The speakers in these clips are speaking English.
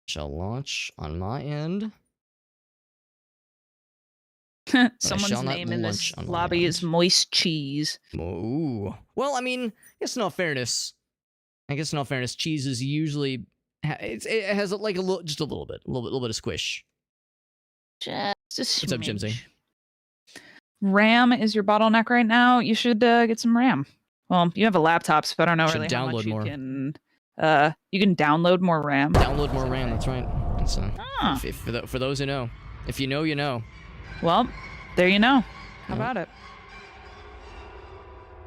Shall launch on my end. Someone's name in this lobby is Moist Cheese. Ooh. Well, I mean, I guess in all fairness, cheese is usually it has like just a little bit of squish. Just a smidge. What's up, Jimsy? RAM is your bottleneck right now. You should get some RAM. Well, you have a laptop, so I don't know really how much you can. You can download more RAM. Download more RAM. That's right. That's for those who know. If you know, you know. Well, there you know. How about it?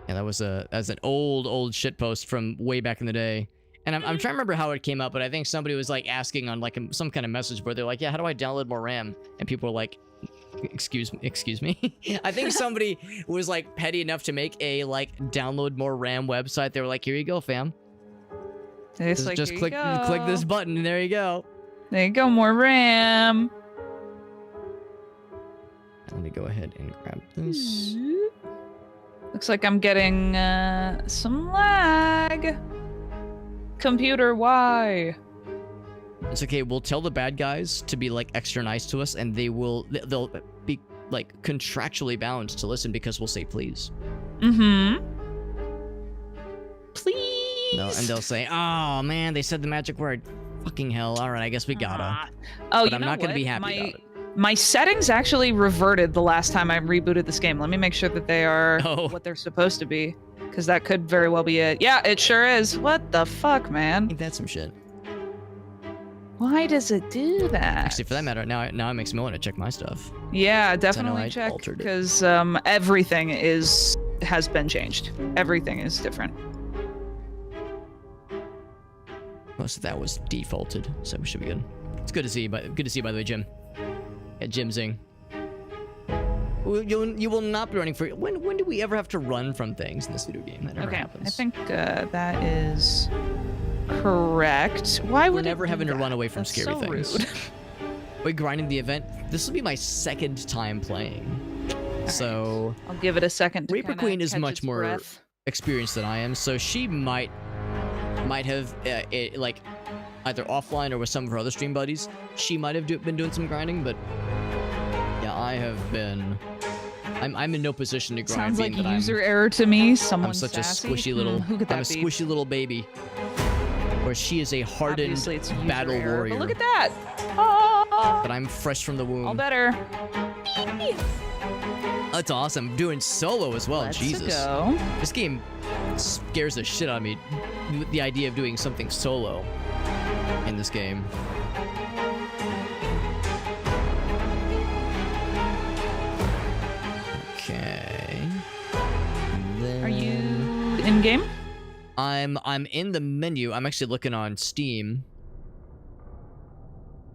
Yeah, that was an old shit post from way back in the day. And I'm trying to remember how it came up, but I think somebody was like asking on like some kind of message board. They're like, "Yeah, how do I download more RAM?" And people were like, excuse me. I think somebody was like petty enough to make a like download more RAM website. They were like, "Here you go, fam. Just click this button and there you go. There you go, more RAM." Let me go ahead and grab this. Looks like I'm getting some lag. Computer, why? It's okay. We'll tell the bad guys to be like extra nice to us, and they'll be like contractually bound to listen because we'll say please. Mm-hmm. Please. No, and they'll say, "Oh man, they said the magic word. Fucking hell! All right, I guess we gotta." Oh, but I'm not gonna be happy about it. My settings actually reverted the last time I rebooted this game. Let me make sure that they are what they're supposed to be, because that could very well be it. Yeah, it sure is. What the fuck, man? Ain't that some shit? Why does it do that? Actually, for that matter, now it makes me want to check my stuff. Yeah, definitely check, because everything has been changed. Everything is different. Most of that was defaulted, so we should be good. It's good to see you. By the way, Jim. Yeah, Jim Zing. You will not be running for. When do we ever have to run from things in this video game? That never happens. I think that is correct. Why would we're never having to run away from scary things? Rude. Wait, grinding the event. This will be my second time playing, so I'll give it a second. Reaper Queen is much more experienced than I am, so she might have like either offline or with some of her other stream buddies. She might have been doing some grinding, but yeah, I have been. I'm in no position to grind. Sounds like user error to me. Someone's I'm such sassy. a squishy little. Who could that I'm a squishy little baby. Where she is a hardened battle warrior. But look at that! Oh, but I'm fresh from the womb. All better. That's awesome. Doing solo as well. Let's Jesus. Go. This game scares the shit out of me. The idea of doing something solo in this game. Okay. Are you in game? I'm in the menu. I'm actually looking on Steam.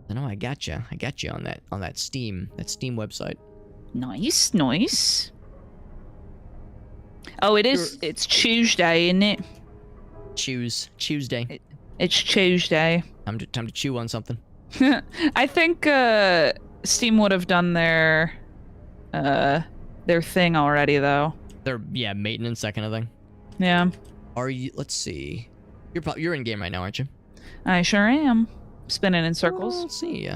No, I got you. I got you on that Steam website. Nice, nice. Oh, it's Tuesday, isn't it? Tuesday. It's Tuesday. Time to chew on something. I think Steam would have done their thing already, though. Their maintenance, that kind of thing. Yeah. Are you? Let's see. You're in game right now, aren't you? I sure am. Spinning in circles. Let's see.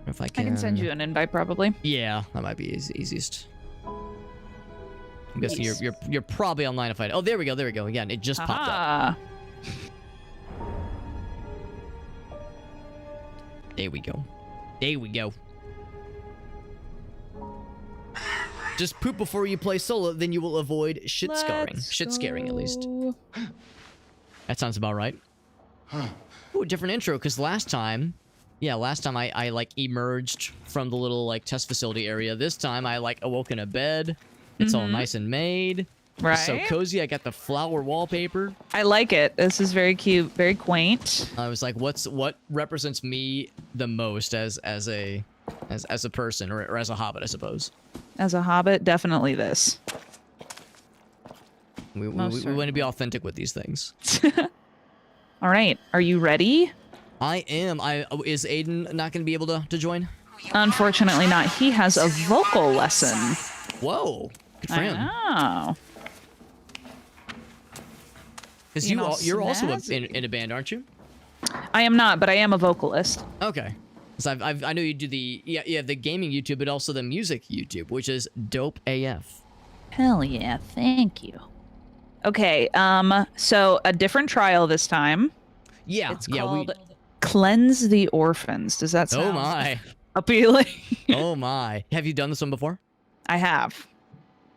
If I can send you an invite, probably. Yeah, that might be easiest. I'm guessing you're probably online if I. Oh, there we go. Again, it just popped up. There we go. Just poop before you play solo, then you will avoid shit scarring. Shit scaring, at least. That sounds about right. Ooh, different intro, because last time I like emerged from the little like test facility area. This time I like awoke in a bed. It's all nice and made. Right. It's so cozy. I got the flower wallpaper. I like it. This is very cute, very quaint. I was like, what represents me the most as a person or as a hobbit, I suppose. As a hobbit, definitely this. We want to be authentic with these things. All right, are you ready? I am. Is Aiden not going to be able to join? Unfortunately not. He has a vocal lesson. Whoa, good for him. I know. Because you're also in a band, aren't you? I am not, but I am a vocalist. Okay. So I know you do the gaming YouTube, but also the music YouTube, which is dope AF. Hell yeah, thank you. Okay, so a different trial this time. Yeah, it's called Cleanse the Orphans. Does that sound appealing? Oh my. Have you done this one before? I have.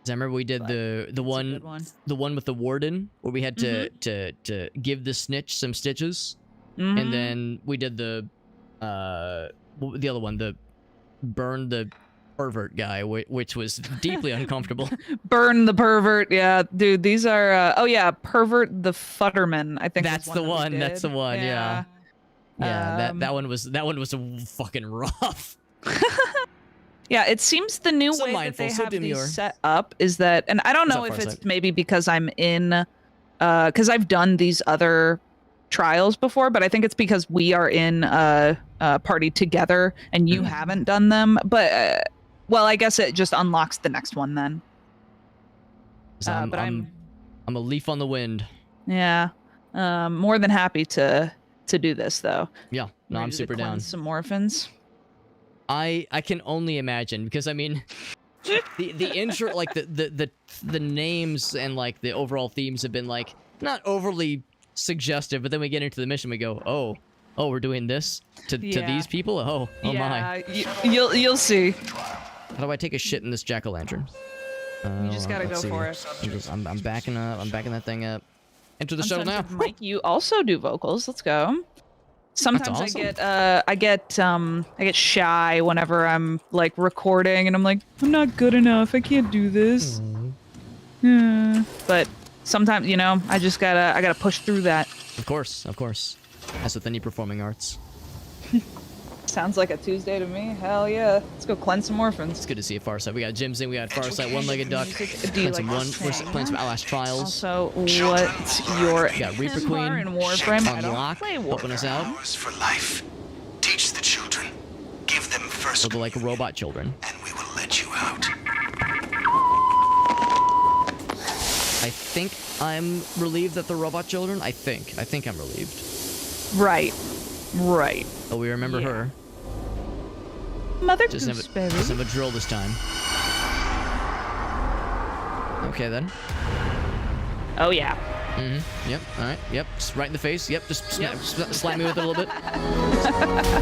I remember we did the one with the warden where we had to give the snitch some stitches. And then we did the other one, the burn the pervert guy, which was deeply uncomfortable. Burn the pervert, yeah, dude. These are pervert the Futterman. I think that's the one. That's the one. Yeah. That one was fucking rough. Yeah, it seems the new way that they have these set up is that, and I don't know if it's maybe because I'm in, because I've done these other trials before, but I think it's because we are in a party together and you haven't done them. But well, I guess it just unlocks the next one then. But I'm a leaf on the wind. Yeah, more than happy to do this though. Yeah, no, I'm super down. Some orphans. I can only imagine, because I mean, the intro, like the names and like the overall themes have been like not overly suggestive, but then we get into the mission, we go, oh, we're doing this to these people. Oh my. You'll see. How do I take a shit in this jack-o'-lantern? You just gotta go for it. I'm backing up. I'm backing that thing up. Enter the shuttle now. Mike, you also do vocals. Let's go. Sometimes awesome. I get shy whenever I'm like recording, and I'm like, I'm not good enough. I can't do this. But sometimes, you know, I gotta push through that. Of course. As with any performing arts. Sounds like a Tuesday to me. Hell yeah. Let's go cleanse some orphans. It's good to see a Farsight. We got Jim's in, we got Farsight, One-Legged Duck. We're playing some Outlast Trials. Also, what's your Reaper Queen in Warframe? Unlock, helping us out. For life. Teach the children. Give them first. They're like robot children. And we will let you out. I think I'm relieved that they're robot children. I think I'm relieved. Right. Oh, we remember her. Mother Gooseberry. Doesn't have a drill this time. Okay then. Oh yeah. Yep. All right. Yep. Just right in the face. Yep. Just slap me with it a little bit.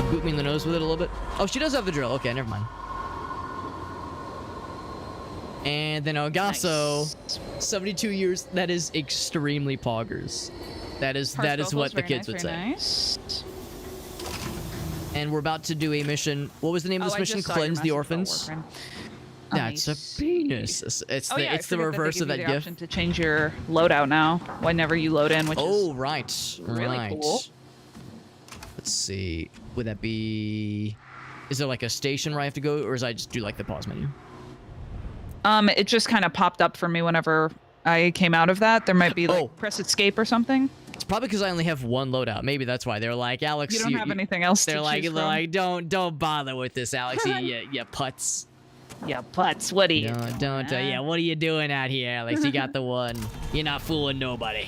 Boot me in the nose with it a little bit. Oh, she does have the drill. Okay, never mind. And then Ogasso, 72 years. That is extremely poggers. That is what the kids would say. Nice. And we're about to do a mission. What was the name of this mission? Cleanse the Orphans. That's a penis. It's the reverse of that GIF. To change your loadout now, whenever you load in, which is right, really cool. Let's see. Would that be? Is there like a station where I have to go, or is I just do like the pause menu? It just kind of popped up for me whenever I came out of that. There might be like press escape or something. It's probably because I only have one loadout. Maybe that's why they're like, Alex, you don't have anything else. They're like, don't bother with this, Alex. you putz. Yeah, putz. What are you? Don't. Yeah, what are you doing out here, Alex? You got the one. You're not fooling nobody.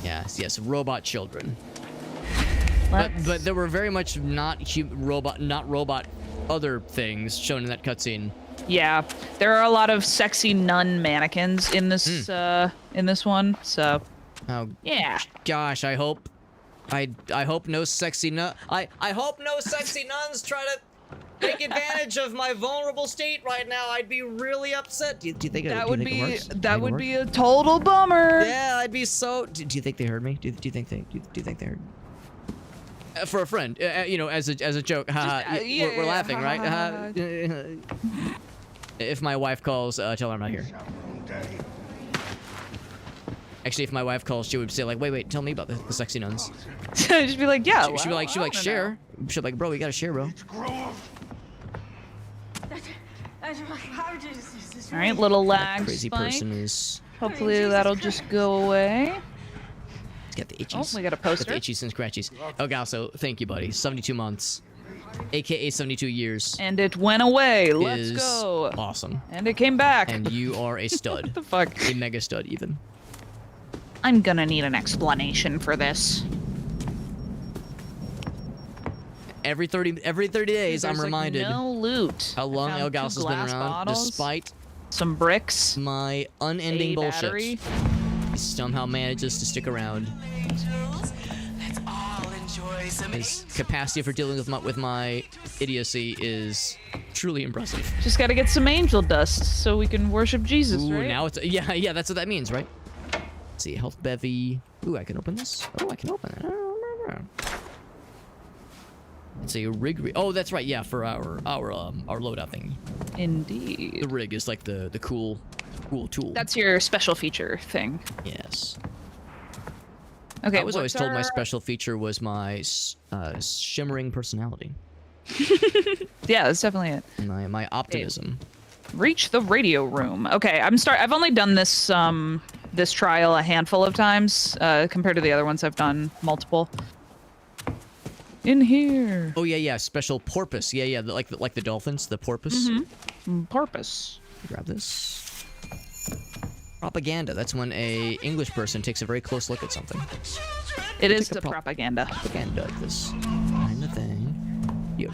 Yes, robot children. But there were very much not robot other things shown in that cutscene. Yeah, there are a lot of sexy nun mannequins in this one. So, yeah. Gosh, I hope no sexy I hope no sexy nuns try to take advantage of my vulnerable state right now. I'd be really upset. Do you think that would be a total bummer? Yeah, I'd be so. Do you think they heard me? Do you think they heard? For a friend, as a joke. We're laughing, right? If my wife calls, tell her I'm not here. Actually, if my wife calls, she would say like, wait, tell me about the sexy nuns. She'd be like, yeah. She'd be like, share. She'd be like, bro, we gotta share, bro. All right, little lag. Crazy spike. Person is. Hopefully that'll just go away. Got the itchies. Oh, we got a poster. Got the itchies and scratchies. Ogasso, thank you, buddy. 72 months. AKA 72 years. And it went away. Let's go. Awesome. And it came back. And you are a stud. What the fuck? A mega stud, even. I'm gonna need an explanation for this. Every 30 days, I'm reminded. Like no loot. How long Elgaus has been around, bottles, despite some bricks, my unending bullshit. Battery. He somehow manages to stick around. Let's all enjoy some His capacity for dealing with my idiocy is truly impressive. Just gotta get some angel dust so we can worship Jesus, Ooh, right? now it's yeah, that's what that means, right? Let's see, health bevy. Ooh, I can open this. Oh, I can open it. It's a rig. Oh, that's right. Yeah, for our loadout thing. Indeed. The rig is like the cool tool. That's your special feature thing. Yes. Okay. I was always told my special feature was my shimmering personality. Yeah, that's definitely it. My optimism. Reach the radio room. Okay, I've only done this this trial a handful of times compared to the other ones I've done multiple. In here. Oh yeah, special porpoise. Yeah, like the dolphins, the porpoise. Porpoise. Grab this. Propaganda. That's when a English person takes a very close look at something. It is the propaganda. Propaganda, this kind of thing. Yeah.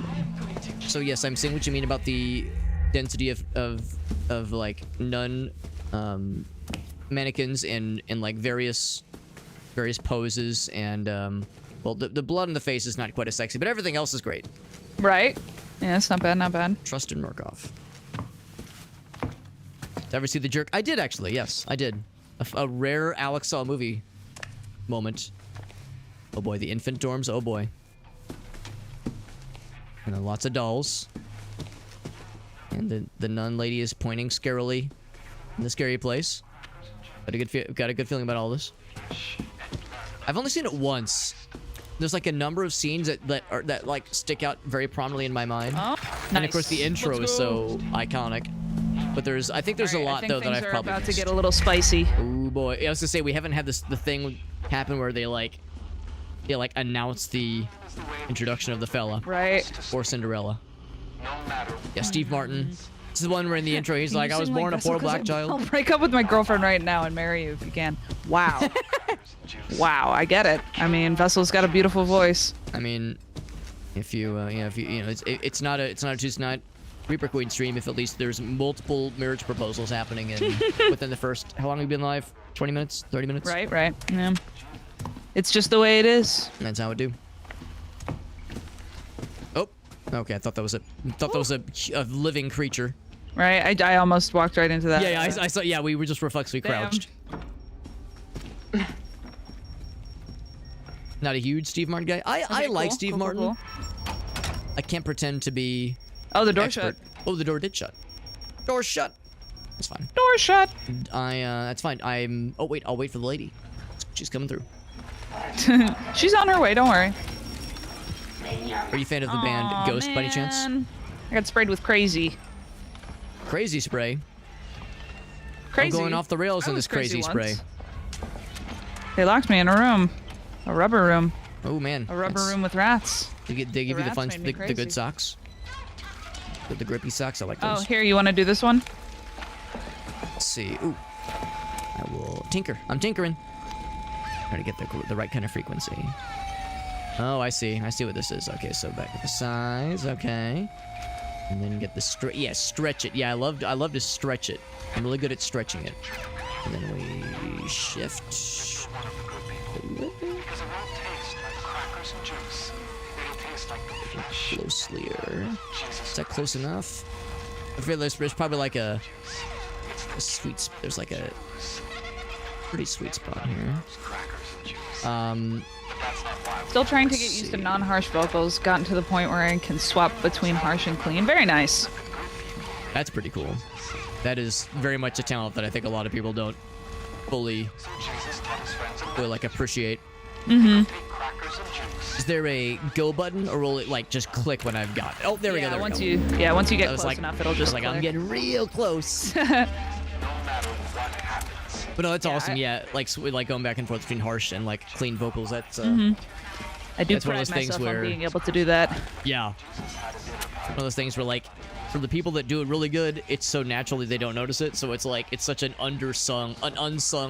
So yes, I'm seeing what you mean about the density of like nun mannequins in like various poses and well, the blood in the face is not quite as sexy, but everything else is great. Right? Yeah, it's not bad, not bad. Trust in Murkoff. Did I ever see The Jerk? I did, actually. Yes, I did. A rare Alex Saw movie moment. Oh boy, the infant dorms. Oh boy. And then lots of dolls. And the nun lady is pointing scarily in the scary place. Got a good feeling about all this. I've only seen it once. There's like a number of scenes that like stick out very prominently in my mind. Oh, and nice. of course the intro is so iconic. But I think there's a lot though that I've probably about missed. to get a little spicy. Oh boy, I was gonna say we haven't had the thing happen where they announce the introduction of the fella. Right. Or Cinderella. Yeah, Steve Martin. This is the one where in the intro he's like, I was born a poor black child. I'll break up with my girlfriend right now and marry you if you can. Wow. Wow, I get it. I mean, Vessel's got a beautiful voice. I mean, if you it's not a Tuesday night Reaper Queen stream if at least there's multiple marriage proposals happening within the first. How long have you been live? 20 minutes? 30 minutes? Right. Yeah. It's just the way it is. And that's how it do. Oh, okay. I thought that was a living creature. Right. I almost walked right into that. Yeah. I saw. Yeah, we were just reflexively crouched. Not a huge Steve Martin guy. I like Steve Martin. Cool. I can't pretend to be. Oh, the door expert. shut. Oh, the door did shut. Door shut. That's fine. Door shut. That's fine. Oh wait, I'll wait for the lady. She's coming through. She's on her way. Don't worry. Are you a fan of the band Ghost by any chance? I got sprayed with crazy. Crazy spray. Crazy. I'm going off the rails in this crazy spray. They locked me in a room. A rubber room. Oh man. A rubber room with rats. They give you the good socks. The grippy socks. I like those. Oh, here, you want to do this one? Let's see. Ooh. I will tinker. I'm tinkering. Trying to get the right kind of frequency. Oh, I see. I see what this is. Okay, so back to the size. Okay. And then get the stretch it. Yeah, I love to stretch it. I'm really good at stretching it. And then we shift. Closelier. Is that close enough? I feel there's probably like a sweet. There's like a pretty sweet spot here. Still trying to get used to non-harsh vocals. Gotten to the point where I can swap between harsh and clean. Very nice. That's pretty cool. That is very much a talent that I think a lot of people don't fully like appreciate. Mm-hmm. Is there a go button, or will it like just click when I've got it? Oh, there we go. Once you get close enough, it'll just like click. I'm getting real close. But no, that's awesome. Yeah, like going back and forth between harsh and like clean vocals. That's I do pride myself on being able to do that. Yeah. One of those things where like for the people that do it really good, it's so naturally they don't notice it. So it's like it's such an unsung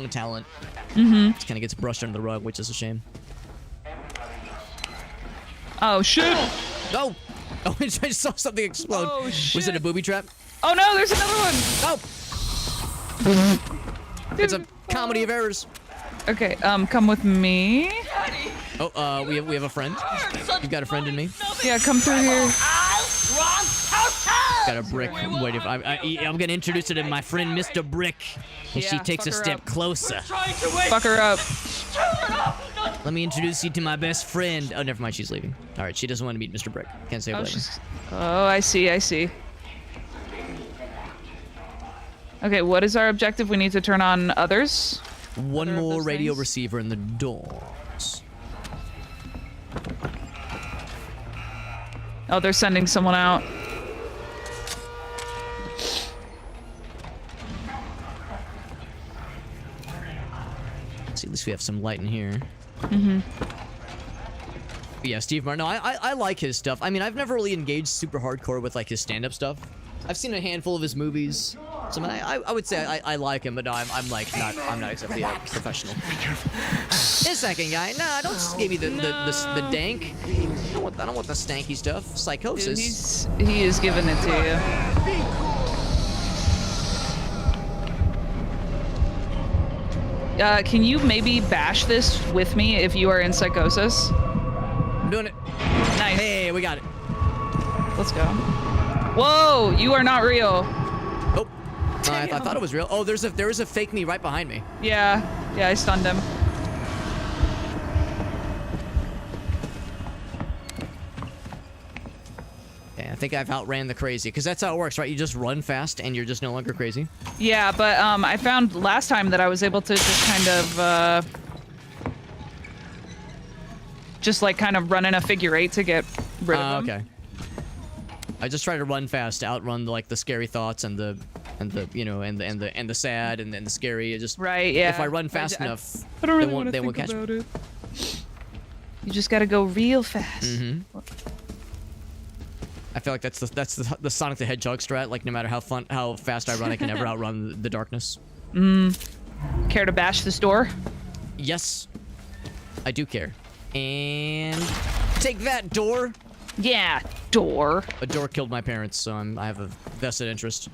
talent. Mm-hmm. Just kind of gets brushed under the rug, which is a shame. Oh shit! No! Oh, I just saw something explode. Oh shit! Was it a booby trap? Oh no! There's another one. Oh! It's a comedy of errors. Okay, come with me. Oh, we have a friend. You've got a friend in me. Yeah, come through here. Got a brick. Wait, I'm gonna introduce her to my friend, Mr. Brick, and she takes a step closer. Fuck her up. Let me introduce you to my best friend. Oh, never mind. She's leaving. All right, she doesn't want to meet Mr. Brick. Can't say I blame her. Oh, I see. Okay, what is our objective? We need to turn on others. One more radio receiver in the doors. Oh, they're sending someone out. Let's see, at least we have some light in here. Mm-hmm. Yeah, Steve Martin. No, I like his stuff. I mean, I've never really engaged super hardcore with like his stand-up stuff. I've seen a handful of his movies. So I would say I like him, but no, I'm not exactly a professional. This second guy, nah, don't give me the dank. I don't want the stanky stuff. Psychosis. Dude, he is giving it to you. Can you maybe bash this with me if you are in psychosis? I'm doing it. Nice. Hey, we got it. Let's go. Whoa, you are not real. Oh, I thought it was real. Oh, there is a fake me right behind me. Yeah, I stunned him. Okay, I think I've outran the crazy, because that's how it works, right? You just run fast and you're just no longer crazy. Yeah, but I found last time that I was able to just kind of kind of run in a figure eight to get rid of him. Okay. I just try to run fast to outrun like the scary thoughts and the sad and then the scary. Just right, yeah. If I run fast enough, I don't really they won't catch me. You just gotta go real fast. Mm-hmm. I feel like that's the Sonic the Hedgehog strat. Like no matter how fast I run, I can never outrun the darkness. Care to bash this door? Yes, I do care. And take that, door. Yeah, door. A door killed my parents, so I have a vested interest.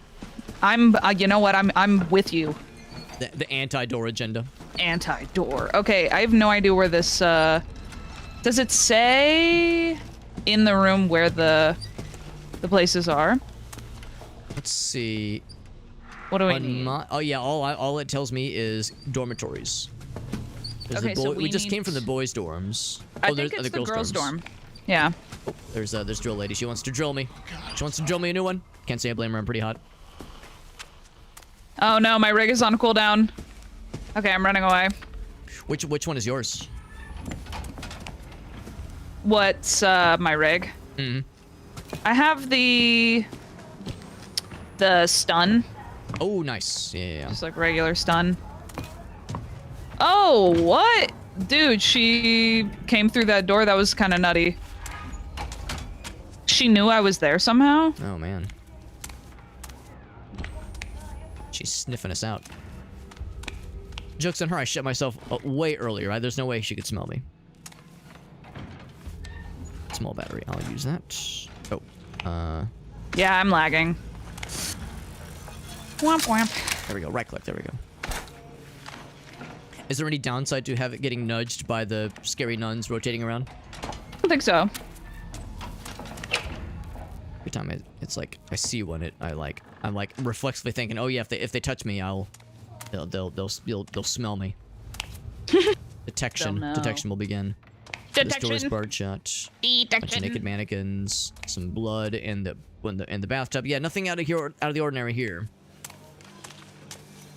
I'm, you know what? I'm with you. The anti-door agenda. Anti-door. Okay, I have no idea where this. Does it say in the room where the places are? Let's see. What do we need? Oh yeah, all it tells me is dormitories. Okay, so we just came from the boys' dorms. I think it's the girls' dorm. Yeah. Oh, there's drill lady. She wants to drill me. She wants to drill me a new one. Can't say I blame her. I'm pretty hot. Oh no, my rig is on cooldown. Okay, I'm running away. Which one is yours? What's my rig? Mm-hmm. I have the stun. Oh, nice. Yeah. Just like regular stun. Oh, what? Dude, she came through that door. That was kind of nutty. She knew I was there somehow. Oh, man. She's sniffing us out. Joke's on her, I shut myself way earlier, right? There's no way she could smell me. Small battery, I'll use that. Oh, yeah, I'm lagging. Womp womp. There we go, right click, there we go. Is there any downside to have it getting nudged by the scary nuns rotating around? I don't think so. Every time it's like I see one, I'm like reflexively thinking, oh yeah, if they touch me, they'll smell me. Detection will begin. This door is barred shut. Bunch of naked mannequins, some blood, and the bathtub. Yeah, nothing out of the ordinary here.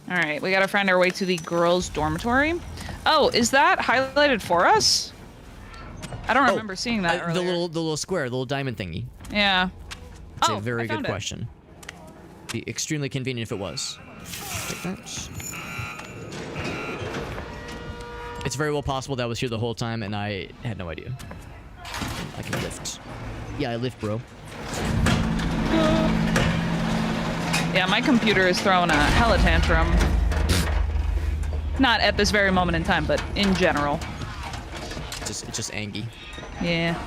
All right, we gotta find our way to the girls' dormitory. Oh, is that highlighted for us? I don't remember seeing that earlier. The little square, the little diamond thingy. Yeah. It's a very good question. Be extremely convenient if it was. Take that. It's very well possible that was here the whole time and I had no idea. I can lift. Yeah, I lift, bro. Yeah, my computer is throwing a hella tantrum. Not at this very moment in time, but in general. It's just angry. Yeah.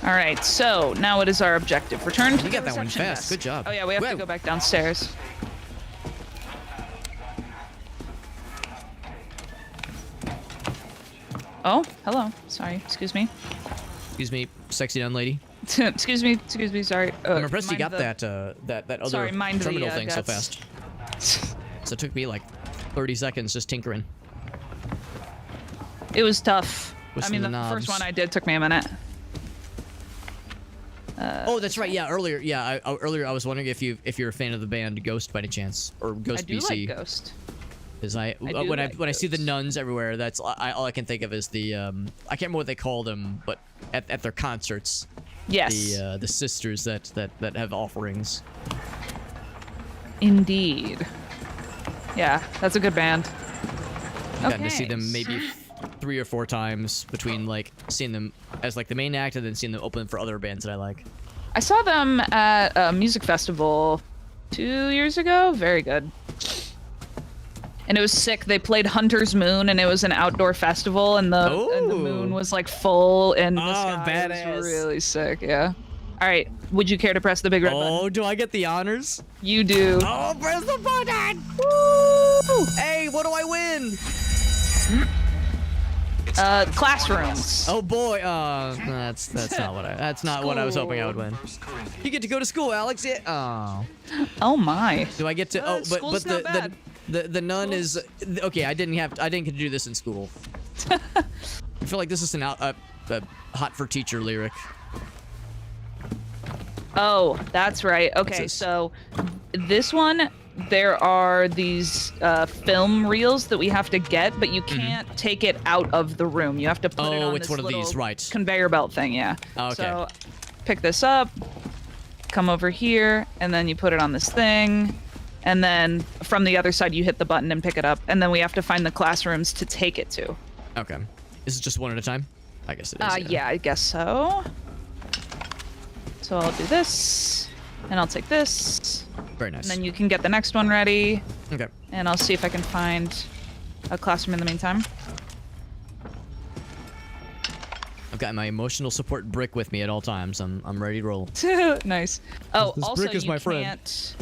All right, so now what is our objective? Return to the You got that one reception fast. desk. Good job. Oh yeah, we have to go back downstairs. Oh, hello. Sorry, excuse me. Excuse me, sexy young lady. excuse me, sorry. I'm impressed you got that other sorry, terminal thing so fast. So it took me like 30 seconds just tinkering. It was tough. With I mean, the first one I did took me a minute. Oh, that's right. Yeah, earlier. Yeah, earlier I was wondering if you're a fan of the band Ghost by any chance, or Ghost BC. I do like Ghost. Because when I see the nuns everywhere, that's all I can think of is the I can't remember what they call them, but at their concerts. Yes. The sisters that have offerings. Indeed. Yeah, that's a good band. I've gotten to see them maybe 3 or 4 times between like seeing them as like the main act and then seeing them open for other bands that I like. I saw them at a music festival 2 years ago. Very good. And it was sick. They played Hunter's Moon, and it was an outdoor festival, and the moon was like full, and the sky badass. was really sick. Yeah. All right. Would you care to press the big red button? Oh, do I get the honors? You do. Oh, press the button! Woo! Hey, what do I win? Classrooms. Oh boy, that's not what I was hoping I would win. You get to go to school, Alex. Yeah. Oh. Oh my. Do I get to? Oh, but not bad. the nun is okay. I didn't get to do this in school. I feel like this is a hot for teacher lyric. Oh, that's right. Okay, so this one, there are these film reels that we have to get, but you can't take it out of the room. You have to put it on this little conveyor belt thing, yeah. Okay. So pick this up, come over here, and then you put it on this thing, and then from the other side you hit the button and pick it up, and then we have to find the classrooms to take it to. Okay. Is it just one at a time? I guess it is. Yeah, I guess so. So I'll do this, and I'll take this. Very nice. And then you can get the next one ready. Okay. And I'll see if I can find a classroom in the meantime. I've got my emotional support brick with me at all times. I'm ready to roll. Nice. Oh, this also brick is you my can't.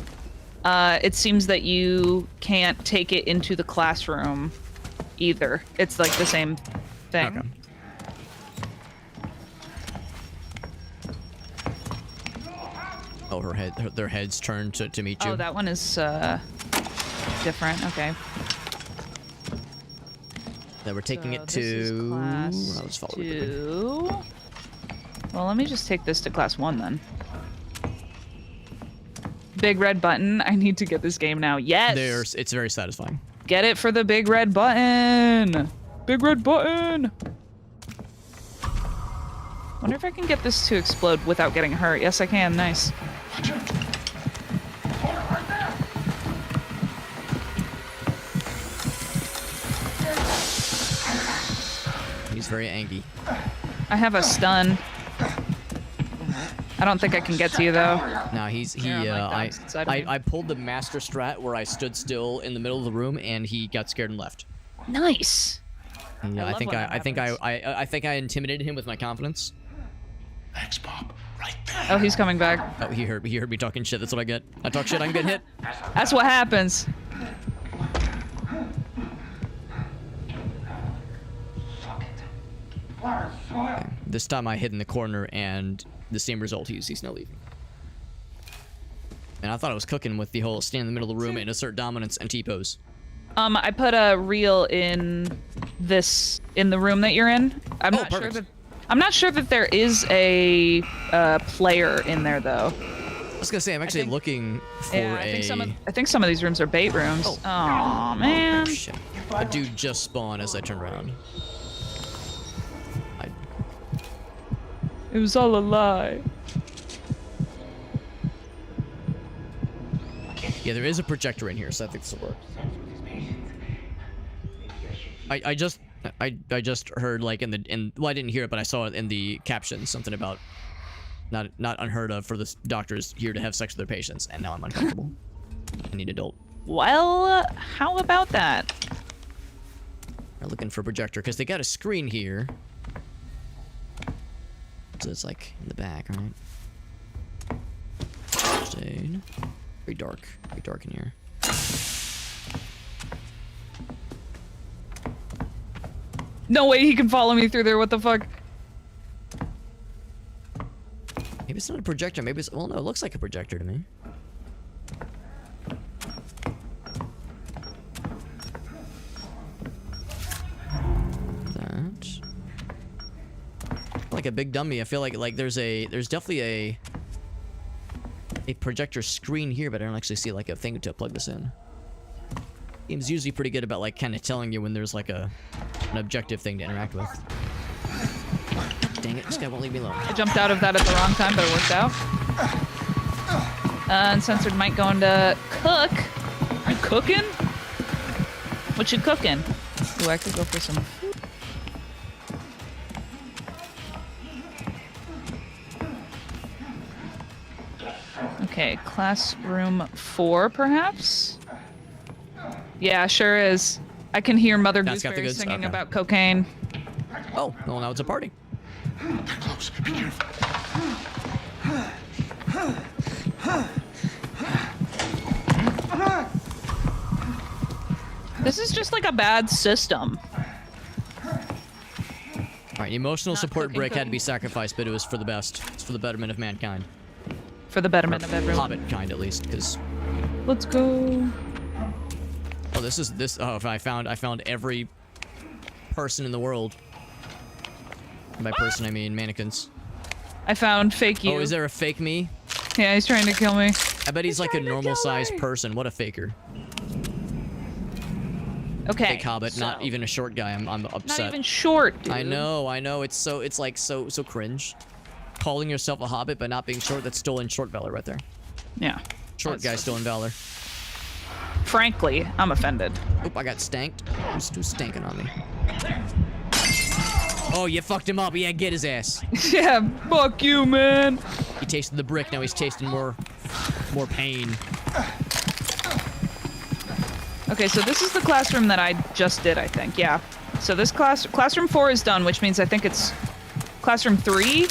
It seems that you can't take it into the classroom either. It's like the same thing. Okay. Oh, their heads turned to meet you. Oh, that one is different. Okay. Then we're taking it to. This is class 2. Well, let me just take this to class 1 then. Big red button. I need to get this game now. Yes. It's very satisfying. Get it for the big red button. Big red button. Wonder if I can get this to explode without getting hurt. Yes, I can. Nice. He's very angry. I have a stun. I don't think I can get to you though. No, I pulled the master strat where I stood still in the middle of the room and he got scared and left. Nice. Yeah, I think I intimidated him with my confidence. Thanks, Bob. Right there. Oh, he's coming back. Oh, he heard me talking shit. That's what I get. I talk shit, I'm getting hit. That's what happens. Okay. This time I hid in the corner and the same result. He's now leaving. And I thought I was cooking with the whole stand in the middle of the room and assert dominance and T-pose. I put a reel in the room that you're in. I'm not sure that there is a player in there though. I was gonna say I'm actually looking for I think some of these rooms are bait rooms. Oh, man. Oh, shit. A dude just spawned as I turned around. It was all a lie. Yeah, there is a projector in here, so I think this will work. I just heard like well, I didn't hear it, but I saw it in the captions, something about not unheard of for the doctors here to have sex with their patients, and now I'm uncomfortable. I need adult. Well, how about that? I'm looking for a projector because they got a screen here. So it's like in the back, right? Shade. Very dark. Very dark in here. No way he can follow me through there. What the fuck? Maybe it's not a projector. Maybe it's... Well, no, it looks like a projector to me. That. Like a big dummy. I feel like there's definitely a projector screen here, but I don't actually see like a thing to plug this in. Game's usually pretty good about like kind of telling you when there's like an objective thing to interact with. Dang it, this guy won't leave me alone. I jumped out of that at the wrong time, but it worked out. Uncensored mic going to cook. Are you cooking? What you cooking? Ooh, I could go for some food. Okay, classroom 4, perhaps? Yeah, sure is. I can hear Mother Gooseberry singing about cocaine. Oh, well, now it's a party. They're close. Be careful. This is just like a bad system. Alright, emotional support brick had to be sacrificed, but it was for the best. It's for the betterment of mankind. For the betterment of everyone. Hobbit kind, at least, because... Let's go. Oh, this. Oh, I found every person in the world. And by person, I mean mannequins. I found fake you. Oh, is there a fake me? Yeah, he's trying to kill me. I bet he's like a normal-sized person. What a faker. Okay. Fake Hobbit, not even a short guy. I'm upset. Not even short, dude. I know. It's like so cringe. Calling yourself a Hobbit but not being short, that's stolen short valor right there. Yeah. Short guy stolen valor. Frankly, I'm offended. Oop, I got stanked. Who's stanking on me? Oh, you fucked him up. Yeah, get his ass. Yeah, fuck you, man. He tasted the brick, now he's tasting more pain. Okay, so this is the classroom that I just did, I think. Yeah. So this classroom 4 is done, which means I think it's classroom 3.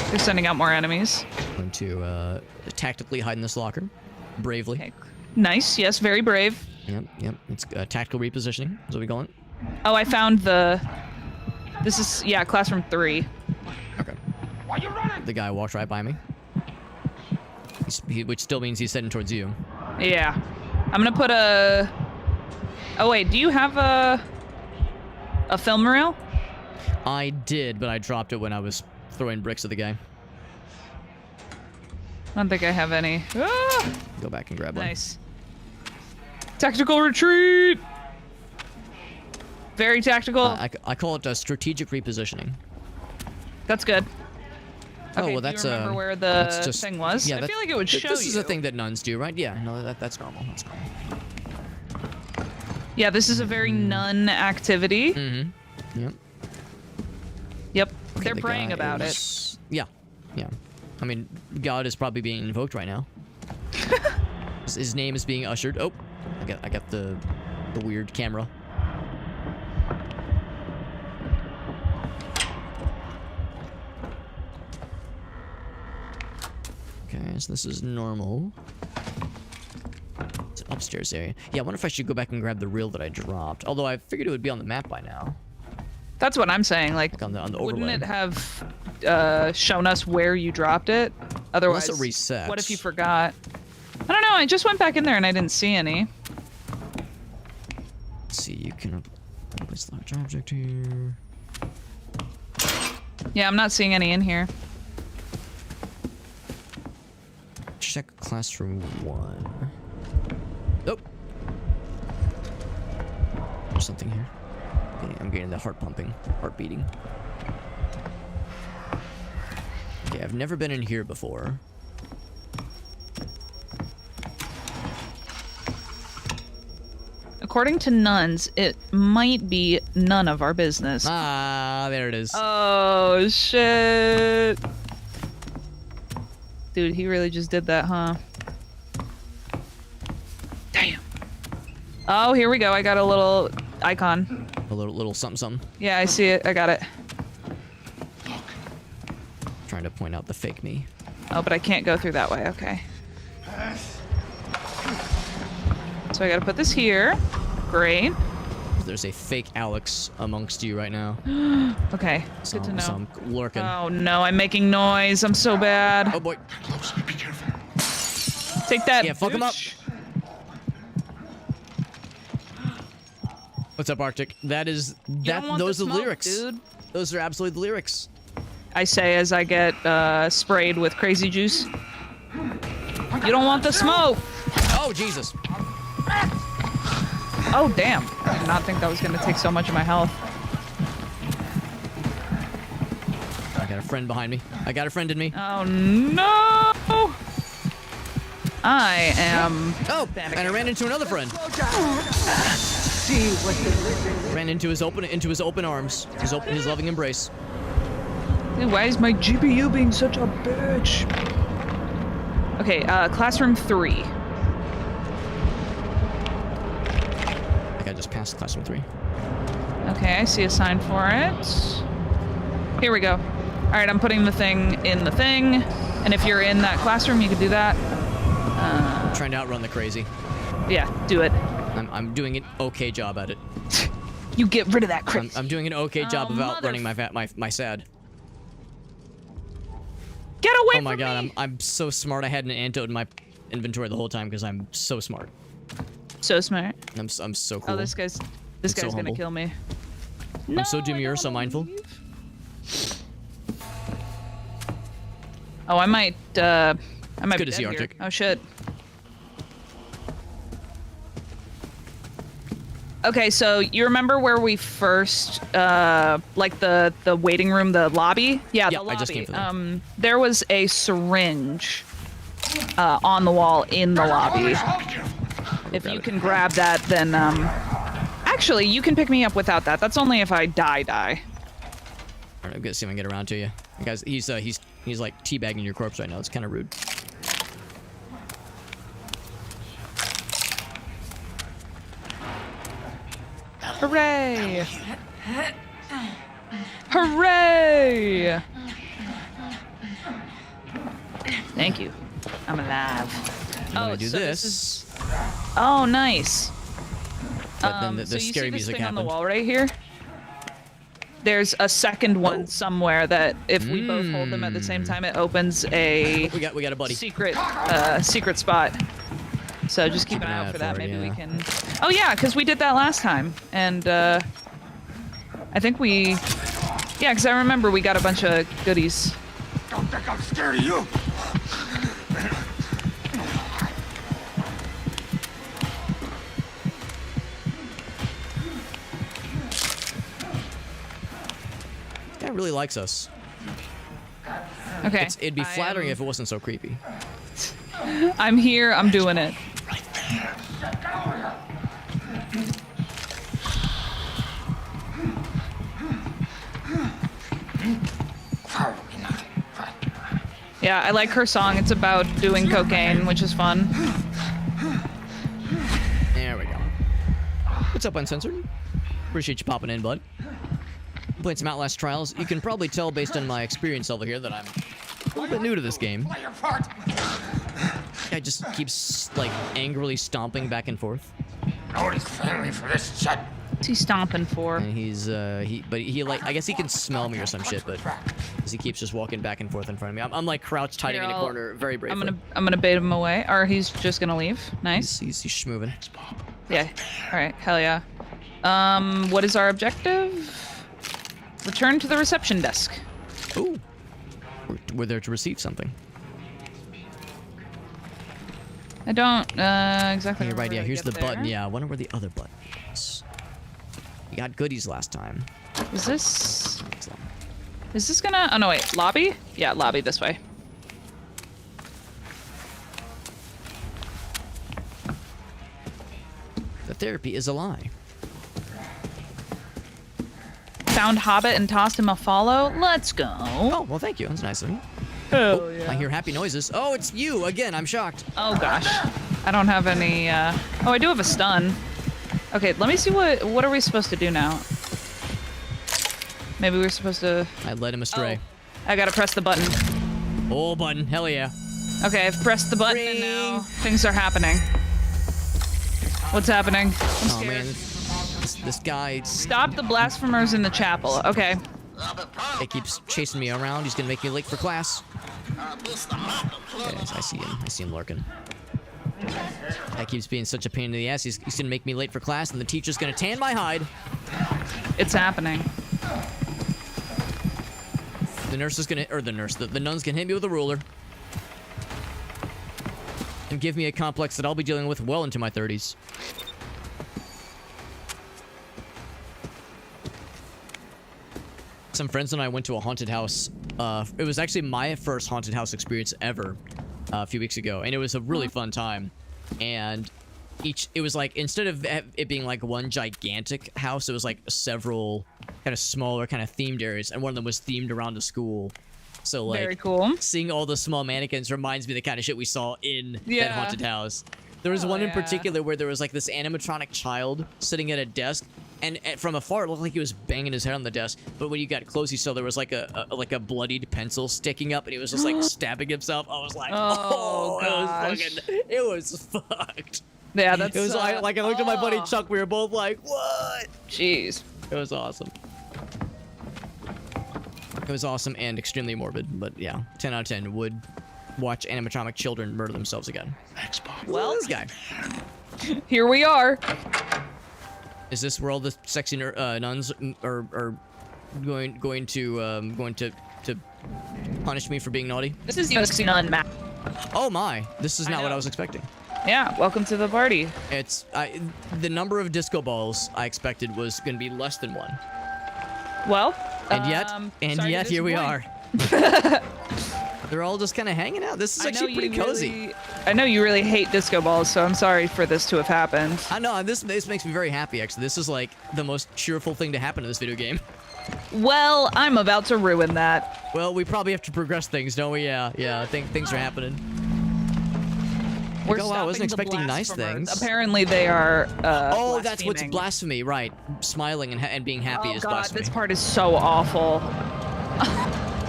They're sending out more enemies. Going to tactically hide in this locker. Bravely. Okay. Nice, yes, very brave. Yep. It's tactical repositioning, is what we call it. Oh, I found this is, yeah, classroom 3. Okay. Why you running? The guy walked right by me. Which still means he's heading towards you. Yeah. I'm gonna put a... Oh, wait, do you have a film reel? I did, but I dropped it when I was throwing bricks at the guy. I don't think I have any. Ah! Go back and grab one. Nice. Tactical retreat! Very tactical. I call it strategic repositioning. That's good. Oh, okay, well, do you remember where the thing was? Yeah, I feel like it would show you. This is a thing that nuns do, right? Yeah, no, that's normal. That's normal. Yeah, this is a very nun activity. Mm-hmm. Yep. Yep. Okay, They're praying about it. Yeah. I mean, God is probably being invoked right now. His name is being ushered. Oh, I got the weird camera. Okay, so this is normal. It's an upstairs area. Yeah, I wonder if I should go back and grab the reel that I dropped. Although I figured it would be on the map by now. That's what I'm saying. Like on the overlay. Wouldn't it have shown us where you dropped it? Otherwise, unless it resets. What if you forgot? I don't know. I just went back in there and I didn't see any. Let's see. You can place large object here. Yeah, I'm not seeing any in here. Check classroom 1. Nope. There's something here. I'm getting the heart pumping, heart beating. Okay, I've never been in here before. According to nuns, it might be none of our business. Ah, there it is. Oh, shit. Dude, he really just did that, huh? Damn. Oh, here we go. I got a little icon. A little something something. Yeah, I see it. I got it. Trying to point out the fake me. Oh, but I can't go through that way. Okay. So I gotta put this here. Great. There's a fake Alex amongst you right now. Okay, good to know. So I'm lurking. Oh no, I'm making noise. I'm so bad. Oh boy. Close. Be careful. Take that. Yeah, fuck him up. bitch. What's up, Arctic? That is You don't want those the are the smoke, lyrics. dude. Those are absolutely the lyrics. I say as I get sprayed with crazy juice. You don't want the smoke. Oh Jesus. Oh damn. I did not think that was gonna take so much of my health. I got a friend behind me. I got a friend in me. Oh no! I am. Oh, and I ran into another friend. Ran into his open arms, his loving embrace. Dude, why is my GPU being such a bitch? Okay, classroom 3. I think I just passed classroom 3. Okay, I see a sign for it. Here we go. All right, I'm putting the thing in the thing, and if you're in that classroom, you can do that. I'm trying to outrun the crazy. Yeah, do it. I'm doing an okay job at it. You get rid of that crazy. I'm doing an okay job of outrunning my sad. Get away Oh my from god, me! I'm so smart. I had an antidote in my inventory the whole time because I'm so smart. So smart. I'm so cool. Oh, this guy's so gonna humble. kill me. I'm so No, I demure, don't so wanna mindful. leave. Oh, I might be good to dead see here. Arctic. Oh shit. Okay, so you remember where we first, like the waiting room, the lobby? Yeah, the lobby. I just came from there. There was a syringe on the wall in the lobby. If you can grab that, then actually you can pick me up without that. That's only if I die. Alright, I'm gonna see if I can get around to you. Guys, he's like teabagging your corpse right now. It's kind of rude. Hooray! Hooray! Thank you. I'm alive. When I do so this, is... Oh, nice. but then the so you scary see this music thing on the happened. wall right here? There's a second one somewhere that if we both hold them at the same time, it opens a We got a buddy. secret spot. So just keep an eye out for that. Maybe we can. Oh yeah, because we did that last time, and I think we. Yeah, because I remember we got a bunch of goodies. Don't think I'm scared of you. Guy really likes us. Okay. It'd be flattering if it wasn't so creepy. I'm here. I'm doing it. Yeah, I like her song. It's about doing cocaine, which is fun. There we go. What's up, Uncensored? Appreciate you popping in, bud. Playing some Outlast Trials. You can probably tell based on my experience level here that I'm a little bit new to this game. Play your part. Guy just keeps like angrily stomping back and forth. Nobody's family for this shit. What's he stomping for? And he's he like I guess he can smell me or some shit, but he keeps just walking back and forth in front of me. I'm like crouched hiding in a corner, very bravely. I'm gonna bait him away, or he's just gonna leave. Nice. He's schmoving. Yeah. All right. Hell yeah. What is our objective? Return to the reception desk. Ooh. We're there to receive something. I don't exactly. You're right. remember Yeah. how to Here's the get button. there. Yeah. I wonder where the other button is. We got goodies last time. Is this? Is this gonna? Oh no, wait. Lobby? Yeah, lobby this way. The therapy is a lie. Found Hobbit and tossed him a follow. Let's go. Oh well, thank you. That's nice of you. Hell yeah. I hear happy noises. Oh, it's you again. I'm shocked. Oh gosh. I don't have any, Oh, I do have a stun. Okay, let me see what are we supposed to do now? Maybe we're supposed to... I led him astray. Oh, I gotta press the button. Oh, button. Hell yeah. Okay, I've pressed the button and now things are happening. What's happening? I'm scared. Man. This guy... Stop the blasphemers in the chapel. Okay. He keeps chasing me around. He's gonna make me late for class. Okay, I see him. I see him lurking. That keeps being such a pain in the ass. He's gonna make me late for class, and the teacher's gonna tan my hide. It's happening. The nurse is gonna, or the nun's gonna hit me with a ruler. And give me a complex that I'll be dealing with well into my 30s. Some friends and I went to a haunted house. It was actually my first haunted house experience ever a few weeks ago, and it was a really fun time. And it was like, instead of it being like one gigantic house, it was like several kind of smaller kind of themed areas, and one of them was themed around a school. So like, very cool. Seeing all the small mannequins reminds me of the kind of shit we saw in that haunted house. There was one in particular where there was like this animatronic child sitting at a desk, and from afar it looked like he was banging his head on the desk, but when you got close you saw there was like a bloodied pencil sticking up, and he was just like stabbing himself. I was like, oh it was fucked. Yeah, that's it was like I looked at my buddy Chuck, we were both like, what? Jeez. It was awesome. It was awesome and extremely morbid, but yeah, 10 out of 10 would watch animatronic children murder themselves again. Well, this guy. Here we are. Is this where all the sexy nuns are going to punish me for being naughty? This is the sexy nun map. Oh my! This is not what I was expecting. Yeah, welcome to the party. It's the number of disco balls I expected was going to be less than one. Well, and yet here we are. They're all just kind of hanging out. This is actually pretty cozy. I know you really hate disco balls, so I'm sorry for this to have happened. I know, this makes me very happy, actually. This is like the most cheerful thing to happen to this video game. Well, I'm about to ruin that. Well, we probably have to progress things, don't we? Yeah, I think things are happening. We're oh, wow, I wasn't expecting nice things. Apparently they are, oh, that's what's blasphemy, right. Smiling and being happy is blasphemy. This part is so awful.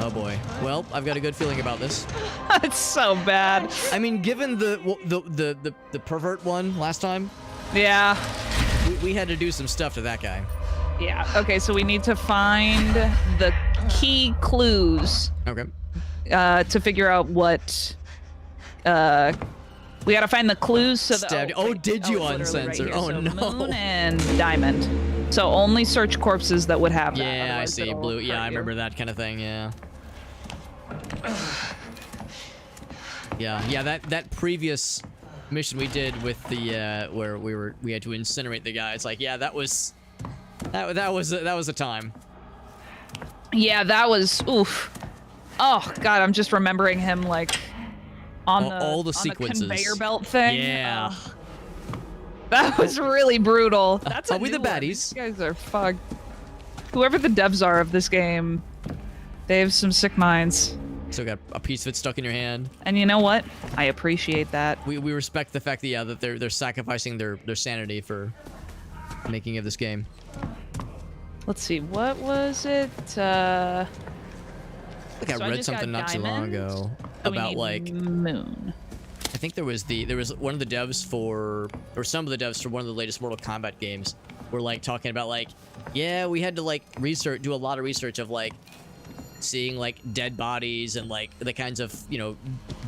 Oh boy. Well, I've got a good feeling about this. It's so bad. I mean, given the pervert one last time. Yeah. We had to do some stuff to that guy. Yeah. Okay, so we need to find the key clues. Okay. To figure out what. We gotta find the clues so that. Oh, did you uncensor? Right oh so no. Moon and diamond. So only search corpses that would have that. Yeah, I see. Blue. Yeah, I remember that kind of thing. Yeah. Yeah. That previous mission we did with the where we had to incinerate the guy. It's like, yeah, that was a time. Yeah, that was oof. Oh God, I'm just remembering him like on all the sequences. The conveyor belt thing. Yeah. Oh. That was really brutal. That's are we the baddies? These guys are fucked. Whoever the devs are of this game, they have some sick minds. So got a piece of it stuck in your hand. And you know what? I appreciate that. We respect the fact that that they're sacrificing their sanity for the making of this game. Let's see, what was it? I think I read something not too long ago about like moon. I think there was one of the devs or some of the devs for one of the latest Mortal Kombat games were like talking about like, yeah, we had to like do a lot of research of like seeing like dead bodies and like the kinds of, you know,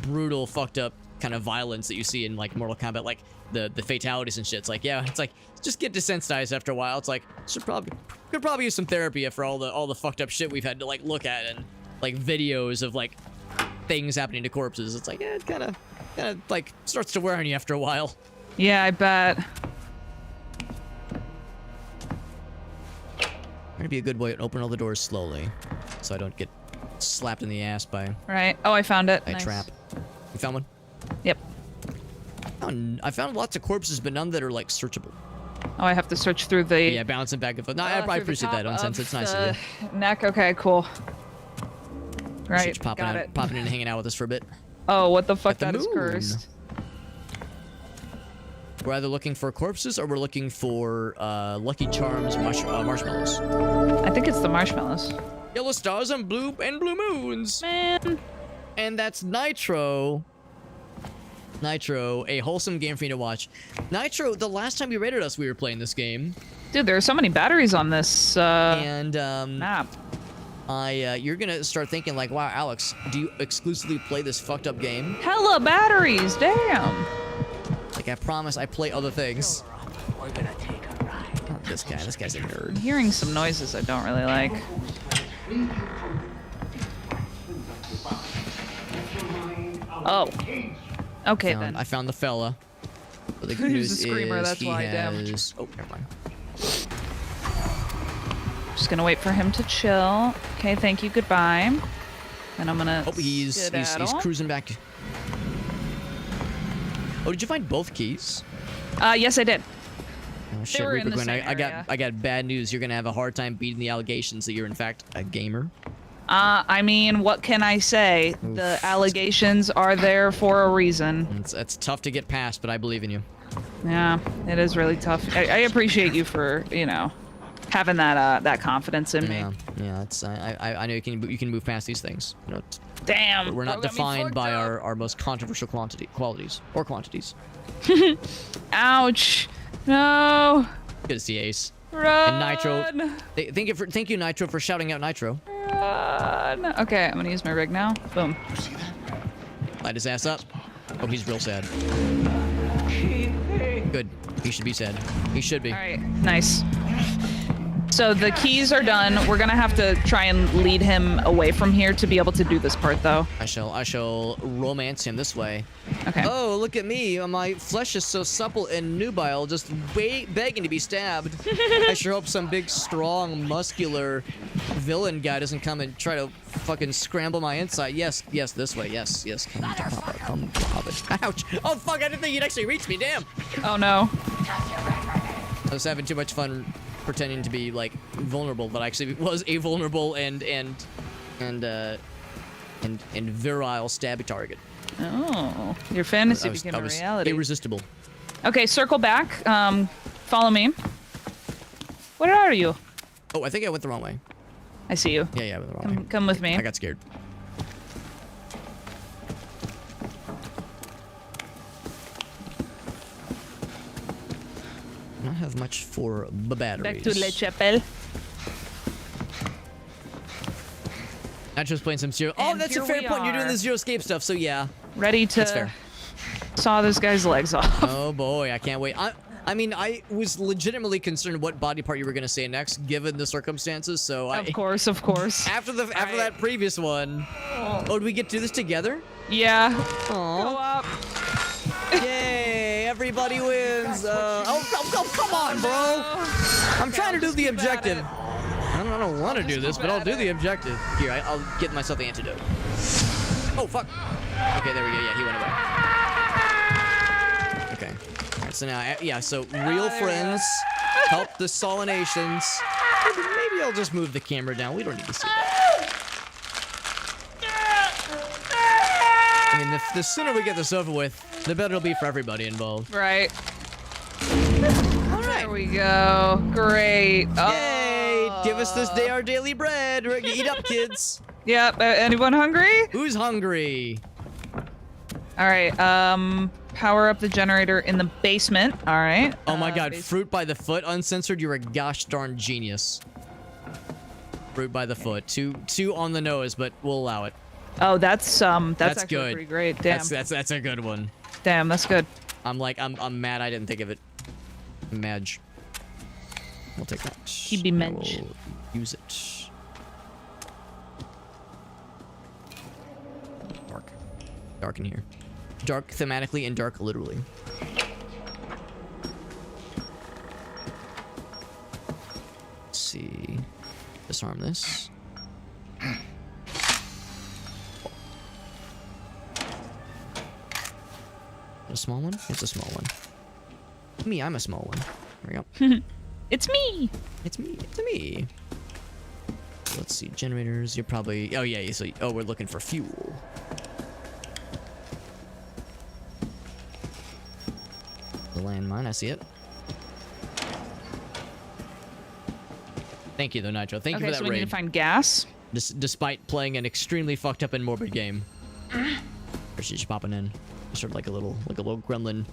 brutal fucked up kind of violence that you see in like Mortal Kombat, like the fatalities and shit. It's like, yeah, it's like just get desensitized after a while. It's like could probably use some therapy for all the fucked up shit we've had to like look at and like videos of like things happening to corpses. It's like, yeah, it kind of like starts to wear on you after a while. Yeah, I bet. Might be a good way to open all the doors slowly, so I don't get slapped in the ass by. Right. Oh, I found it. A nice. trap. You found one? Yep. I found lots of corpses, but none that are like searchable. Oh, I have to search through the. Yeah, bouncing back and forth. No, I appreciate that. Uncensored. It's nice of you. Neck. Okay, cool. Right, popping got out, it. popping in and hanging out with us for a bit. Oh, what the fuck? At the That is moon. cursed. We're either looking for corpses or we're looking for Lucky Charms marshmallows. I think it's the marshmallows. Yellow stars and blue moons. Man. And that's Nitro. Nitro, a wholesome game for you to watch. Nitro, the last time you rated us, we were playing this game. Dude, there are so many batteries on this map. You're gonna start thinking like, wow, Alex, do you exclusively play this fucked up game? Hella batteries, damn. Like, I promise I play other things. We're gonna take a ride. Oh, this guy's a I'm nerd. hearing some noises I don't really like. Oh. Okay, then. I found the fella. But the good He's news a screamer, is that's he why, has... Oh, never mind. Just gonna wait for him to chill. Okay, thank you, goodbye. And I'm gonna Oh, he's cruising back. Oh, did you find both keys? Yes, I did. Oh shit, were in Reaper the Gwen, same I got bad news. You're gonna have a hard time beating the allegations that you're in fact a gamer. I mean, what can I say? Oof. The allegations are there for a reason. It's tough to get past, but I believe in you. Yeah, it is really tough. I appreciate you for, you know, having that confidence in me. Yeah. It's I know you can move past these things. You know, Damn. we're not bro got me defined fucked by up. our most controversial qualities or quantities. Ouch. No. Good to see Ace. Run. And Nitro. Thank you, Nitro, for shouting out Nitro. Run. Okay, I'm gonna use my rig now. Boom. Light his ass up. Oh, he's real sad. Good. He should be sad. He should be. All right. Nice. So the keys are done. We're gonna have to try and lead him away from here to be able to do this part, though. I shall romance him this way. Okay. Oh, look at me. My flesh is so supple and nubile, just begging to be stabbed. I sure hope some big, strong, muscular villain guy doesn't come and try to fucking scramble my inside. Yes, this way. Yes. Come pop it. Ouch. Oh, fuck. I didn't think you'd actually reach me. Damn. Oh, no. I was having too much fun pretending to be like vulnerable, but actually was a vulnerable and virile stabby target. Oh, your fantasy became a was reality. Irresistible. Okay, circle back. Follow me. What are you? Oh, I think I went the wrong way. I see you. Yeah, I went the wrong way. Come with me. I got scared. I don't have much for the batteries. Back to La Chapelle. Not just playing some zero. Oh, And that's a here fair we point. You're doing are. the zero escape stuff, so yeah. Ready That's to fair. saw this guy's legs off. Oh boy, I can't wait. I mean, I was legitimately concerned what body part you were gonna say next, given the circumstances. So Of course. After that previous one. Oh, did we get to do this together? Yeah. Go Aw. up. Yay! Everybody wins. Come on, bro. I'm trying to do the objective. I don't want to do this, but I'll do the objective. Here, I'll get myself the antidote. Oh fuck. Okay, there we go. Yeah, he went away. Okay. All right, so now, yeah, so real friends help the Solinations. Maybe I'll just move the camera down. We don't need to see that. I mean, the sooner we get this over with, the better it'll be for everybody involved. Right. All right. There we go. Great. Yay! Give us this day our daily bread. Eat up, kids. Yep. Anyone hungry? Who's hungry? All right. Power up the generator in the basement. All right. Oh my god, fruit by the foot, uncensored. You're a gosh darn genius. Fruit by the foot. Too on the nose, but we'll allow it. Oh, that's actually good. pretty great. Damn. That's a good one. Damn, that's good. I'm mad I didn't think of it. Madge. We'll take that. He'd be Madge. We'll use it. Dark. Dark in here. Dark thematically and dark literally. Let's see. Disarm this. A small one? It's a small one. Me, I'm a small one. There we go. It's me. It's me. It's me. Let's see, generators. You're probably. Oh yeah. So we're looking for fuel. The landmine. I see it. Thank you, though, Nitro. Thank you for that so we raid. need to find gas. Despite playing an extremely fucked up and morbid game. Or she's just popping in. Sort of like a little gremlin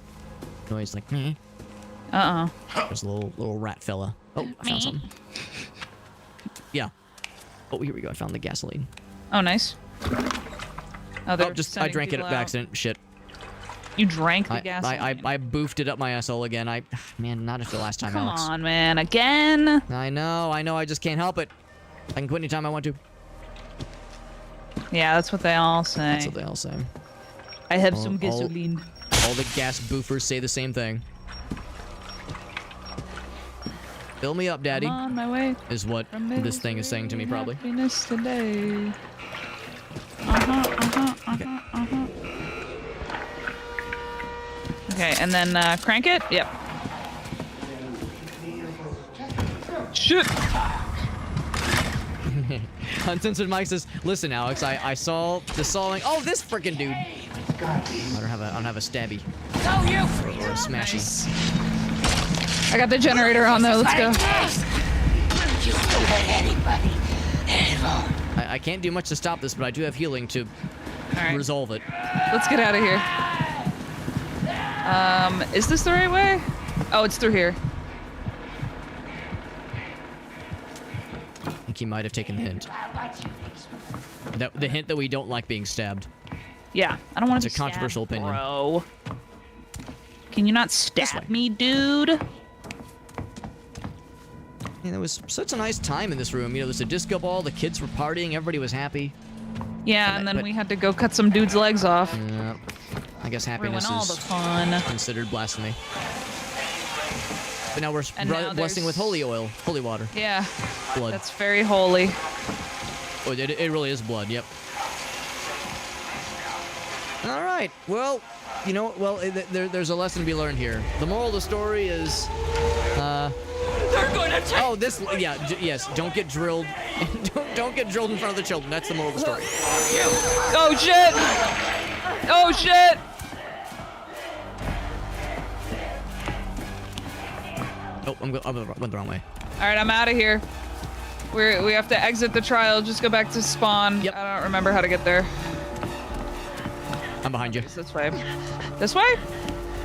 noise, like meh. There's a little rat fella. Oh, I found something. Yeah. Oh, here we go. I found the gasoline. Oh, nice. Oh, just I drank it by accident. Shit. You drank the gasoline. I boofed it up my asshole again. Man, not if the last time, Alex. Come on, man. Again? I know. I just can't help it. I can quit anytime I want to. Yeah, that's what they all say. That's what they all say. I have some gasoline. All the gas boofers say the same thing. Fill me up, Daddy. I'm on my way. Is what this thing is saying to me, probably. Happiness today. Okay, and then crank it. Yep. Shit. Uncensored Mike says, "Listen, Alex, I saw the sawing. Oh, this freaking dude. I don't have a stabby. No, you. Or a smashy. Nice. I got the generator on though. Let's go. You don't let anybody. I can't do much to stop this, but I do have healing to resolve it. Let's get out of here. Is this the right way? Oh, it's through here. I think he might have taken the hint. The hint that we don't like being stabbed. Yeah, I don't want to be It's a controversial stabbed, opinion. bro. Can you not stab me, dude? Yeah, there was such a nice time in this room. You know, there's a disco ball, the kids were partying, everybody was happy. Yeah, and then we had to go cut some dude's legs off. Yeah. I guess happiness Ruin all the is fun. considered blasphemy. But now we're now blessing with holy oil, holy water. Yeah. Blood. That's very holy. Oh, it really is blood, yep. All right, well, you know, there's a lesson to be learned here. The moral of the story is, They're going to take. oh, yes, don't get drilled, don't get drilled in front of the children. That's the moral of the story. Oh shit! Oh shit! Oh, I went the wrong way. All right, I'm out of here. We have to exit the trial. Just go back to spawn. Yep. I don't remember how to get there. I'm behind you. It's this way. This way?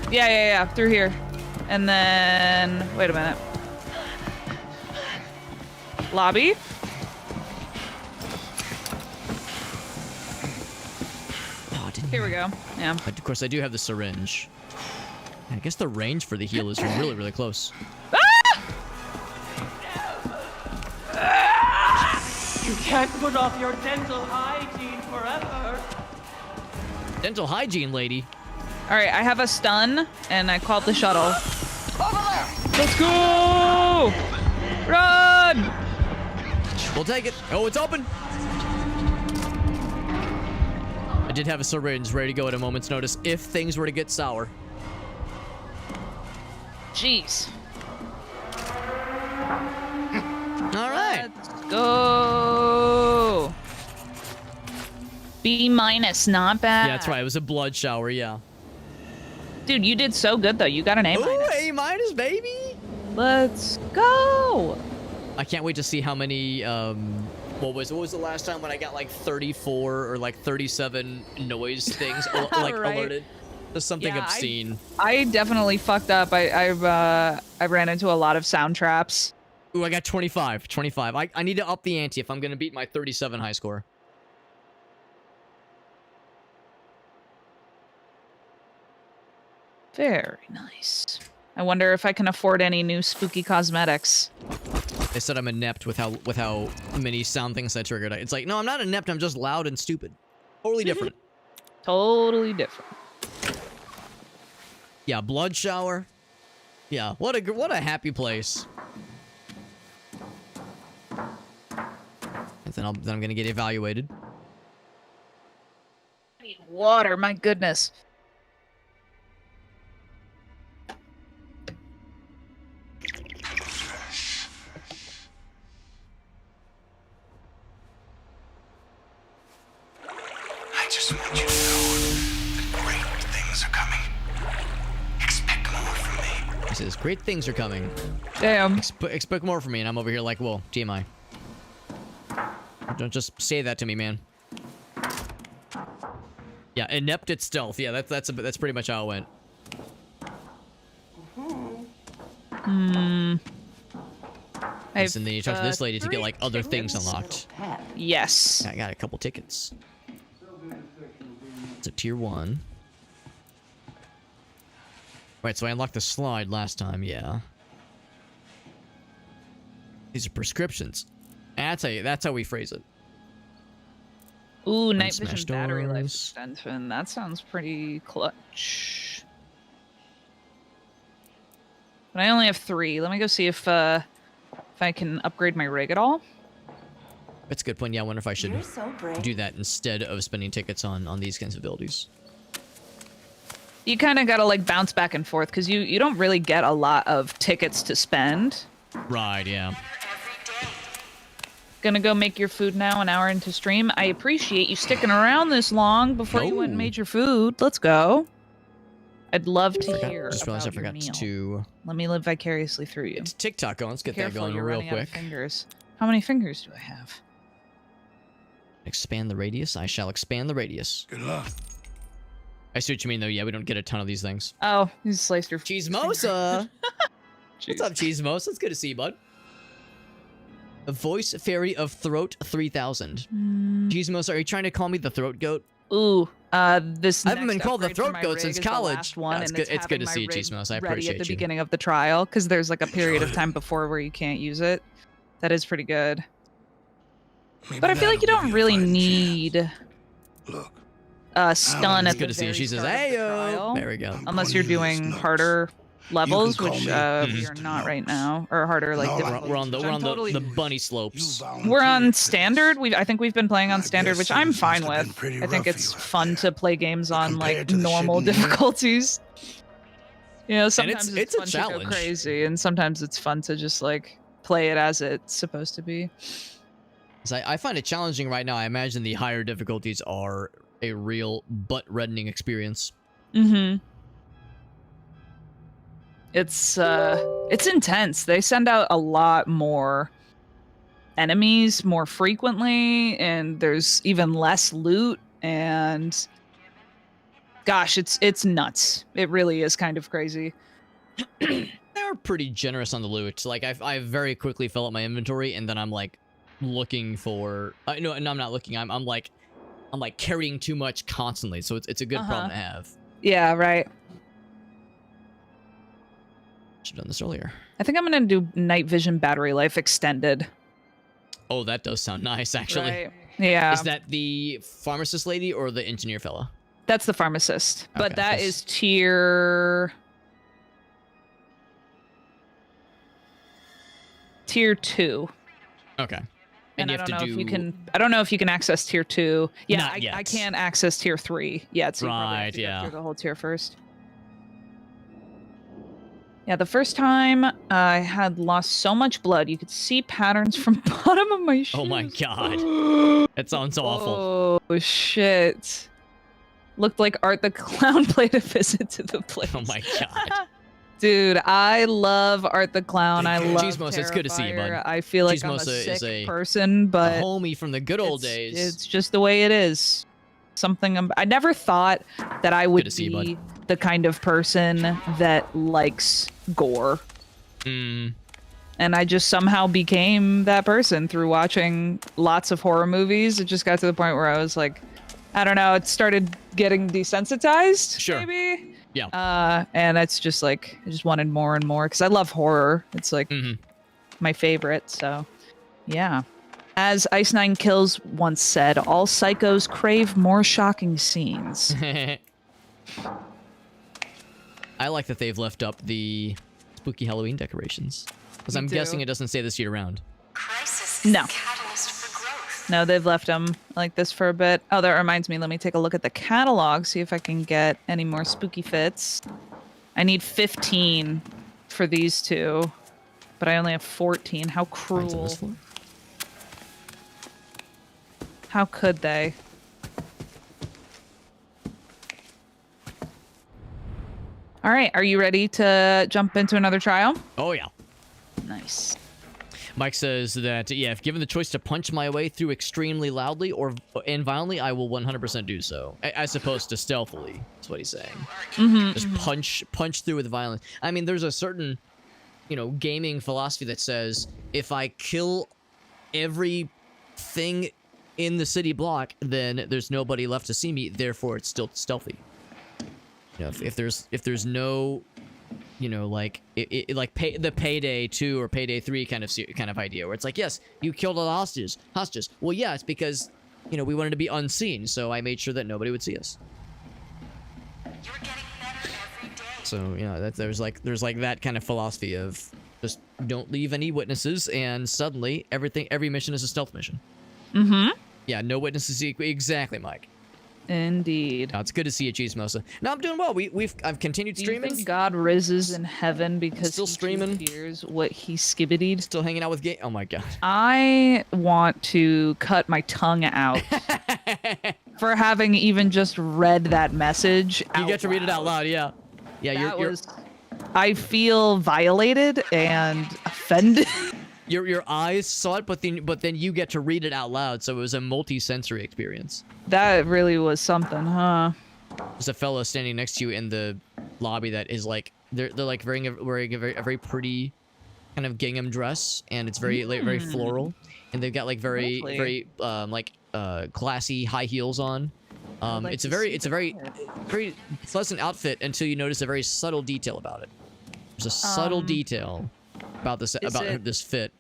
Yeah. Through here. And then... Wait a minute. Lobby? Oh, Here we go. Yeah. But of course, I do have the syringe. I guess the range for the heal is really, really close. You can't put off your dental hygiene forever. Dental hygiene, lady. All right, I have a stun, and I called the shuttle. Over there. Let's go! Run! We'll take it. Oh, it's open. I did have a syringe ready to go at a moment's notice if things were to get sour. Jeez. All right. Let's go. B-, not bad. Yeah, that's right. It was a blood shower, yeah. Dude, you did so good, though. You got an A-. Ooh, A-, baby. Let's go. I can't wait to see how many, what was the last time when I got like 34 or like 37 noise things like Right. alerted? That's something obscene. I definitely fucked up. I ran into a lot of sound traps. Ooh, I got 25. I need to up the ante if I'm going to beat my 37 high score. Very nice. I wonder if I can afford any new spooky cosmetics. They said I'm inept with how many sound things I triggered. It's like, no, I'm not inept. I'm just loud and stupid. Totally different. Totally different. Yeah, blood shower. Yeah, what a happy place. And then I'm gonna get evaluated. I need water. My goodness. just want you to know that great things are coming. Expect more from me. He says, great things are coming. Damn. Expect more from me, and I'm over here like, whoa, TMI. Don't just say that to me, man. Yeah, inept at stealth. Yeah, that's pretty much how it went. Listen, then you talk to this lady to get like other things unlocked. Yes. I got a couple tickets. It's a tier 1. Right, so I unlocked the slide last time, yeah. These are prescriptions. That's how we phrase it. Ooh, night vision battery life extension. That sounds pretty clutch. But I only have 3. Let me go see if I can upgrade my rig at all. That's a good point. Yeah, I wonder if I should do that instead of spending tickets on these kinds of abilities. You kind of got to like bounce back and forth because you don't really get a lot of tickets to spend. Right, yeah. Gonna go make your food now, an hour into stream. I appreciate you sticking around this long before you went and made your food. Let's go. I'd love to hear Just realized I about your forgot meal. to... Let me live vicariously through you. It's TikTok going. Let's get Careful, that going you're real running out of quick. fingers. How many fingers do I have? Expand the radius. I shall expand the radius. Good luck. I see what you mean, though. Yeah, we don't get a ton of these things. Oh, you sliced your Cheesemosa! What's up, Cheesemosa? It's good to see you, bud. The voice fairy of throat 3000. Cheesemosa, are you trying to call me the throat goat? Ooh, this. I haven't been called the upgrade for throat my goat rig since is the college. last one, That's and good. It's good to having see you, my rig Cheesemosa. I ready appreciate at the you. beginning of the trial because there's like a period of time before where you can't use it. That is pretty good. Maybe But I feel like you that'll don't give a really fighting need chance. Look, stun It's at good the to see you. very She says, start of the "Hey, trial. There we go." I'm Unless gonna you're use doing notes. harder levels, call which me we are not right now, or harder like No, difficulties. We're on the which I'm totally- the bunny slopes. We're on standard. I think we've been playing on I standard, guess which I'm things fine must have been with. pretty I think rough for it's you out fun there. to play games on like Compared to the normal shit in here. difficulties. You know, sometimes it's a fun to go challenge. crazy, and sometimes it's fun to just like play it as it's supposed to be. So I find it challenging right now. I imagine the higher difficulties are a real butt-reddening experience. Mm-hmm. It's intense. They send out a lot more enemies more frequently, and there's even less loot, and gosh, it's nuts. It really is kind of crazy. They're pretty generous on the loot. Like I very quickly fill up my inventory, and then I'm like looking for. No, I'm not looking. I'm like carrying too much constantly. So it's a good problem to have. Yeah, right. Should have done this earlier. I think I'm gonna do night vision battery life extended. Oh, that does sound nice, actually. Right. Yeah. Is that the pharmacist lady or the engineer fella? That's the pharmacist, but Okay, that that's- is tier 2. Okay. And you I have don't to know do... if you can. I don't know if you can access tier 2. Yeah, Not yet. I can't access tier 3 yet. So you probably have Right, to go yeah. through the whole tier first. Yeah, the first time I had lost so much blood, you could see patterns from the bottom of my shoes. Oh my god. That sounds awful. Oh shit! Looked like Art the Clown paid a visit to the place. Oh my god. Dude, I love Art the Clown. I love Cheesemosa, it's good to see you, bud. Terrifier. I feel like I'm a Cheesemosa is sick a person, but A homie from the good old it's- days. It's just the way it is. I never thought that I would to see you, be the kind of person that likes gore. Mm. And I just somehow became that person through watching lots of horror movies. It just got to the point where I was like, I don't know, it started getting desensitized, Sure. maybe? Yeah. And it's just like, I just wanted more and more because I love horror. It's like Mhm. my favorite, so yeah. As Ice Nine Kills once said, all psychos crave more shocking scenes. I like that they've left up the spooky Halloween decorations. Because Me I'm too. guessing it doesn't say this year round. Crisis No. is a catalyst for growth. No, they've left them like this for a bit. Oh, that reminds me. Let me take a look at the catalog, see if I can get any more spooky fits. I need 15 for these two, but I only have 14. How Mine's on cruel. this floor. How could they? All right, are you ready to jump into another trial? Oh yeah. Nice. Mike says that, yeah, if given the choice to punch my way through extremely loudly and violently, I will 100% do so. As opposed to stealthily, is what he's saying. Just punch through with violence. I mean, there's a certain, gaming philosophy that says, if I kill everything in the city block, then there's nobody left to see me, therefore it's still stealthy. If there's no... like the Payday 2 or Payday 3 kind of idea, where it's like, yes, you killed all the hostages. Well, yeah, it's because we wanted to be unseen, so I made sure that nobody would see us. You're getting better every day. So there's like that kind of philosophy of just don't leave any witnesses, and suddenly every mission is a stealth mission. Yeah, no witnesses. Exactly, Mike. Indeed. Oh, it's good to see you, Cheesemosa. No, I'm doing well. I've continued streaming. Do you think God rises in heaven because still streaming? Hears what he skibbitied? Still hanging out with gay. Oh my god. I want to cut my tongue out for having even just read that message. You get to read it out loud, yeah. Yeah, I feel violated and offended. Your eyes saw it, but then you get to read it out loud, so it was a multi-sensory experience. That really was something, huh? There's a fellow standing next to you in the lobby that is like they're like wearing a very pretty kind of gingham dress, and it's very floral, and they've got like very classy high heels on. It's a very pleasant outfit until you notice a very subtle detail about it. There's a subtle detail about this fit.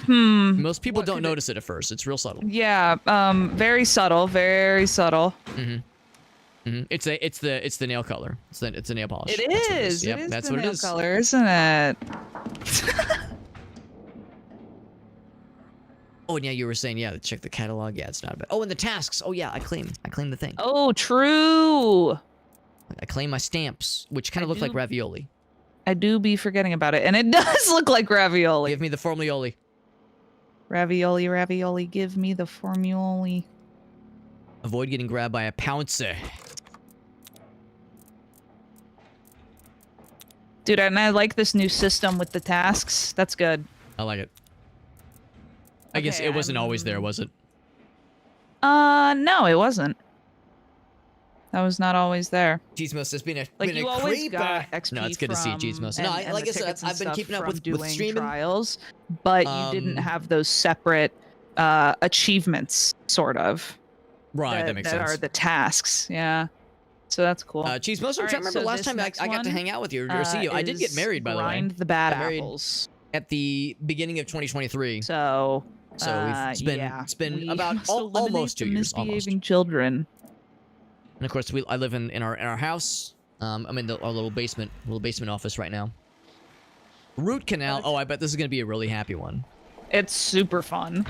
Most people don't notice it at first. It's real subtle. Yeah, very subtle, very subtle. It's the nail color. It's the nail polish. It is. Yep, that's what it is. Color, isn't it? Oh, and yeah, you were saying, yeah, check the catalog. Yeah, it's not bad. Oh, and the tasks. Oh, yeah, I claim the thing. Oh, true. I claim my stamps, which kind of look like ravioli. I do be forgetting about it, and it does look like ravioli. Give me the formioli. Ravioli, ravioli, give me the formioli. Avoid getting grabbed by a pouncer. Dude, and I like this new system with the tasks. That's good. I like it. I guess it wasn't always there, was it? No, it wasn't. That was not always there. Cheesemosa has been a you always got XP. No, it's good to see you, Cheesemosa. No, like I said, I've been keeping up with streaming trials, but you didn't have those separate achievements, sort of. Right, that makes sense. That are the tasks, yeah. So that's cool. Cheesemosa, I'm trying to remember last time I got to hang out with you or see you. I did get married, by the way. Grind the bad apples. At the beginning of 2023. So it's been about almost 2 years. Misbehaving children. And of course, I live in our house. I'm in our little basement office right now. Root canal. Oh, I bet this is gonna be a really happy one. It's super fun.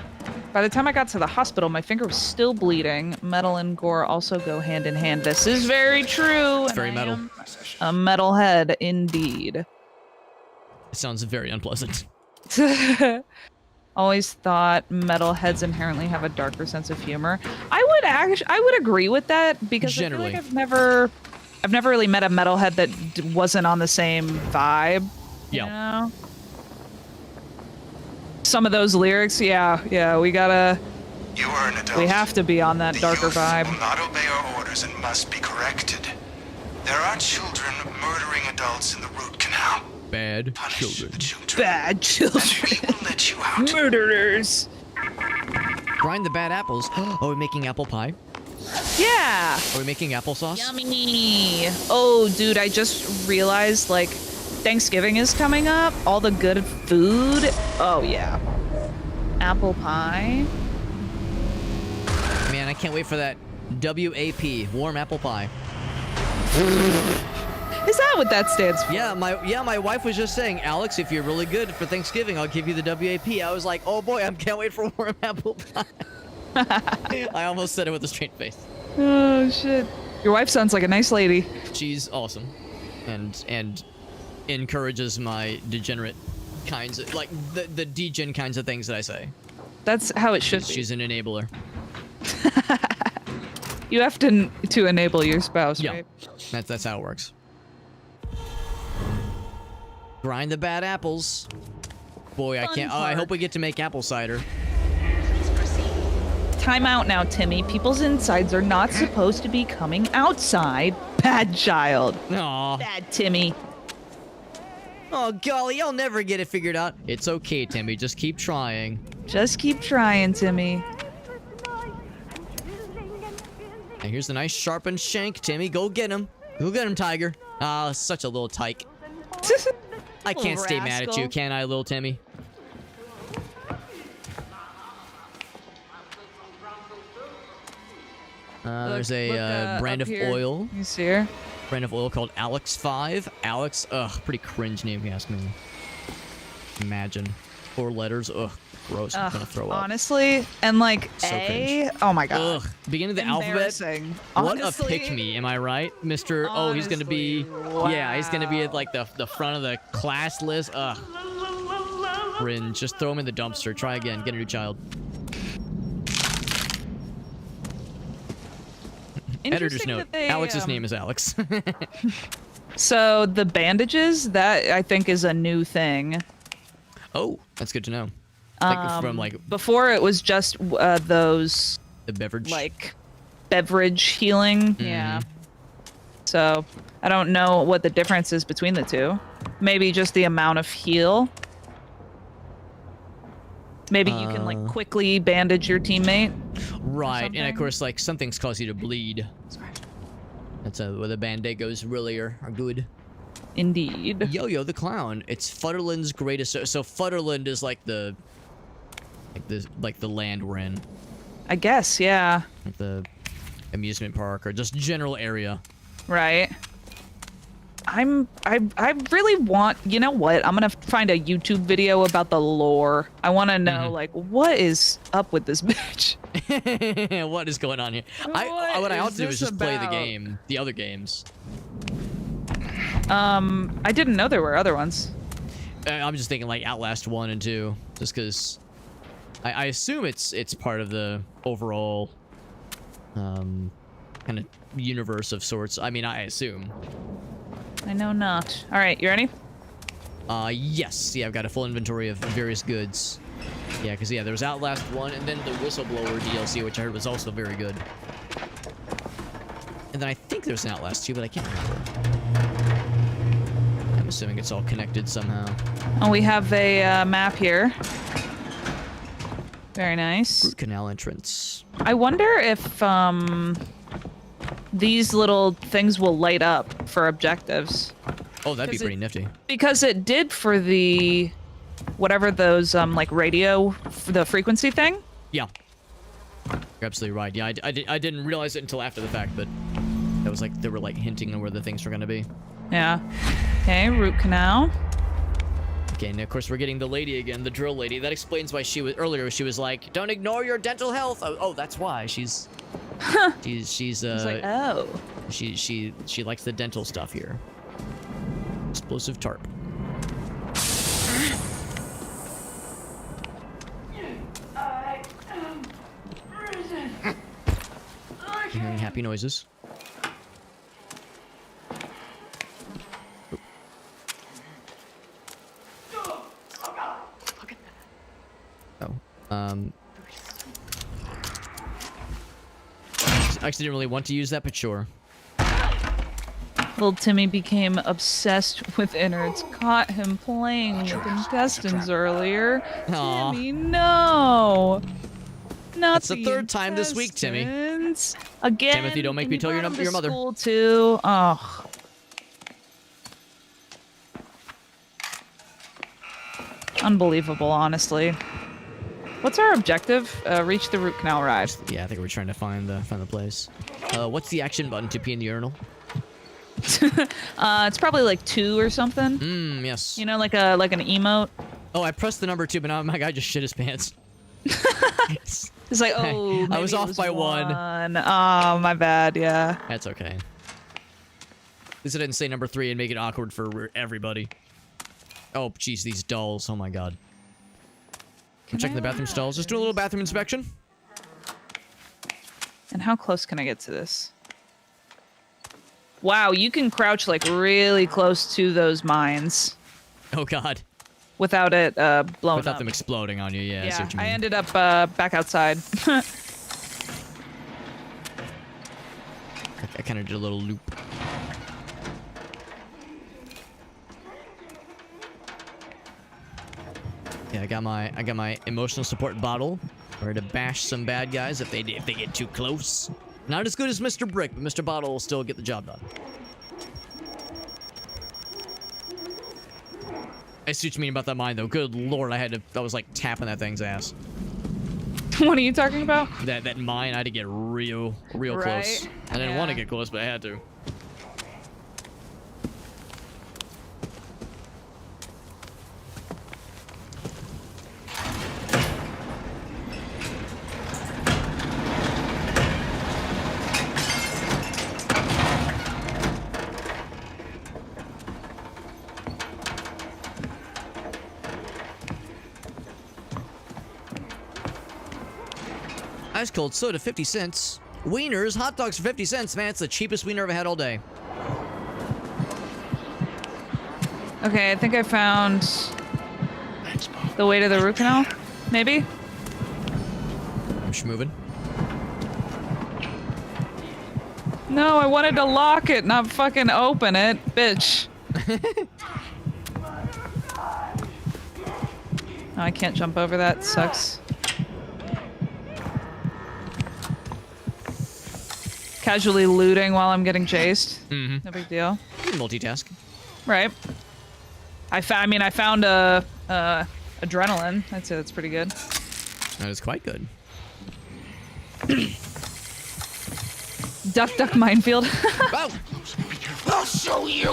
By the time I got to the hospital, my finger was still bleeding. Metal and gore also go hand in hand. This is very true. It's very metal. A metalhead, indeed. It sounds very unpleasant. Always thought metalheads inherently have a darker sense of humor. I would agree with that because generally, I feel like I've never really met a metalhead that wasn't on the same vibe. Yeah. You know? Some of those lyrics, yeah, we gotta. You are an adult. We have to be on that darker vibe. Will not obey our orders and must be corrected. There are children murdering adults in the root canal. Bad Punish children. the children. Bad children. We will let you out. Murderers. Grind the bad apples. Are we making apple pie? Yeah. Are we making applesauce? Yummy. Oh, dude, I just realized, like, Thanksgiving is coming up. All the good food. Oh, yeah. Apple pie. Man, I can't wait for that WAP, warm apple pie. Is that what that stands for? Yeah, my wife was just saying, Alex, if you're really good for Thanksgiving, I'll give you the WAP. I was like, oh boy, I can't wait for warm apple pie. I almost said it with a straight face. Oh shit. Your wife sounds like a nice lady. She's awesome, and encourages my degenerate kinds of, like the degen kinds of things that I say. That's how it should be. She's an enabler. You have to enable your spouse, yeah. right? That's how it works. Grind the bad apples. Boy, I can't. Oh, I hope we get to make apple cider. Time out now, Timmy. People's insides are not supposed to be coming outside. Bad child. Aw. Bad Timmy. Oh, golly, I'll never get it figured out. It's okay, Timmy. Just keep trying. Just keep trying, Timmy. And here's the nice sharpened shank, Timmy. Go get him. Go get him, Tiger. Ah, such a little tyke. I can't stay mad at you, can I, little Timmy? There's a brand of oil. You see her? Brand of oil called Alex 5. Alex, ugh, pretty cringe name if you ask me. Imagine. 4 letters, ugh, gross. I'm gonna throw up. Honestly, and like So A, oh my god. Ugh, beginning of the alphabet. What a pick me, am I right, Mr. Oh, he's gonna be, wow. Yeah, he's gonna be at like the front of the class list. Ugh, cringe. Just throw him in the dumpster. Try again. Get a new child. Editor's note. Alex's name is Alex. So the bandages, that I think is a new thing. Oh, that's good to know. Like from like before it was just those the beverage, like beverage healing. Yeah. So I don't know what the difference is between the two. Maybe just the amount of heal. Maybe you can like quickly bandage your teammate. Right, and of course, like some things cause you to bleed. That's where the band-aid goes really are good. Indeed. Yo-Yo the Clown. It's Futterland's greatest. So Futterland is like the land we're in. I guess, yeah. Like the amusement park or just general area. Right. I really want, you know what? I'm gonna find a YouTube video about the lore. I want to know like what is up with this bitch. What is going on here? What I ought to do is just play the game, the other games. I didn't know there were other ones. I'm just thinking like Outlast 1 and 2, just because I assume it's part of the overall kind of universe of sorts. I mean, I assume. I know not. All right, you ready? Yes. Yeah, I've got a full inventory of various goods. Yeah, because, yeah, there was Outlast 1, and then the Whistleblower DLC, which I heard was also very good. And then I think there's an Outlast 2, but I can't remember. I'm assuming it's all connected somehow. Oh, we have a map here. Very nice. Root canal entrance. I wonder if these little things will light up for objectives. Oh, that'd be pretty nifty. Because it did for the whatever those like radio, the frequency thing. Yeah, you're absolutely right. Yeah, I didn't realize it until after the fact, but that was like they were like hinting on where the things were gonna be. Yeah. Okay, root canal. Okay, and of course we're getting the lady again, the drill lady. That explains why she was earlier. She was like, "Don't ignore your dental health." Oh, that's why she's. she's like, oh. She likes the dental stuff here. Explosive tarp. You're hearing happy noises. I actually didn't really want to use that, but sure. Little Timmy became obsessed with innards. Caught him playing with intestines earlier. Aww. Timmy, no! Not That's the third time this week, Timmy. Again. Timothy, don't make me tell your mother. School too. Oh. Unbelievable, honestly. What's our objective? Reach the root canal ride. Yeah, I think we're trying to find the place. What's the action button to pee in the urinal? It's probably like 2 or something. Yes. You know, like an emote. Oh, I pressed the number 2, but now my guy just shit his pants. It's like, oh, I was off by 1. Oh, my bad. Yeah. That's okay. At least I didn't say number 3 and make it awkward for everybody. Oh, jeez, these dolls. Oh my god. I'm checking the bathroom stalls. Just do a little bathroom inspection. And how close can I get to this? Wow, you can crouch like really close to those mines. Oh God. Without it blowing Without up. them exploding on you, yeah. I see what you mean. I ended up back outside. I kind of did a little loop. Yeah, I got my emotional support bottle. Ready to bash some bad guys if they get too close. Not as good as Mr. Brick, but Mr. Bottle will still get the job done. I see what you mean about that mine, though. Good lord, I was like tapping that thing's ass. What are you talking about? That mine, I had to get real close. I didn't want to get close, but I had to. Ice cold soda, 50 cents. Wieners, hot dogs for 50 cents. Man, it's the cheapest wiener I've ever had all day. Okay, I think I found the way to the root canal. Maybe? I'm just moving. No, I wanted to lock it, not fucking open it. Bitch. Oh, I can't jump over that. Sucks. Casually looting while I'm getting chased. Mm-hmm. No big deal. You can multitask. Right. I found adrenaline. I'd say that's pretty good. That is quite good. Duck minefield. Oh! I'll show you.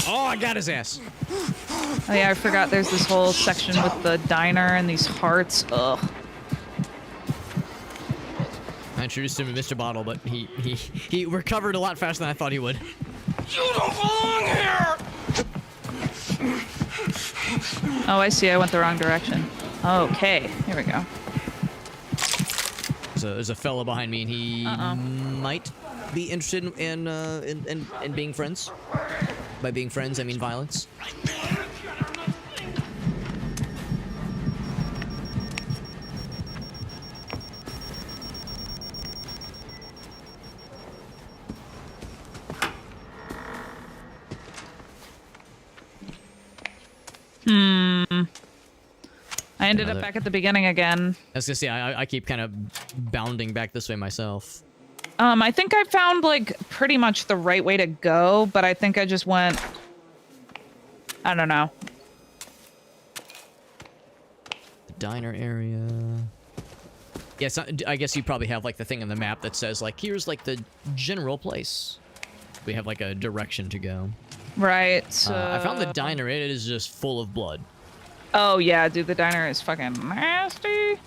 Oh, I got his ass. Oh yeah, I forgot there's this whole section with the diner and these hearts. Ugh. I introduced him to Mr. Bottle, but he recovered a lot faster than I thought he would. You don't belong here. Oh, I see. I went the wrong direction. Okay, here we go. There's a fella behind me, and he might be interested in being friends. By being friends, I mean violence. I ended up back at the beginning again. I was gonna say, I keep kind of bounding back this way myself. I think I found, like, pretty much the right way to go, but I think I just went... I don't know. The diner area... Yes, I guess you probably have, like, the thing on the map that says, like, here's, like, the general place. We have, like, a direction to go. Right, I found the diner. It is just full of blood. Oh, yeah, dude, the diner is fucking nasty.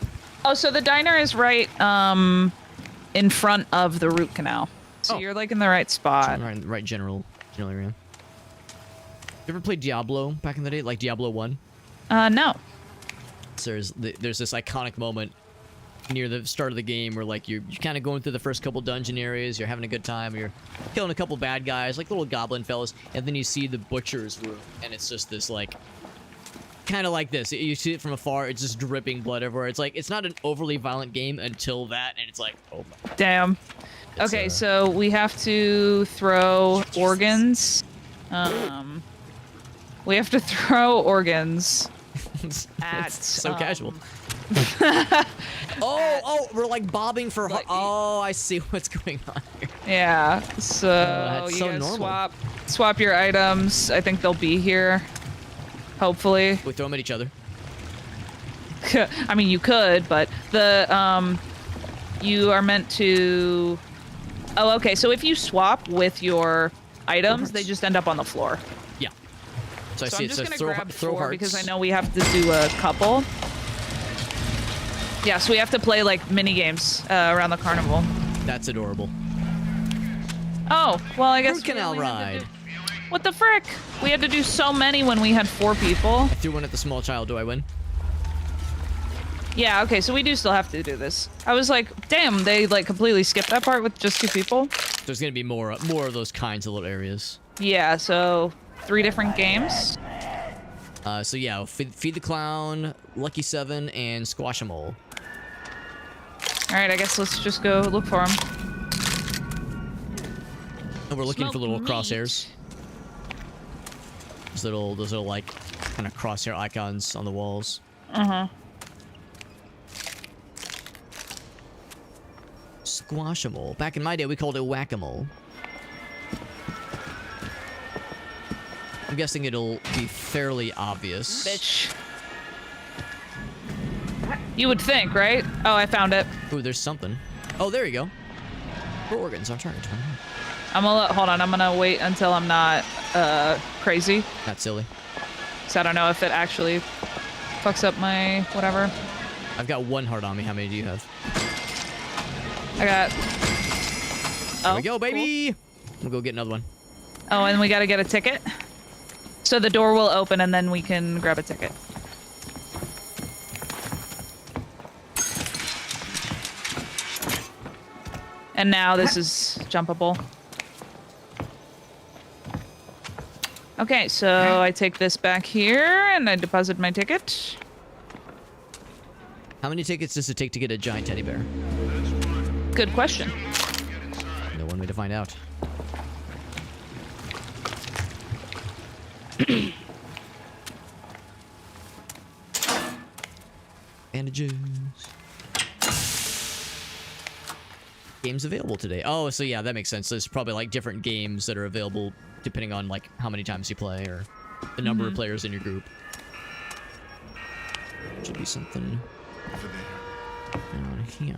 Oh, so the diner is right, in front of the root canal. So you're, like, in the right spot. Right general area. You ever played Diablo back in the day? Like Diablo 1? No. So there's this iconic moment near the start of the game where, like, you're kind of going through the first couple dungeon areas, you're having a good time, you're killing a couple bad guys, like little goblin fellas, and then you see the butcher's room, and it's just this, like, kind of like this. You see it from afar, it's just dripping blood everywhere. It's like, it's not an overly violent game until that, and it's like, oh my. Damn. Okay, so we have to throw organs. We have to throw organs at... so casual. We're like bobbing for... Like, oh, I see what's going on here. Yeah, so you so guys swap your items. I think they'll be here. Hopefully. We throw them at each other. I mean, you could, but the you are meant to... Oh, okay, so if you swap with your items, they just end up on the floor. Yeah. So I see I'm it just says gonna grab throw 4 hearts. because I know we have to do a couple. Yeah, so we have to play, like, mini games around the carnival. That's adorable. Oh, well, I guess Root canal ride. What the frick? We had to do so many when we had 4 people. I threw one at the small child. Do I win? Yeah, okay, so we do still have to do this. I was like, damn, they, like, completely skipped that part with just 2 people. There's gonna be more of those kinds of little areas. Yeah, so 3 different games. So yeah, feed the clown, Lucky 7, and squash 'em all. Alright, I guess let's just go look for him. And we're looking Smoke for little meat. crosshairs. Those little like kind of crosshair icons on the walls. Squash-a-mole. Back in my day, we called it whack-a-mole. I'm guessing it'll be fairly obvious. Bitch. You would think, right? Oh, I found it. Ooh, there's something. Oh, there you go. For organs, I'm trying to turn. Hold on, I'm gonna wait until I'm not crazy. Not silly. So I don't know if it actually fucks up my whatever. I've got 1 heart on me. How many do you have? I got... There we go, baby! Cool. We'll go get another one. Oh, and we gotta get a ticket? So the door will open and then we can grab a ticket. And now this is jumpable. Okay, so I take this back here and I deposit my ticket. How many tickets does it take to get a giant teddy bear? Good question. No one way to find out. Bandages. Games available today. Oh, so yeah, that makes sense. There's probably like different games that are available depending on like how many times you play or the number of players in your group. Should be something down here.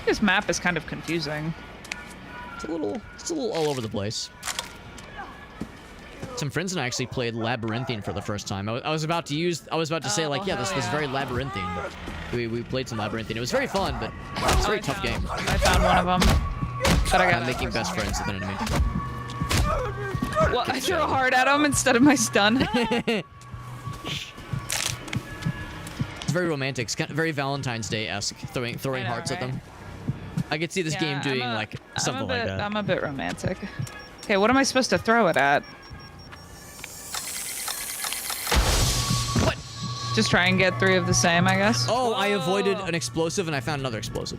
This map is kind of confusing. It's a little all over the place. Some friends and I actually played Labyrinthine for the first time. I was about to say like, yeah, this is very Labyrinthine, but we played some Labyrinthine. It was very fun, but it's a very tough game. I found one of them, but I got making best friends with an enemy. Well, I threw a heart at him instead of my stun. It's very romantic. It's kind of very Valentine's Day-esque, throwing hearts at them. I could see this game doing like something like that. I'm a bit romantic. Okay, what am I supposed to throw it at? What? Just try and get 3 of the same, I guess. Oh, whoa. I avoided an explosive and I found another explosive.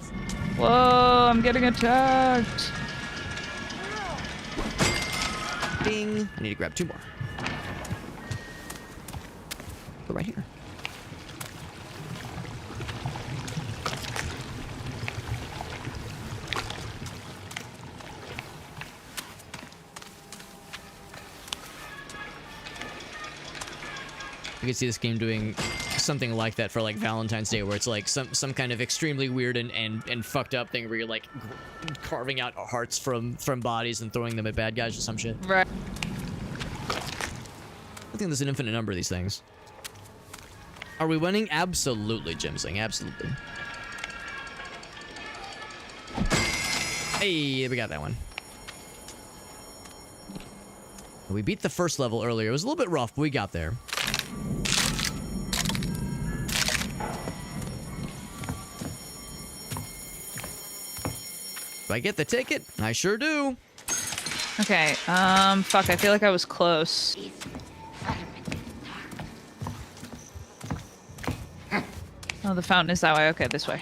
Whoa, I'm getting attacked. Ding. I need to grab 2 more. Go right here. You can see this game doing something like that for like Valentine's Day, where it's like some kind of extremely weird and fucked up thing where you're like carving out hearts from bodies and throwing them at bad guys or some shit. Right. I think there's an infinite number of these things. Are we winning? Absolutely, Jimsing. Absolutely. Hey, we got that one. We beat the first level earlier. It was a little bit rough, but we got there. Do I get the ticket? I sure do. Okay, fuck, I feel like I was close. Oh, the fountain is that way. Okay, this way.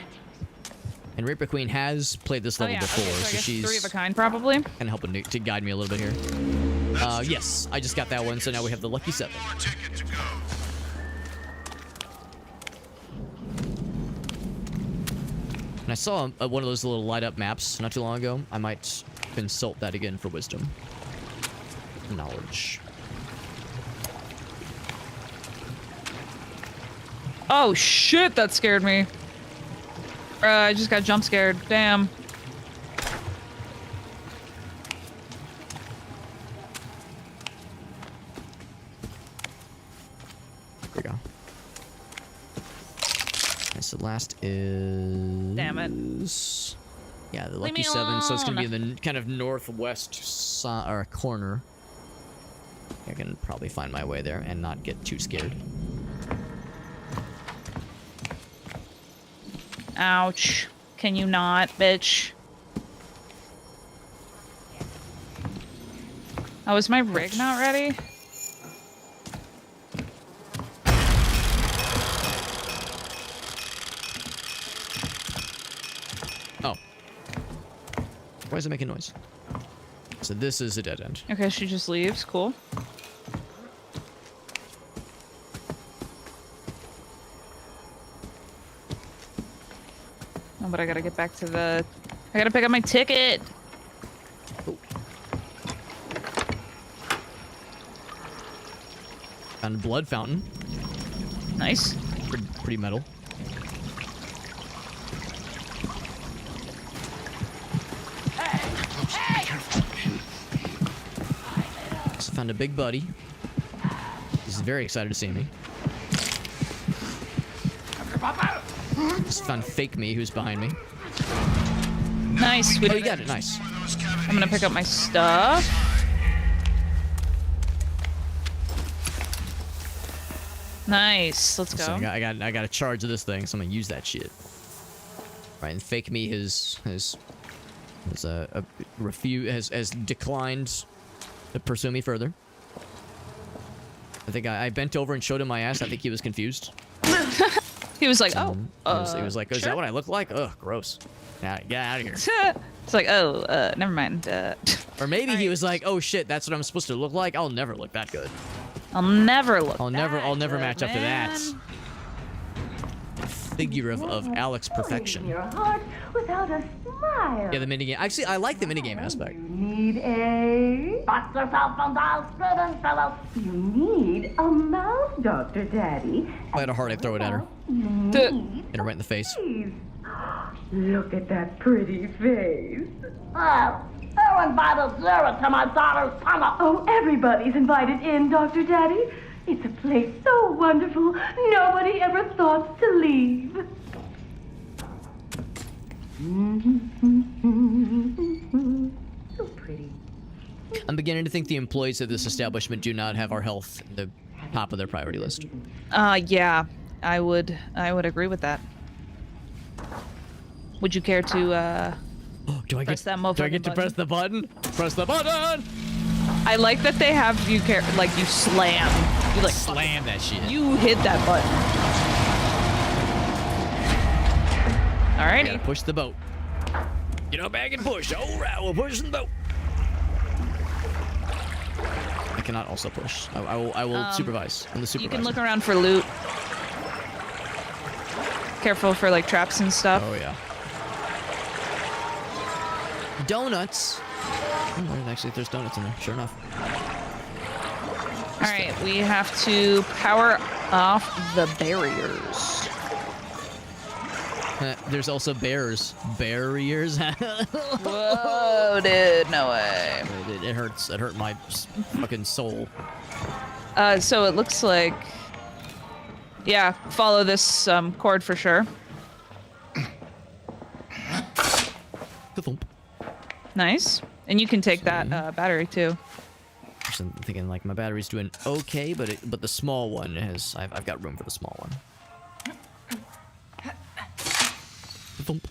And Reaper Queen has played this level before, okay, so I guess she's 3 of a kind, probably. kind of helping to guide me a little bit here. Yes, I just got that one, so now we have the Lucky 7. And I saw one of those little light-up maps not too long ago. I might consult that again for wisdom. Knowledge. Oh shit, that scared me. I just got jump scared. Damn. There we go. Okay, so last is... Damn it. Yeah, the Lucky 7, so it's going to be in the kind of northwest or corner. I can probably find my way there and not get too scared. Ouch. Can you not, bitch? Oh, is my rig not ready? Oh. Why is it making noise? So this is a dead end. Okay, she just leaves. Cool. Oh, but I gotta get back to the... I gotta pick up my ticket! Oh. Found a blood fountain. Nice. Pretty metal. Also found a big buddy. He's very excited to see me. Just found fake me who's behind me. Nice. Oh, you got it. Nice. I'm gonna pick up my stuff. Nice. Let's go. So I got a charge of this thing, so I'm gonna use that shit. Right, and fake me has declined to pursue me further. I think I bent over and showed him my ass. I think he was confused. He was like, oh. He was like, is sure. that what I look like? Ugh, gross. Get out of here. It's like, oh, never mind. Or maybe he was like, oh shit, that's what I'm supposed to look like? I'll never look that good. I'll never look I'll never good, match up to that. Figure of Alex perfection. Your heart without a smile. Yeah, the minigame. Actually, I like the minigame aspect. Need a bust yourself from the student fellow. You need a mouse, Dr. Daddy. I had a heart, I'd throw it at her. Hit her right in the face. Look at that pretty face. Oh, who invited Zara to my daughter's tunnel? Oh, everybody's invited in, Dr. Daddy. It's a place so wonderful, nobody ever thought to leave. So pretty. I'm beginning to think the employees of this establishment do not have our health at the top of their priority list. Yeah, I would agree with that. Would you care to do I press get that motherfucking do I get to button? press the button? Press the button! I like that they have you like you slam. You like Slam that shit. you hit that button. Alrighty. Gotta push the boat. Get on back and push. All right, we're pushing the boat. I cannot also push. I will supervise. I'm the supervisor. You can look around for loot. Careful for like traps and stuff. Oh yeah. Donuts. Oh, actually, there's donuts in there. Sure enough. All right, we have to power off the barriers. There's also bears. Barriers. Whoa, dude, no way. It hurts. It hurt my fucking soul. So it looks like, yeah, follow this cord for sure. Ka-thump. Nice. And you can take that battery too. I'm thinking like my battery's doing okay, but the small one has I've got room for the small one. Thump.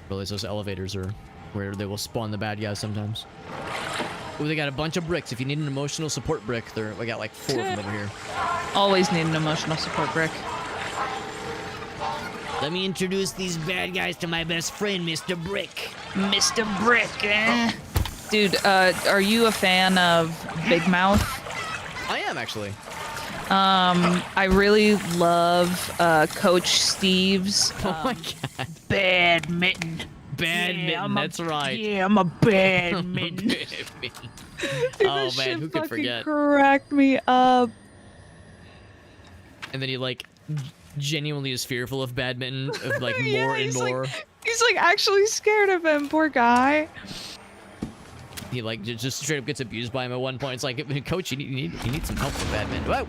Realize those elevators are where they will spawn the bad guys sometimes. Ooh, they got a bunch of bricks. If you need an emotional support brick, we got like 4 of them over here. Always need an emotional support brick. Let me introduce these bad guys to my best friend, Mr. Brick. Mr. Brick, eh? Dude, are you a fan of Big Mouth? I am, actually. I really love Coach Steve's Oh my god. badminton. Badminton, that's right. Yeah, I'm a badminton. Badminton. Dude, Oh, that man, shit who could fucking forget? cracked me up. And then he like genuinely is fearful of badminton, of like Yeah, more and he's more. He's like actually scared of him, poor guy. He like just straight up gets abused by him at one point. It's like, Coach, you need some help with badminton. Whoa!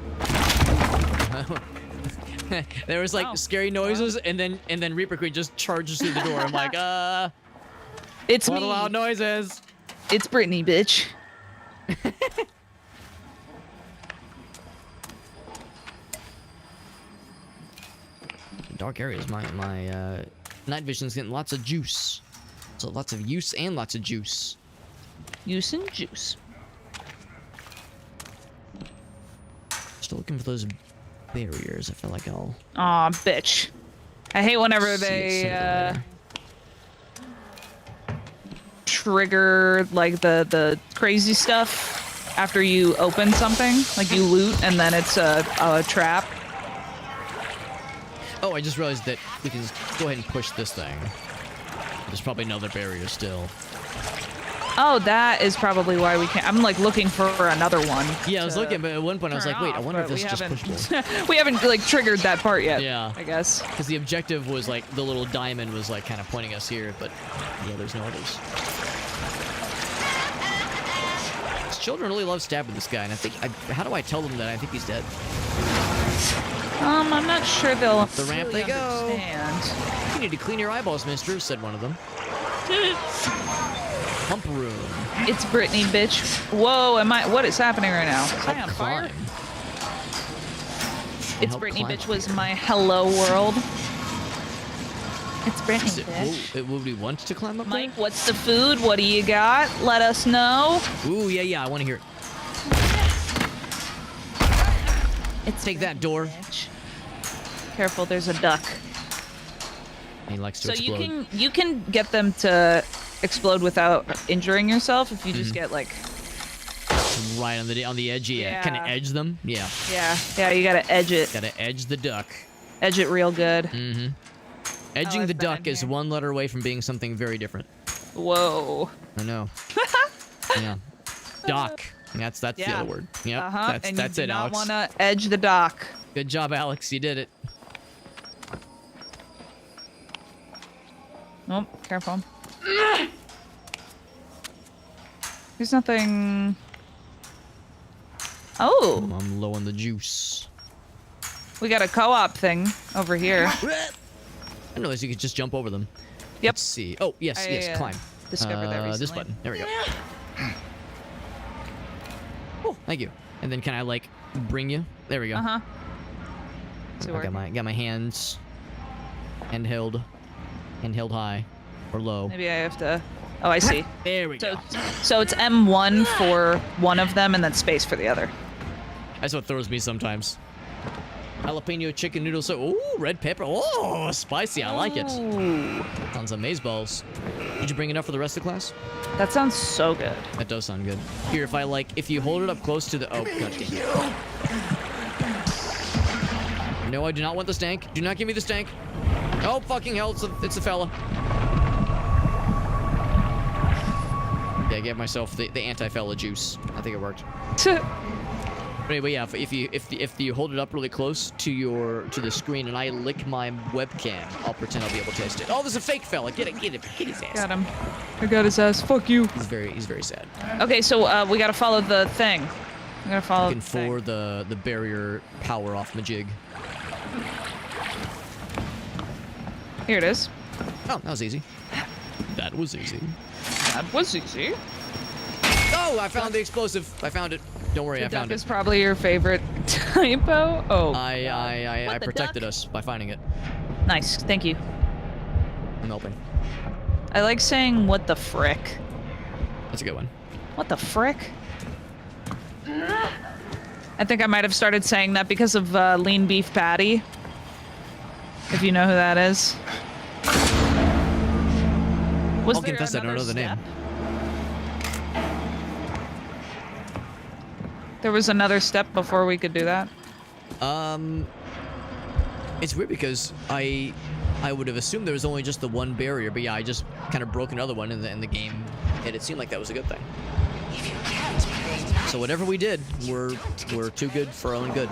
There was like scary noises, and then Reaper Queen just charges through the door. I'm like, It's what me. loud noises? It's Brittany, bitch. dark areas. My night vision's getting lots of juice. So lots of use and lots of juice. Use and juice. Still looking for those barriers. I feel like I'll... Aw, bitch. I hate whenever they trigger like the crazy stuff after you open something. Like you loot and then it's a trap. Oh, I just realized that we can just go ahead and push this thing. There's probably another barrier still. Oh, that is probably why we can't. I'm like looking for another one. Yeah, I was looking, but at one point I was like, wait, I wonder if this is just pushable. We haven't like triggered that part yet. Yeah. I guess. Because the objective was like, the little diamond was like kind of pointing us here, but yeah, there's no others. These children really love stabbing this guy, and I think, how do I tell them that I think he's dead? I'm not sure they'll Up the ramp really they go. understand. You need to clean your eyeballs, mister, said one of them. Pump room. It's Brittany, bitch. Whoa, what is happening right now? Am I on fire? It's Brittany, bitch was my hello world. It's Brittany, bitch. Would we want to climb up Mike, what's the food? What do you got? Let us know. Ooh, yeah, I want to hear it. Take that, door. Bitch. Careful, there's a duck. He likes to explode. So you can get them to explode without injuring yourself if you just get like right on the edge. Yeah. Kind of edge them. Yeah. Yeah, you gotta edge it. Gotta edge the duck. Edge it real good. Edging the duck is one letter away from being something very different. Whoa. I know. Yeah. Dock. That's the other word. Yep. That's it, Alex. I wanna edge the dock. Good job, Alex. You did it. Oh, careful. There's nothing. Oh. I'm low on the juice. We got a co-op thing over here. I know you could just jump over them. Yep. Let's see. Oh, yes, climb. Discovered that recently. This button. There we go. Oh, thank you. And then can I like bring you? There we go. Uh-huh. I got my hands handheld high or low. Maybe I have to. Oh, I see. There we go. So it's M1 for one of them and then space for the other. That's what throws me sometimes. Jalapeno chicken noodle soup. Ooh, red pepper. Oh, spicy. I like it. Sounds amazeballs. Did you bring enough for the rest of the class? That sounds so good. That does sound good. Here, if you hold it up close to the... Oh, god damn it. No, I do not want the stank. Do not give me the stank. Oh, fucking hell. It's a fella. Yeah, I gave myself the anti-fella juice. I think it worked. But anyway, yeah, if you hold it up really close to the screen and I lick my webcam, I'll pretend I'll be able to taste it. Oh, there's a fake fella. Get his ass. Got him. I got his ass. Fuck you. He's very sad. Okay, so we gotta follow the thing. We gotta follow looking for the barrier power off Majig. Here it is. Oh, that was easy. That was easy. That was easy. Oh, I found the explosive. I found it. Don't worry, I found it. Duck is probably your favorite typo. Oh. I protected us by finding it. Nice, thank you. I'm helping. I like saying "what the frick." That's a good one. What the frick? I think I might have started saying that because of lean beef patty. If you know who that is. I'll confess I don't know the name. There was another step before we could do that. It's weird because I would have assumed there was only just the one barrier, but yeah, I just kind of broke another one in the game, and it seemed like that was a good thing. So whatever we did, we're too good for our own good.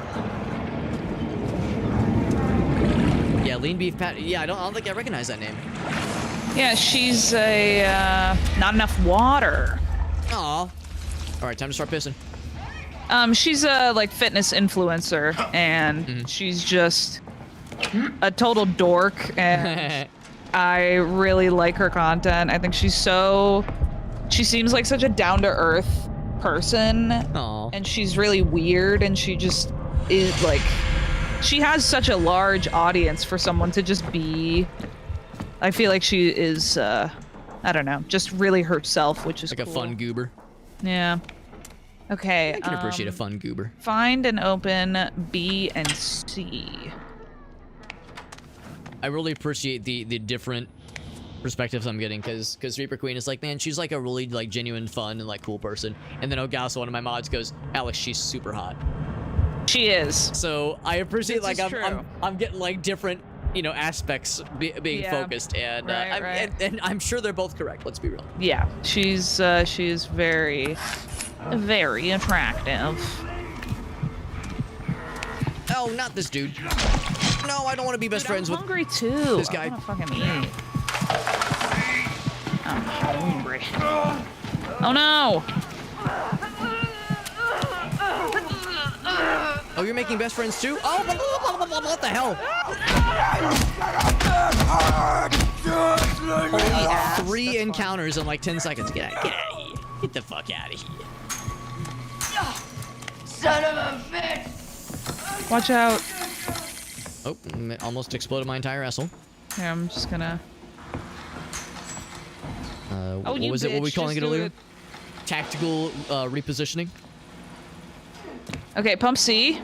Yeah, lean beef patty. Yeah, I don't think I recognize that name. Yeah, she's a not enough water. Aw. All right, time to start pissing. She's a like fitness influencer, and she's just a total dork, and I really like her content. I think she seems like such a down-to-earth person. Aww. And she's really weird, and she just is like, she has such a large audience for someone to just be. I feel like she is, I don't know, just really herself, which is like cool. a fun goober. Yeah. Okay. I can appreciate a fun goober. Find and open B and C. I really appreciate the different perspectives I'm getting, because Reaper Queen is like, man, she's like a really like genuine, fun, and like cool person. And then Ogaso, one of my mods, goes, Alex, she's super hot. She is. So I appreciate This like is I'm getting like different, you know, aspects being focused, and right. and I'm sure they're both correct. Let's be real. Yeah, she's very, very attractive. Oh, not this dude. No, I don't want to be best friends I'm with hungry too. this guy. I want to fucking eat. I'm hungry. Oh no! Oh, you're making best friends too? Oh, what the hell? Holy 3 encounters in like 10 seconds. Get out of here. Get the fuck out of here. Son of a bitch! Watch out. Oh, almost exploded my entire asshole. Here, I'm just gonna. What was it? What were we calling it earlier? Tactical repositioning. Okay, pump C.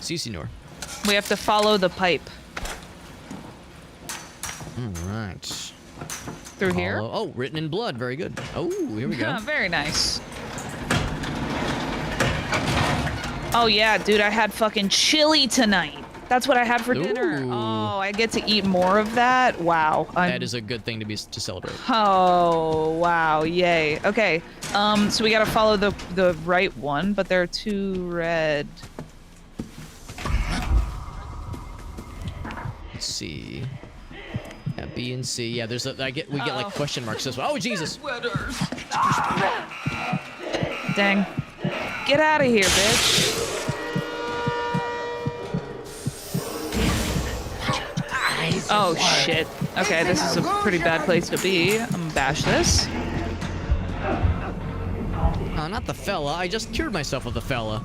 Si, senor. We have to follow the pipe. All right. Through here? Oh, written in blood. Very good. Oh, here we go. Very nice. Oh yeah, dude, I had fucking chili tonight. That's what I had for dinner. Oh, I get to eat more of that? Wow. That is a good thing to celebrate. Oh, wow. Yay. Okay. So we gotta follow the right one, but there are 2 red. Let's see. Yeah, B and C. Yeah, there's we get like question marks as well. Oh, Jesus. Dang. Get out of here, bitch. Oh, shit. Okay, this is a pretty bad place to be. I'm gonna bash this. Not the fella. I just cured myself of the fella.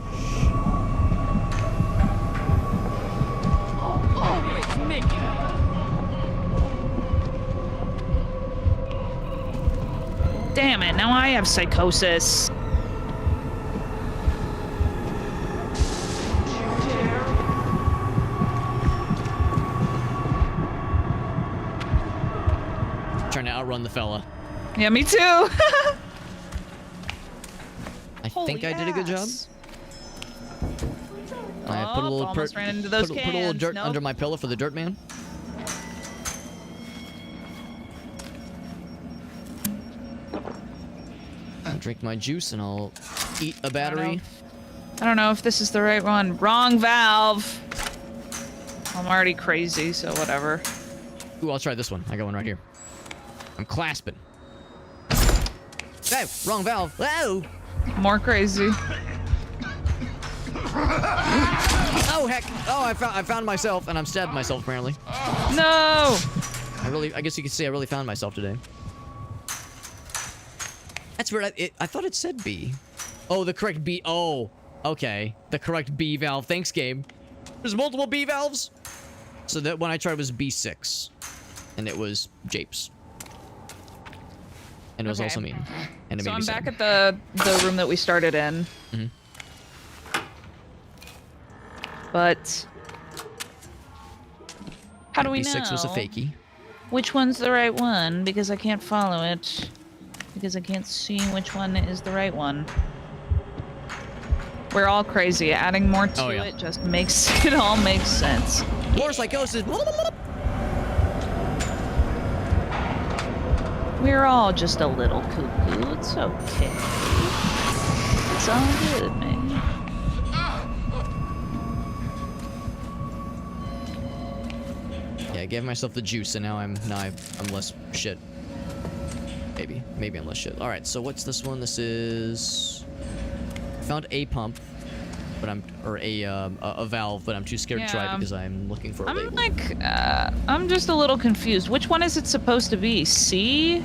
Damn it, now I have psychosis. Trying to outrun the fella. Yeah, me too. I think I did a good job. I put a little almost ran into those put a little dirt Nope. under my pillow for the dirt man. I'll drink my juice and I'll eat a battery. I don't know if this is the right one. Wrong valve. I'm already crazy, so whatever. Ooh, I'll try this one. I got one right here. I'm clasping. Hey, wrong valve. Whoa! More crazy. Oh heck! Oh, I found myself, and I'm stabbed myself apparently. No! I guess you could say I really found myself today. That's weird. I thought it said B. Oh, the correct B. Oh, okay. The correct B valve. Thanks, game. There's multiple B valves. So that one I tried was B6, and it was Japes. And it was also mean. And it So made me I'm sad. back at the room that we started in. Mhm. But how do we know? B6 was a fakie. Which one's the right one? Because I can't follow it. Because I can't see which one is the right one. We're all crazy. Adding more to it just makes it all makes sense. More psychosis. We're all just a little cuckoo. It's okay. It's all good, man. Yeah, I gave myself the juice, and now I'm less shit. Maybe I'm less shit. All right, so what's this one? This is found a pump, but a valve, but I'm too scared to try because I'm looking for a label. I'm just a little confused. Which one is it supposed to be? C?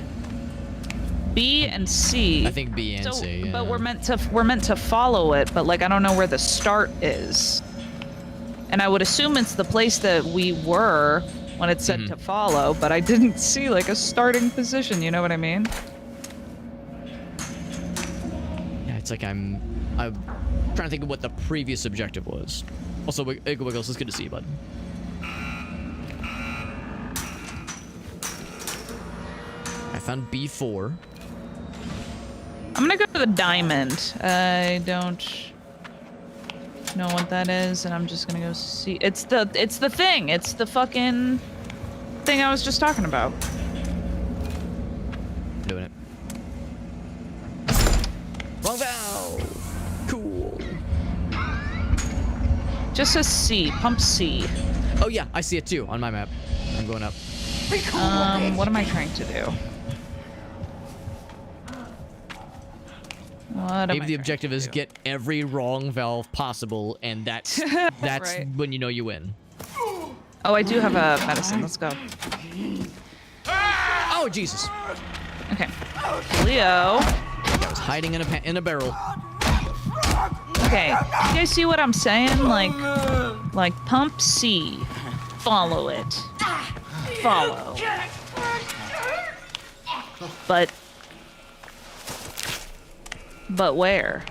B and C. I think B and C. Yeah. But we're meant to follow it, but like I don't know where the start is. And I would assume it's the place that we were when it said to follow, but I didn't see like a starting position. You know what I mean? Yeah, it's like I'm trying to think of what the previous objective was. Also, Wiggles, it's good to see you, bud. I found B4. I'm gonna go to the diamond. I don't know what that is, and I'm just gonna go see. It's the thing. It's the fucking thing I was just talking about. Doing it. Wrong valve. Cool. Just a C. Pump C. Oh yeah, I see it too on my map. I'm going up. What am I trying to do? Maybe the objective is get every wrong valve possible, and that's Right. when you know you win. Oh, I do have a medicine. Let's go. Oh Jesus! Okay, Leo. I was hiding in a barrel. Okay, you guys see what I'm saying? Like pump C, follow it, follow. But where?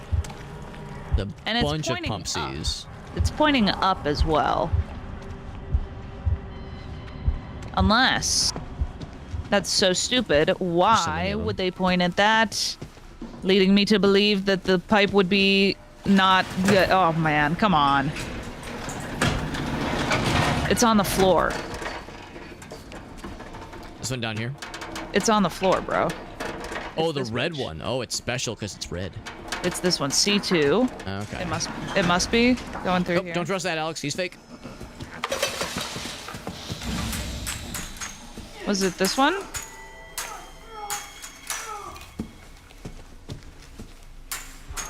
And it's bunch of pump C's. It's pointing up as well. Unless that's so stupid, why would they point at that? Leading me to believe that the pipe would be not good. Oh man, come on. It's on the floor. This one down here? It's on the floor, bro. Oh, the red one. Oh, it's special because it's red. It's this one, C2. Okay. It must be going through here. Don't trust that, Alex. He's fake. Was it this one?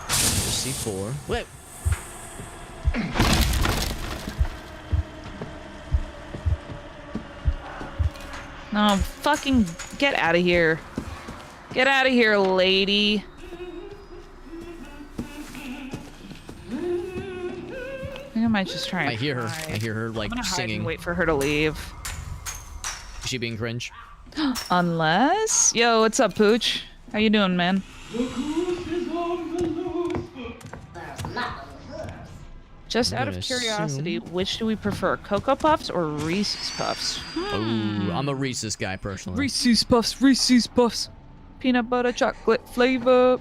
C4. Wait. No, fucking get out of here. Get out of here, lady. I think I might just try and I hear her. hide. I hear her like I'm gonna hide singing. and wait for her to leave. Is she being cringe? Unless, yo, what's up, Pooch? How you doing, man? Just out of curiosity, which do we prefer, Cocoa Puffs or Reese's Puffs? Oh, I'm a Reese's guy personally. Reese's Puffs, Reese's Puffs. Peanut butter chocolate flavor.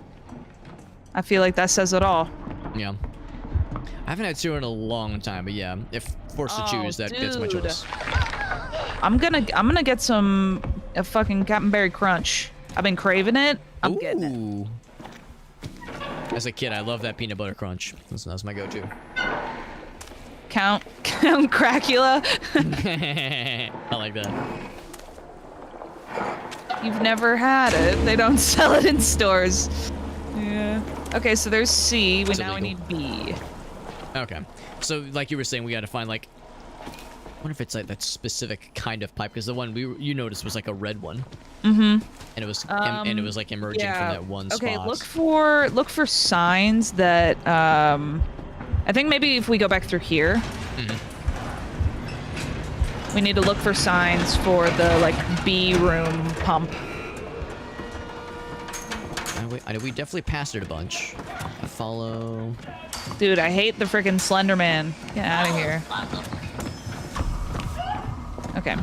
I feel like that says it all. Yeah. I haven't had cereal in a long time, but yeah, if forced to choose, that's my choice. I'm gonna get a fucking Captain Berry Crunch. I've been craving it. I'm getting it. As a kid, I loved that peanut butter crunch. That's my go-to. Count Cracula. I like that. You've never had it. They don't sell it in stores. Yeah. Okay, so there's C. Now we need B. Okay. So, like you were saying, we got to find like. I wonder if it's like that specific kind of pipe, because the one you noticed was like a red one. Mm-hmm. And it was like emerging from that one spot. Okay, look for signs that I think maybe if we go back through here, we need to look for signs for the like B room pump. We definitely passed it a bunch. I follow. Dude, I hate the freaking Slender Man. Get out of here. Okay.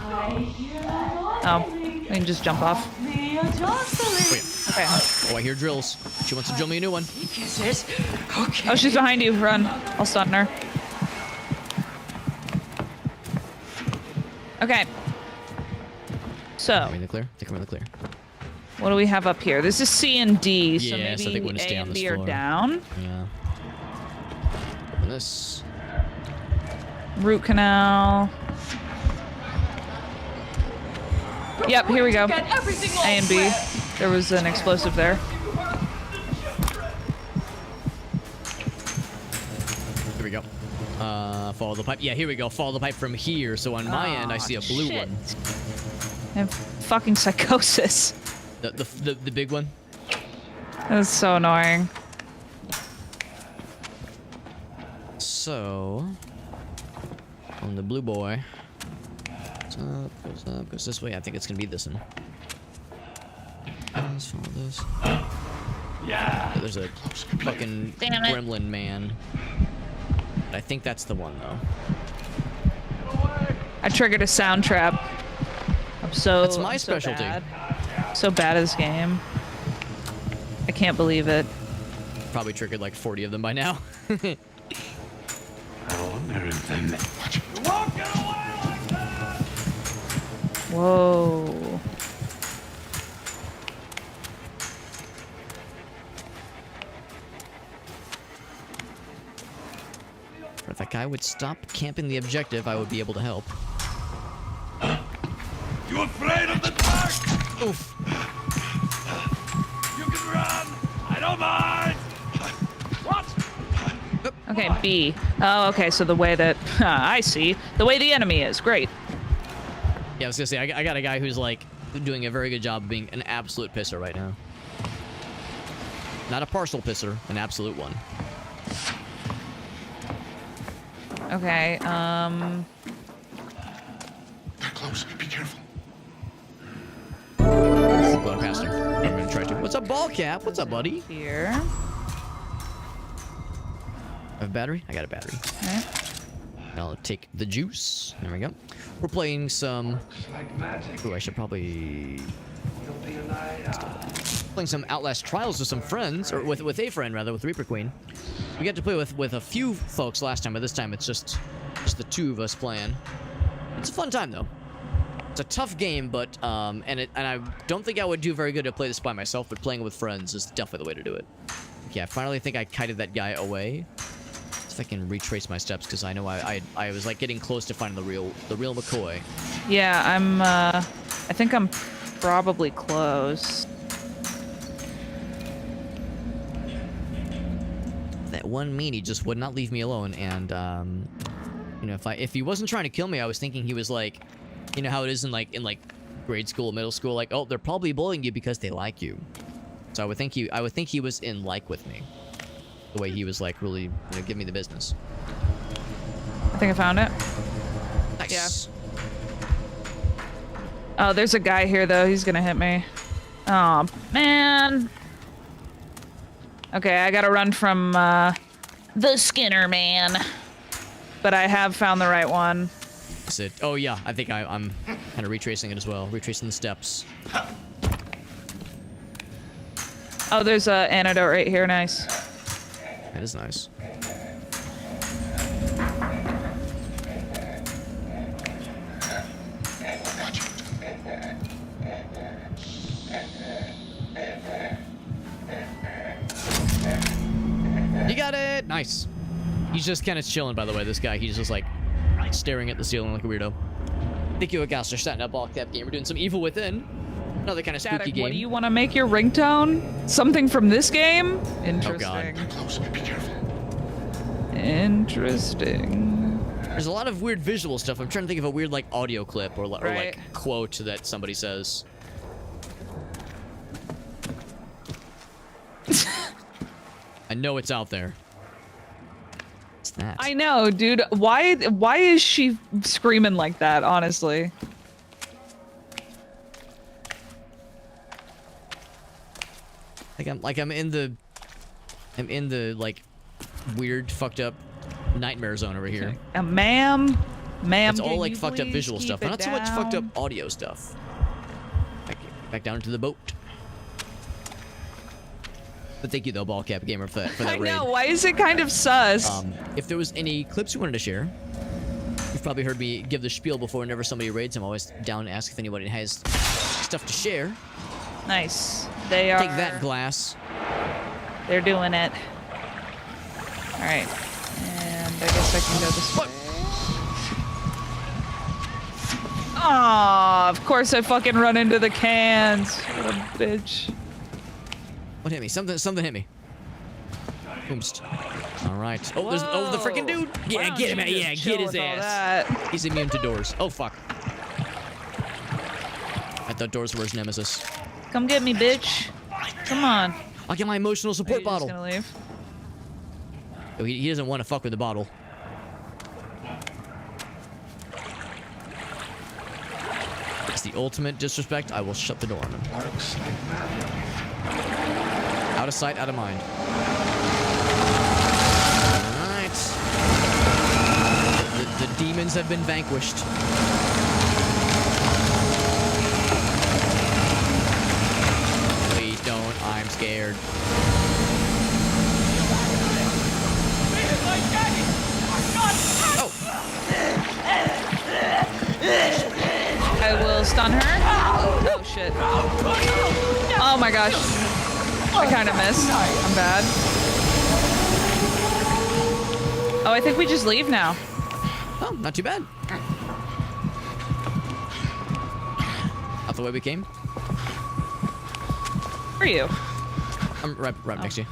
Oh, we can just jump off. Wait. Okay. Oh, I hear drills. She wants to drill me a new one. Oh, she's behind you. Run. I'll stun her. Okay. So. Are we in the clear? I think we're in the clear. What do we have up here? This is C and D, so Yeah, maybe so I think we're gonna stay A on and this B are floor. down. Yeah. Open this. Root canal. Yep, here we go. A and B. There was an explosive there. Here we go. Follow the pipe. Yeah, here we go. Follow the pipe from here. So on my end, I see a blue one. I have fucking psychosis. The big one. That's so annoying. So, on the blue boy. Goes this way. I think it's gonna be this one. Let's follow this. Yeah. There's a fucking gremlin man. I think that's the one though. I triggered a sound trap. That's my specialty. So bad at this game. I can't believe it. Probably triggered like 40 of them by now. I wonder if they walking away like that. Whoa. If that guy would stop camping the objective, I would be able to help. You afraid of the dark? Oof. You can run. I don't mind. What? Okay, B. Oh, okay, so the way that... I see. The way the enemy is. Great. Yeah, I was gonna say, I got a guy who's like doing a very good job of being an absolute pisser right now. Not a partial pisser, an absolute one. Okay, They're close. Be careful. Going past him. I'm gonna try to. What's up, ball cap? What's up, buddy? here. I have a battery? I got a battery. Okay. I'll take the juice. There we go. We're playing some... Ooh, I should probably... Playing some Outlast Trials with some friends, or with a friend, rather, with Reaper Queen. We got to play with a few folks last time, but this time it's just the two of us playing. It's a fun time, though. It's a tough game, but, and I don't think I would do very good to play this by myself, but playing with friends is definitely the way to do it. Okay, I finally think I kited that guy away. If I can retrace my steps, because I know I was like getting close to finding the real McCoy. Yeah, I think I'm probably close. That one meanie just would not leave me alone, and you know, if he wasn't trying to kill me, I was thinking he was like, you know how it is in like grade school, middle school, like, oh, they're probably bullying you because they like you. So I would think he was in like with me. The way he was like really, you know, give me the business. I think I found it. Nice. Yeah. Oh, there's a guy here though. He's gonna hit me. Oh man. Okay, I gotta run from the Skinner man. But I have found the right one. Is it? Oh yeah, I think I'm kind of retracing it as well, retracing the steps. Oh, there's an antidote right here. Nice. That is nice. You got it! Nice. He's just kind of chilling, by the way, this guy. He's just like staring at the ceiling like a weirdo. Thank you, Agastor, starting up all cap game. We're doing some Evil Within. Another kind of spooky game. What do you want to make your ringtone? Something from this game? Interesting. Oh god. Close. Be careful. Interesting. There's a lot of weird visual stuff. I'm trying to think of a weird like audio clip or Right. like quote that somebody says. I know it's out there. What's that? I know, dude. Why is she screaming like that, honestly? I'm in the like weird fucked up nightmare zone over here. Ma'am, It's all like fucked up visual stuff, but not so much fucked up audio stuff. Back down to the boat. But thank you though, Ball Cap Gamer, for that I raid. know. Why is it kind of sus? If there was any clips you wanted to share, you've probably heard me give the spiel before. Whenever somebody raids, I'm always down to ask if anybody has stuff to share. Nice. They are. Take that, glass. They're doing it. All right. And I guess I can go this way. Aw, of course I fucking run into the cans. What a bitch. What hit me? Something hit me. Boomst. All right. Oh, there's the freaking dude. Yeah, get him. Yeah, get his ass. He's immune to doors. Oh fuck. I thought doors were his nemesis. Come get me, bitch. Come on. I'll get my emotional support bottle. Gonna leave? Oh, he doesn't want to fuck with the bottle. It's the ultimate disrespect. I will shut the door on him. Out of sight, out of mind. Alright. The demons have been vanquished. Please don't. I'm scared. Oh. I will stun her. Oh shit. Oh my gosh. I kind of missed. I'm bad. Oh, I think we just leave now. Oh, not too bad. Out the way we came. Where are you? I'm right next to you.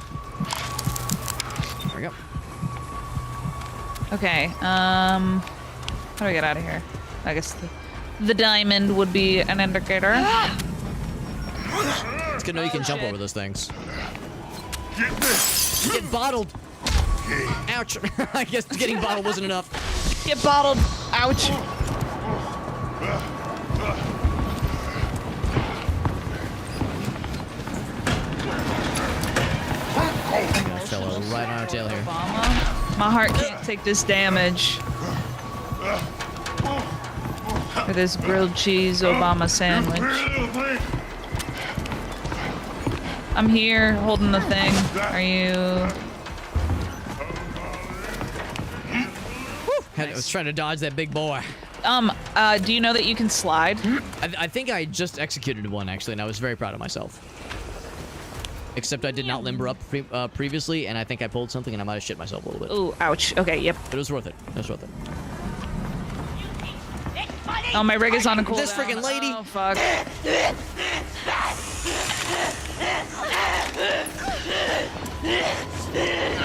There we go. Okay. How do I get out of here? I guess the diamond would be an indicator. It's good to know you can jump over those things. Get bottled. Ouch. I guess getting bottled wasn't enough. Get bottled. Ouch. Fell right on our tail here. Obama. My heart can't take this damage. For this grilled cheese Obama sandwich. I'm here holding the thing. Are you? I was trying to dodge that big boy. Do you know that you can slide? I think I just executed one actually, and I was very proud of myself. Except I did not limber up previously, and I think I pulled something, and I might have shit myself a little bit. Ooh, ouch. Okay, yep. But it was worth it. It was worth it. Oh, my rig is on a cooldown. This freaking lady. Oh, fuck.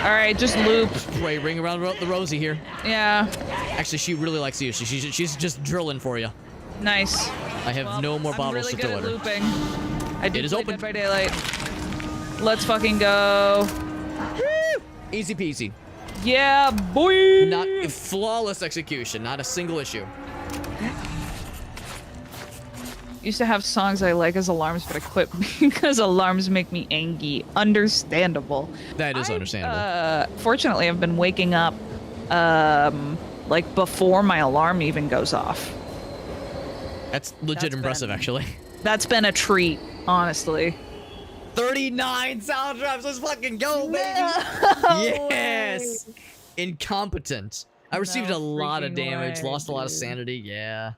All right, just loop. Wait, ring around the rosy here. Yeah. Actually, she really likes you. She's just drilling for you. Nice. I have no more bottles really to throw at her. Looping. I do It is play open. Dead by Daylight. Let's fucking go. Woo! Easy peasy. Yeah, boy. Not flawless execution. Not a single issue. Used to have songs I like as alarms, but I quit because alarms make me angry. Understandable. That is understandable. Fortunately, I've been waking up like before my alarm even goes off. That's legit impressive, actually. That's been a treat, honestly. 39 sound traps. Let's fucking go, baby. Yes. Way. Incompetent. I received a lot of damage, lost a lot of sanity. Yeah.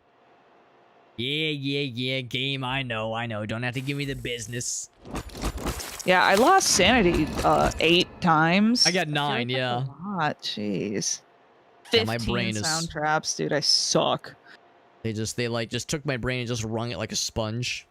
Yeah. Game, I know. Don't have to give me the business. Yeah, I lost sanity 8 times. I got 9, yeah. A lot, jeez. 15 my brain sound traps, dude. I suck. They just took my brain and just wrung it like a sponge.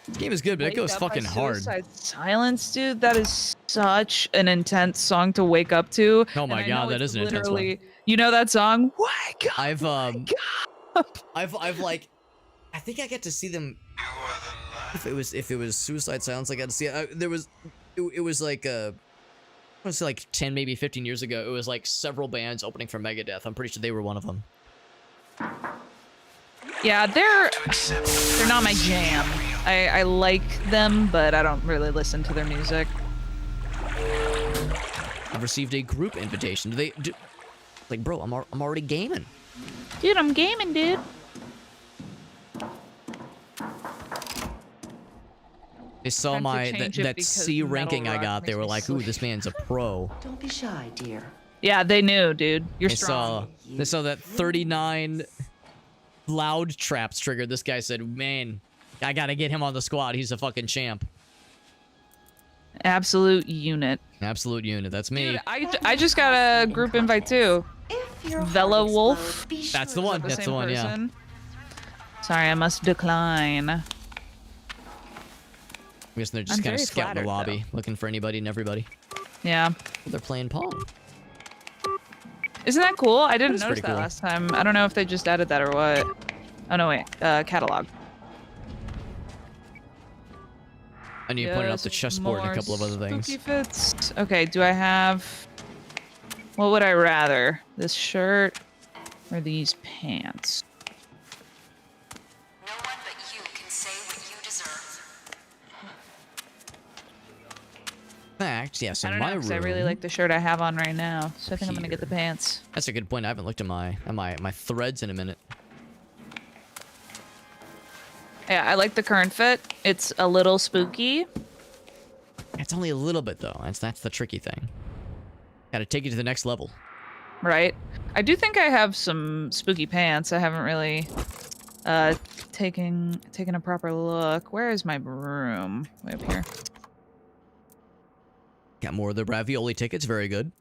This game is good, but it goes fucking hard. Silence, dude. That is such an intense song to wake up to. Oh my god, that is an intense one. You know that song? Wake up! I've like, I think I get to see them. If it was Suicide Silence, I got to see it. It was like I want to say like 10, maybe 15 years ago. It was like several bands opening for Megadeth. I'm pretty sure they were one of them. Yeah, they're not my jam. I like them, but I don't really listen to their music. I've received a group invitation. Like, bro, I'm already gaming. Dude, I'm gaming, dude. They saw that C ranking I got. They were like, "Ooh, this man's a pro." Don't be shy, dear. Yeah, they knew, dude. You're strong. They saw that 39 loud traps triggered. This guy said, "Man, I gotta get him on the squad. He's a fucking champ." Absolute unit. Absolute unit. That's me. Dude, I just got a group invite too. Vela Wolf. That's the one. That's the one. Yeah. Sorry, I must decline. I guess they're just kind of scouting the lobby, looking for anybody and everybody. Yeah. They're playing Pong. Isn't that cool? I didn't notice that cool. last time. I don't know if they just added that or what. Oh no, wait. Catalog. I need to point out the chessboard and a couple of other things. Spooky fits. Okay, do I have... What would I rather? This shirt or these pants? No one but you can say what you deserve. In fact, yes, in I don't my know, 'cause room. I really like the shirt I have on right now, so I think I'm gonna get the pants. That's a good point. I haven't looked at my threads in a minute. Yeah, I like the current fit. It's a little spooky. It's only a little bit though. That's the tricky thing. Gotta take it to the next level. Right. I do think I have some spooky pants. I haven't really taken a proper look. Where is my room? Way up here. Got more of the ravioli tickets. Very good.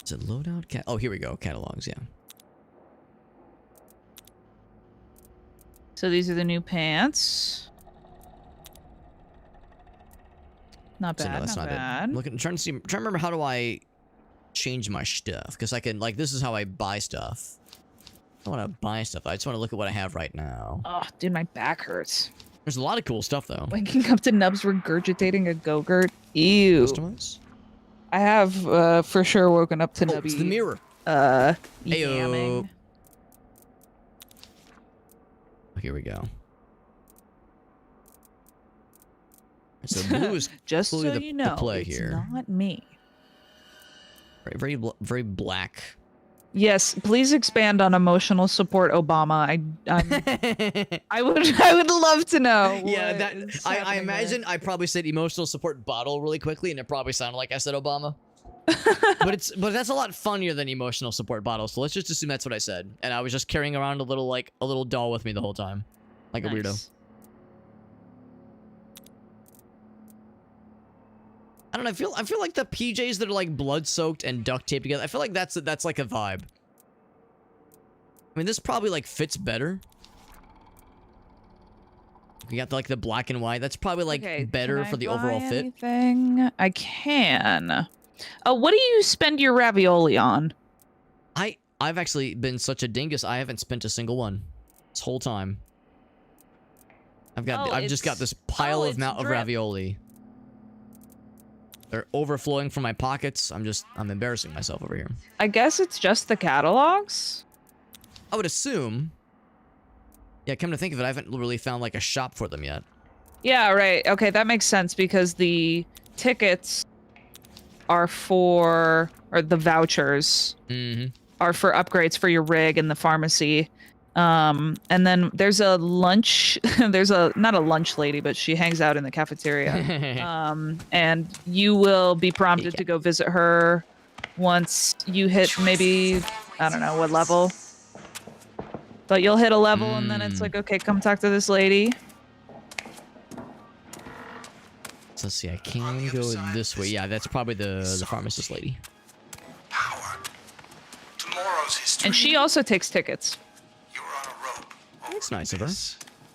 Is it loadout? Oh, here we go. Catalogs. Yeah. So these are the new pants. Not bad. So no, that's not bad. it. Looking, trying to remember how do I change my stuff, because I can, like, this is how I buy stuff. I don't want to buy stuff. I just want to look at what I have right now. Oh, dude, my back hurts. There's a lot of cool stuff though. Waking up to Nubs regurgitating a Go-Gurt. Ew. Customize? I have for sure woken up to Oh, Nubby. it's the mirror. Yamming. Ayo. Here we go. So blue is just so clearly you know, the play it's here. not me. Very black. Yes, please expand on emotional support, Obama. I would love to know. Yeah, that I imagine I probably said emotional support bottle really quickly, and it probably sounded like I said Obama. but that's a lot funnier than emotional support bottle. So let's just assume that's what I said, and I was just carrying around a little doll with me the whole time, like a weirdo. I don't know. I feel like the PJs that are like blood soaked and duct taped together. I feel like that's like a vibe. I mean, this probably like fits better. We got like the black and white. That's probably like better for the overall fit. Anything? I can. What do you spend your ravioli on? I've actually been such a dingus. I haven't spent a single one this whole time. I've just got this pile of ravioli. They're overflowing from my pockets. I'm embarrassing myself over here. I guess it's just the catalogs? I would assume. Yeah, come to think of it, I haven't really found like a shop for them yet. Yeah, right. Okay, that makes sense because the tickets are for, or the vouchers are for upgrades for your rig in the pharmacy. And then there's a lunch, not a lunch lady, but she hangs out in the cafeteria. And you will be prompted to go visit her once you hit maybe, I don't know what level. But you'll hit a level and then it's like, okay, come talk to this lady. So let's see, I can go this way. Yeah, that's probably the pharmacist lady. Power. Tomorrow's history. And she also takes tickets. You were on a rope. That's nice of her.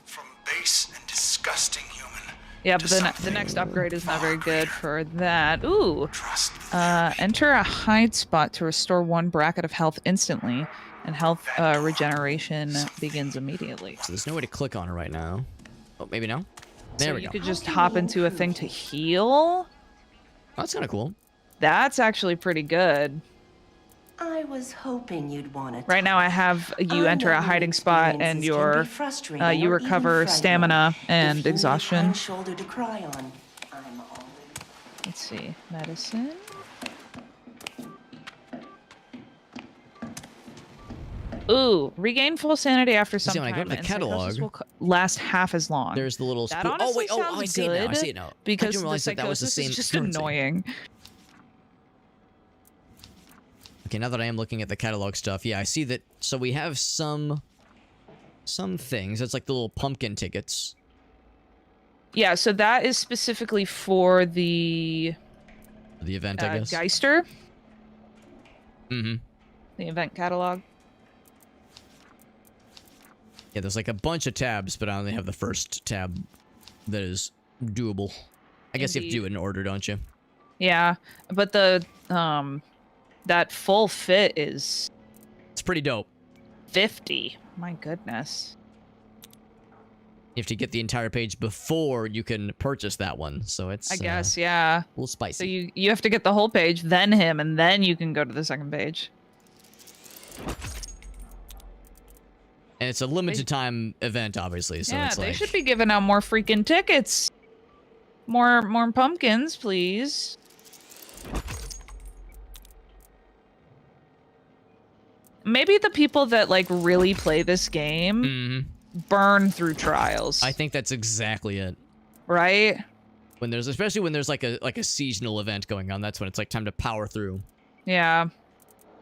From base and disgusting human. Yeah, but the next upgrade is not very good for that. Ooh. Enter a hide spot to restore 1 bracket of health instantly, and health regeneration begins immediately. So there's no way to click on her right now. Oh, maybe no? There we go. You could just hop into a thing to heal. Oh, that's kind of cool. That's actually pretty good. I was hoping you'd want it. Right now I have you enter a hiding spot and you recover stamina and exhaustion. Shoulder to cry on. Let's see. Medicine. Ooh, regain full sanity after some time. When I go to the catalog, will last half as long. There's the little that spoon. Oh wait, I see it now. I see it now. Because I didn't realize that was the same. Is just currency. annoying. Okay, now that I am looking at the catalog stuff, yeah, I see that. So we have some things. It's like the little pumpkin tickets. Yeah, so that is specifically for the event, I guess. Geister. Mm-hmm. The event catalog. Yeah, there's like a bunch of tabs, but I only have the first tab that is doable. I guess you have to do it in order, don't you? Yeah, but the that full fit is it's pretty dope. 50. My goodness. You have to get the entire page before you can purchase that one, so it's I guess, yeah. a little spicy. So you have to get the whole page, then him, and then you can go to the second page. And it's a limited time event, obviously. So yeah, it's like... they should be giving out more freaking tickets. More pumpkins, please. Maybe the people that like really play this game burn through trials. I think that's exactly it. Right? Especially when there's like a seasonal event going on, that's when it's like time to power through. Yeah.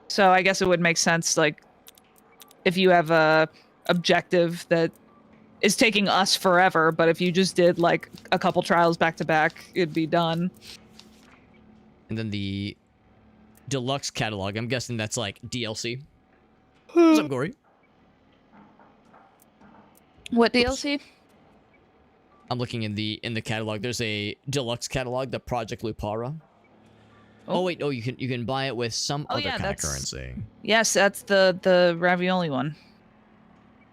So I guess it would make sense, like, if you have a objective that is taking us forever, but if you just did like a couple trials back to back, it'd be done. And then the deluxe catalog, I'm guessing that's like DLC. What's up, Gory? What DLC? I'm looking in the catalog. There's a deluxe catalog, the Project Lupara. Oh wait, you can buy it with some other kind of currency. Yes, that's the ravioli one.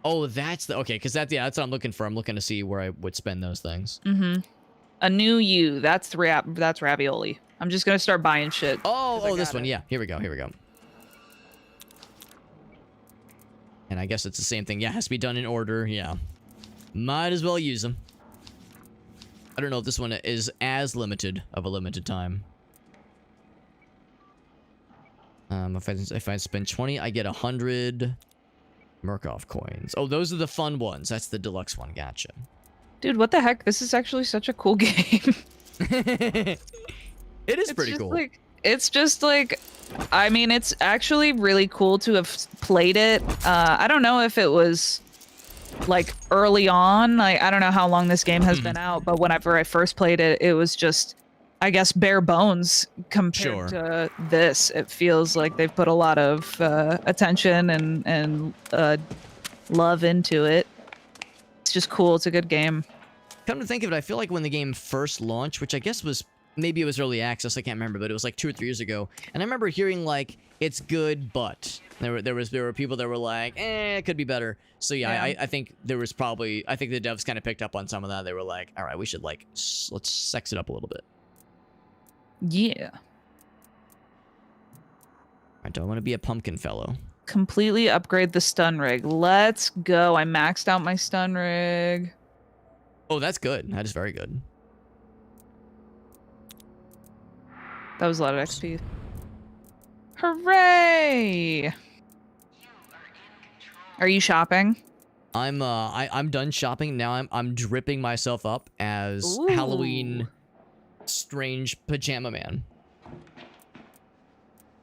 Oh, that's the because that's what I'm looking for. I'm looking to see where I would spend those things. A new you. That's ravioli. I'm just gonna start buying shit. Oh, this one. Yeah, here we go. And I guess it's the same thing. Yeah, it has to be done in order. Yeah, might as well use them. I don't know if this one is as limited of a limited time. If I spend 20, I get 100 Murkoff coins. Oh, those are the fun ones. That's the deluxe one. Gotcha. Dude, what the heck? This is actually such a cool game. It is pretty cool. It's just like, I mean, it's actually really cool to have played it. I don't know if it was like early on. I don't know how long this game has been out, but whenever I first played it, it was just, I guess, bare bones compared to this. It feels like they've put a lot of attention and love into it. It's just cool. It's a good game. Come to think of it, I feel like when the game first launched, which I guess was, maybe it was early access, I can't remember, but it was like 2 or 3 years ago, and I remember hearing like, it's good, but there were people that were like, it could be better. So yeah. I think there was probably, I think the devs kind of picked up on some of that. They were like, all right, we should like, let's sex it up a little bit. Yeah. I don't want to be a pumpkin fellow. Completely upgrade the stun rig. Let's go. I maxed out my stun rig. Oh, that's good. That is very good. That was a lot of XP. Hooray! Are you shopping? I'm done shopping now. I'm dripping myself up as Halloween strange pajama man.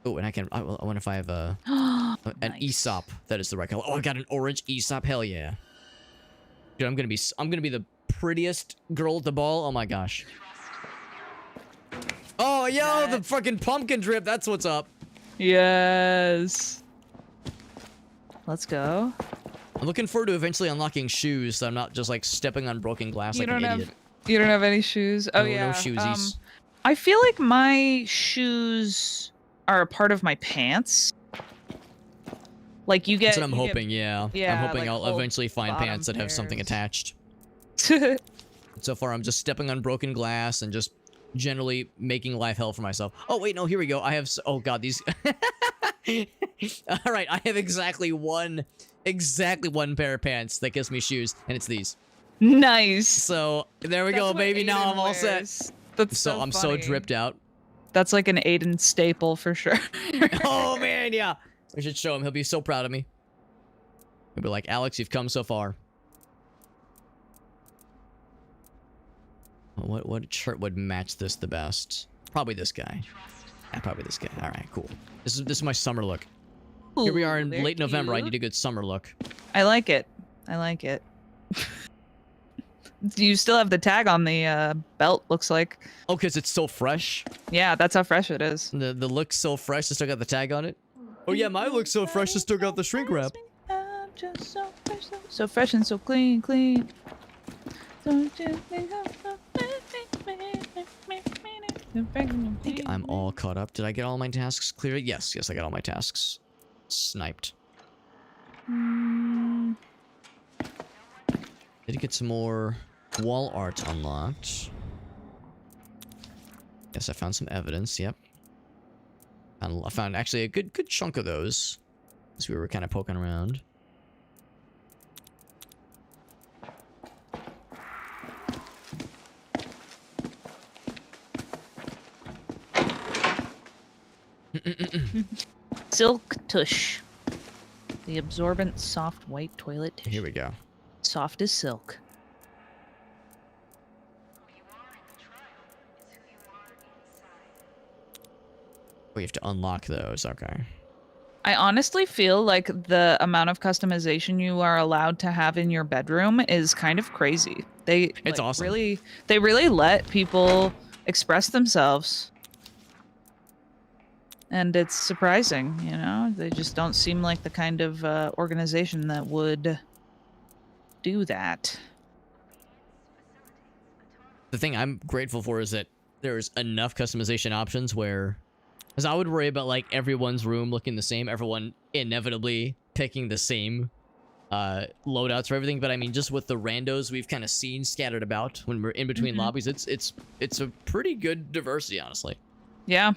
Oh, and I wonder if I have an Aesop that is the right color. Oh, I got an orange Aesop. Hell yeah. Dude, I'm gonna be the prettiest girl at the ball. Oh my gosh. Oh, yo, the fucking pumpkin drip. That's what's up. Yes. Let's go. I'm looking forward to eventually unlocking shoes, so I'm not just like stepping on broken glass like an idiot. You don't have any shoes? Oh, yeah. No shoesies. I feel like my shoes are a part of my pants. Like you get. That's what I'm hoping. Yeah. I'm hoping like I'll eventually find pants that have something attached. So far, I'm just stepping on broken glass and just generally making life hell for myself. Oh wait, no, here we go. I have. Oh god, these. All right, I have exactly one pair of pants that gives me shoes, and it's these. Nice. So there we go, baby. Now I'm all set. That's so I'm so dripped out. That's like an Aiden staple for sure. Oh man, yeah. I should show him. He'll be so proud of me. He'll be like, Alex, you've come so far. What shirt would match this the best? Probably this guy. Yeah, probably this guy. All right, cool. This is my summer look. Here we are in late November. I need a good summer look. I like it. I like it. Do you still have the tag on the belt, looks like? Oh, because it's so fresh? Yeah, that's how fresh it is. The look's so fresh, it still got the tag on it? Oh yeah, my look's so fresh, it still got the shrink wrap. I'm just so fresh and so clean. Don't you think think I'm all caught up. Did I get all my tasks cleared? Yes, I got all my tasks sniped. Did get some more wall art unlocked. Yes, I found some evidence. Yep. I found actually a good chunk of those as we were kind of poking around. Silk tush. The absorbent soft white toilet tissue. Here we go. Soft as silk. We have to unlock those. Okay. I honestly feel like the amount of customization you are allowed to have in your bedroom is kind of crazy. It's awesome. They really let people express themselves. And it's surprising, you know? They just don't seem like the kind of organization that would do that. The thing I'm grateful for is that there's enough customization options where... Because I would worry about, like, everyone's room looking the same, everyone inevitably picking the same loadouts for everything. But I mean, just with the randos we've kind of seen scattered about when we're in between lobbies, it's a pretty good diversity, honestly. Yeah.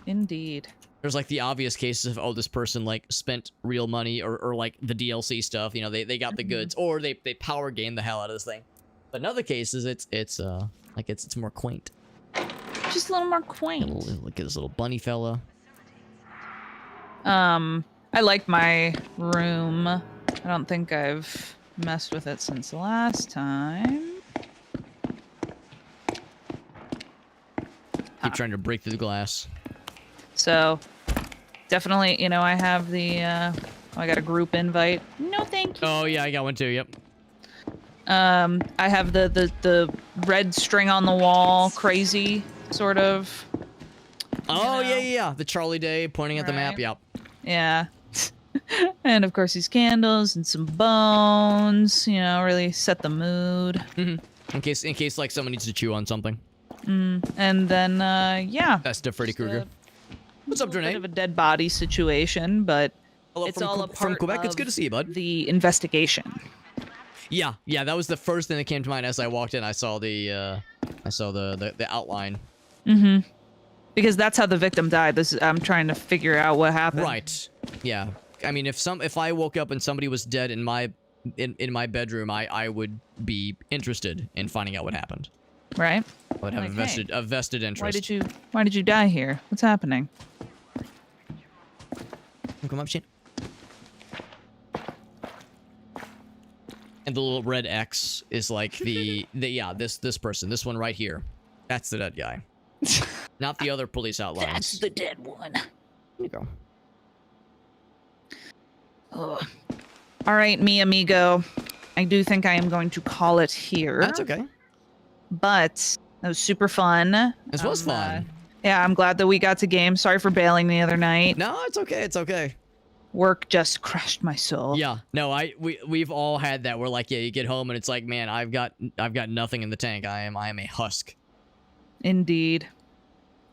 Indeed. There's like the obvious cases of, oh, this person like spent real money or like the DLC stuff, you know, they got the goods, or they power game the hell out of this thing. But in other cases, it's more quaint. Just a little more quaint. Look at this little bunny fella. I like my room. I don't think I've messed with it since last time. Keep trying to break through the glass. So, definitely, you know, I have the, I got a group invite. No, thank you. Oh, yeah, I got one too, yep. I have the red string on the wall, crazy, sort of. Oh, yeah. The Charlie Day pointing at the map, yep. Yeah. And, of course, these candles and some bones, you know, really set the mood. Mm-hmm. In case, like, someone needs to chew on something. And then, yeah. Best of Freddy Krueger. What's up, Drenae? Bit of a dead body situation, but hello, it's all a part from Quebec. Of it's good to see you, bud. The investigation. Yeah, that was the first thing that came to mind as I walked in. I saw the outline. Mm-hmm. Because that's how the victim died. I'm trying to figure out what happened. Right. Yeah. I mean, if I woke up and somebody was dead in my bedroom, I would be interested in finding out what happened. Right. I would have a vested interest. Why did you die here? What's happening? Come up, shit. And the little red X is like this person, this one right here. That's the dead guy. Not the other police outlines. That's the dead one. There you go. Oh. All right, mi amigo. I do think I am going to call it here. That's okay. But that was super fun. This was fun. Yeah, I'm glad that we got to game. Sorry for bailing the other night. No, it's okay. It's okay. Work just crushed my soul. Yeah. No, we've all had that. We're like, yeah, you get home and it's like, man, I've got nothing in the tank. I am a husk. Indeed.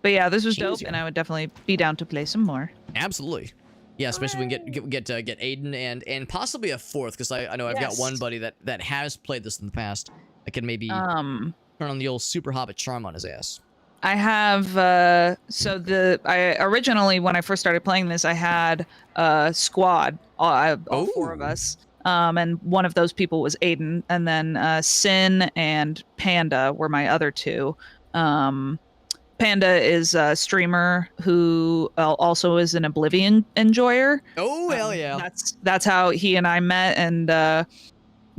But yeah, this was dope, and I would definitely be down to play some more. Absolutely. Yeah, especially when we get Aiden and possibly a fourth, because I know I've got one buddy that has played this in the past. I can maybe turn on the old Super Hobbit charm on his ass. I have I originally, when I first started playing this, I had a squad, all four of us. And one of those people was Aiden, and then Sin and Panda were my other two. Panda is a streamer who also is an Oblivion enjoyer. Oh, hell yeah. That's how he and I met, and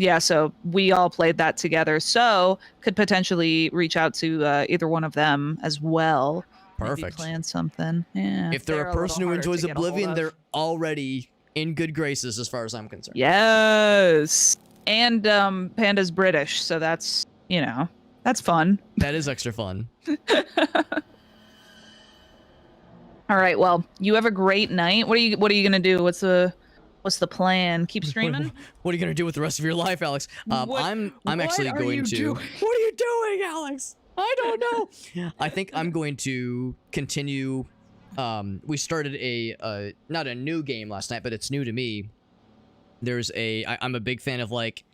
yeah, so we all played that together. So could potentially reach out to either one of them as well. Perfect. Maybe plan something. Yeah. If they're a person who enjoys Oblivion, they're already in good graces as far as I'm concerned. Yes. And Panda's British, so that's, you know, that's fun. That is extra fun. All right, well, you have a great night. What are you gonna do? What's the plan? Keep streaming? What are you gonna do with the rest of your life, Alex? I'm actually going to. What are you doing, Alex? I don't know. I think I'm going to continue. We started a not a new game last night, but it's new to me. There's I'm a big fan of like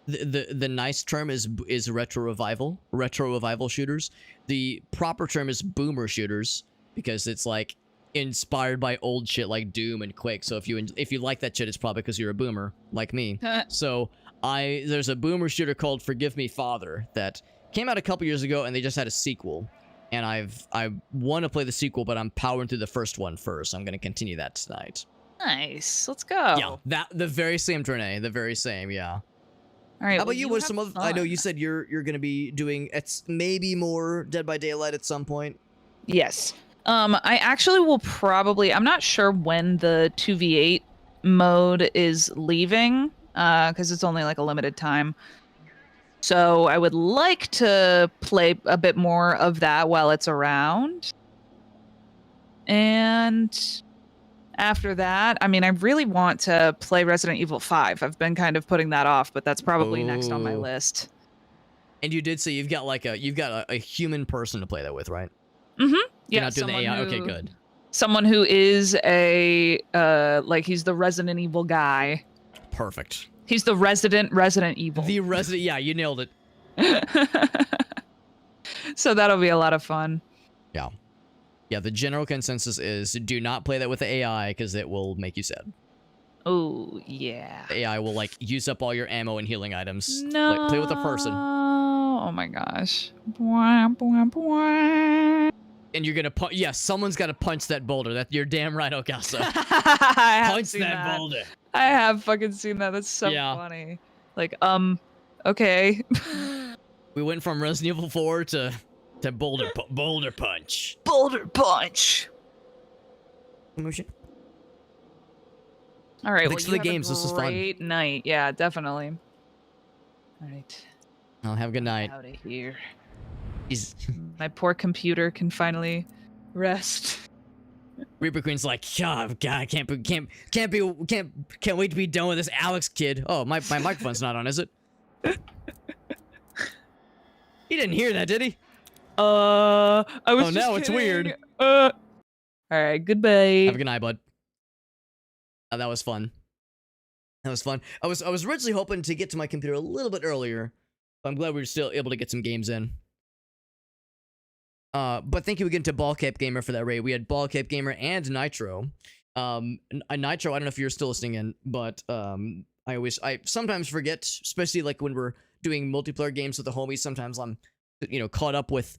the nice term is retro revival shooters. The proper term is boomer shooters because it's like inspired by old shit like Doom and Quake. So if you like that shit, it's probably because you're a boomer like me. So there's a boomer shooter called Forgive Me Father that came out a couple years ago, and they just had a sequel. And I want to play the sequel, but I'm powering through the first one first. I'm going to continue that tonight. Nice. Let's go. Yeah, the very same Tournay, the very same. Yeah. All right. How about you? What some other? I know you said you're going to be doing maybe more Dead by Daylight at some point. Yes. I actually will probably. I'm not sure when the 2v8 mode is leaving, because it's only like a limited time. So I would like to play a bit more of that while it's around. And after that, I mean, I really want to play Resident Evil 5. I've been kind of putting that off, but that's probably next on my list. And you did say you've got a human person to play that with, right? Mm-hmm. You're not doing the AI. Okay, good. Someone who is he's the Resident Evil guy. Perfect. He's the Resident Evil. The Resident, yeah, you nailed it. So that'll be a lot of fun. Yeah. Yeah, the general consensus is do not play that with the AI because it will make you sad. Oh, yeah. The AI will, like, use up all your ammo and healing items. No. Play with a person. Oh, my gosh. Bwah, bwah, bwah. And you're gonna yes, someone's gotta punch that boulder. You're damn right, Okasa. Punch that boulder. I have fucking seen that. That's so funny. Like, okay. We went from Resident Evil 4 to boulder punch. Boulder punch. All right. Thanks for the games. This was fun. Great night. Yeah, definitely. All right. I'll have a good night. Out of here. My poor computer can finally rest. Reaper Queen's like, oh, God, I can't wait to be done with this Alex kid. Oh, my microphone's not on, is it? He didn't hear that, did he? I was. Oh, now it's weird. All right, goodbye. Have a good night, bud. That was fun. That was fun. I was originally hoping to get to my computer a little bit earlier, but I'm glad we were still able to get some games in. But thank you again to Ballcap Gamer for that raid. We had Ballcap Gamer and Nitro. Nitro, I don't know if you're still listening in, but I sometimes forget, especially like when we're doing multiplayer games with the homies. Sometimes I'm, caught up with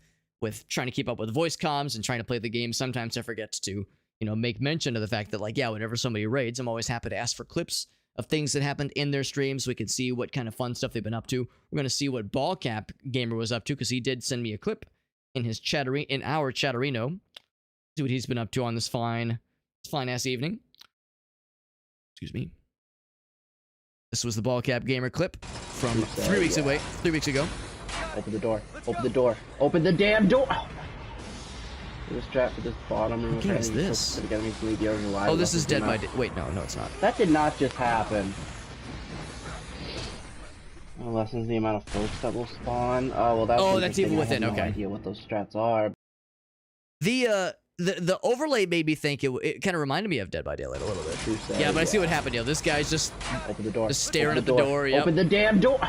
trying to keep up with voice comms and trying to play the game. Sometimes I forget to, make mention of the fact that, like, yeah, whenever somebody raids, I'm always happy to ask for clips of things that happened in their streams so we can see what kind of fun stuff they've been up to. We're going to see what Ballcap Gamer was up to because he did send me a clip in our chatterino. See what he's been up to on this fine ass evening. Excuse me. This was the Ballcap Gamer clip from 3 weeks ago. Open the door. Open the door. Open the damn door. There's trapped at this bottom room. What game is this? Oh, this is Dead by Day. Wait, no, it's not. That did not just happen. Lessens the amount of folks that will spawn. Oh, well, that's even within. Okay. I have no idea what those strats are. The overlay made me think it kind of reminded me of Dead by Daylight a little bit. Yeah, but I see what happened. This guy's just open the door. Just staring at the door. Yep. Open the damn door.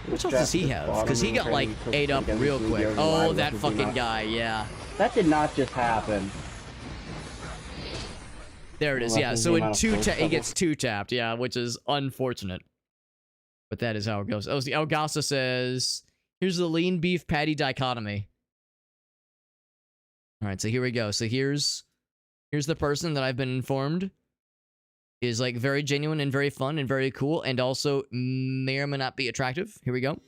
What else does he have? Because he got like ate up real quick. Oh, that fucking guy. Yeah. That did not just happen. There it is. Yeah. So in he gets two tapped. Yeah, which is unfortunate. But that is how it goes. Oh, see, Elgasa says, here's the lean beef patty dichotomy. All right, so here we go. So here's the person that I've been informed is like very genuine and very fun and very cool and also may or may not be attractive. Here we go.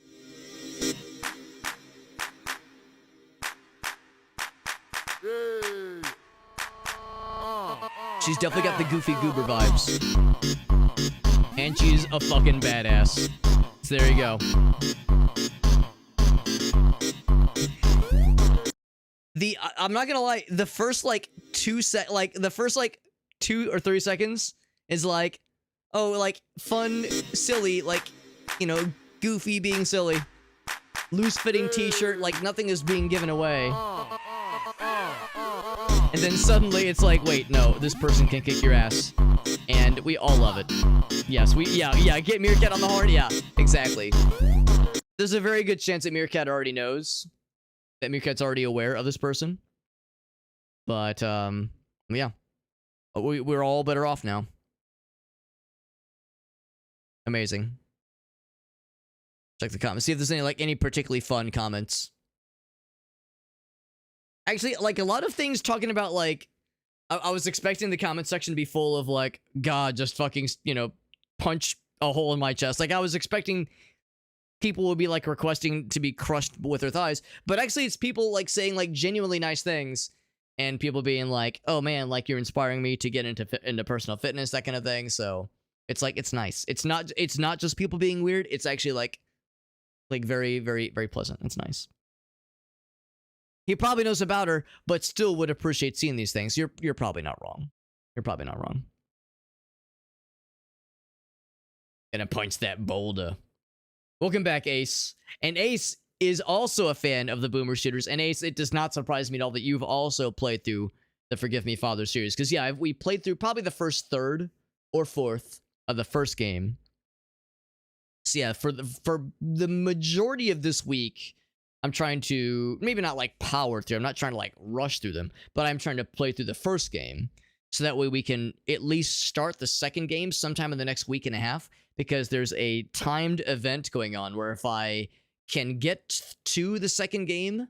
She's definitely got the Goofy Goober vibes. And she's a fucking badass. So there you go. I'm not gonna lie, the first like 2 or 3 seconds is like, oh, like fun, silly, like, Goofy being silly. loose-fitting t-shirt, like nothing is being given away. And then suddenly it's like, wait, no, this person can kick your ass. And we all love it. Yes, get Meerkat on the horn. Yeah, exactly. There's a very good chance that Meerkat already knows. That Meerkat's already aware of this person. But, yeah. We're all better off now. Amazing. Check the comments. See if there's any particularly fun comments. Actually, like, a lot of things talking about, like, I was expecting the comment section to be full of, like, God, just fucking, punch a hole in my chest. Like, I was expecting people would be, like, requesting to be crushed with their thighs. But actually, it's people, like, saying, like, genuinely nice things. And people being like, oh, man, like, you're inspiring me to get into personal fitness, that kind of thing. So, it's, like, it's nice. It's not just people being weird. It's actually, like very, very, very pleasant. It's nice. He probably knows about her, but still would appreciate seeing these things. You're probably not wrong. You're probably not wrong. Gonna punch that boulder. Welcome back, Ace. And Ace is also a fan of the Boomer Shooters. And Ace, it does not surprise me at all that you've also played through the Forgive Me Father series. Because, yeah, we played through probably the first third or fourth of the first game. So, yeah, for the majority of this week, I'm trying to, maybe not like power through, I'm not trying to like rush through them, but I'm trying to play through the first game. So that way we can at least start the second game sometime in the next week and a half. Because there's a timed event going on where if I can get to the second game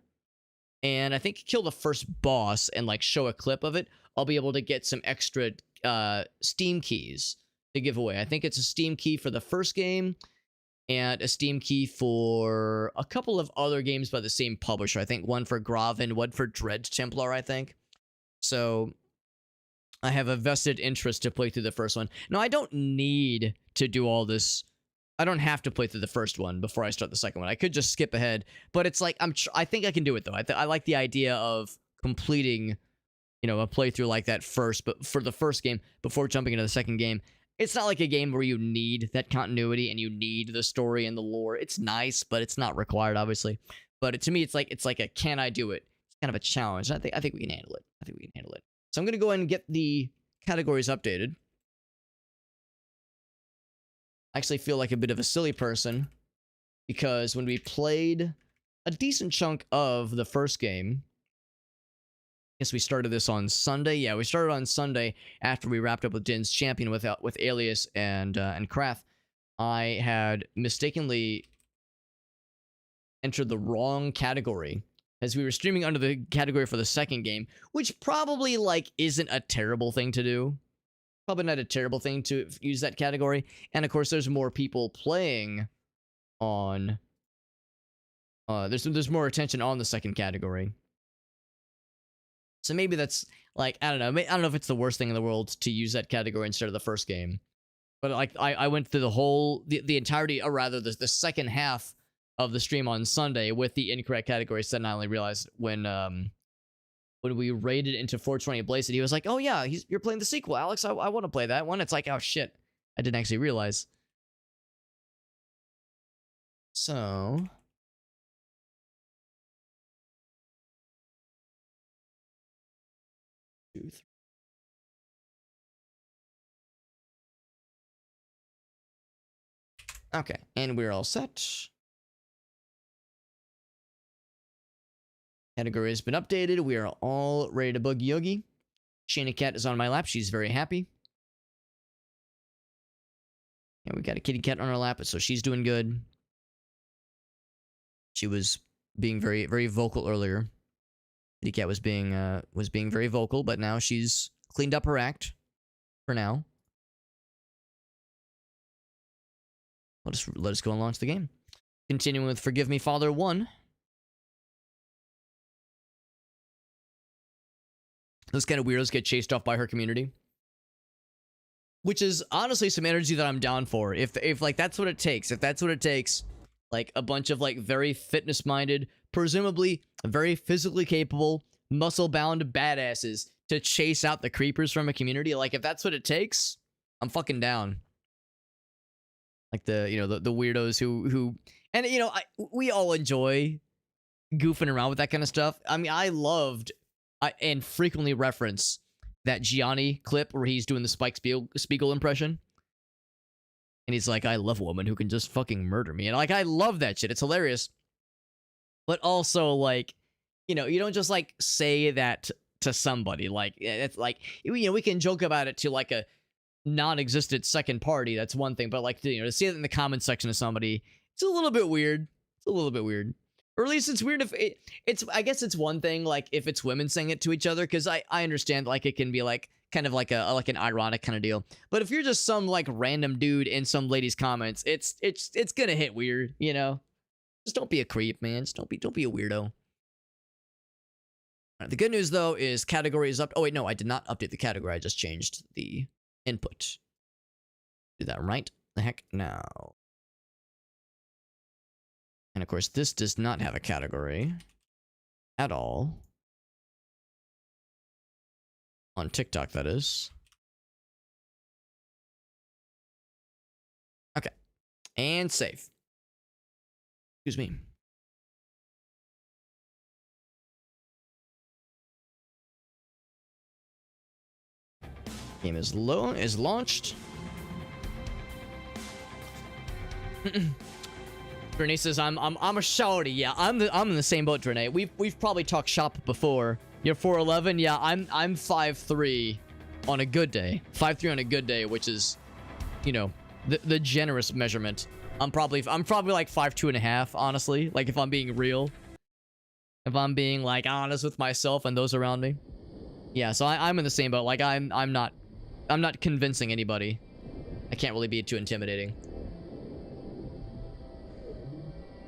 and I think kill the first boss and like show a clip of it, I'll be able to get some extra Steam keys to give away. I think it's a Steam key for the first game and a Steam key for a couple of other games by the same publisher. I think one for Graven, one for Dread Templar, I think. So I have a vested interest to play through the first one. No, I don't need to do all this. I don't have to play through the first one before I start the second one. I could just skip ahead, but it's like I think I can do it though. I like the idea of completing, a playthrough like that first, but for the first game before jumping into the second game. It's not like a game where you need that continuity and you need the story and the lore. It's nice, but it's not required, obviously. But to me, it's like a can I do it? It's kind of a challenge. I think we can handle it. I think we can handle it. So I'm gonna go ahead and get the categories updated. I actually feel like a bit of a silly person because when we played a decent chunk of the first game, I guess we started this on Sunday. Yeah, we started on Sunday after we wrapped up with Din's Champion with Alias and Krath. I had mistakenly entered the wrong category as we were streaming under the category for the second game, which probably like isn't a terrible thing to do. Probably not a terrible thing to use that category. And of course, there's more people playing on. There's more attention on the second category. So maybe that's like, I don't know. I don't know if it's the worst thing in the world to use that category instead of the first game. But like I went through the entirety, or rather the second half of the stream on Sunday with the incorrect category set. And I only realized when we raided into 420 Blazed, he was like, oh yeah, you're playing the sequel, Alex. I want to play that one. It's like, oh shit. I didn't actually realize. So... Okay, and we're all set. Category has been updated. We are all ready to boogie yogi. Shayna Cat is on my lap. She's very happy. And we got a kitty cat on our lap, so she's doing good. She was being very, very vocal earlier. Kitty cat was being very vocal, but now she's cleaned up her act. For now. Let us go and launch the game. Continuing with Forgive Me Father 1. Those kind of weirdos get chased off by her community. Which is honestly some energy that I'm down for. If like that's what it takes. If that's what it takes, like a bunch of like very fitness-minded, presumably very physically capable, muscle-bound badasses to chase out the creepers from a community. Like if that's what it takes, I'm fucking down. Like the weirdos who and we all enjoy goofing around with that kind of stuff. I mean, I loved and frequently reference that Gianni clip where he's doing the Spike Spiegel impression. And he's like, I love a woman who can just fucking murder me. And like, I love that shit. It's hilarious. But also, like, you don't just like say that to somebody. Like, it's like, we can joke about it to like a non-existent second party. That's one thing. But like, to see it in the comment section of somebody, it's a little bit weird. It's a little bit weird. Or at least it's weird if it's, I guess it's one thing, like, if it's women saying it to each other, because I understand, like, it can be, like, kind of like an ironic kind of deal. But if you're just some, like, random dude in some lady's comments, it's gonna hit weird, Just don't be a creep, man. Just don't be a weirdo. All right, the good news, though, is category is up. Oh, wait, no, I did not update the category. I just changed the input. Do that right the heck now. And of course, this does not have a category at all. On TikTok, that is. Okay. And save. Excuse me. Game is launched. Renee says, I'm a shawty. Yeah, I'm in the same boat, Renee. We've probably talked shop before. You're 4'11". Yeah, I'm 5'3" on a good day. 5'3" on a good day, which is, the generous measurement. I'm probably like 5'2.5", honestly. Like, if I'm being real. If I'm being, like, honest with myself and those around me. Yeah, so I'm in the same boat. Like, I'm not convincing anybody. I can't really be too intimidating.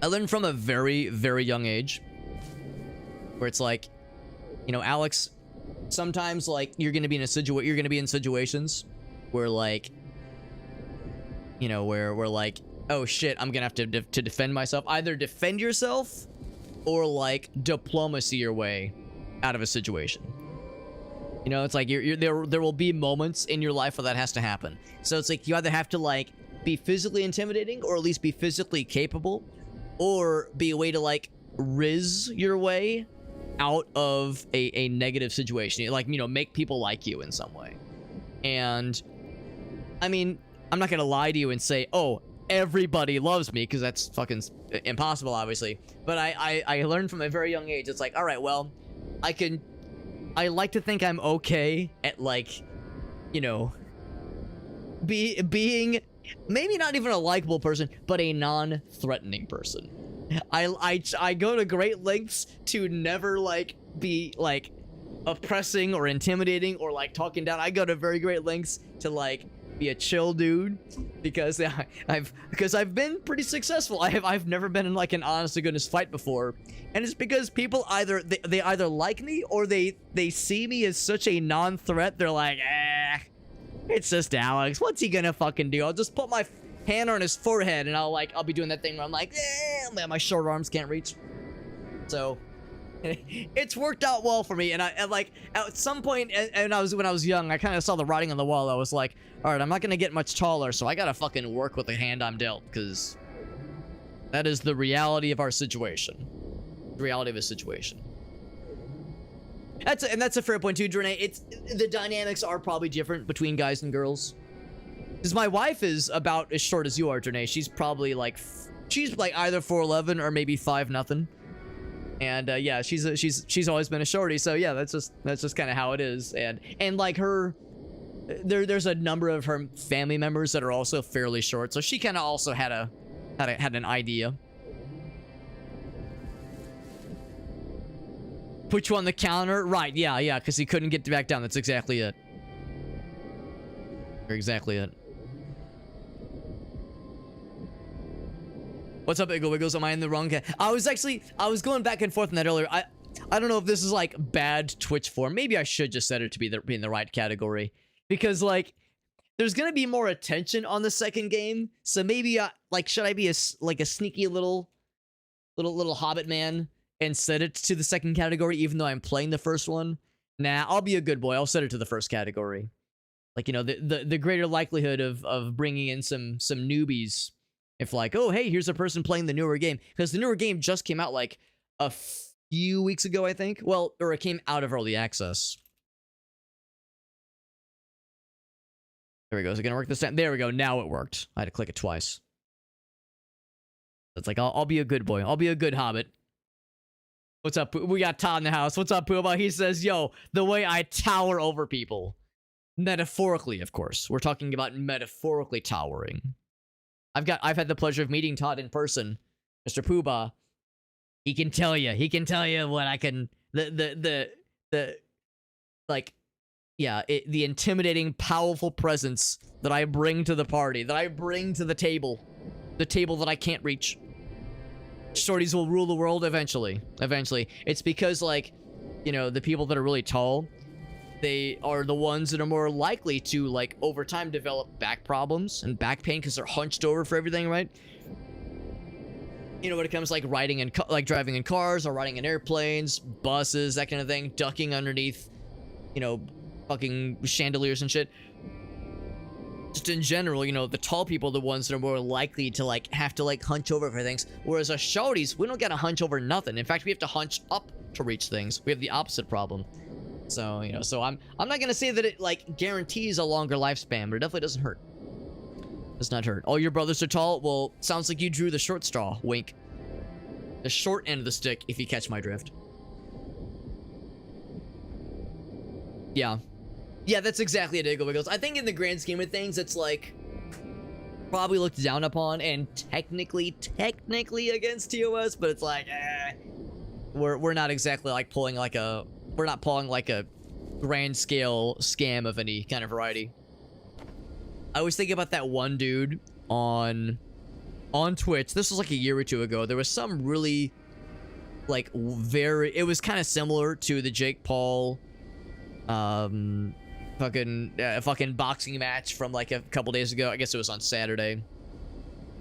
I learned from a very, very young age where it's like, Alex, sometimes, like, you're going to be in situations where, like, where like, oh shit, I'm going to have to defend myself. Either defend yourself or, like, diplomacy your way out of a situation. It's like there will be moments in your life where that has to happen. So it's like you either have to, like, be physically intimidating or at least be physically capable, or be a way to, like, riz your way out of a negative situation. Like, make people like you in some way. And, I mean, I'm not gonna lie to you and say, oh, everybody loves me, because that's fucking impossible, obviously. But I learned from a very young age, it's like, all right, well, I like to think I'm okay at, like, being maybe not even a likable person, but a non-threatening person. I go to great lengths to never, like, be, like, oppressing or intimidating or, like, talking down. I go to very great lengths to, like, be a chill dude, because I've been pretty successful. I've never been in, like, an honest to goodness fight before, and it's because people they either like me or they see me as such a non-threat. They're like, it's just Alex. What's he gonna fucking do? I'll just put my hand on his forehead and I'll be doing that thing where I'm like, man, my short arms can't reach. So it's worked out well for me. And like, at some point, and when I was young, I kind of saw the writing on the wall. I was like, all right, I'm not gonna get much taller, so I gotta fucking work with the hand I'm dealt, because that is the reality of our situation. The reality of a situation. That's a fair point too, Drenay. The dynamics are probably different between guys and girls. Because my wife is about as short as you are, Drenay. She's probably like, either 4'11" or maybe 5'0". And yeah, she's always been a shorty. So yeah, that's just kind of how it is. And like there's a number of her family members that are also fairly short. So she kind of also had an idea. Put you on the counter? Right, yeah, because he couldn't get back down. That's exactly it. Exactly it. What's up, Iggle Wiggles? Am I in the wrong I was going back and forth on that earlier. I don't know if this is, like, bad Twitch form. Maybe I should just set it to be in the right category. Because, like, there's gonna be more attention on the second game. So maybe, like, should I be a sneaky little hobbit man and set it to the second category, even though I'm playing the first one? Nah, I'll be a good boy. I'll set it to the first category. Like, you know, the greater likelihood of bringing in some newbies. If like, oh, hey, here's a person playing the newer game. Because the newer game just came out like a few weeks ago, I think. Well, or it came out of early access. There we go. Is it going to work this time? There we go. Now it worked. I had to click it twice. It's like, I'll be a good boy. I'll be a good hobbit. What's up? We got Todd in the house. What's up, Pooba? He says, yo, the way I tower over people. Metaphorically, of course. We're talking about metaphorically towering. I've had the pleasure of meeting Todd in person. Mr. Pooba. He can tell you what I can, the intimidating, powerful presence that I bring to the party, that I bring to the table that I can't reach. Shorties will rule the world eventually. It's because, like, you know, the people that are really tall, they are the ones that are more likely to, like, over time develop back problems and back pain because they're hunched over for everything, right? You know, when it comes to, like, driving in cars or riding in airplanes, buses, that kind of thing, ducking underneath, you know, fucking chandeliers and shit. Just in general, you know, the tall people are the ones that are more likely to, like, have to, like, hunch over for things. Whereas us shorties, we don't gotta hunch over nothing. In fact, we have to hunch up to reach things. We have the opposite problem. So, you know, I'm not gonna say that it, like, guarantees a longer lifespan, but it definitely doesn't hurt. Does not hurt. All your brothers are tall? Well, sounds like you drew the short straw. Wink. The short end of the stick, if you catch my drift. Yeah. Yeah, that's exactly it, Iggle Wiggles. I think in the grand scheme of things, it's like probably looked down upon and technically against TOS, but it's like, we're not exactly like pulling like a grand scale scam of any kind of variety. I was thinking about that one dude on Twitch. This was like a year or two ago. There was some really like it was kind of similar to the Jake Paul fucking boxing match from like a couple days ago. I guess it was on Saturday.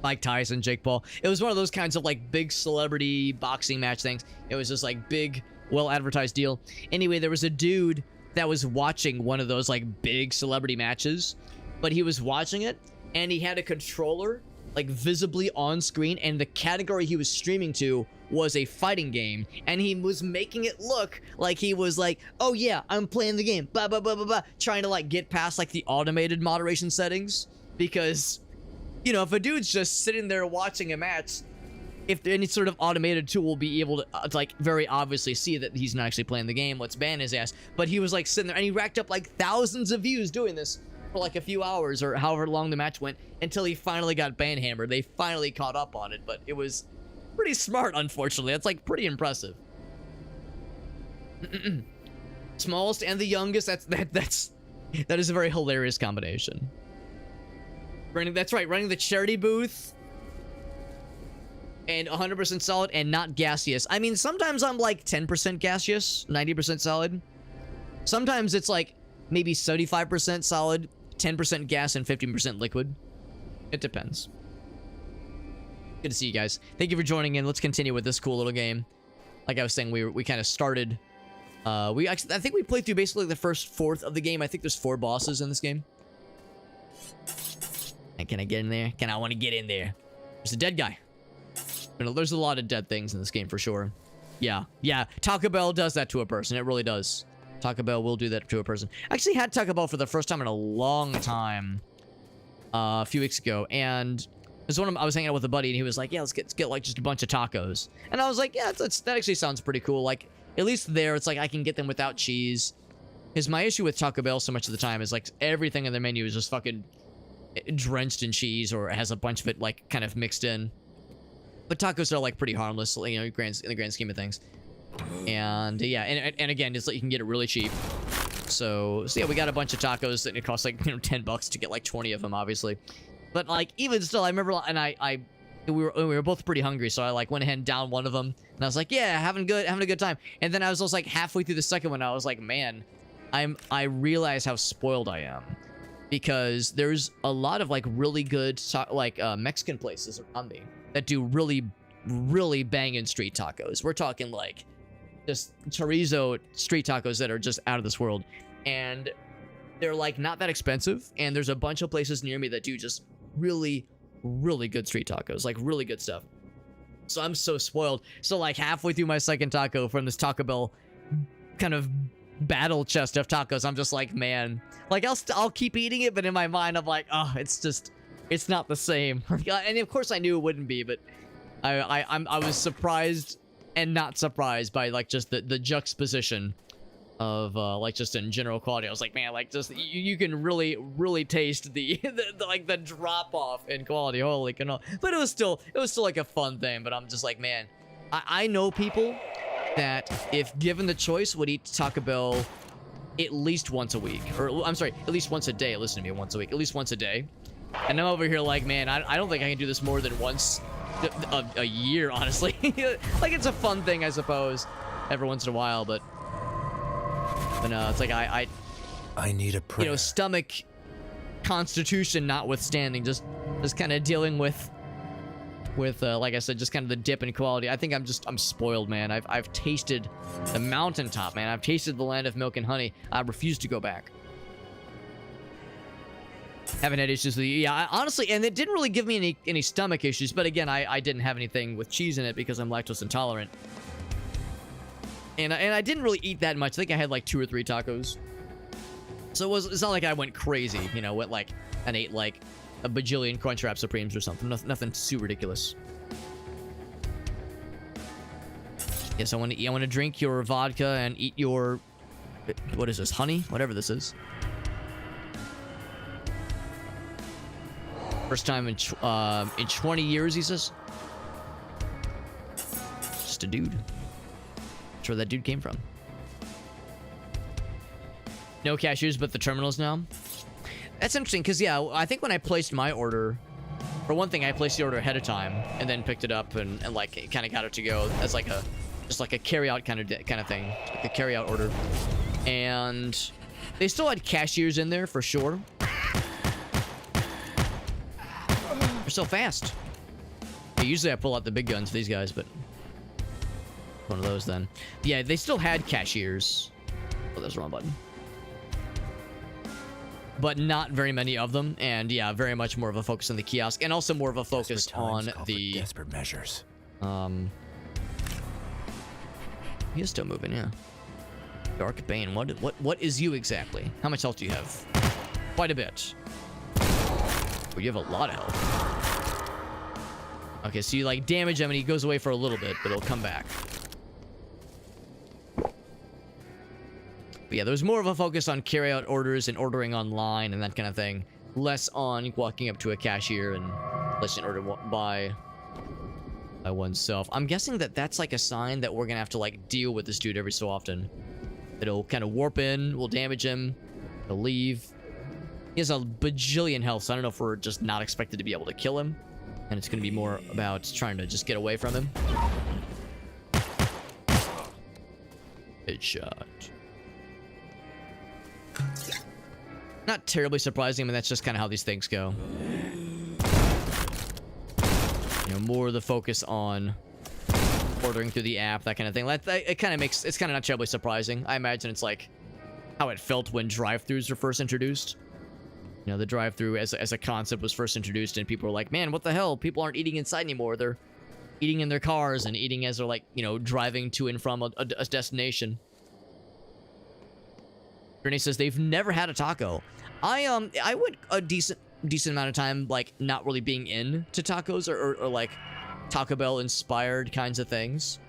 Mike Tyson, Jake Paul. It was one of those kinds of like big celebrity boxing match things. It was just like big, well advertised deal. Anyway, there was a dude that was watching one of those like big celebrity matches, but he was watching it and he had a controller like visibly on screen, and the category he was streaming to was a fighting game, and he was making it look like he was like, oh yeah, I'm playing the game, blah blah blah blah blah, trying to like get past like the automated moderation settings, because, you know, if a dude's just sitting there watching a match, if any sort of automated tool will be able to like very obviously see that he's not actually playing the game, let's ban his ass. But he was like sitting there and he racked up like thousands of views doing this for like a few hours or however long the match went until he finally got ban hammered. They finally caught up on it, but it was pretty smart, unfortunately. That's like pretty impressive. Smallest and the youngest, that is a very hilarious combination. That's right, running the charity booth and 100% solid and not gaseous. I mean, sometimes I'm like 10% gaseous, 90% solid. Sometimes it's like maybe 75% solid, 10% gas, and 15% liquid. It depends. Good to see you guys. Thank you for joining in. Let's continue with this cool little game. Like I was saying, we kind of started. I think we played through basically the first fourth of the game. I think there's 4 bosses in this game. And can I get in there? I want to get in there. There's a dead guy. You know, there's a lot of dead things in this game for sure. Yeah. Taco Bell does that to a person. It really does. Taco Bell will do that to a person. I actually had Taco Bell for the first time in a long time. A few weeks ago, and I was hanging out with a buddy, and he was like, "Yeah, let's get like just a bunch of tacos." And I was like, "Yeah, that actually sounds pretty cool." Like, at least there, it's like I can get them without cheese. Because my issue with Taco Bell so much of the time is like everything in their menu is just fucking drenched in cheese, or it has a bunch of it like kind of mixed in. But tacos are like pretty harmless, you know, in the grand scheme of things. And yeah, and again, it's like you can get it really cheap. So yeah, we got a bunch of tacos, and it costs like, you know, $10 to get like 20 of them, obviously. But like even still, I remember, and we were both pretty hungry, so I like went ahead and downed one of them, and I was like, yeah, having a good time. And then I was also like halfway through the second one, I was like, man, I realize how spoiled I am, because there's a lot of like really good like Mexican places around me that do really banging street tacos. We're talking like just chorizo street tacos that are just out of this world. And they're like not that expensive, and there's a bunch of places near me that do just really, really good street tacos, like really good stuff. So I'm so spoiled. So like halfway through my second taco from this Taco Bell kind of battle chest of tacos, I'm just like, man, like I'll keep eating it, but in my mind I'm like, oh, it's not the same. And of course I knew it wouldn't be, but I was surprised and not surprised by like just the juxtaposition of like just in general quality. I was like, man, like just you can really taste the like the drop off in quality. Holy canoe. But it was still like a fun thing. But I'm just like, man, I know people that if given the choice would eat Taco Bell at least once a week, or I'm sorry, at least once a day. Listen to me, once a week, at least once a day. And I'm over here like, man, I don't think I can do this more than once a year, honestly. Like it's a fun thing, I suppose, every once in a while, but no, it's like I need a prayer. You know, stomach constitution notwithstanding, just kind of dealing with like I said, just kind of the dip in quality. I think I'm spoiled, man. I've tasted the mountaintop, man. I've tasted the land of milk and honey. I refuse to go back. Haven't had issues with honestly, and it didn't really give me any stomach issues, but again, I didn't have anything with cheese in it because I'm lactose intolerant. And I didn't really eat that much. I think I had like 2 or 3 tacos. So it's not like I went crazy, you know, and ate like a bajillion Crunchwrap Supremes or something. Nothing too ridiculous. Yes, I want to drink your vodka and eat your, what is this, honey? Whatever this is. First time in 20 years, he says. Just a dude. Not sure where that dude came from. No cashiers, but the terminals now. That's interesting, because yeah, I think when I placed my order, for one thing, I placed the order ahead of time and then picked it up and like kind of got it to go as like just like a carry-out kind of thing, like a carry-out order. And they still had cashiers in there for sure. They're so fast. Usually I pull out the big guns for these guys, but one of those then. Yeah, they still had cashiers. Oh, that's the wrong button. But not very many of them, and yeah, very much more of a focus on the kiosk, and also more of a focus on the desperate measures. He is still moving, yeah. Dark Bane, what is you exactly? How much health do you have? Quite a bit. Oh, you have a lot of health. Okay, so you like damage him and he goes away for a little bit, but he'll come back. But yeah, there's more of a focus on carry-out orders and ordering online and that kind of thing. Less on walking up to a cashier and placing an order by oneself. I'm guessing that that's like a sign that we're gonna have to like deal with this dude every so often. It'll kind of warp in, we'll damage him, he'll leave. He has a bajillion health, so I don't know if we're just not expected to be able to kill him. And it's gonna be more about trying to just get away from him. Headshot. Not terribly surprising, but that's just kind of how these things go. You know, more of the focus on ordering through the app, that kind of thing. It kind of makes, it's kind of not terribly surprising. I imagine it's like how it felt when drive-thrus were first introduced. You know, the drive-thru as a concept was first introduced, and people were like, man, what the hell? People aren't eating inside anymore. They're eating in their cars and eating as they're like, you know, driving to and from a destination. Renee says they've never had a taco. I went a decent amount of time like not really being into tacos or like Taco Bell inspired kinds of things.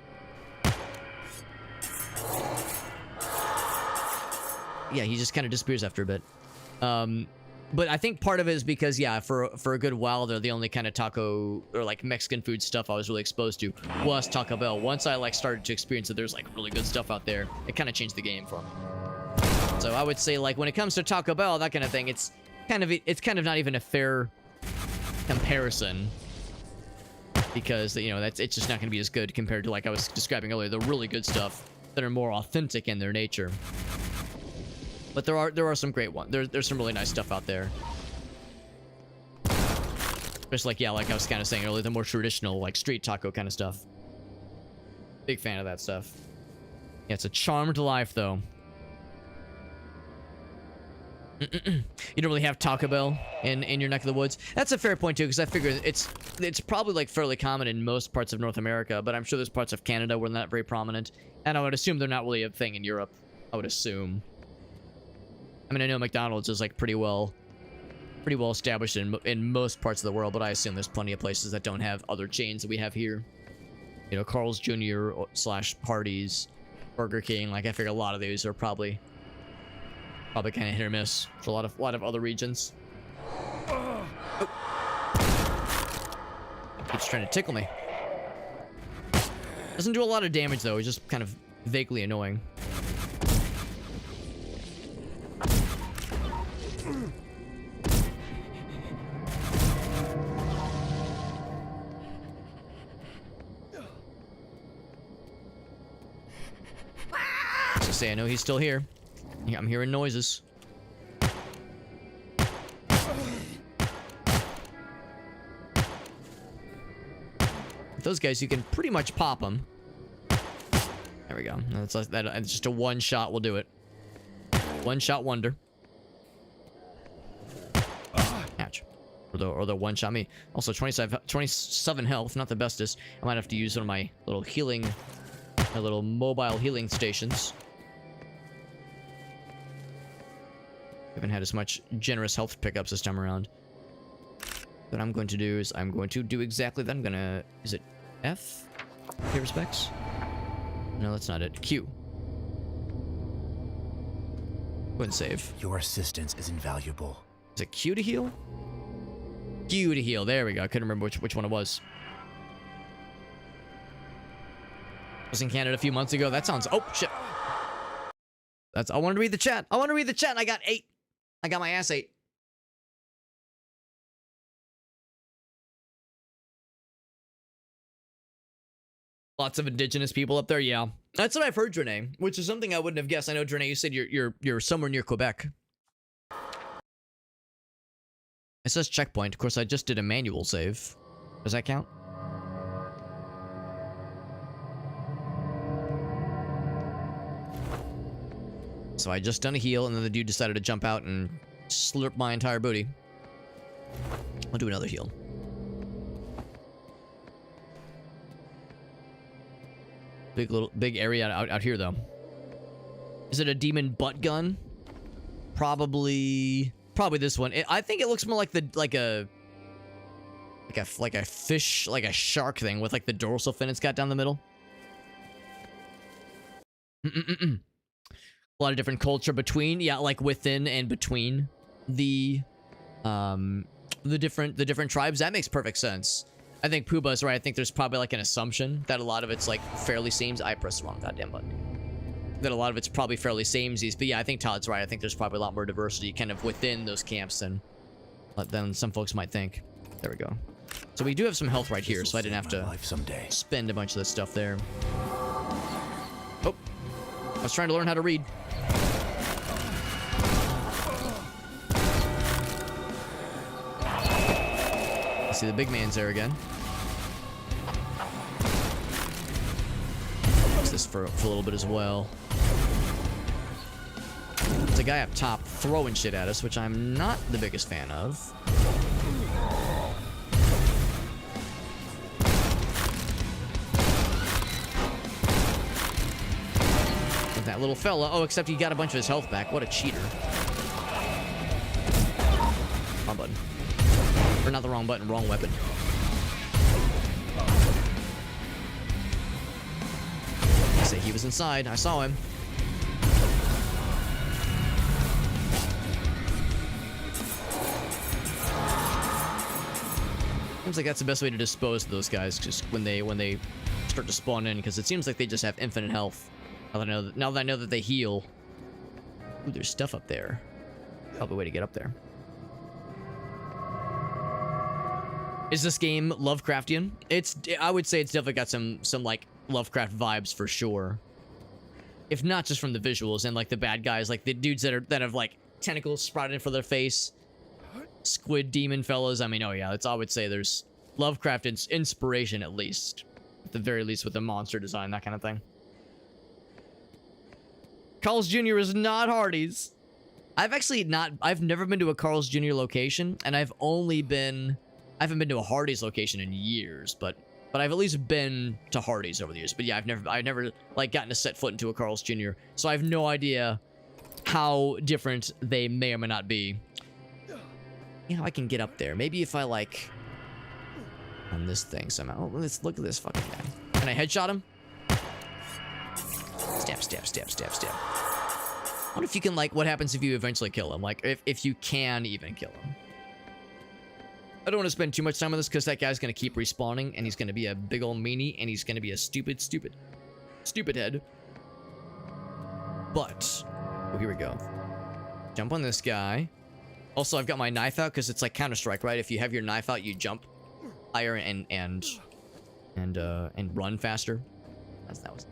Yeah, he just kind of disappears after a bit. But I think part of it is because, yeah, for a good while there, the only kind of taco or like Mexican food stuff I was really exposed to was Taco Bell. Once I like started to experience that there's like really good stuff out there, it kind of changed the game for me. So I would say like when it comes to Taco Bell, that kind of thing, it's kind of not even a fair comparison, because you know it's just not going to be as good compared to, like I was describing earlier, the really good stuff that are more authentic in their nature. But there are some great ones. There's some really nice stuff out there. Just like, yeah, like I was kind of saying earlier, the more traditional like street taco kind of stuff. Big fan of that stuff. Yeah, it's a charmed life though. You don't really have Taco Bell in your neck of the woods. That's a fair point too, because I figure it's probably like fairly common in most parts of North America, but I'm sure there's parts of Canada where they're not very prominent, and I would assume they're not really a thing in Europe. I would assume. I mean, I know McDonald's is like pretty well established in most parts of the world, but I assume there's plenty of places that don't have other chains that we have here. You know, Carl's Jr. / Hardee's, Burger King. Like, I figure a lot of these are probably kind of hit or miss for a lot of other regions. Oh. It's trying to tickle me. Doesn't do a lot of damage though. He's just kind of vaguely annoying. To say, I know he's still here. Yeah, I'm hearing noises. Those guys, you can pretty much pop them. There we go. That's just a one-shot will do it. One-shot wonder. Ouch. Or the one-shot me. Also, 27 health, not the bestest. I might have to use one of my little healing, my little mobile healing stations. Haven't had as much generous health pickups this time around. What I'm going to do is I'm going to do exactly that. I'm gonna... Is it F? Pay respects? No, that's not it. Q. Go and save. Your assistance is invaluable. Is it Q to heal? Q to heal. There we go. I couldn't remember which one it was. I was in Canada a few months ago. That sounds... Oh, shit. I wanted to read the chat. I want to read the chat, and I got 8. I got my ass 8. Lots of indigenous people up there, yeah. That's what I've heard, Drenay, which is something I wouldn't have guessed. I know, Drenay, you said you're somewhere near Quebec. It says checkpoint. Of course, I just did a manual save. Does that count? So I just done a heal, and then the dude decided to jump out and slurp my entire booty. I'll do another heal. Big area out here though. Is it a demon butt gun? Probably this one. I think it looks more like a fish, like a shark thing with like the dorsal fin it's got down the middle. A lot of different culture between, yeah, like within and between the different tribes. That makes perfect sense. I think Puba's right. I think there's probably like an assumption that a lot of it's like fairly same. I pressed the wrong goddamn button. That a lot of it's probably fairly samesies. But yeah, I think Todd's right. I think there's probably a lot more diversity kind of within those camps than some folks might think. There we go. So we do have some health right here, so I didn't have to spend a bunch of this stuff there. Oh, I was trying to learn how to read. I see the big man's there again. Use this for a little bit as well. There's a guy up top throwing shit at us, which I'm not the biggest fan of. With that little fella. Oh, except he got a bunch of his health back. What a cheater. Wrong button. Or not the wrong button, wrong weapon. I say he was inside. I saw him. Seems like that's the best way to dispose of those guys, just when they start to spawn in, because it seems like they just have infinite health. Now that I know that they heal. Ooh, there's stuff up there. Probably a way to get up there. Is this game Lovecraftian? I would say it's definitely got some like Lovecraft vibes for sure. If not just from the visuals and like the bad guys, like the dudes that have like tentacles sprouted for their face, squid demon fellas. I mean, oh yeah, I would say there's Lovecraft inspiration at least, at the very least with the monster design, that kind of thing. Carl's Jr. is not Hardee's. I've never been to a Carl's Jr. location, and I haven't been to a Hardee's location in years, but I've at least been to Hardee's over the years. But yeah, I've never like gotten to set foot into a Carl's Jr. So I have no idea how different they may or may not be. You know, I can get up there. Maybe if I like on this thing somehow. Oh, let's look at this fucking guy. Can I headshot him? Stab, stab, stab, stab, stab. I wonder if you can, like, what happens if you eventually kill him? Like, if you can even kill him. I don't want to spend too much time on this because that guy's going to keep respawning and he's going to be a big old meanie and he's going to be a stupid head. But, oh, here we go. Jump on this guy. Also, I've got my knife out because it's like Counter-Strike, right? If you have your knife out, you jump higher and run faster. That was.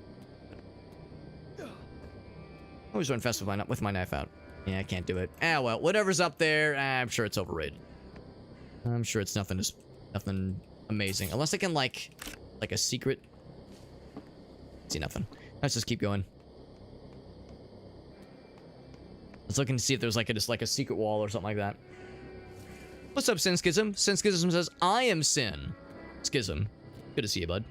I always run fast with my knife out. Yeah, I can't do it. Ah, well, whatever's up there, I'm sure it's overrated. I'm sure it's nothing amazing. Unless I can, like a secret. See nothing. Let's just keep going. Let's look and see if there's just like a secret wall or something like that. What's up, Sin Schism? Sin Schism says, I am Sin. Schism. Good to see you, bud.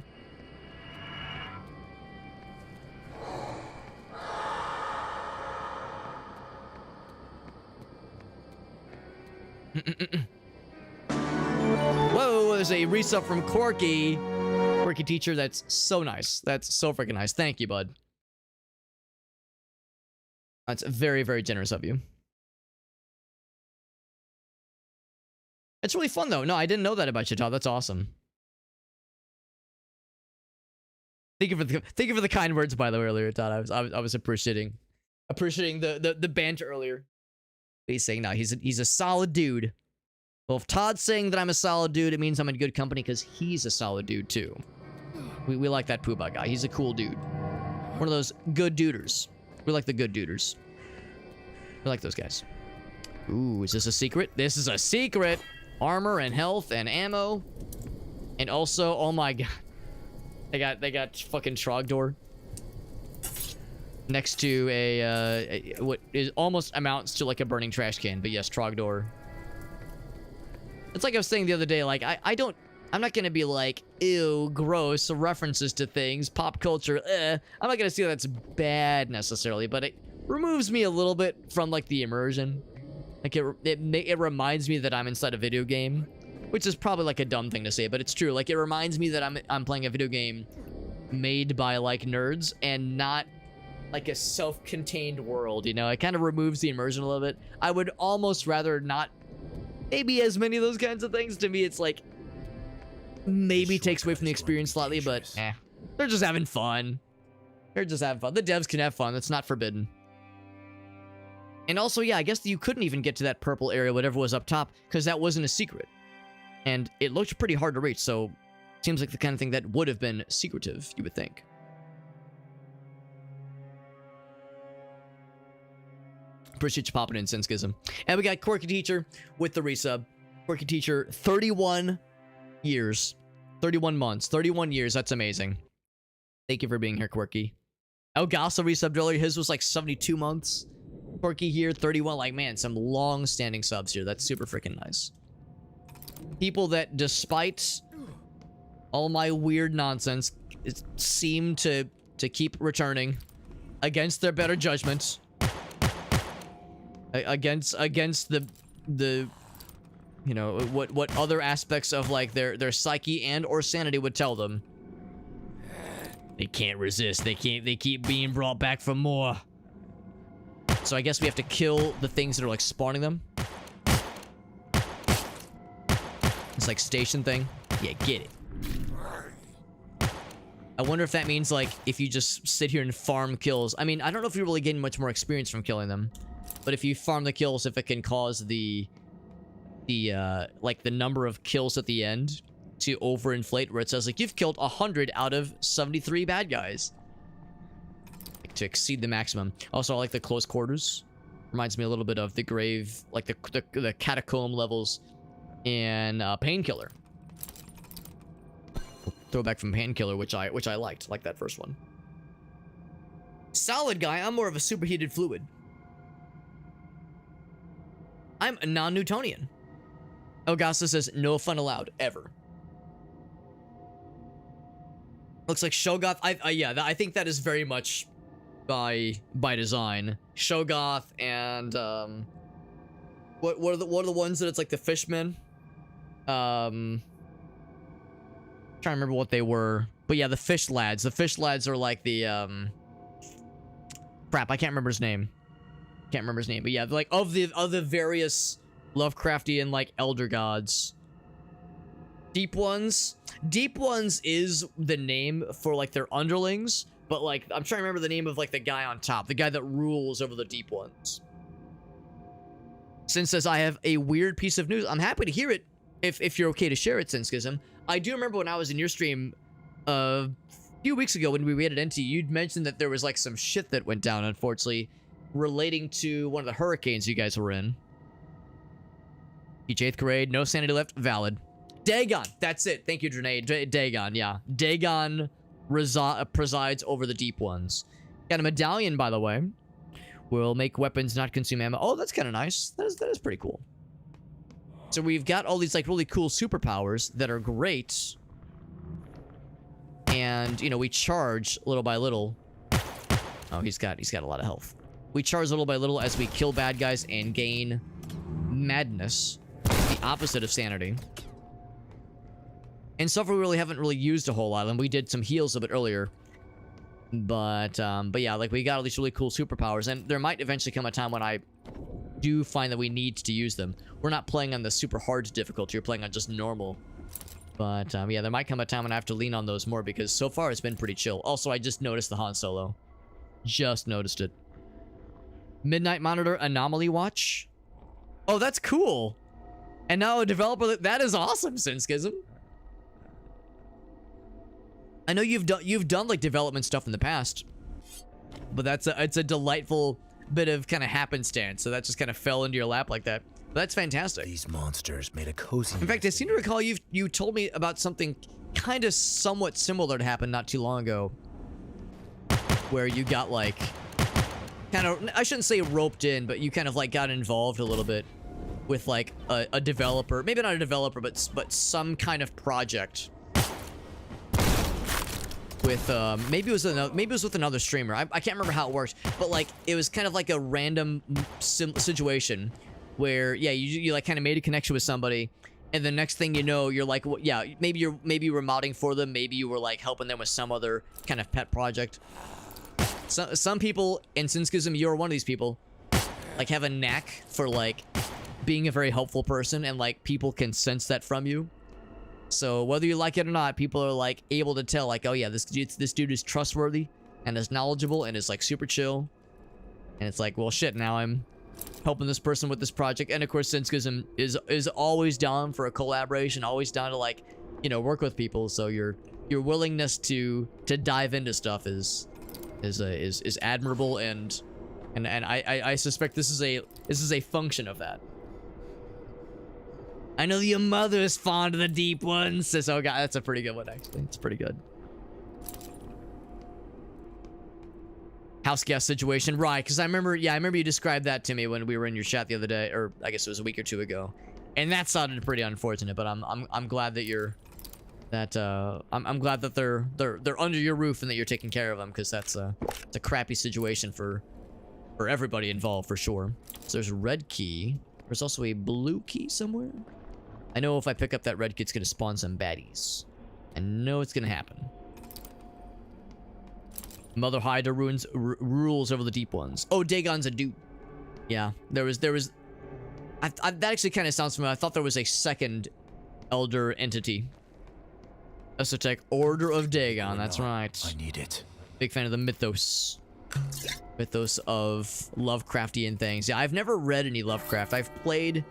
Whoa, there's a resub from Corky. Corky teacher, that's so nice. That's so freaking nice. Thank you, bud. That's very, very generous of you. It's really fun, though. No, I didn't know that about you, Todd. That's awesome. Thank you for the kind words, by the way, earlier, Todd. I was appreciating the banter earlier. He's saying no, he's a solid dude. Well, if Todd's saying that I'm a solid dude, it means I'm in good company because he's a solid dude too. We like that Poobah guy. He's a cool dude. One of those good duders. We like the good duders. We like those guys. Ooh, is this a secret? This is a secret. Armor and health and ammo. And also, oh my god. They got fucking Trogdor. Next to a what is almost amounts to like a burning trash can, but yes, Trogdor. It's like I was saying the other day, like I'm not gonna be like, ew, gross references to things, pop culture, I'm not gonna say that's bad necessarily, but it removes me a little bit from like the immersion. Like it reminds me that I'm inside a video game, which is probably like a dumb thing to say, but it's true. Like it reminds me that I'm playing a video game made by like nerds and not like a self-contained world, you know? It kind of removes the immersion a little bit. I would almost rather not maybe as many of those kinds of things. To me, it's like maybe takes away from the experience slightly, but they're just having fun. They're just having fun. The devs can have fun. That's not forbidden. And also, yeah, I guess you couldn't even get to that purple area, whatever was up top, because that wasn't a secret. And it looked pretty hard to reach, so seems like the kind of thing that would have been secretive, you would think. Appreciate you popping in, Sin Schism. And we got Quirky Teacher with the resub. Quirky Teacher, 31 years. 31 months. 31 years. That's amazing. Thank you for being here, Quirky. Elgaso resubbed earlier. His was like 72 months. Quirky here, 31. Like, man, some long-standing subs here. That's super freaking nice. People that, despite all my weird nonsense, seem to keep returning against their better judgment. Against the you know, what other aspects of like their psyche and or sanity would tell them. They can't resist. They keep being brought back for more. So I guess we have to kill the things that are like spawning them. It's like station thing. Yeah, get it. I wonder if that means like if you just sit here and farm kills. I mean, I don't know if you're really getting much more experience from killing them. But if you farm the kills, if it can cause the like the number of kills at the end to overinflate, where it says like you've killed 100 out of 73 bad guys, like, to exceed the maximum. Also, I like the close quarters. Reminds me a little bit of the grave, like the catacomb levels in Painkiller. Throwback from Painkiller, which I liked, like that first one. Solid guy. I'm more of a superheated fluid. I'm a non-Newtonian. Augusta says, no fun allowed, ever. Looks like Shogoth. Yeah, I think that is very much by design. Shogoth and what are the ones that it's like the fishmen? Trying to remember what they were, but yeah, the fish lads. The fish lads are like the crap. I can't remember his name. But yeah, like of the various Lovecraftian like elder gods. Deep Ones is the name for like their underlings, but like I'm trying to remember the name of like the guy on top, the guy that rules over the Deep Ones. Sin says, I have a weird piece of news. I'm happy to hear it if you're okay to share it, Sinskism. I do remember when I was in your stream a few weeks ago when we waited NT, you'd mentioned that there was like some shit that went down, unfortunately, relating to one of the hurricanes you guys were in. Each 8th grade, no sanity left, valid. Dagon, that's it. Thank you, Drene. Dagon, yeah. Dagon presides over the Deep Ones. Got a medallion, by the way. Will make weapons not consume ammo. Oh, that's kind of nice. That is pretty cool. So we've got all these like really cool superpowers that are great. And, you know, we charge little by little. Oh, he's got a lot of health. We charge little by little as we kill bad guys and gain madness, the opposite of sanity. And stuff we really haven't used a whole lot, and we did some heals a bit earlier. But yeah, like we got all these really cool superpowers, and there might eventually come a time when I do find that we need to use them. We're not playing on the super hard difficulty, we're playing on just normal. But yeah, there might come a time when I have to lean on those more, because so far it's been pretty chill. Also, I just noticed the Han Solo. Just noticed it. Midnight Monitor Anomaly Watch. Oh, that's cool. And now a developer, that is awesome, Sinskism. I know you've done like development stuff in the past, but it's a delightful bit of kind of happenstance. So that just kind of fell into your lap like that. But that's fantastic. These monsters made a cozy. In fact, I seem to recall you told me about something kind of somewhat similar that happened not too long ago, where you got like kind of, I shouldn't say roped in, but you kind of like got involved a little bit with like a developer, maybe not a developer, but some kind of project. With maybe it was with another streamer. I can't remember how it worked, but like it was kind of like a random situation where yeah, you like kind of made a connection with somebody, and the next thing you know, you're like, well, yeah, maybe you were modding for them, maybe you were like helping them with some other kind of pet project. Some people, in Sinskism, you're one of these people, like have a knack for like being a very helpful person, and like people can sense that from you. So whether you like it or not, people are like able to tell like, oh yeah, this dude is trustworthy and is knowledgeable and is like super chill. And it's like, well shit, now I'm helping this person with this project. And of course, Sinskism is always down for a collaboration, always down to like, you know, work with people. So your willingness to dive into stuff is admirable, and I suspect this is a function of that. I know your mother is fond of the Deep Ones. Says, oh god, that's a pretty good one, actually. It's pretty good. House guest situation, right? Because I remember you described that to me when we were in your chat the other day, or I guess it was a week or two ago, and that sounded pretty unfortunate. But I'm glad that I'm glad that they're under your roof and that you're taking care of them, because it's a crappy situation for everybody involved for sure. So there's a red key. There's also a blue key somewhere. I know if I pick up that red key, it's going to spawn some baddies. I know it's going to happen. Mother Hydra rules over the Deep Ones. Oh, Dagon's a dude. Yeah, there was. That actually kind of sounds familiar. I thought there was a second elder entity. Esoteric Order of Dagon. That's right. I need it. Big fan of the mythos of Lovecraftian things. Yeah, I've never read any Lovecraft. I've played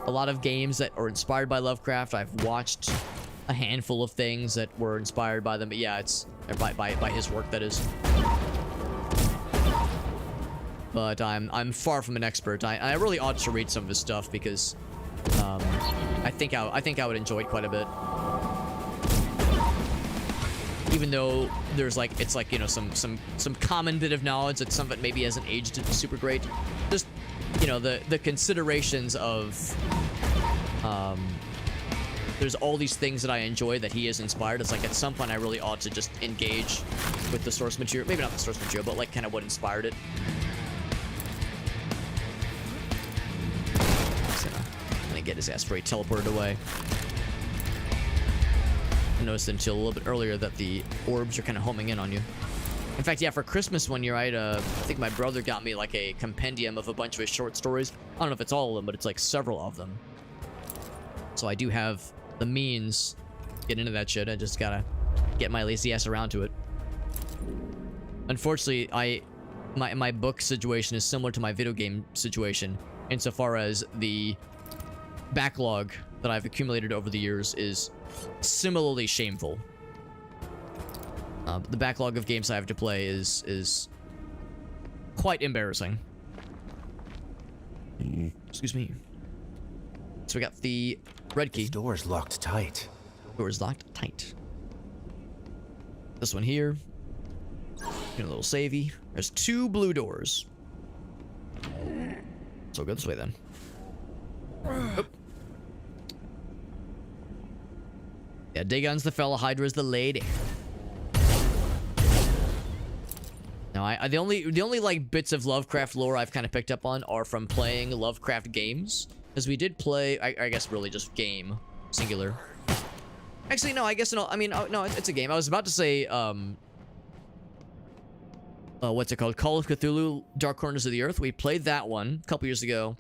a lot of games that are inspired by Lovecraft. I've watched a handful of things that were inspired by them, but yeah, it's by his work, that is. But I'm far from an expert. I really ought to read some of his stuff, because I think I would enjoy it quite a bit. Even though there's like, it's like, you know, some common bit of knowledge that some of it maybe hasn't aged super great. Just you know, the considerations of there's all these things that I enjoy that he has inspired. It's like at some point I really ought to just engage with the source material. Maybe not the source material, but like kind of what inspired it. He's gonna get his asteroid teleported away. I noticed until a little bit earlier that the orbs are kind of homing in on you. In fact, yeah, for Christmas one year, I think my brother got me like a compendium of a bunch of his short stories. I don't know if it's all of them, but it's like several of them. So I do have the means to get into that shit. I just gotta get my lazy ass around to it. Unfortunately, my book situation is similar to my video game situation insofar as the backlog that I've accumulated over the years is similarly shameful. The backlog of games I have to play is quite embarrassing. Excuse me. So we got the red key. This door's locked tight. Door's locked tight. This one here. Get a little savey. There's 2 blue doors. So go this way then. Oop. Yeah, Dagon's the fella, Hydra's the lady. Now, the only like bits of Lovecraft lore I've kind of picked up on are from playing Lovecraft games, because we did play, I guess really just game, singular. Actually, no, I guess no. I mean, no, it's a game. I was about to say, what's it called? Call of Cthulhu: Dark Corners of the Earth. We played that one a couple years ago,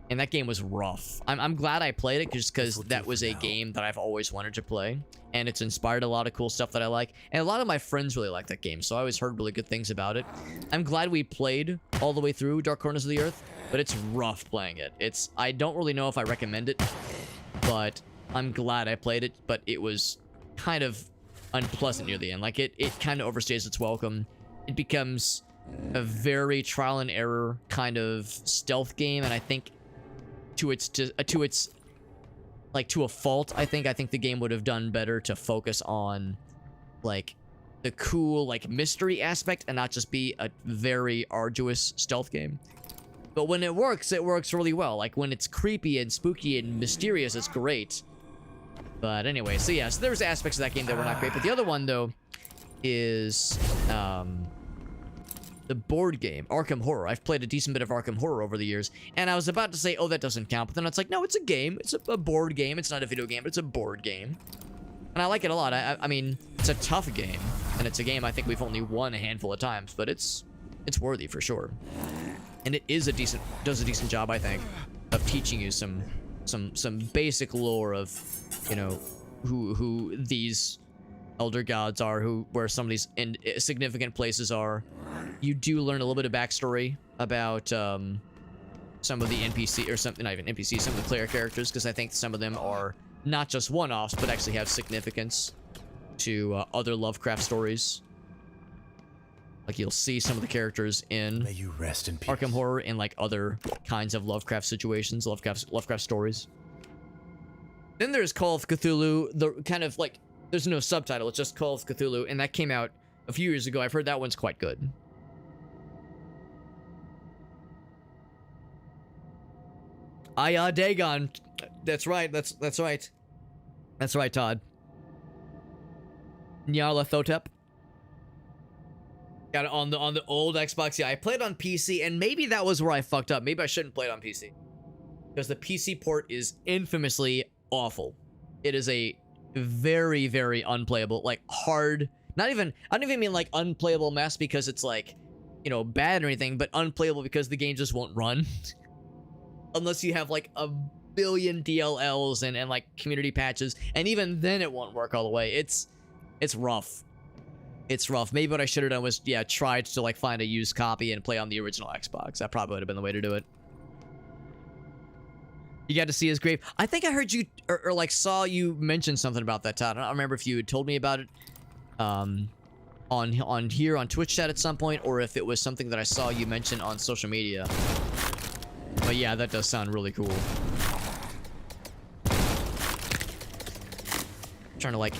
and that game was rough. I'm glad I played it just because that was a game that I've always wanted to play, and it's inspired a lot of cool stuff that I like. And a lot of my friends really like that game, so I always heard really good things about it. I'm glad we played all the way through Dark Corners of the Earth, but it's rough playing it. I don't really know if I recommend it, but I'm glad I played it. But it was kind of unpleasant near the end. Like it kind of overstays its welcome. It becomes a very trial and error kind of stealth game, and I think to a fault, I think the game would have done better to focus on like the cool like mystery aspect and not just be a very arduous stealth game. But when it works really well. Like when it's creepy and spooky and mysterious, it's great. But anyway, so yeah, so there's aspects of that game that were not great. But the other one though is the board game, Arkham Horror. I've played a decent bit of Arkham Horror over the years, and I was about to say, oh, that doesn't count, but then it's like, no, it's a game. It's a board game. It's not a video game, but it's a board game. And I like it a lot. I mean, it's a tough game, and it's a game I think we've only won a handful of times, but it's worthy for sure. And it does a decent job, I think, of teaching you some basic lore of, you know, who these elder gods are, where some of these significant places are. You do learn a little bit of backstory about some of the NPC, or something, not even NPC, some of the player characters, because I think some of them are not just one-offs, but actually have significance to other Lovecraft stories. Like you'll see some of the characters in May you rest in peace. Arkham Horror in like other kinds of Lovecraft situations, Lovecraft stories. Then there's Call of Cthulhu, the kind of like, there's no subtitle, it's just Call of Cthulhu, and that came out a few years ago. I've heard that one's quite good. Dagon. That's right, that's right. That's right, Todd. Nyarlathotep. Got it on the old Xbox. Yeah, I played on PC, and maybe that was where I fucked up. Maybe I shouldn't play it on PC. Because the PC port is infamously awful. It is a very, very unplayable, like hard, I don't even mean like unplayable mess because it's like, you know, bad or anything, but unplayable because the game just won't run. Unless you have like a billion DLLs and like community patches, and even then it won't work all the way. It's rough. It's rough. Maybe what I should have done was, yeah, tried to like find a used copy and play on the original Xbox. That probably would have been the way to do it. You got to see his grave. I think I heard you, or like saw you mention something about that, Todd. I don't remember if you had told me about it on here on Twitch chat at some point, or if it was something that I saw you mention on social media. But yeah, that does sound really cool. Trying to like,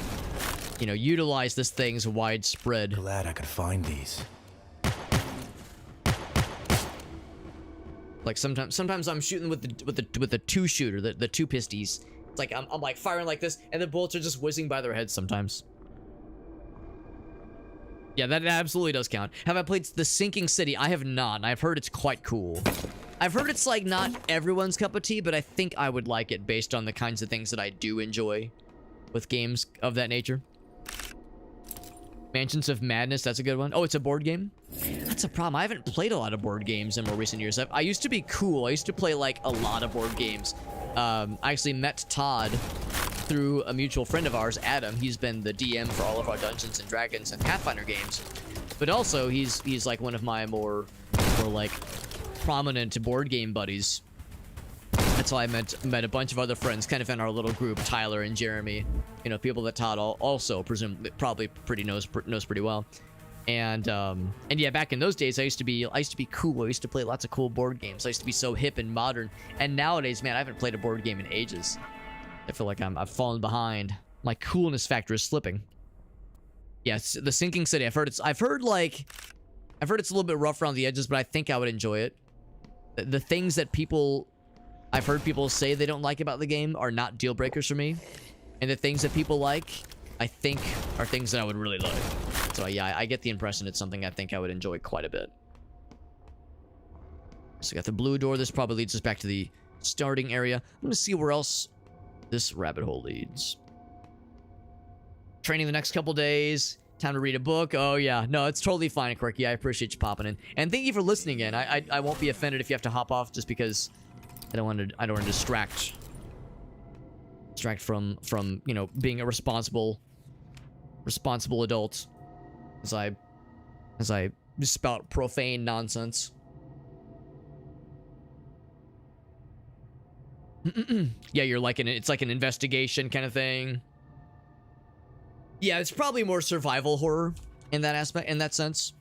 you know, utilize this thing's widespread. Glad I could find these. Like sometimes I'm shooting with the two shooter, the two pisties. It's like I'm like firing like this, and the bullets are just whizzing by their heads sometimes. Yeah, that absolutely does count. Have I played The Sinking City? I have not, and I've heard it's quite cool. I've heard it's like not everyone's cup of tea, but I think I would like it based on the kinds of things that I do enjoy with games of that nature. Mansions of Madness, that's a good one. Oh, it's a board game? That's a problem. I haven't played a lot of board games in more recent years. I used to be cool. I used to play like a lot of board games. I actually met Todd through a mutual friend of ours, Adam. He's been the DM for all of our Dungeons and Dragons and Pathfinder games. But also, he's like one of my more like prominent board game buddies. That's why I met a bunch of other friends kind of in our little group, Tyler and Jeremy. You know, people that Todd also probably knows pretty well. And yeah, back in those days, I used to be cool. I used to play lots of cool board games. I used to be so hip and modern. And nowadays, man, I haven't played a board game in ages. I feel like I've fallen behind. My coolness factor is slipping. Yeah, it's The Sinking City. I've heard it's a little bit rough around the edges, but I think I would enjoy it. The things that I've heard people say they don't like about the game are not deal breakers for me. And the things that people like, I think, are things that I would really like. So yeah, I get the impression it's something I think I would enjoy quite a bit. So we got the blue door. This probably leads us back to the starting area. I'm going to see where else this rabbit hole leads. Training the next couple days. Time to read a book. Oh yeah, no, it's totally fine, Quirky. I appreciate you popping in, and thank you for listening in. I won't be offended if you have to hop off just because I don't want to distract from you know, being a responsible adult as I spout profane nonsense. Yeah, it's like an investigation kind of thing. Yeah, it's probably more survival horror in that aspect, in that sense.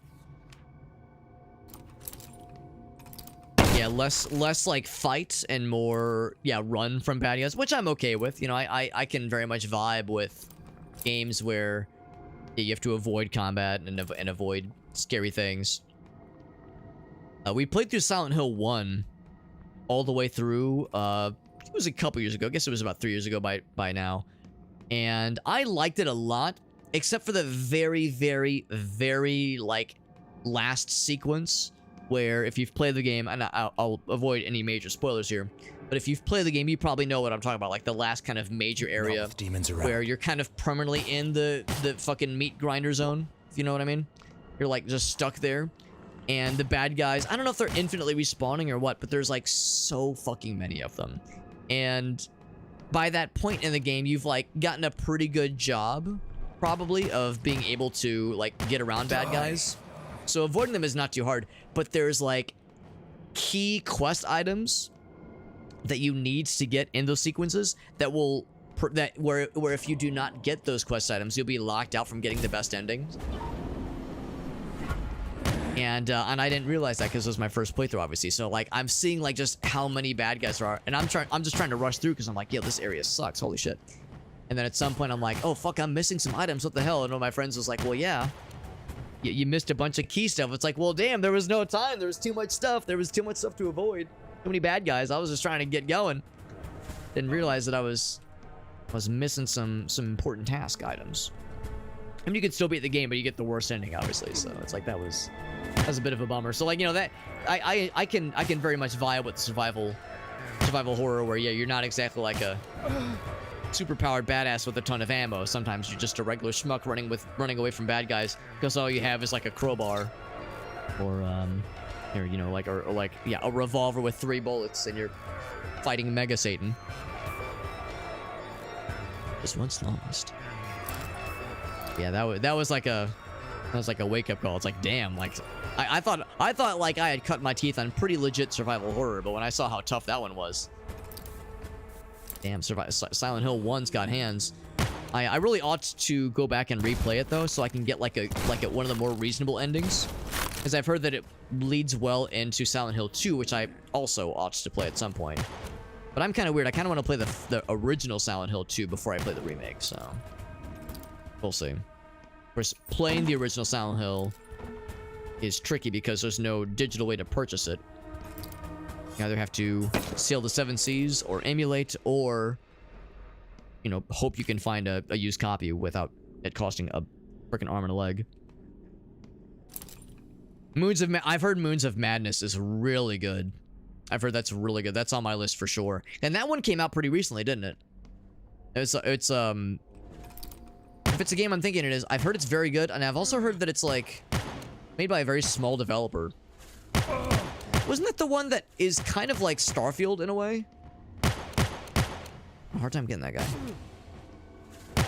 Yeah, less like fight and more, yeah, run from bad guys, which I'm okay with. You know, I can very much vibe with games where you have to avoid combat and avoid scary things. We played through Silent Hill 1 all the way through. It was a couple years ago. I guess it was about 3 years ago by now. And I liked it a lot, except for the very, very, very, like, last sequence where if you've played the game, and I'll avoid any major spoilers here, but if you've played the game, you probably know what I'm talking about, like the last kind of major area where you're kind of permanently in the fucking meat grinder zone, if you know what I mean. You're, like, just stuck there. And the bad guys, I don't know if they're infinitely respawning or what, but there's, like, so fucking many of them. And by that point in the game, you've like gotten a pretty good job probably of being able to like get around bad guys. So avoiding them is not too hard, but there's like key quest items that you need to get in those sequences that will where if you do not get those quest items, you'll be locked out from getting the best endings. And I didn't realize that because it was my first playthrough, obviously. So like I'm seeing like just how many bad guys there are, and I'm just trying to rush through because I'm like, yo, this area sucks, holy shit. And then at some point I'm like, oh fuck, I'm missing some items. What the hell? And one of my friends was like, well, yeah, you missed a bunch of key stuff. It's like, well, damn, there was no time. There was too much stuff. There was too much stuff to avoid. Too many bad guys. I was just trying to get going. Didn't realize that I was missing some important task items. I mean, you could still beat the game, but you get the worst ending, obviously. So it's like that was a bit of a bummer. So like, you know, that I can very much vibe with survival horror where yeah, you're not exactly like a super powered badass with a ton of ammo. Sometimes you're just a regular schmuck running away from bad guys because all you have is like a crowbar or you know, like or like yeah, a revolver with 3 bullets and you're fighting Mega Satan. Just once lost. Yeah, that was like a wake-up call. It's like, damn, like I thought like I had cut my teeth on pretty legit survival horror, but when I saw how tough that one was, damn, Silent Hill 1's got hands. I really ought to go back and replay it though, so I can get like one of the more reasonable endings, because I've heard that it leads well into Silent Hill 2, which I also ought to play at some point. But I'm kind of weird. I kind of want to play the original Silent Hill 2 before I play the remake, so we'll see. Of course, playing the original Silent Hill is tricky because there's no digital way to purchase it. You either have to sail the seven seas or emulate, or, you know, hope you can find a used copy without it costing a freaking arm and a leg. I've heard Moons of Madness is really good. I've heard that's really good. That's on my list for sure. And that one came out pretty recently, didn't it? It's if it's a game I'm thinking it is, I've heard it's very good, and I've also heard that it's like made by a very small developer. Wasn't that the one that is kind of like Starfield in a way? Hard time getting that guy.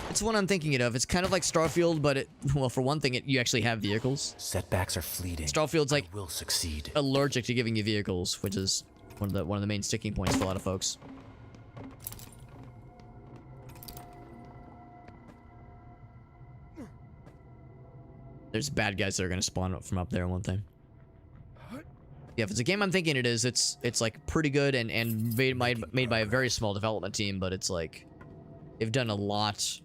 It's the one I'm thinking it of. It's kind of like Starfield, but well, for one thing, you actually have vehicles. Setbacks are fleeting. Starfield's like will succeed. Allergic to giving you vehicles, which is one of the main sticking points for a lot of folks. There's bad guys that are gonna spawn up from up there. One thing. Yeah, if it's a game I'm thinking it is, it's like pretty good and made by a very small development team, but it's like they've done a lot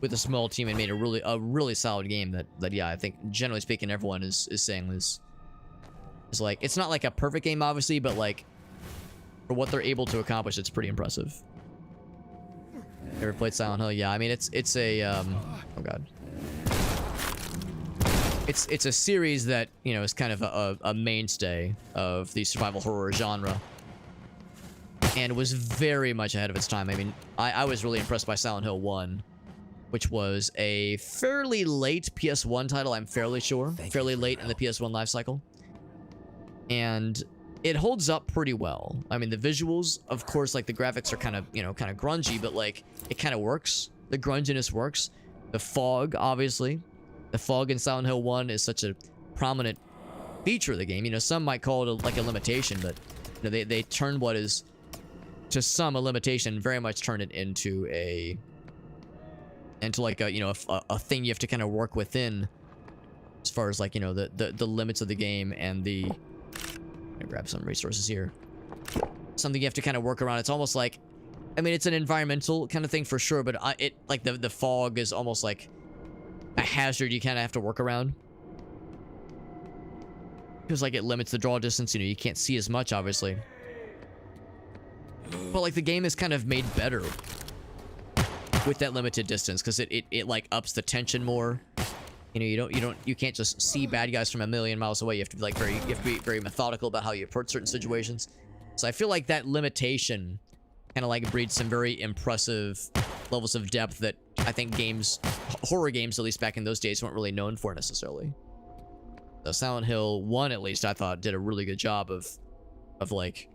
with a small team and made a really solid game that yeah, I think generally speaking everyone is saying is like, it's not like a perfect game obviously, but like for what they're able to accomplish, it's pretty impressive. Ever played Silent Hill? Yeah, I mean it's a oh god. It's a series that, you know, is kind of a mainstay of the survival horror genre. And was very much ahead of its time. I mean, I was really impressed by Silent Hill 1, which was a fairly late PS1 title, I'm fairly sure. Fairly late in the PS1 life cycle. And it holds up pretty well. I mean, the visuals, of course, like the graphics are kind of, you know, kind of grungy, but like it kind of works. The grunginess works. The fog, obviously. The fog in Silent Hill 1 is such a prominent feature of the game. You know, some might call it like a limitation, but you know, they turn what is to some a limitation, very much turn it into like a, you know, a thing you have to kind of work within, as far as like, you know, the limits of the game and the. I'm gonna grab some resources here. Something you have to kind of work around. It's almost like, I mean, it's an environmental kind of thing for sure, but it like the fog is almost like a hazard you kind of have to work around. Because like it limits the draw distance, you know, you can't see as much obviously. But like the game is kind of made better with that limited distance, because it like ups the tension more. You know, you can't just see bad guys from a million miles away. You have to be like very methodical about how you approach certain situations. So I feel like that limitation kind of like breeds some very impressive levels of depth that I think horror games, at least back in those days, weren't really known for necessarily. The Silent Hill 1, at least, I thought did a really good job of like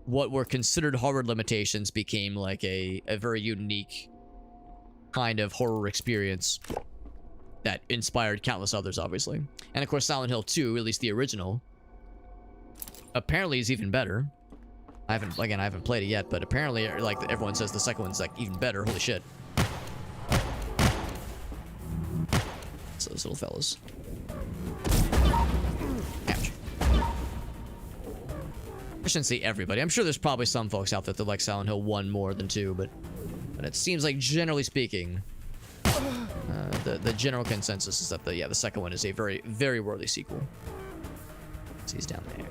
what were considered horror limitations became like a very unique kind of horror experience that inspired countless others, obviously. And of course, Silent Hill 2, at least the original, apparently is even better. I haven't played it yet, but apparently, like, everyone says the second one's like even better. Holy shit. It's those little fellas. Ouch. I shouldn't say everybody. I'm sure there's probably some folks out there that like Silent Hill 1 more than 2, but it seems like, generally speaking, the general consensus is that the second one is a very, very worthy sequel. So he's down there.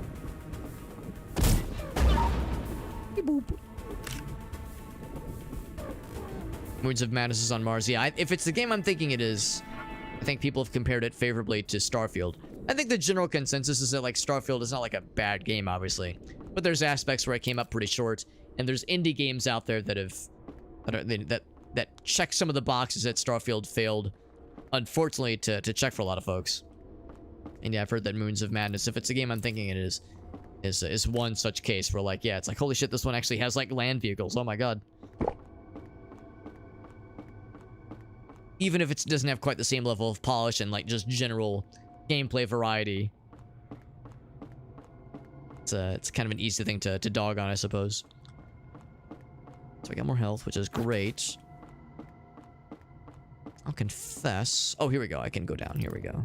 Boop. Moons of Madness is on Mars. Yeah, if it's the game I'm thinking it is, I think people have compared it favorably to Starfield. I think the general consensus is that like Starfield is not like a bad game, obviously, but there's aspects where it came up pretty short, and there's indie games out there that check some of the boxes that Starfield failed, unfortunately, to check for a lot of folks. And yeah, I've heard that Moons of Madness, if it's a game I'm thinking it is one such case where like, yeah, it's like, holy shit, this one actually has like land vehicles. Oh my god. Even if it doesn't have quite the same level of polish and like just general gameplay variety, it's kind of an easy thing to dog on, I suppose. So I got more health, which is great. I'll confess. Oh, here we go. I can go down. Here we go.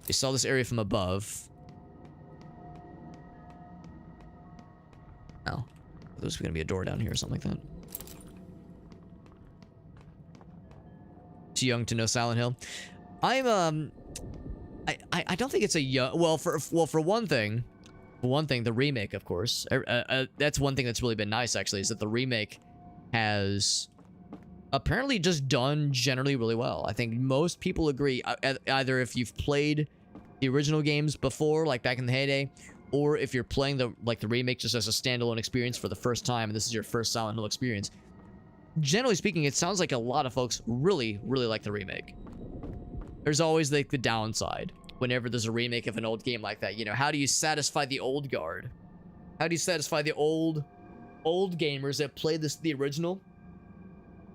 You saw this area from above. Oh, there's gonna be a door down here or something like that. Too young to know Silent Hill. I don't think it's a young. Well, for one thing, one thing, the remake, of course. That's one thing that's really been nice, actually, is that the remake has apparently just done generally really well. I think most people agree, either if you've played the original games before, like back in the heyday, or if you're playing the remake just as a standalone experience for the first time, and this is your first Silent Hill experience. Generally speaking, it sounds like a lot of folks really, really like the remake. There's always like the downside whenever there's a remake of an old game like that. You know, how do you satisfy the old guard? How do you satisfy the old gamers that played the original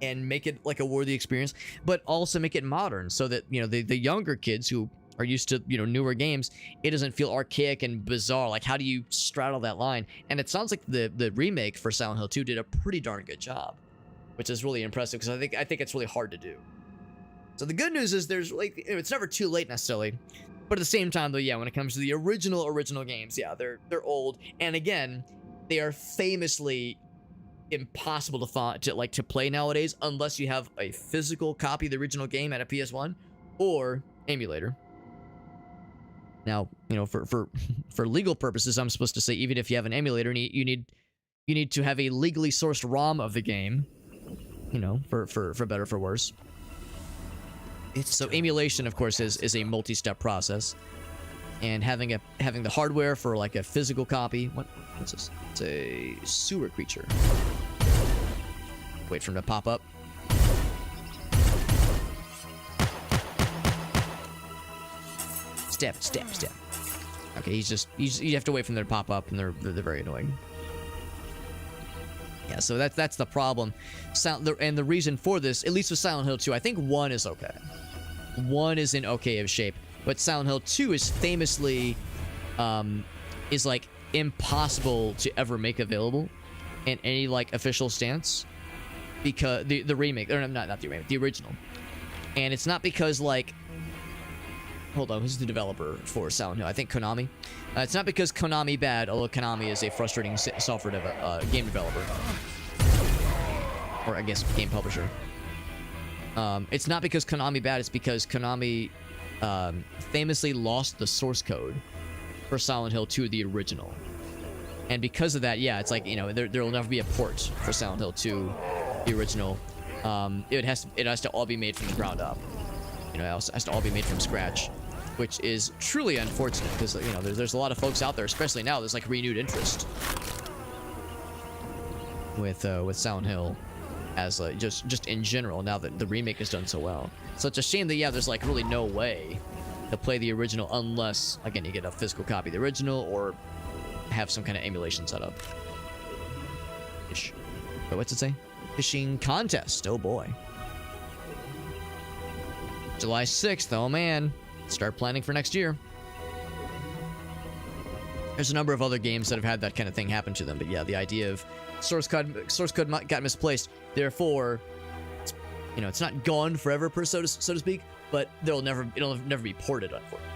and make it like a worthy experience, but also make it modern so that, you know, the younger kids who are used to, you know, newer games, it doesn't feel archaic and bizarre. Like, how do you straddle that line? And it sounds like the remake for Silent Hill 2 did a pretty darn good job, which is really impressive, because I think it's really hard to do. So the good news is there's like, it's never too late necessarily, but at the same time though, yeah, when it comes to the original games, yeah, they're old, and again, they are famously impossible to play nowadays unless you have a physical copy of the original game at a PS1 or emulator. Now, you know, for legal purposes, I'm supposed to say even if you have an emulator, you need to have a legally sourced ROM of the game, you know, for better or for worse. So emulation, of course, is a multi-step process, and having the hardware for like a physical copy. What's this? It's a sewer creature. Wait for him to pop up. Step. Okay, you have to wait for them to pop up, and they're very annoying. Yeah, so that's the problem. And the reason for this, at least with Silent Hill 2, I think 1 is okay. 1 is in okay of shape, but Silent Hill 2 is famously is like impossible to ever make available in any like official stance, because the remake, or not the remake, the original. And it's not because like, hold on, who's the developer for Silent Hill? I think Konami. It's not because Konami bad, although Konami is a frustrating software game developer, or I guess game publisher. It's not because Konami bad, it's because Konami famously lost the source code for Silent Hill 2, the original. And because of that, yeah, it's like, you know, there will never be a port for Silent Hill 2, the original. It has to all be made from the ground up. You know, it has to all be made from scratch, which is truly unfortunate, because, you know, there's a lot of folks out there, especially now, there's like renewed interest with Silent Hill as just in general, now that the remake has done so well. So it's a shame that, yeah, there's like really no way to play the original unless, again, you get a physical copy of the original or have some kind of emulation set up. But what's it say? Fishing contest. Oh boy. July 6th. Oh man. Start planning for next year. There's a number of other games that have had that kind of thing happen to them, but yeah, the idea of source code got misplaced. Therefore, you know, it's not gone forever, so to speak, but it'll never be ported, unfortunately.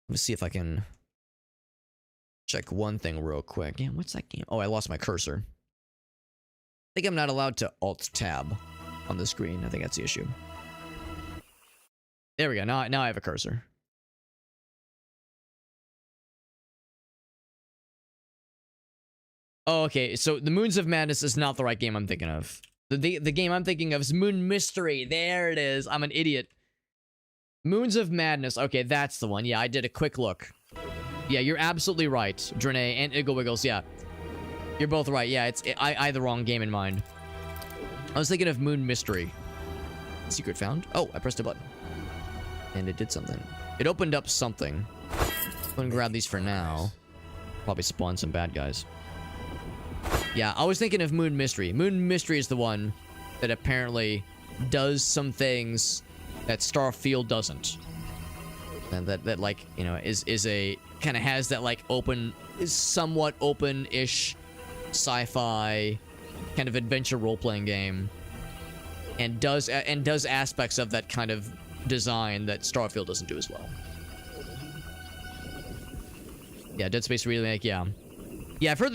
Let's see if I can check one thing real quick. Yeah, what's that game? Oh, I lost my cursor. I think I'm not allowed to Alt-Tab on the screen. I think that's the issue. There we go. Now I have a cursor. Oh, okay. So the Moons of Madness is not the right game I'm thinking of. The game I'm thinking of is Moon Mystery. There it is. I'm an idiot. Moons of Madness. Okay, that's the one. Yeah, I did a quick look. Yeah, you're absolutely right, Drenay and Iggle Wiggles. Yeah, you're both right. Yeah, I had the wrong game in mind. I was thinking of Moon Mystery. Secret found. Oh, I pressed a button, and it did something. It opened up something. I'm gonna grab these for now. Probably spawn some bad guys. Yeah, I was thinking of Moon Mystery. Moon Mystery is the one that apparently does some things that Starfield doesn't. And that like, you know, is a kind of has that like is somewhat open-ish sci-fi kind of adventure role-playing game, and does aspects of that kind of design that Starfield doesn't do as well. Yeah, Dead Space remake, yeah. Yeah, I've heard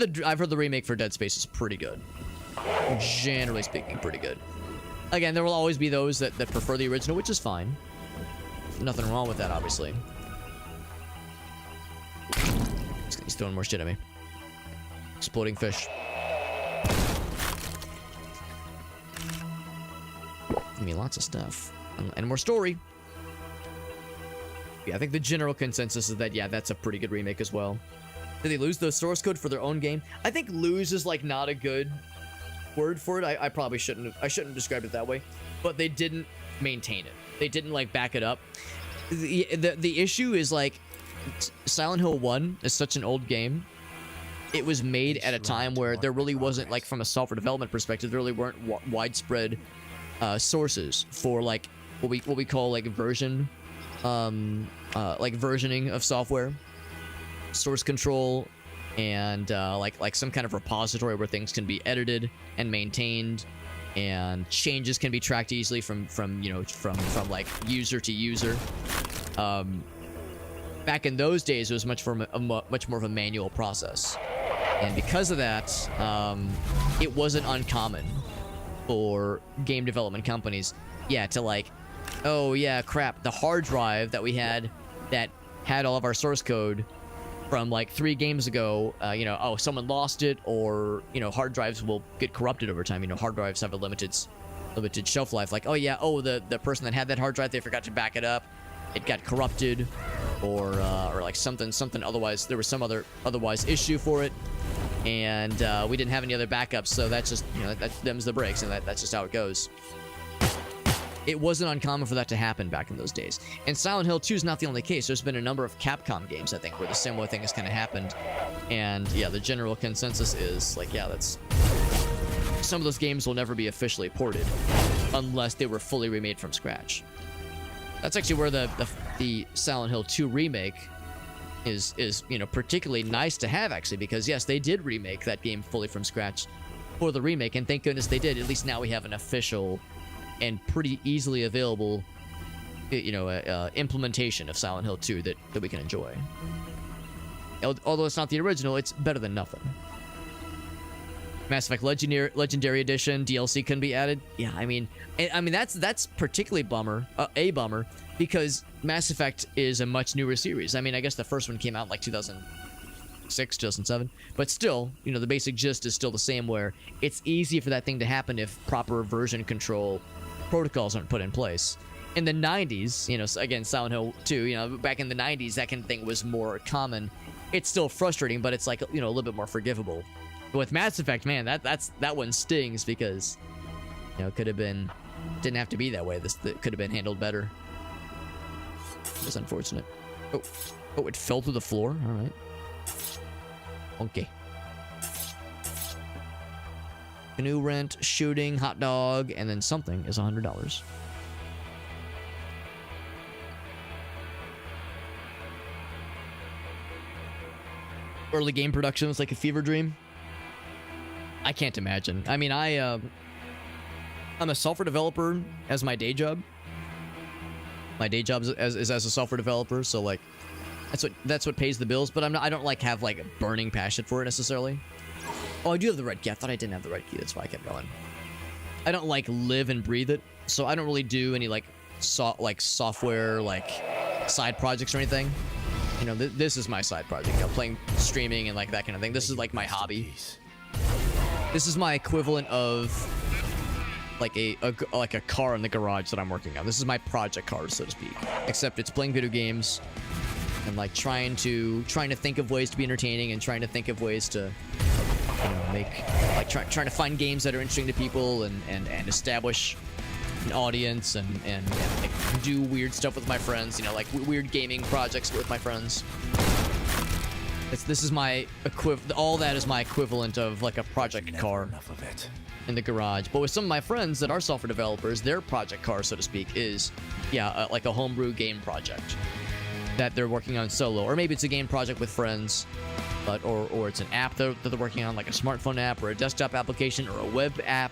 the remake for Dead Space is pretty good. Generally speaking, pretty good. Again, there will always be those that prefer the original, which is fine. Nothing wrong with that, obviously. He's throwing more shit at me. Exploding fish. I mean, lots of stuff. And more story. Yeah, I think the general consensus is that, yeah, that's a pretty good remake as well. Did they lose the source code for their own game? I think lose is, like, not a good word for it. I probably shouldn't have described it that way. But they didn't maintain it. They didn't, like, back it up. The issue is, like, Silent Hill 1 is such an old game. It was made at a time where there really wasn't, like, from a software development perspective, there really weren't widespread sources for, like, what we call, like, versioning of software, source control, and like some kind of repository where things can be edited and maintained, and changes can be tracked easily from like user to user. Back in those days, it was much more of a manual process, and because of that, it wasn't uncommon for game development companies, to like, oh yeah, crap, the hard drive that we had that had all of our source code from like 3 games ago, oh, someone lost it, or, hard drives will get corrupted over time. Hard drives have a limited shelf life. Like, oh yeah, the person that had that hard drive, they forgot to back it up, it got corrupted, or like something otherwise, there was some otherwise issue for it, and we didn't have any other backups, so that's just, that them's the breaks, and that's just how it goes. It wasn't uncommon for that to happen back in those days. And Silent Hill 2 is not the only case. There's been a number of Capcom games, I think, where the similar thing has kind of happened. And yeah, the general consensus is like, yeah, that's... Some of those games will never be officially ported unless they were fully remade from scratch. That's actually where the Silent Hill 2 remake is particularly nice to have, actually, because yes, they did remake that game fully from scratch for the remake, and thank goodness they did. At least now we have an official and pretty easily available, implementation of Silent Hill 2 that we can enjoy. Although it's not the original, it's better than nothing. Mass Effect Legendary Edition DLC couldn't be added. Yeah, I mean that's particularly a bummer, because Mass Effect is a much newer series. I mean, I guess the first one came out in like 2006, 2007, but still, the basic gist is still the same, where it's easy for that thing to happen if proper version control protocols aren't put in place. In the 90s, again, Silent Hill 2, back in the 90s, that kind of thing was more common. It's still frustrating, but it's like, a little bit more forgivable. But with Mass Effect, man, that one stings, because, it could have been, didn't have to be that way. That could have been handled better. It's unfortunate. Oh, it fell through the floor? All right. Okay. Canoe rent, shooting, hot dog, and then something is $100. Early game production was like a fever dream. I can't imagine. I mean, I'm a software developer as my day job. My day job is as a software developer, so like that's what pays the bills. But I don't like have like a burning passion for it necessarily. Oh, I do have the red key. I thought I didn't have the red key. That's why I kept going. I don't like live and breathe it, so I don't really do any like software like side projects or anything. This is my side project. Playing, streaming, and like that kind of thing. This is like my hobby. This is my equivalent of like a car in the garage that I'm working on. This is my project car, so to speak. Except it's playing video games and like trying to think of ways to be entertaining, and trying to think of ways to make like trying to find games that are interesting to people, and establish an audience, and like do weird stuff with my friends, like weird gaming projects with my friends. This is my all that is my equivalent of like a project car in the garage. But with some of my friends that are software developers, their project car, so to speak, is like a homebrew game project that they're working on solo, or maybe it's a game project with friends, but or it's an app that they're working on, like a smartphone app or a desktop application or a web app.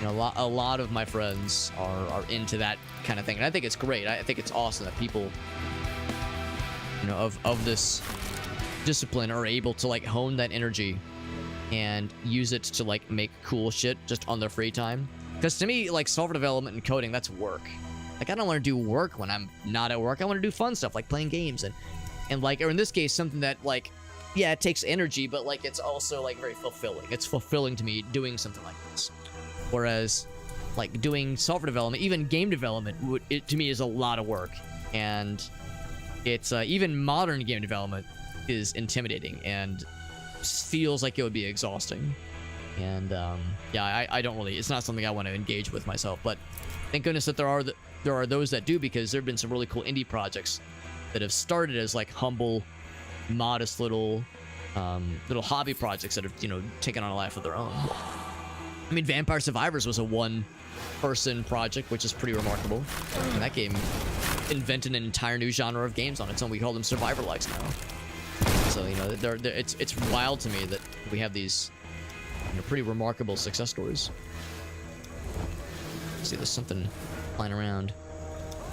A lot of my friends are into that kind of thing, and I think it's great. I think it's awesome that people, of this discipline are able to like hone that energy and use it to like make cool shit just on their free time. Because to me, like software development and coding, that's work. Like I don't want to do work when I'm not at work. I want to do fun stuff like playing games and like, or in this case, something that like, yeah, it takes energy, but like it's also like very fulfilling. It's fulfilling to me doing something like this. Whereas like doing software development, even game development, it to me is a lot of work. And it's even modern game development is intimidating and feels like it would be exhausting. And yeah, I don't really, it's not something I want to engage with myself, but thank goodness that there are those that do, because there have been some really cool indie projects that have started as like humble, modest little hobby projects that have, you know, taken on a life of their own. I mean, Vampire Survivors was a one-person project, which is pretty remarkable. And that game invented an entire new genre of games on its own. We call them survivor-likes now. So, you know, it's wild to me that we have these, you know, pretty remarkable success stories. See, there's something flying around.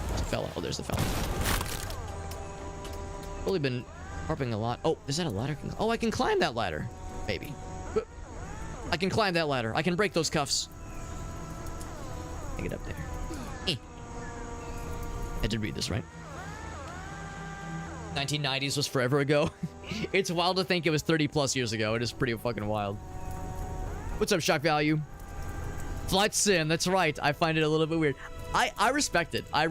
There's a fella. Oh, there's the fella. Really been harping a lot. Oh, is that a ladder? Oh, I can climb that ladder. Maybe. I can climb that ladder. I can break those cuffs. I get up there. I did read this, right? 1990s was forever ago. It's wild to think it was 30 plus years ago. It is pretty fucking wild. What's up, Shock Value? Flight Sim, that's right. I find it a little bit weird. I respect it. I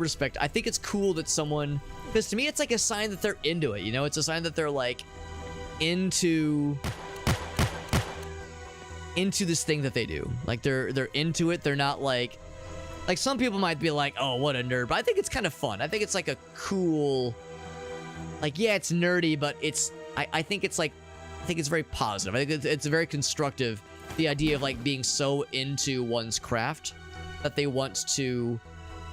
think it's cool that someone, because to me it's like a sign that they're into it, you know? It's a sign that they're like into this thing that they do. Like they're into it. They're not like some people might be like, oh, what a nerd, but I think it's kind of fun. I think it's like a cool, like, yeah, it's nerdy, but I think it's very positive. I think it's very constructive. The idea of like being so into one's craft that they want to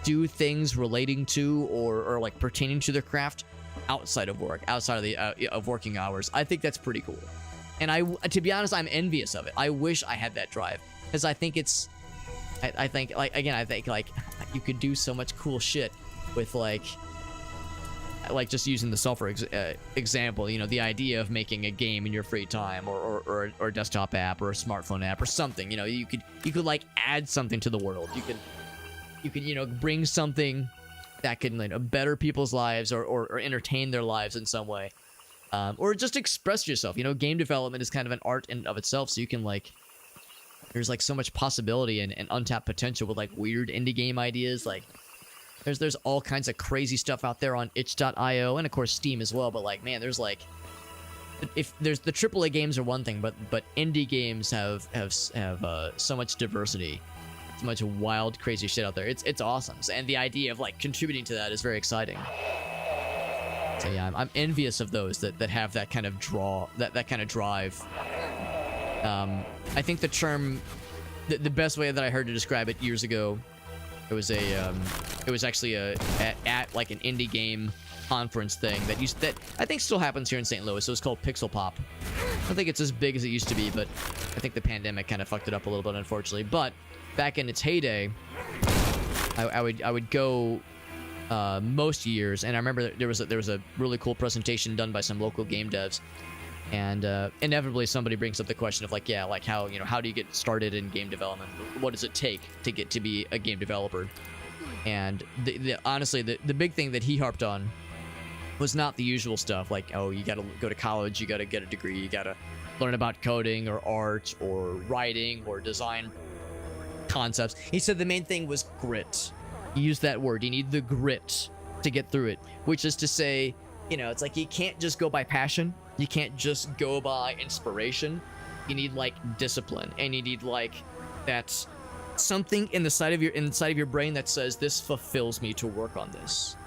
do things relating to or like pertaining to their craft outside of work, outside of the of working hours. I think that's pretty cool. And to be honest, I'm envious of it. I wish I had that drive, because I think I think like you could do so much cool shit with like just using the software example, you know, the idea of making a game in your free time or a desktop app or a smartphone app or something, you know, you could like add something to the world. You could, you know, bring something that can, you know, better people's lives or entertain their lives in some way. Or just express yourself. You know, game development is kind of an art in of itself, so you can like, there's like so much possibility and untapped potential with like weird indie game ideas. Like there's all kinds of crazy stuff out there on itch.io and of course Steam as well, but like, man, there's like, if there's the AAA games are one thing, but indie games have so much diversity, so much wild crazy shit out there. It's awesome, and the idea of like contributing to that is very exciting. So yeah, I'm envious of those that have that kind of that kind of drive. I think the term, the best way that I heard to describe it years ago, it was actually at like an indie game conference thing that I think still happens here in St. Louis. So it's called Pixel Pop. I don't think it's as big as it used to be, but I think the pandemic kind of fucked it up a little bit, unfortunately. But back in its heyday, I would go most years, and I remember there was a really cool presentation done by some local game devs, and inevitably somebody brings up the question of like, yeah, like how do you get started in game development? What does it take to get to be a game developer? And honestly, the big thing that he harped on was not the usual stuff like, oh, you got to go to college, you got to get a degree, you got to learn about coding or art or writing or design concepts. He said the main thing was grit. He used that word. You need the grit to get through it, which is to say, you know, it's like you can't just go by passion. You can't just go by inspiration. You need like discipline, and you need like that something inside of your brain that says this fulfills me to work on this.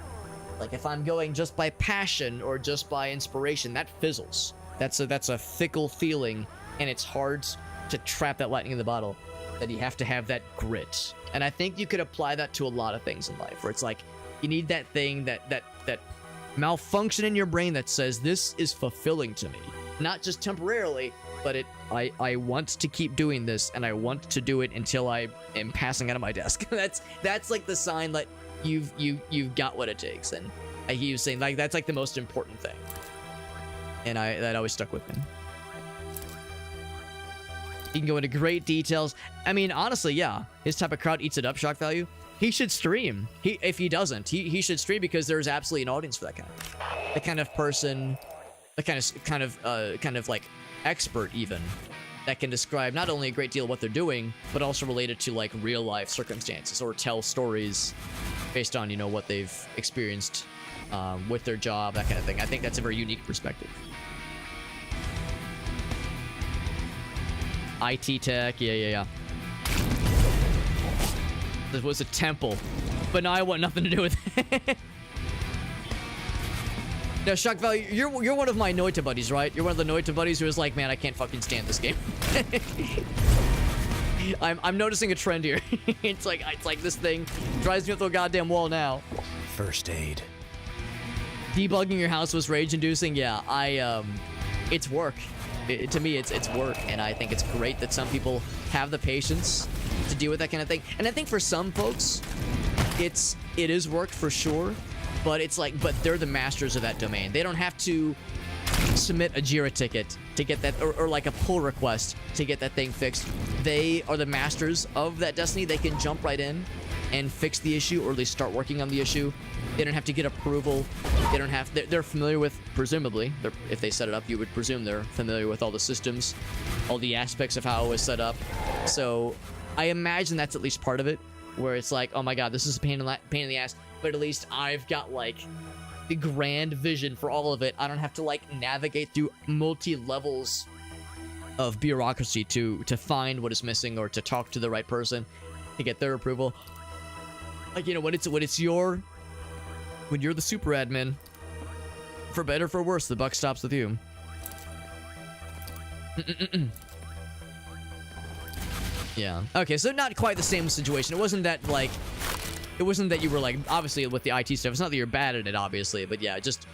Like if I'm going just by passion or just by inspiration, that fizzles. That's a fickle feeling, and it's hard to trap that lightning in the bottle. That you have to have that grit. And I think you could apply that to a lot of things in life, where it's like you need that thing, that malfunction in your brain that says this is fulfilling to me, not just temporarily, but I want to keep doing this, and I want to do it until I am passing out of my desk. that's like the sign that you've got what it takes. And he was saying like that's like the most important thing. And that always stuck with me. He can go into great details. I mean, honestly, yeah. His type of crowd eats it up, shock value. He should stream. If he doesn't, he should stream because there's absolutely an audience for that the kind of person, the kind of like expert even that can describe not only a great deal of what they're doing, but also related to like real life circumstances or tell stories based on, you know, what they've experienced with their job, that kind of thing. I think that's a very unique perspective. IT tech, yeah. This was a temple, but now I want nothing to do with it. Now, shock value, you're one of my Noita buddies, right? You're one of the Noita buddies who is like, man, I can't fucking stand this game. I'm noticing a trend here. It's like this thing drives me up to a goddamn wall now. First aid. Debugging your house was rage-inducing. Yeah, it's work. To me, it's work, and I think it's great that some people have the patience to deal with that kind of thing. And I think for some folks, it is work for sure, but but they're the masters of that domain. They don't have to submit a Jira ticket to get that, or like a pull request to get that thing fixed. They are the masters of that destiny. They can jump right in and fix the issue, or at least start working on the issue. They don't have to get approval. They don't have. They're familiar with, presumably, if they set it up, you would presume they're familiar with all the systems, all the aspects of how it was set up. So I imagine that's at least part of it, where it's like, oh my god, this is a pain in the ass, but at least I've got like the grand vision for all of it. I don't have to like navigate through multi-levels of bureaucracy to find what is missing or to talk to the right person to get their approval. Like, you know, when you're the super admin, for better or for worse, the buck stops with you. Yeah. Okay, so not quite the same situation. It wasn't that you were like, obviously with the IT stuff, it's not that you're bad at it, obviously, but yeah, just,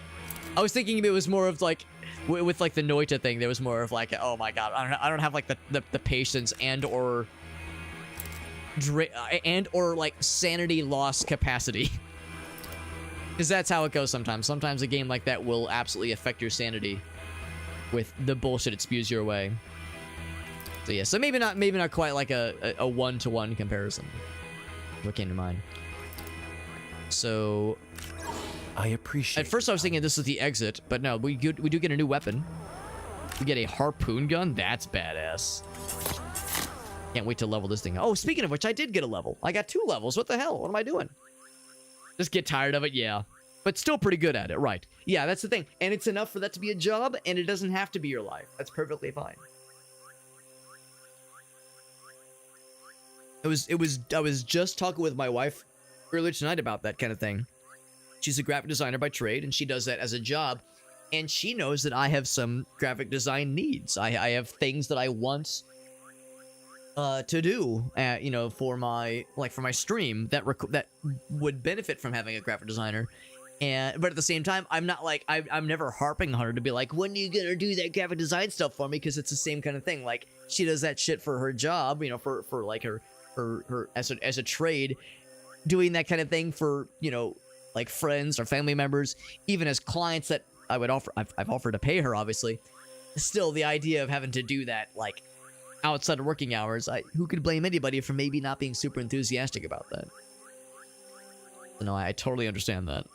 I was thinking it was more of like, with like the Noita thing, there was more of like, oh my god, I don't have like the patience and or like sanity loss capacity. Because that's how it goes sometimes. Sometimes a game like that will absolutely affect your sanity with the bullshit it spews your way. So yeah, so maybe not quite like a one-to-one comparison. What came to mind? So I appreciate. At first I was thinking this was the exit, but no, we do get a new weapon. We get a harpoon gun. That's badass. Can't wait to level this thing. Oh, speaking of which, I did get a level. I got 2 levels. What the hell? What am I doing? Just get tired of it, yeah. But still pretty good at it, right? Yeah, that's the thing. And it's enough for that to be a job, and it doesn't have to be your life. That's perfectly fine. I was just talking with my wife earlier tonight about that kind of thing. She's a graphic designer by trade, and she does that as a job. And she knows that I have some graphic design needs. I have things that I want to do, you know, for my stream that would benefit from having a graphic designer, but at the same time, I'm not like I'm never harping on her to be like, when are you gonna do that graphic design stuff for me? Because it's the same kind of thing. Like, she does that shit for her job, you know, for like her as a trade, doing that kind of thing for, you know, like friends or family members, even as clients that I've offered to pay her, obviously. Still, the idea of having to do that, like, outside of working hours, who could blame anybody for maybe not being super enthusiastic about that? So no, I totally understand that.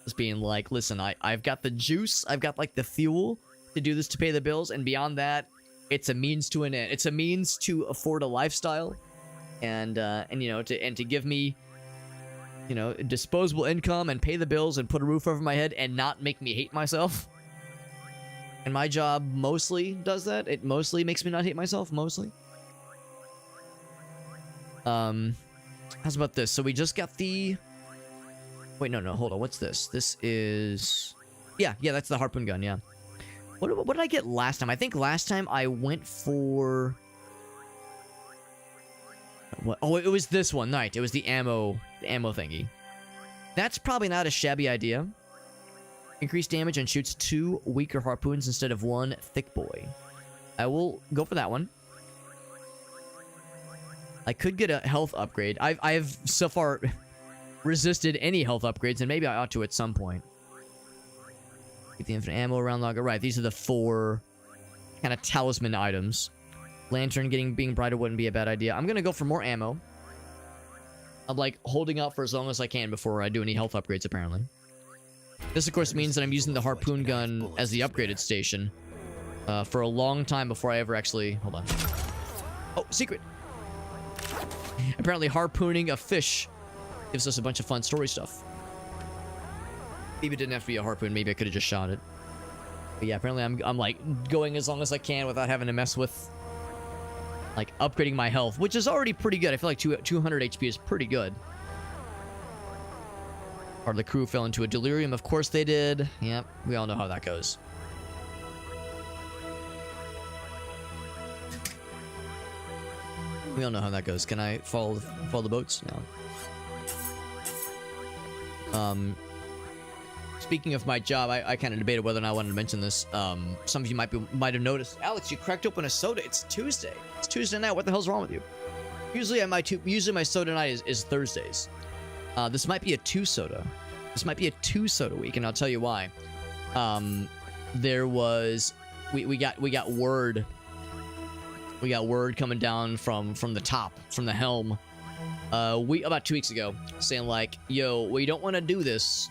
Just being like, listen, I've got the juice, I've got like the fuel to do this to pay the bills, and beyond that, it's a means to an end. It's a means to afford a lifestyle, and you know, to give me, you know, disposable income and pay the bills and put a roof over my head and not make me hate myself. And my job mostly does that. It mostly makes me not hate myself, mostly. How's about this? So we just got the... Wait, no, hold on. What's this? This is... Yeah, that's the harpoon gun, yeah. What did I get last time? I think last time I went for... What? Oh, it was this one, right. It was the ammo thingy. That's probably not a shabby idea. Increased damage and shoots 2 weaker harpoons instead of 1 thick boy. I will go for that one. I could get a health upgrade. I've so far resisted any health upgrades, and maybe I ought to at some point. Get the infinite ammo around logger. Right, these are the 4 kind of talisman items. Lantern being brighter wouldn't be a bad idea. I'm gonna go for more ammo. I'm like holding out for as long as I can before I do any health upgrades, apparently. This, of course, means that I'm using the harpoon gun as the upgraded station for a long time before I ever actually... Hold on. Oh, secret! Apparently, harpooning a fish gives us a bunch of fun story stuff. Maybe it didn't have to be a harpoon. Maybe I could have just shot it. But yeah, apparently I'm like going as long as I can without having to mess with like upgrading my health, which is already pretty good. I feel like 200 HP is pretty good. Part of the crew fell into a delirium. Of course they did. Yep, we all know how that goes. We all know how that goes. Can I follow the boats? No. Speaking of my job, I kind of debated whether or not I wanted to mention this. Some of you might have noticed. Alex, you cracked open a soda. It's Tuesday. It's Tuesday night. What the hell's wrong with you? Usually my soda night is Thursdays. This might be a 2 soda. This might be a 2 soda week, and I'll tell you why. There was we got word. We got word coming down from the top, from the helm. About 2 weeks ago, saying like, yo, we don't want to do this,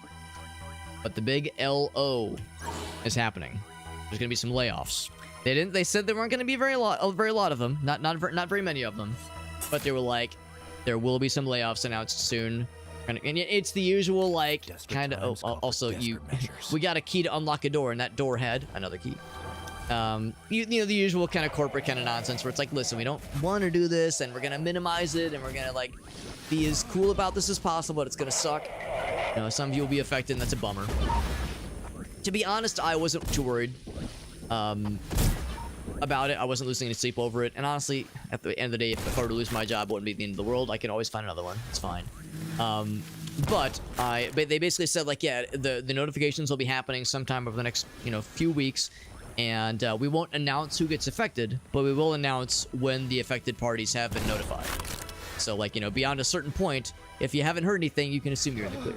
but the big LO is happening. There's gonna be some layoffs. They said there weren't gonna be a very lot of them. Not very many of them. But they were like, there will be some layoffs announced soon. And it's the usual, like, kind of... Oh, also, we got a key to unlock a door, and that door had another key. You know, the usual kind of corporate kind of nonsense where it's like, listen, we don't want to do this, and we're going to minimize it, and we're going to, like, be as cool about this as possible, but it's going to suck. You know, some of you will be affected, and that's a bummer. To be honest, I wasn't too worried about it. I wasn't losing any sleep over it, and honestly, at the end of the day, if I were to lose my job, it wouldn't be the end of the world. I can always find another one. It's fine. But they basically said, like, yeah, the notifications will be happening sometime over the next, you know, few weeks, and we won't announce who gets affected, but we will announce when the affected parties have been notified. So, like, you know, beyond a certain point, if you haven't heard anything, you can assume you're in the clear.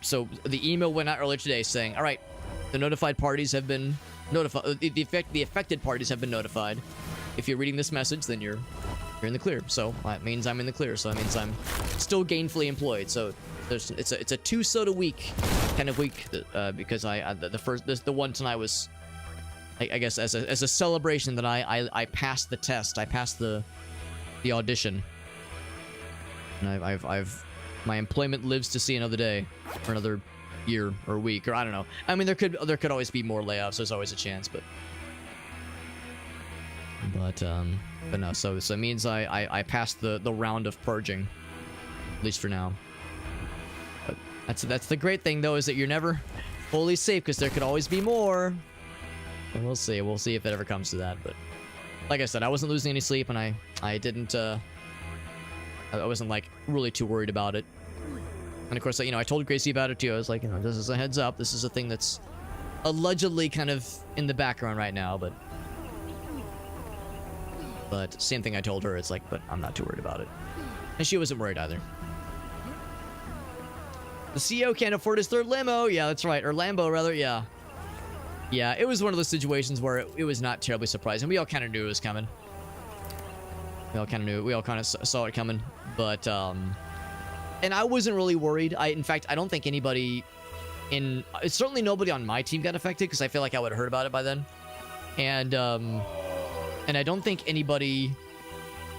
So the email went out earlier today saying, all right, the notified parties have been notified. The affected parties have been notified. If you're reading this message, then you're in the clear. So that means I'm in the clear. So that means I'm still gainfully employed. So it's a 2 soda week kind of week because the one tonight was, I guess, as a celebration that I passed the test. I passed the audition. And my employment lives to see another day, or another year or week, or I don't know. I mean, there could always be more layoffs. There's always a chance, but no. So it means I passed the round of purging, at least for now. But that's the great thing though, is that you're never fully safe because there could always be more. And we'll see. We'll see if it ever comes to that. But like I said, I wasn't losing any sleep, and I didn't. I wasn't like really too worried about it. And of course, you know, I told Gracie about it too. I was like, you know, this is a heads up. This is a thing that's allegedly kind of in the background right now, but same thing I told her. It's like, but I'm not too worried about it. And she wasn't worried either. The CEO can't afford his 3rd limo. Yeah, that's right. Or Lambo, rather. Yeah. Yeah, it was one of those situations where it was not terribly surprising. We all kind of knew it was coming. We all kind of saw it coming. But, and I wasn't really worried. In fact, I don't think anybody certainly nobody on my team got affected, because I feel like I would have heard about it by then. And I don't think anybody,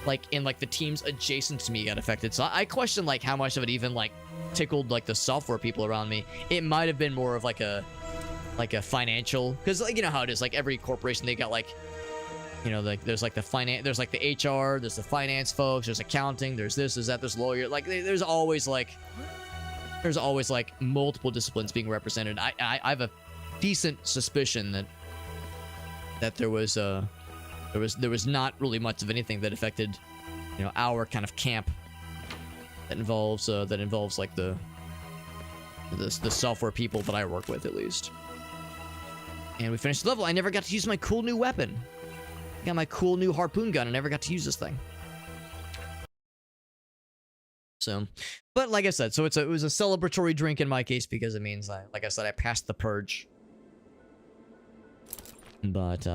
like, in, like, the teams adjacent to me got affected. So I question, like, how much of it even, like, tickled, like, the software people around me. It might have been more of, like a financial, because, like, you know how it is, like, every corporation, they got, like, you know, like, there's, like, the finance, there's, like, the HR, there's the finance folks, there's accounting, there's this, there's that, there's lawyer, like, there's always, like, multiple disciplines being represented. I have a decent suspicion that there was not really much of anything that affected, you know, our kind of camp that involves like the software people that I work with, at least. And we finished the level. I never got to use my cool new weapon. I got my cool new harpoon gun. I never got to use this thing. So, but like I said, so it was a celebratory drink in my case, because it means like I said, I passed the purge. But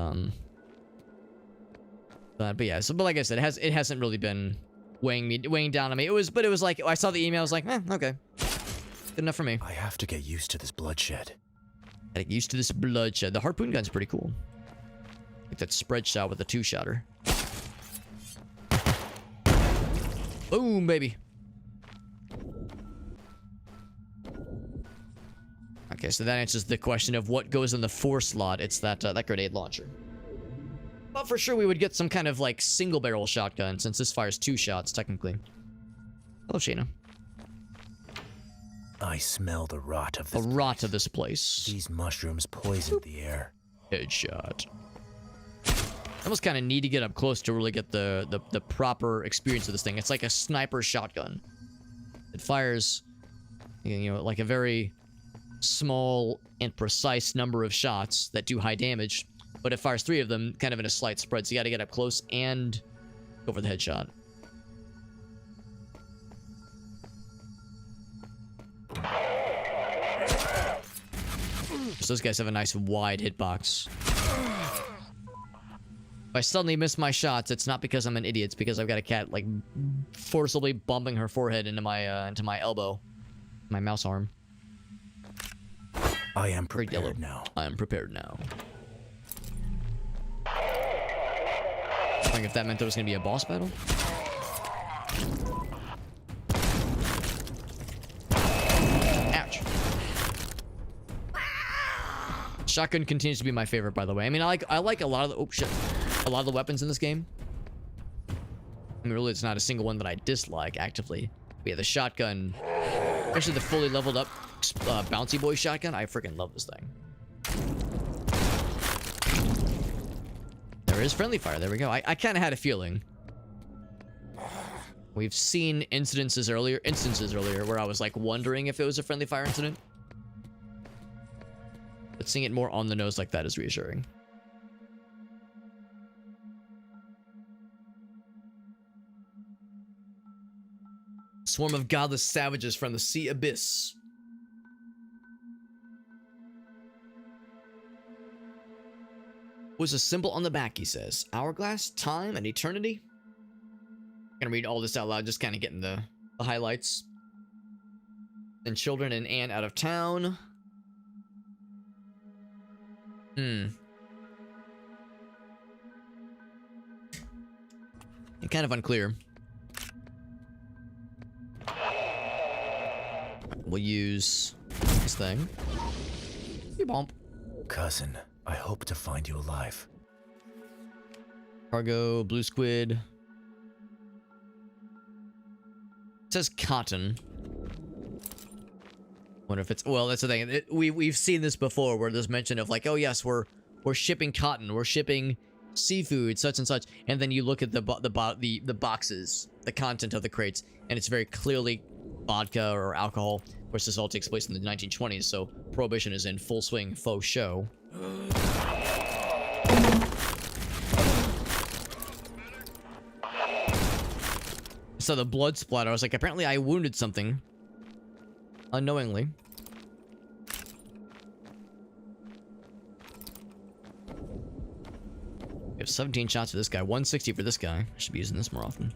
yeah, so but like I said, it hasn't really been weighing down on me. It was like I saw the email, I was like, okay, good enough for me. I have to get used to this bloodshed. Get used to this bloodshed. The harpoon gun's pretty cool. Like that spread shot with the 2-shotter. Boom, baby. Okay, so that answers the question of what goes in the 4 slot. It's that that grenade launcher. But for sure we would get some kind of like single barrel shotgun since this fires 2 shots technically. Hello, Shayna. I smell the rot of this The rot of this place. These mushrooms poisoned the air. Headshot. I almost kind of need to get up close to really get the proper experience of this thing. It's like a sniper shotgun. It fires, you know, like a very small and precise number of shots that do high damage, but it fires 3 of them kind of in a slight spread, so you got to get up close and go for the headshot. So those guys have a nice wide hitbox. If I suddenly miss my shots, it's not because I'm an idiot. It's because I've got a cat like forcibly bumping her forehead into my elbow, my mouse arm. I am prepared now. I am prepared now. Like if that meant there was gonna be a boss battle. Ouch. Shotgun continues to be my favorite, by the way. I mean, I like a lot of the a lot of the weapons in this game. I mean, really, it's not a single one that I dislike actively. But yeah, the shotgun, especially the fully leveled up bouncy boy shotgun, I freaking love this thing. There is friendly fire. There we go. I kind of had a feeling. We've seen instances earlier where I was like wondering if it was a friendly fire incident. But seeing it more on the nose like that is reassuring. Swarm of godless savages from the sea abyss. Was a symbol on the back, he says. Hourglass, time, and eternity. I'm gonna read all this out loud, just kind of getting the highlights. Then children and Anne out of town. And kind of unclear. We'll use this thing. You bump. Cousin, I hope to find you alive. Cargo, blue squid. It says cotton. Wonder if it's, well, that's the thing. We've seen this before where there's mention of like, oh yes, we're shipping cotton, we're shipping seafood, such and such, and then you look at the boxes, the content of the crates, and it's very clearly vodka or alcohol. Of course, this all takes place in the 1920s, so prohibition is in full swing, faux show. So the blood splatter, I was like, apparently I wounded something unknowingly. We have 17 shots for this guy, 160 for this guy. I should be using this more often.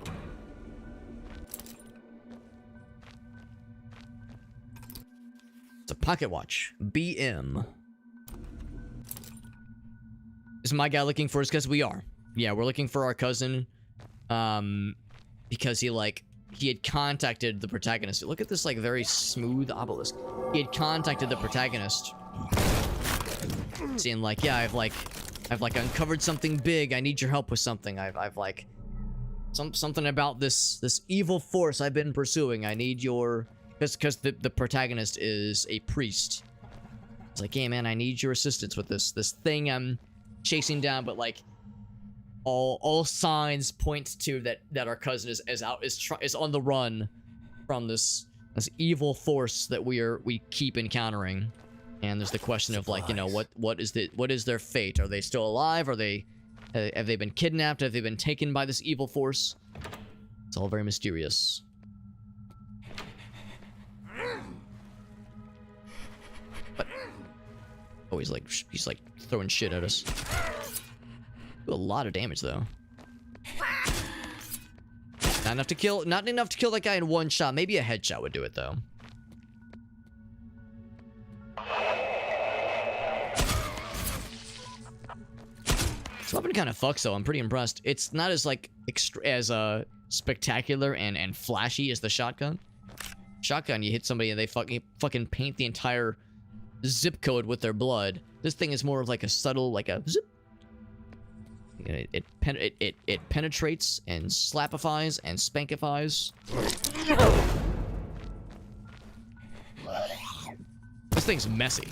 It's a pocket watch. BM. Is my guy looking for us? Because we are. Yeah, we're looking for our cousin. Because he had contacted the protagonist. Look at this like very smooth obelisk. He had contacted the protagonist, saying like, yeah, I've uncovered something big. I need your help with something. I've like something about this evil force I've been pursuing. I need your, because the protagonist is a priest. It's like, hey man, I need your assistance with this thing I'm chasing down, but like all signs point to that our cousin is on the run from this evil force that we keep encountering. And there's the question of like, you know, what is their fate? Are they still alive? Have they been kidnapped? Have they been taken by this evil force? It's all very mysterious. Oh, he's like throwing shit at us. Do a lot of damage though. Not enough to kill that guy in one shot. Maybe a headshot would do it though. This weapon kind of fucks though. I'm pretty impressed. It's not as like spectacular and flashy as the shotgun. Shotgun, you hit somebody and they fucking paint the entire zip code with their blood. This thing is more of like a subtle, like a zip. It penetrates and slapifies and spankifies. This thing's messy,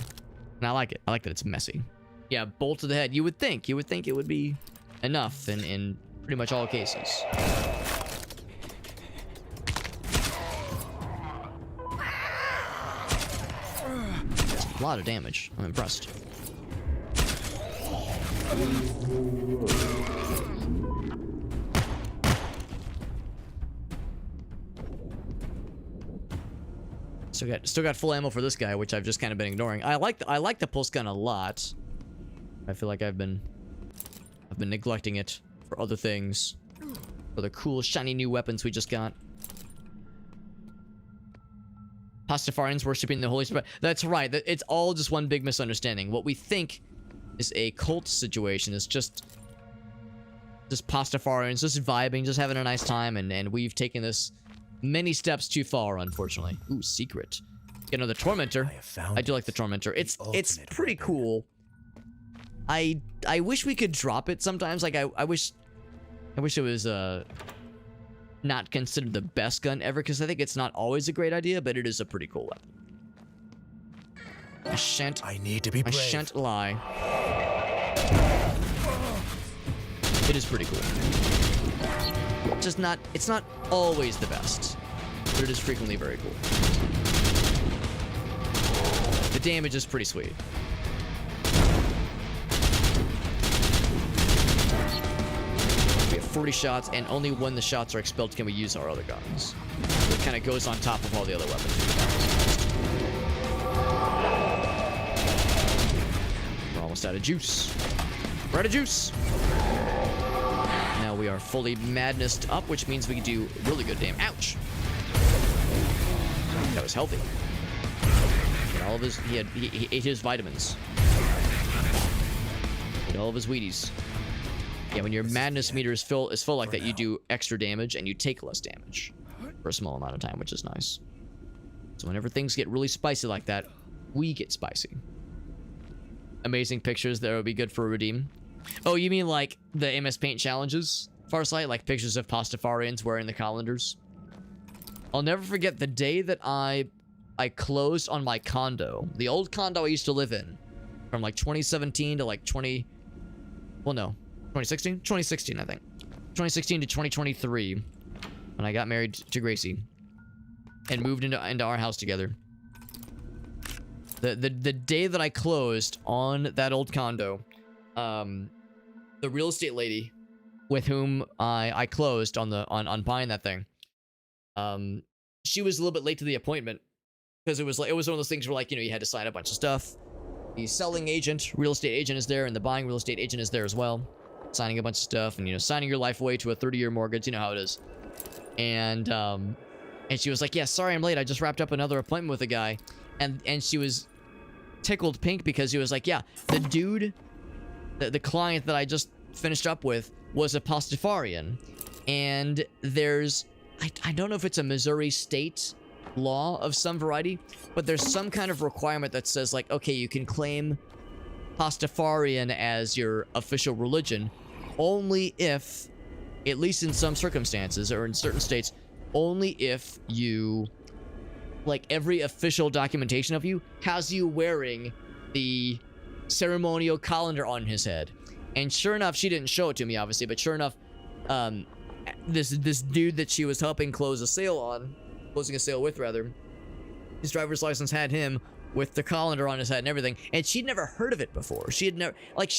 and I like it. I like that it's messy. Yeah, bolt to the head. You would think it would be enough in pretty much all cases. That's a lot of damage. I'm impressed. Still got full ammo for this guy, which I've just kind of been ignoring. I like the pulse gun a lot. I feel like I've been neglecting it for other things. For the cool, shiny new weapons we just got. Pastafarians worshipping the Holy Spirit. That's right. It's all just one big misunderstanding. What we think is a cult situation is just Pastafarians, just vibing, just having a nice time, and we've taken this many steps too far, unfortunately. Ooh, secret. You know, the Tormentor. I do like the Tormentor. It's pretty cool. I wish we could drop it sometimes. Like I wish it was not considered the best gun ever, because I think it's not always a great idea, but it is a pretty cool weapon. I need to be brave. I shan't lie. It is pretty cool. It's not always the best, but it is frequently very cool. The damage is pretty sweet. We have 40 shots, and only when the shots are expelled can we use our other guns. So it kind of goes on top of all the other weapons. We're almost out of juice. We're out of juice. Now we are fully madnessed up, which means we can do really good damage. Ouch! That was healthy. All of his, he ate his vitamins. Ate all of his Wheaties. Yeah, when your madness meter is full like that, you do extra damage and you take less damage for a small amount of time, which is nice. So whenever things get really spicy like that, we get spicy. Amazing pictures that would be good for a redeem. Oh, you mean like the MS Paint challenges, Farsight? Like pictures of Pastafarians wearing the colanders? I'll never forget the day that I closed on my condo. The old condo I used to live in. From like 2017 to like 2016? 2016, I think. 2016 to 2023. When I got married to Gracie. And moved into our house together. The day that I closed on that old condo, the real estate lady with whom I closed on buying that thing, she was a little bit late to the appointment, because it was one of those things where, like, you know, you had to sign a bunch of stuff. The selling agent, real estate agent, is there, and the buying real estate agent is there as well, signing a bunch of stuff, and, you know, signing your life away to a 30-year mortgage. You know how it is. And she was like, "Yeah, sorry I'm late. I just wrapped up another appointment with a guy," and she was tickled pink because he was like, "Yeah, the dude, the client that I just finished up with was a Pastafarian, and there's I don't know if it's a Missouri state law of some variety, but there's some kind of requirement that says, like, okay, you can claim Pastafarian as your official religion only if, at least in some circumstances or in certain states, only if you, like, every official documentation of you has you wearing the ceremonial colander on his head." And sure enough, she didn't show it to me, obviously, but sure enough, this dude that she was helping closing a sale with, rather, his driver's license had him with the colander on his head and everything, and she'd never heard of it before. She had never, like,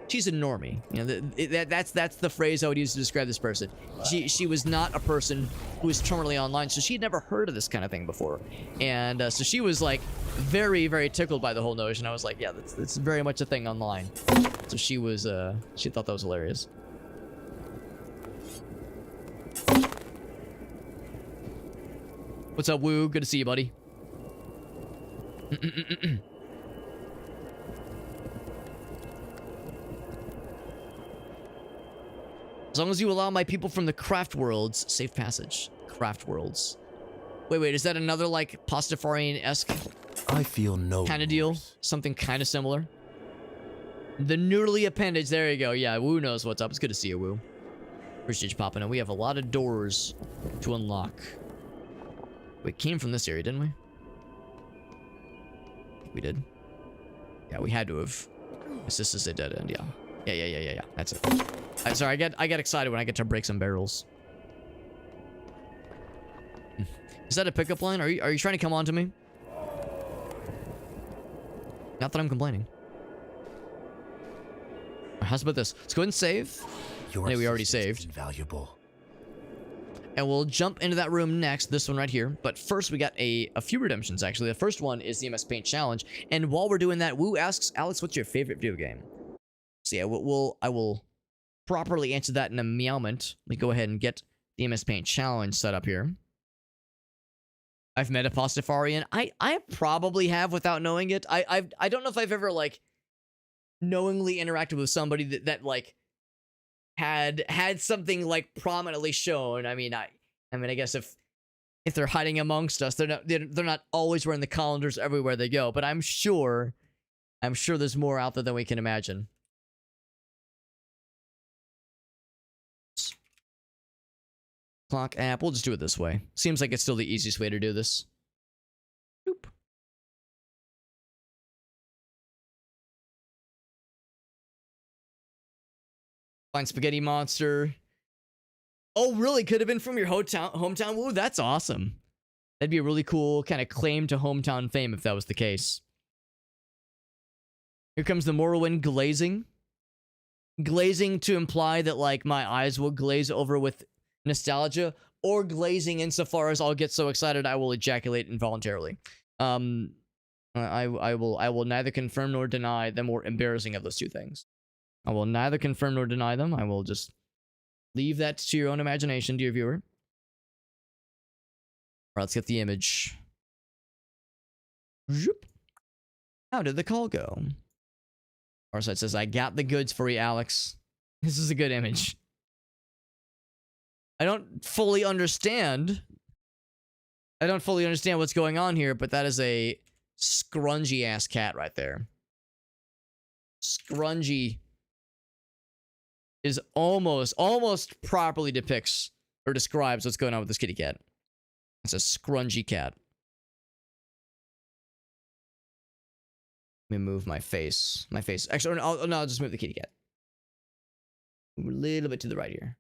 she's a normie. You know, that's the phrase I would use to describe this person. She was not a person who was terminally online, so she'd never heard of this kind of thing before. And so she was like very, very tickled by the whole notion. I was like, yeah, that's very much a thing online. So she was, she thought that was hilarious. What's up, Woo? Good to see you, buddy. As long as you allow my people from the craft worlds, safe passage. Craft worlds. Wait, is that another like Pastafarian-esque? I feel no kind of deal? Something kind of similar? The noodly appendage, there you go. Yeah, Woo knows what's up. It's good to see you, Woo. Appreciate you popping in. We have a lot of doors to unlock. We came from this area, didn't we? We did. Yeah, we had to have. This is a dead end, yeah. Yeah. That's it. Sorry, I get excited when I get to break some barrels. Is that a pickup line? Are you trying to come on to me? Not that I'm complaining. How's about this? Let's go ahead and save. Yeah, we already saved. Invaluable. And we'll jump into that room next, this one right here. But first, we got a few redemptions, actually. The first one is the MS Paint Challenge. And while we're doing that, Woo asks, Alex, what's your favorite video game? So yeah, I will properly answer that in a meowment. Let me go ahead and get the MS Paint Challenge set up here. I've met a Pastafarian. I probably have without knowing it. I don't know if I've ever, like, knowingly interacted with somebody that like, had something like prominently shown. I mean, I guess if they're hiding amongst us, they're not always wearing the colanders everywhere they go. But I'm sure there's more out there than we can imagine. Clock app. We'll just do it this way. Seems like it's still the easiest way to do this. Boop. Find Spaghetti Monster. Oh, really? Could have been from your hometown? Woo, that's awesome. That'd be a really cool kind of claim to hometown fame if that was the case. Here comes the Morrowind glazing. Glazing to imply that, like, my eyes will glaze over with nostalgia, or glazing insofar as I'll get so excited I will ejaculate involuntarily. I will neither confirm nor deny the more embarrassing of those two things. I will neither confirm nor deny them. I will just leave that to your own imagination, dear viewer. All right, let's get the image. Zoop. How did the call go? Our side says, I got the goods for you, Alex. This is a good image. I don't fully understand what's going on here, but that is a scrungy-ass cat right there. Scrungy is almost properly depicts or describes what's going on with this kitty cat. It's a scrungy cat. Let me move my face. Actually, I'll just move the kitty cat. Move a little bit to the right here.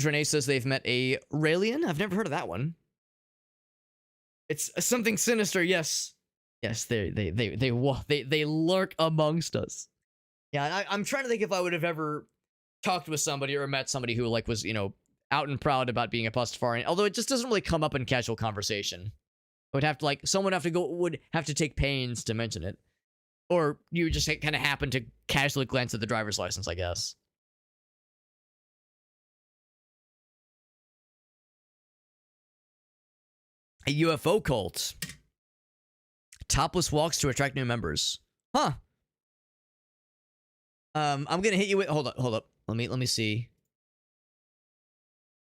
Renee says they've met a Raelian. I've never heard of that one. It's something sinister. Yes, they lurk amongst us. Yeah, I'm trying to think if I would have ever talked with somebody or met somebody who like was, you know, out and proud about being a Pastafarian. Although it just doesn't really come up in casual conversation. I would have to would have to take pains to mention it, or you just kind of happen to casually glance at the driver's license, I guess. A UFO cult. Topless walks to attract new members. Huh. I'm gonna hit you with. Hold up. Let me see.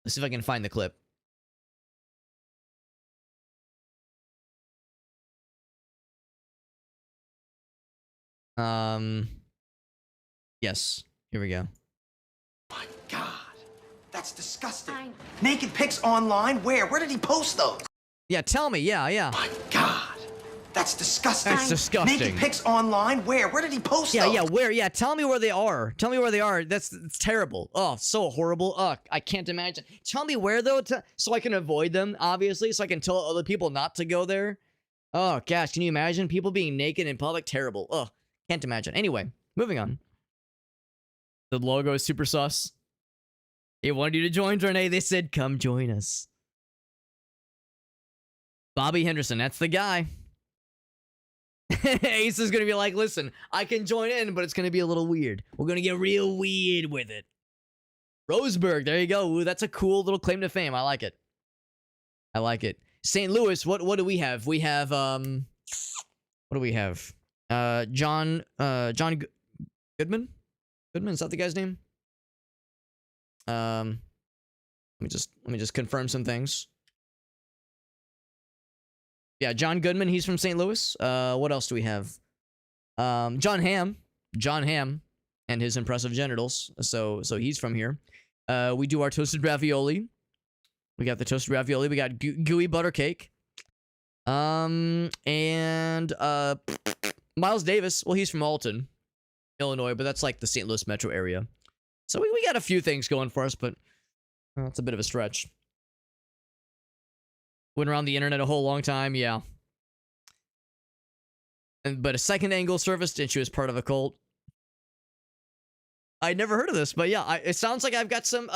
Let's see if I can find the clip. Yes. Here we go. My God, that's disgusting. Naked pics online? Where? Where did he post those? Yeah, tell me. Yeah. My God, that's disgusting. That's disgusting. Naked pics online? Where? Where did he post those? Yeah, where? Yeah, tell me where they are. Tell me where they are. It's terrible. Oh, so horrible. Oh, I can't imagine. Tell me where, though, so I can avoid them, obviously, so I can tell other people not to go there. Oh gosh, can you imagine people being naked in public? Terrible. Ugh, can't imagine. Anyway, moving on. The logo is super sus. They wanted you to join, Renee. They said, come join us. Bobby Henderson, that's the guy. Ace is going to be like, listen, I can join in, but it's going to be a little weird. We're going to get real weird with it. Roseburg, there you go. Ooh, that's a cool little claim to fame. I like it. I like it. St. Louis, what do we have? We have, what do we have? John Goodman? Goodman, is that the guy's name? Let me just confirm some things. Yeah, John Goodman, he's from St. Louis. What else do we have? John Hamm and his impressive genitals. So he's from here. We do our toasted ravioli. We got the toasted ravioli. We got gooey butter cake. And Miles Davis. Well, he's from Alton, Illinois, but that's like the St. Louis metro area. So we got a few things going for us, but it's a bit of a stretch. Went around the internet a whole long time, yeah. But a second angle surfaced, and she was part of a cult. I'd never heard of this, but yeah, it sounds like I've got some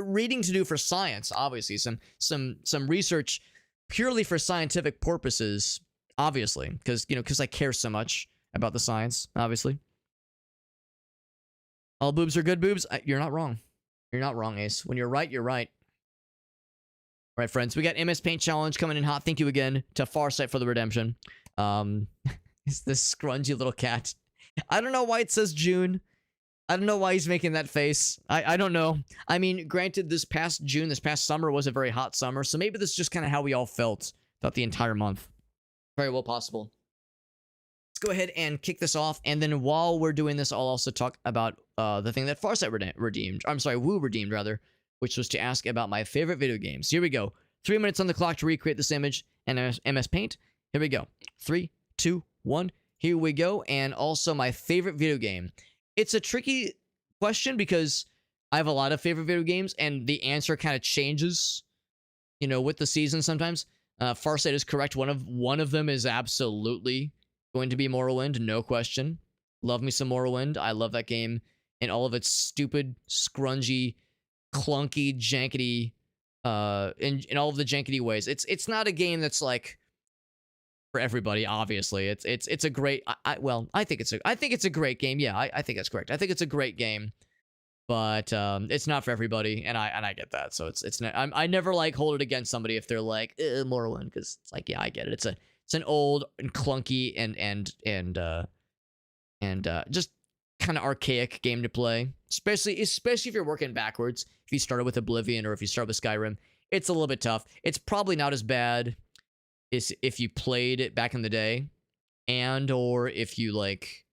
reading to do for science. Obviously, some research purely for scientific purposes. Obviously, because I care so much about the science. Obviously, all boobs are good boobs. You're not wrong. You're not wrong, Ace. When you're right, you're right. All right, friends, we got MS Paint Challenge coming in hot. Thank you again to Farsight for the redemption. It's this scrungy little cat. I don't know why it says June. I don't know why he's making that face. I don't know. I mean, granted, this past summer was a very hot summer, so maybe this is just kind of how we all felt throughout the entire month. Very well possible. Let's go ahead and kick this off, and then while we're doing this, I'll also talk about the thing that Farsight redeemed. I'm sorry, Woo redeemed, rather, which was to ask about my favorite video games. Here we go. 3 minutes on the clock to recreate this image in MS Paint. Here we go. 3, 2, 1. Here we go. And also my favorite video game. It's a tricky question because I have a lot of favorite video games, and the answer kind of changes, with the season sometimes. Farsight is correct. One of them is absolutely going to be Morrowind, no question. Love me some Morrowind. I love that game in all of its stupid, scrungy, clunky, jankety, in all of the jankety ways. It's not a game that's like for everybody. Obviously, it's a great. I think it's a great game. Yeah, I think that's correct. I think it's a great game, but it's not for everybody, and I get that. So it's not. I never like hold it against somebody if they're like Morrowind, because it's like, yeah, I get it. It's an old and clunky and just kind of archaic game to play, especially if you're working backwards. If you started with Oblivion or if you start with Skyrim, it's a little bit tough. It's probably not as bad as if you played it back in the day, or if you like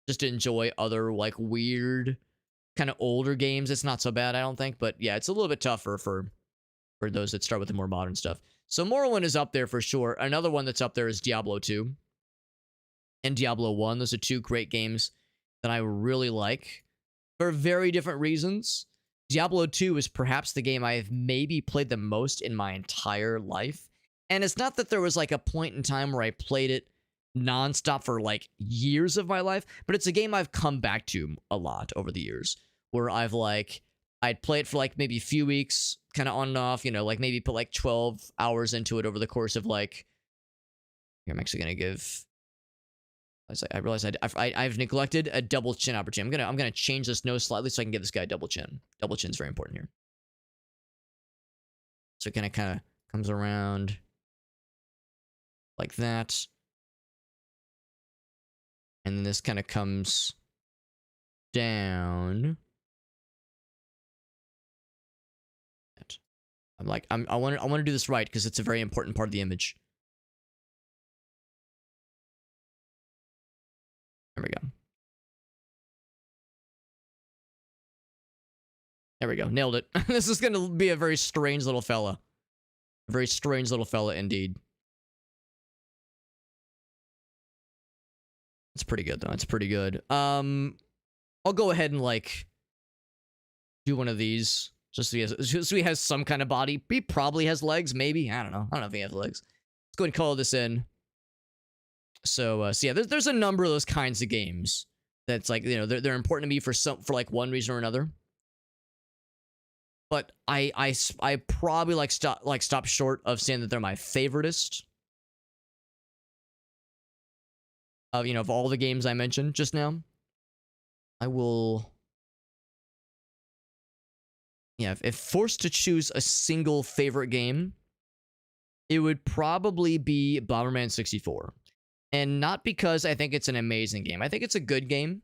just enjoy other like weird kind of older games. It's not so bad, I don't think, but yeah, it's a little bit tougher for those that start with the more modern stuff. So Morrowind is up there for sure. Another one that's up there is Diablo 2 and Diablo 1. Those are two great games that I really like for very different reasons. Diablo 2 is perhaps the game I've maybe played the most in my entire life. And it's not that there was like a point in time where I played it nonstop for like years of my life, but it's a game I've come back to a lot over the years, where I'd play it for like maybe a few weeks, kind of on and off, like maybe put like 12 hours into it over the course of like, I'm actually going to give, I realize I've neglected a double chin opportunity. I'm gonna change this nose slightly so I can give this guy a double chin. Double chin's very important here. So it kind of comes around like that, and then this kind of comes down. I want to do this right because it's a very important part of the image. There we go. There we go. Nailed it. This is going to be a very strange little fella. A very strange little fella indeed. It's pretty good though. It's pretty good. I'll go ahead and like do one of these just so he has some kind of body. He probably has legs, maybe. I don't know. I don't know if he has legs. Let's go ahead and color this in. So yeah, there's a number of those kinds of games that's like, you know, they're important to me for like one reason or another. But I probably like stop short of saying that they're my favoritist of, you know, of all the games I mentioned just now. I will, yeah, if forced to choose a single favorite game, it would probably be Bomberman 64. And not because I think it's an amazing game. I think it's a good game,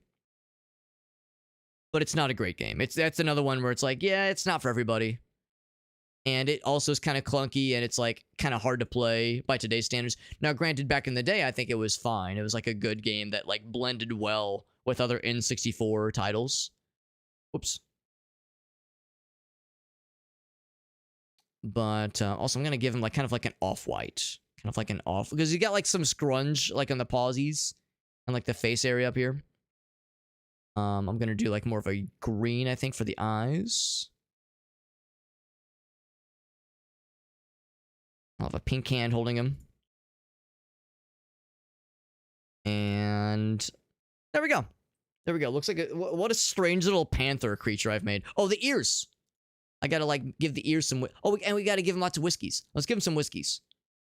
but it's not a great game. That's another one where it's like, yeah, it's not for everybody. And it also is kind of clunky, and it's like kind of hard to play by today's standards. Now, granted, back in the day, I think it was fine. It was like a good game that like blended well with other N64 titles. Whoops. But also, I'm gonna give him like kind of like an off-white, kind of like an off, because you got like some scrunge like on the pausies and like the face area up here. I'm gonna do like more of a green, I think, for the eyes. I'll have a pink hand holding him. And there we go. There we go. Looks like what a strange little panther creature I've made. Oh, the ears. I gotta like give the ears some. Oh, and we gotta give him lots of whiskeys. Let's give him some whiskeys.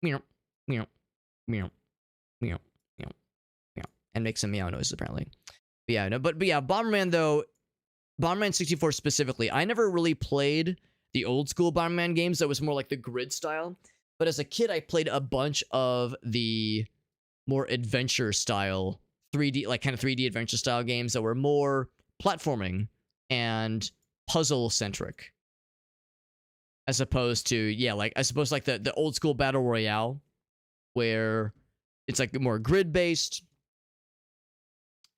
Meow, meow, meow, meow, meow, meow, and make some meow noises apparently. But yeah, no, but yeah, Bomberman though, Bomberman 64 specifically. I never really played the old school Bomberman games that was more like the grid style. But as a kid, I played a bunch of the more adventure style 3D, like kind of 3D adventure style games that were more platforming and puzzle centric. As opposed to, yeah, like I suppose like the old school battle royale, where it's like more grid based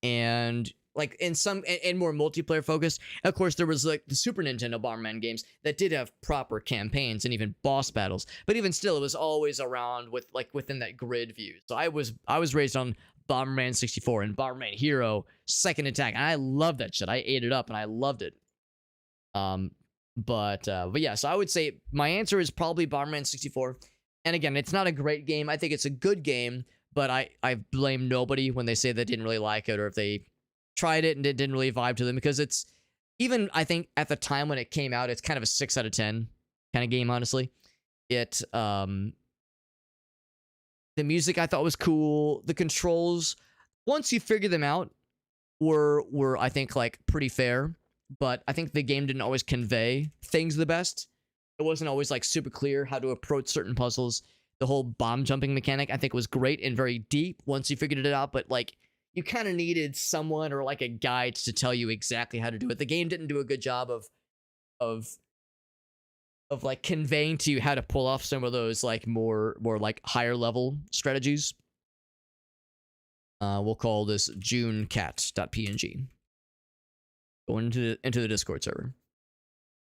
and like in some and more multiplayer focused. Of course, there was like the Super Nintendo Bomberman games that did have proper campaigns and even boss battles, but even still, it was always around with like within that grid view. So I was raised on Bomberman 64 and Bomberman Hero Second Attack, and I loved that shit. I ate it up and I loved it. But yeah, so I would say my answer is probably Bomberman 64. And again, it's not a great game. I think it's a good game, but I blame nobody when they say they didn't really like it, or if they tried it and it didn't really vibe to them, because it's, even I think at the time when it came out, it's kind of a 6 out of 10 kind of game, honestly. It the music I thought was cool. The controls, once you figure them out, were I think like pretty fair, but I think the game didn't always convey things the best. It wasn't always like super clear how to approach certain puzzles. The whole bomb jumping mechanic I think was great and very deep once you figured it out, but like you kind of needed someone or like a guide to tell you exactly how to do it. The game didn't do a good job of like conveying to you how to pull off some of those like more like higher level strategies. We'll call this junecat.png. Going into the Discord server.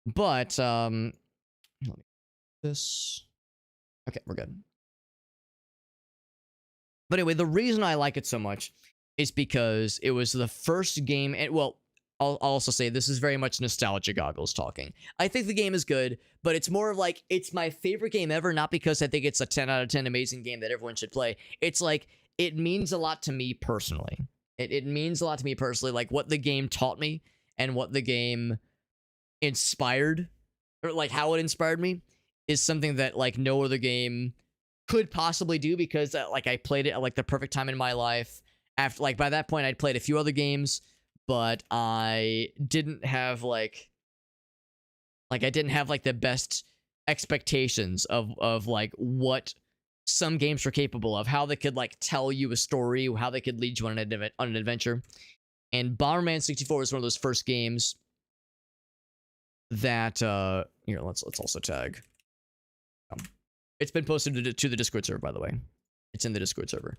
But let me this. Okay, we're good. But anyway, the reason I like it so much is because it was the first game, and well, I'll also say this is very much nostalgia goggles talking. I think the game is good, but it's more of like, it's my favorite game ever, not because I think it's a 10 out of 10 amazing game that everyone should play. It's like, it means a lot to me personally. It means a lot to me personally, like what the game taught me and what the game inspired, or like how it inspired me, is something that like no other game could possibly do, because like I played it at like the perfect time in my life. After, like, by that point I'd played a few other games, but I didn't have like I didn't have like the best expectations of like what some games were capable of, how they could like tell you a story, how they could lead you on an adventure. And Bomberman 64 was one of those first games that here, let's also tag. It's been posted to the Discord server, by the way. It's in the Discord server.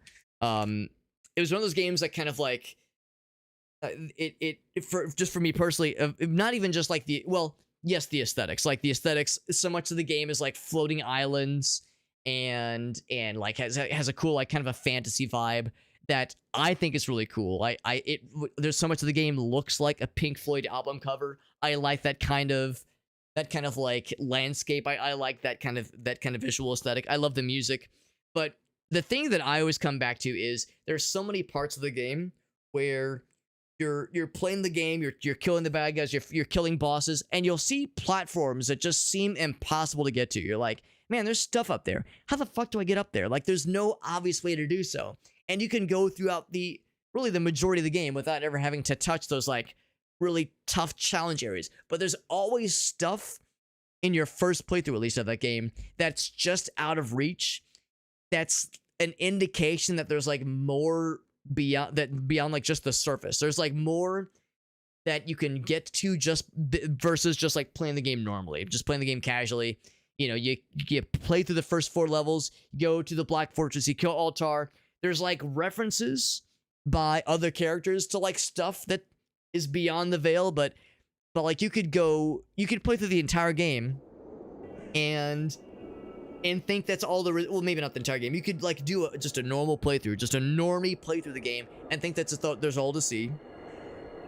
It was one of those games that kind of like for me personally, not even just like the, well, yes, the aesthetics. Like the aesthetics, so much of the game is like floating islands and like has a cool like kind of a fantasy vibe that I think is really cool. There's so much of the game looks like a Pink Floyd album cover. I like that kind of like landscape. I like that kind of visual aesthetic. I love the music, but the thing that I always come back to is there's so many parts of the game where you're playing the game, you're killing the bad guys, you're killing bosses, and you'll see platforms that just seem impossible to get to. You're like, man, there's stuff up there. How the fuck do I get up there? Like, there's no obvious way to do so. And you can go throughout the majority of the game without ever having to touch those like really tough challenge areas. But there's always stuff in your first playthrough, at least, of that game that's just out of reach. That's an indication that there's like more beyond like just the surface. There's like more that you can get to just versus just like playing the game normally, just playing the game casually. You know, you play through the first 4 levels, you go to the Black Fortress, you kill Altar. There's like references by other characters to like stuff that is beyond the veil, but like you could play through the entire game and think that's all well, maybe not the entire game. You could like do just a normal playthrough, just a normie play through the game, and think that's there's all to see,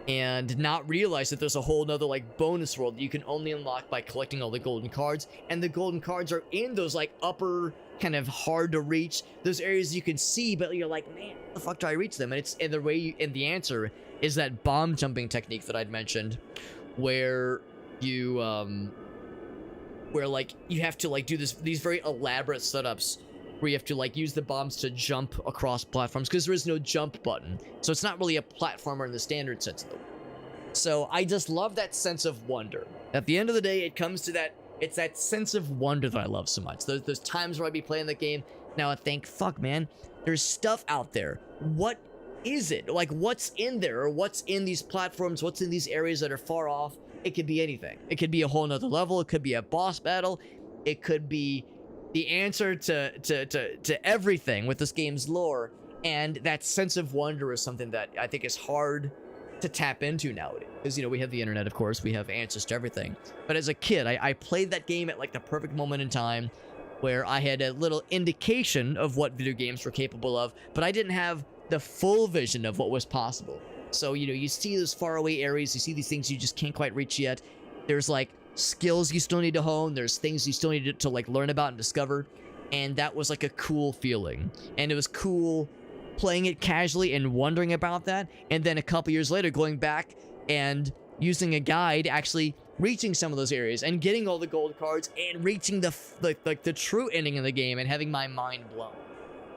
and not realize that there's a whole nother like bonus world that you can only unlock by collecting all the golden cards. And the golden cards are in those like upper kind of hard to reach, those areas you can see, but you're like, man, how the fuck do I reach them? And the answer is that bomb jumping technique that I'd mentioned, where you where like you have to like do these very elaborate setups where you have to like use the bombs to jump across platforms, because there is no jump button, so it's not really a platformer in the standard sense of the word. So I just love that sense of wonder. At the end of the day, it comes to that, it's that sense of wonder that I love so much. There's times where I'd be playing the game now, I think, fuck man, there's stuff out there. What is it? Like, what's in there? Or what's in these platforms? What's in these areas that are far off? It could be anything. It could be a whole nother level. It could be a boss battle. It could be the answer to everything with this game's lore. And that sense of wonder is something that I think is hard to tap into nowadays. Because, you know, we have the internet, of course. We have answers to everything. But as a kid, I played that game at like the perfect moment in time where I had a little indication of what video games were capable of, but I didn't have the full vision of what was possible. So, you know, you see those faraway areas, you see these things you just can't quite reach yet. There's like skills you still need to hone, there's things you still need to like learn about and discover. And that was like a cool feeling. And it was cool playing it casually and wondering about that. And then a couple years later, going back and using a guide, actually reaching some of those areas and getting all the gold cards and reaching the true ending of the game and having my mind blown.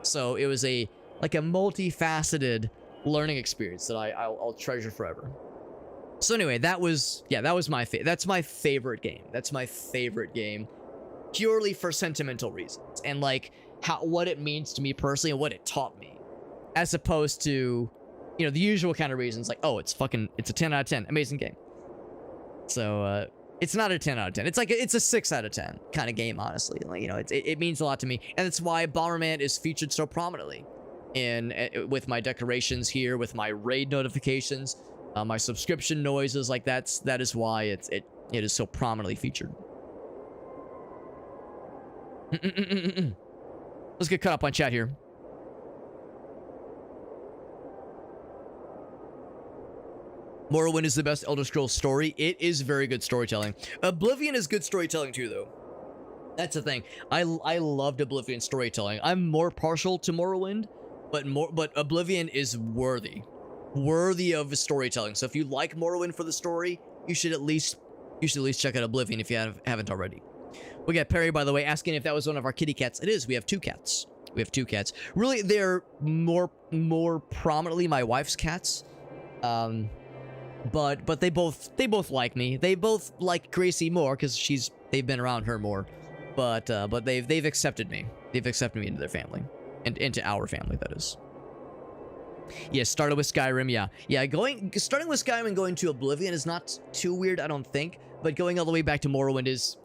So it was a multifaceted learning experience that I'll treasure forever. So anyway, that's my favorite game. That's my favorite game, purely for sentimental reasons and like what it means to me personally and what it taught me, as opposed to, you know, the usual kind of reasons like, oh, it's a 10 out of 10, amazing game. So it's not a 10 out of 10. It's a 6 out of 10 kind of game, honestly. Like, you know, it means a lot to me, and that's why Bomberman is featured so prominently with my decorations here, with my raid notifications, my subscription noises. Like that is why it is so prominently featured. Let's get caught up on chat here. Morrowind is the best Elder Scrolls story. It is very good storytelling. Oblivion is good storytelling too, though. That's the thing. I loved Oblivion storytelling. I'm more partial to Morrowind, but Oblivion is worthy of storytelling. So if you like Morrowind for the story, you should at least check out Oblivion if you haven't already. We got Perry, by the way, asking if that was one of our kitty cats. It is. We have 2 cats. Really, they're more prominently my wife's cats. But they both like me. They both like Gracie more because they've been around her more. But they've accepted me. They've accepted me into their family, and into our family, that is. Yeah, started with Skyrim. Yeah. Starting with Skyrim and going to Oblivion is not too weird, I don't think. But going all the way back to Morrowind is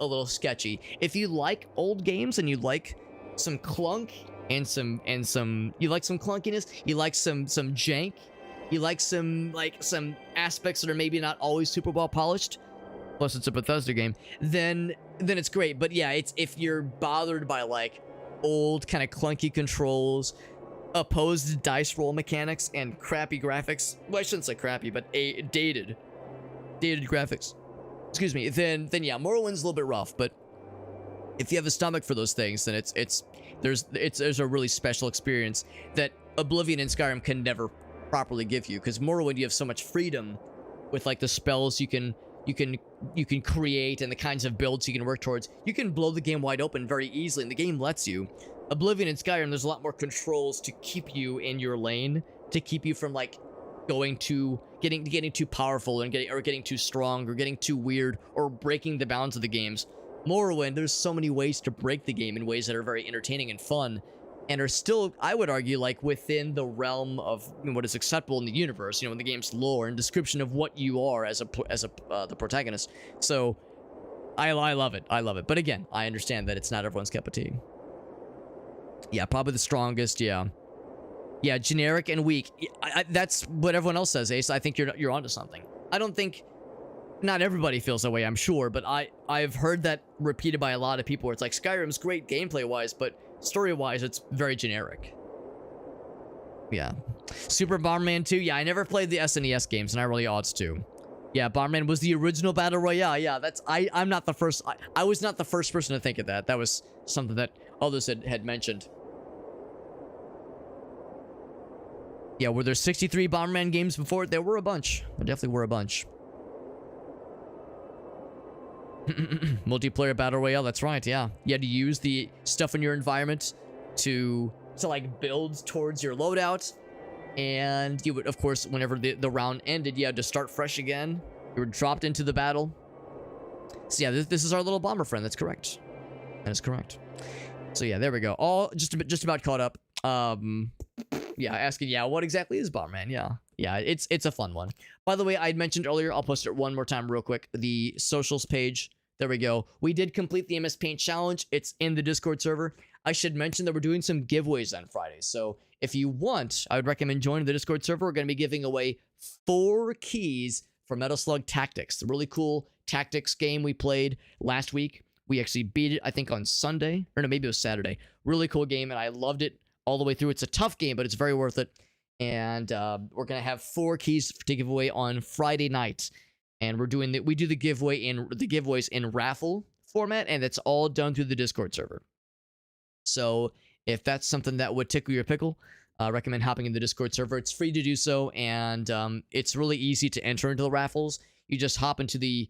a little sketchy. If you like old games and you like some clunk and some you like some clunkiness, you like some jank, you like some aspects that are maybe not always super well polished, plus it's a Bethesda game, then it's great. But yeah, it's if you're bothered by like old kind of clunky controls, opposed dice roll mechanics, and crappy graphics, well, I shouldn't say crappy, but dated graphics, excuse me, then yeah, Morrowind's a little bit rough, but if you have a stomach for those things, then there's a really special experience that Oblivion and Skyrim can never properly give you, because Morrowind you have so much freedom with like the spells you can create and the kinds of builds you can work towards. You can blow the game wide open very easily, and the game lets you. Oblivion and Skyrim, there's a lot more controls to keep you in your lane, to keep you from like getting too powerful and getting too strong or getting too weird or breaking the bounds of the games. Morrowind, there's so many ways to break the game in ways that are very entertaining and fun, and are still, I would argue, like within the realm of what is acceptable in the universe, in the game's lore and description of what you are as the protagonist. So I love it. I love it. But again, I understand that it's not everyone's cup of tea. Yeah, probably the strongest. Yeah, generic and weak. That's what everyone else says, Ace. I think you're onto something. I don't think. Not everybody feels that way, I'm sure, but I've heard that repeated by a lot of people where it's like, Skyrim's great gameplay-wise, but story-wise, it's very generic. Yeah. Super Bomberman 2, yeah, I never played the SNES games, and I really ought to. Yeah, Bomberman was the original Battle Royale, yeah, I'm not the first, I was not the first person to think of that. That was something that others had mentioned. Yeah, were there 63 Bomberman games before? There were a bunch. There definitely were a bunch. Multiplayer battle royale, that's right, yeah. You had to use the stuff in your environment to like build towards your loadout, and you would, of course, whenever the round ended, you had to start fresh again. You were dropped into the battle. So yeah, this is our little bomber friend. That's correct. That is correct. So yeah, there we go. All just about caught up. Yeah, asking, yeah, what exactly is Bomberman? Yeah, it's a fun one. By the way, I had mentioned earlier, I'll post it one more time real quick, the socials page. There we go. We did complete the MS Paint challenge. It's in the Discord server. I should mention that we're doing some giveaways on Fridays. So if you want, I would recommend joining the Discord server. We're going to be giving away 4 keys for Metal Slug Tactics, the really cool tactics game we played last week. We actually beat it, I think, on Sunday. Or no, maybe it was Saturday. Really cool game, and I loved it all the way through. It's a tough game, but it's very worth it. And we're gonna have 4 keys to give away on Friday night, and we do the giveaways in raffle format, and it's all done through the Discord server. So if that's something that would tickle your pickle, I recommend hopping in the Discord server. It's free to do so, and it's really easy to enter into the raffles. You just hop into the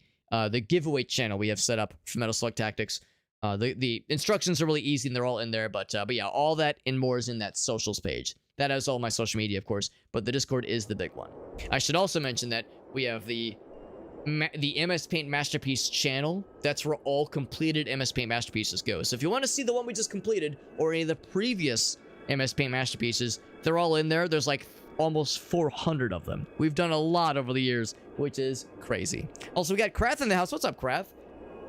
giveaway channel we have set up for Metal Slug Tactics. The instructions are really easy, and they're all in there. But yeah, all that and more is in that socials page. That has all my social media, of course, but the Discord is the big one. I should also mention that we have the MS Paint Masterpiece channel. That's where all completed MS Paint Masterpieces go. So if you want to see the one we just completed, or any of the previous MS Paint Masterpieces, they're all in there. There's like almost 400 of them. We've done a lot over the years, which is crazy. Also, we got Krath in the house. What's up, Krath?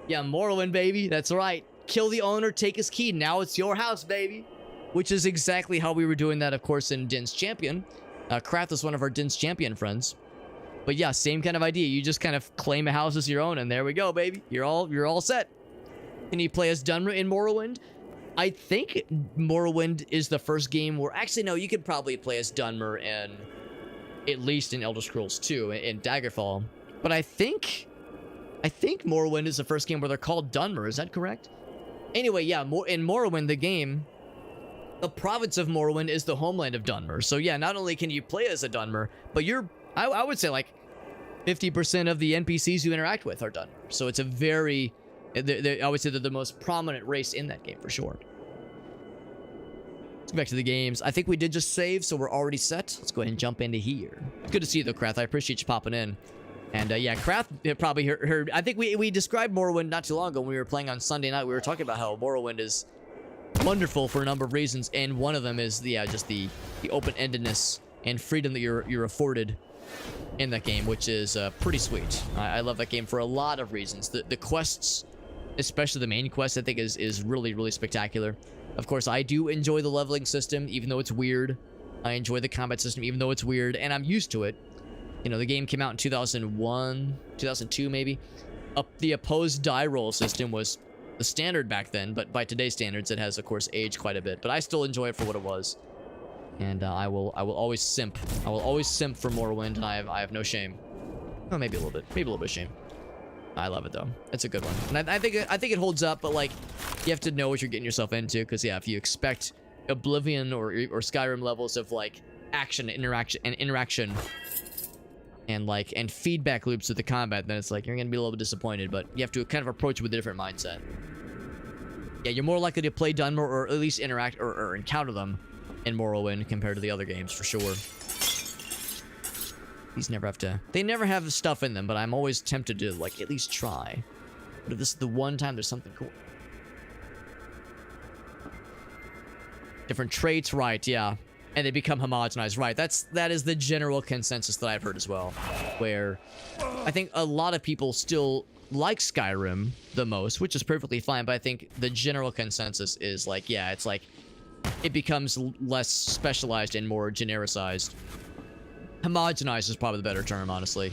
Yeah, Morrowind, baby. That's right. Kill the owner, take his key. Now it's your house, baby. Which is exactly how we were doing that, of course, in Din's Champion. Krath is one of our Din's Champion friends. But yeah, same kind of idea. You just kind of claim a house as your own, and there we go, baby. You're all set. Can you play as Dunmer in Morrowind? I think Morrowind is the first game where... Actually, no, you could probably play as Dunmer in... At least in Elder Scrolls 2, in Daggerfall. But I think Morrowind is the first game where they're called Dunmer. Is that correct? Anyway, yeah, in Morrowind, the game... The province of Morrowind is the homeland of Dunmer. So yeah, not only can you play as a Dunmer, but I would say like 50% of the NPCs you interact with are Dunmer. So it's a very, I would say they're the most prominent race in that game for sure. Let's go back to the games. I think we did just save, so we're already set. Let's go ahead and jump into here. Good to see you though, Krath. I appreciate you popping in. And yeah, Krath probably heard, I think we described Morrowind not too long ago when we were playing on Sunday night. We were talking about how Morrowind is wonderful for a number of reasons, and one of them is just the open-endedness and freedom that you're afforded in that game, which is pretty sweet. I love that game for a lot of reasons. The quests, especially the main quest, I think is really, really spectacular. Of course, I do enjoy the leveling system, even though it's weird. I enjoy the combat system, even though it's weird, and I'm used to it. You know, the game came out in 2001, 2002 maybe. The opposed die roll system was the standard back then, but by today's standards, it has, of course, aged quite a bit. But I still enjoy it for what it was, and I will always simp. I will always simp for Morrowind, and I have no shame. Oh, maybe a little bit of shame. I love it though. It's a good one, and I think it holds up. But like, you have to know what you're getting yourself into, because yeah, if you expect Oblivion or Skyrim levels of like action, interaction, and feedback loops with the combat, then it's like you're gonna be a little bit disappointed. But you have to kind of approach it with a different mindset. Yeah, you're more likely to play Dunmer or at least interact or encounter them in Morrowind compared to the other games for sure. These never have to. They never have stuff in them, but I'm always tempted to like at least try. But if this is the one time there's something cool. Different traits, right? Yeah. And they become homogenized, right? That is the general consensus that I've heard as well, where I think a lot of people still like Skyrim the most, which is perfectly fine, but I think the general consensus is like, yeah, it's like it becomes less specialized and more genericized. Homogenized is probably the better term, honestly,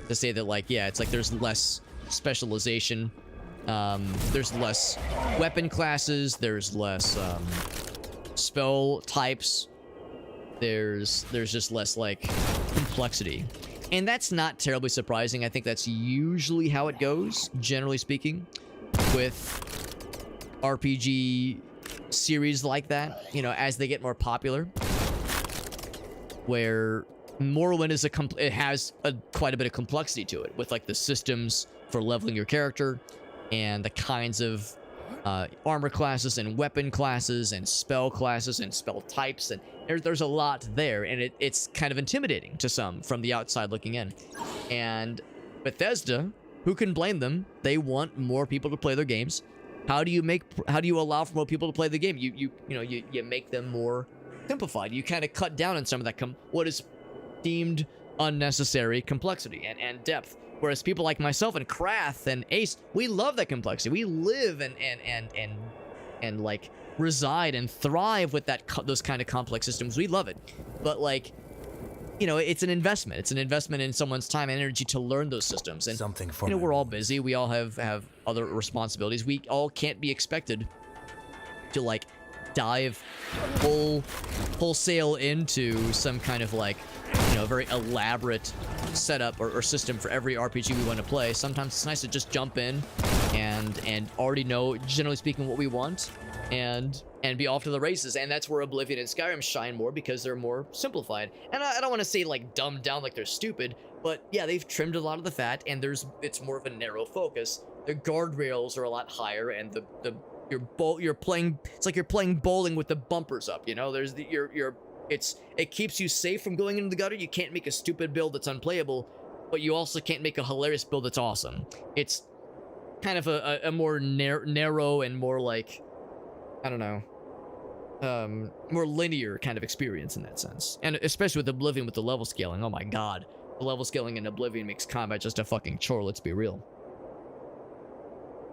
to say that, like, yeah, it's like there's less specialization, there's less weapon classes, there's less spell types. There's just less like complexity, and that's not terribly surprising. I think that's usually how it goes, generally speaking, with RPG series like that, you know, as they get more popular. Where Morrowind is it has quite a bit of complexity to it, with like the systems for leveling your character and the kinds of armor classes and weapon classes and spell classes and spell types, and there's a lot there, and it's kind of intimidating to some from the outside looking in. And Bethesda, who can blame them? They want more people to play their games. How do you allow for more people to play the game? You make them more simplified. You kind of cut down on some of that what is deemed unnecessary complexity and depth. Whereas people like myself and Krath and Ace, we love that complexity. We live and like reside and thrive with those kind of complex systems. We love it. But like, you know, it's an investment. It's an investment in someone's time and energy to learn those systems. And you know, we're all busy. We all have other responsibilities. We all can't be expected to like dive wholesale into some kind of like, you know, very elaborate setup or system for every RPG we want to play. Sometimes it's nice to just jump in and already know, generally speaking, what we want and be off to the races. And that's where Oblivion and Skyrim shine more, because they're more simplified. And I don't want to say like dumbed down like they're stupid, but yeah, they've trimmed a lot of the fat, and it's more of a narrow focus. The guardrails are a lot higher, and you're playing, it's like you're playing bowling with the bumpers up, you know? There's it keeps you safe from going into the gutter. You can't make a stupid build that's unplayable, but you also can't make a hilarious build that's awesome. It's kind of a more narrow and more like, I don't know, more linear kind of experience in that sense. And especially with Oblivion, with the level scaling. Oh my god. The level scaling in Oblivion makes combat just a fucking chore, let's be real.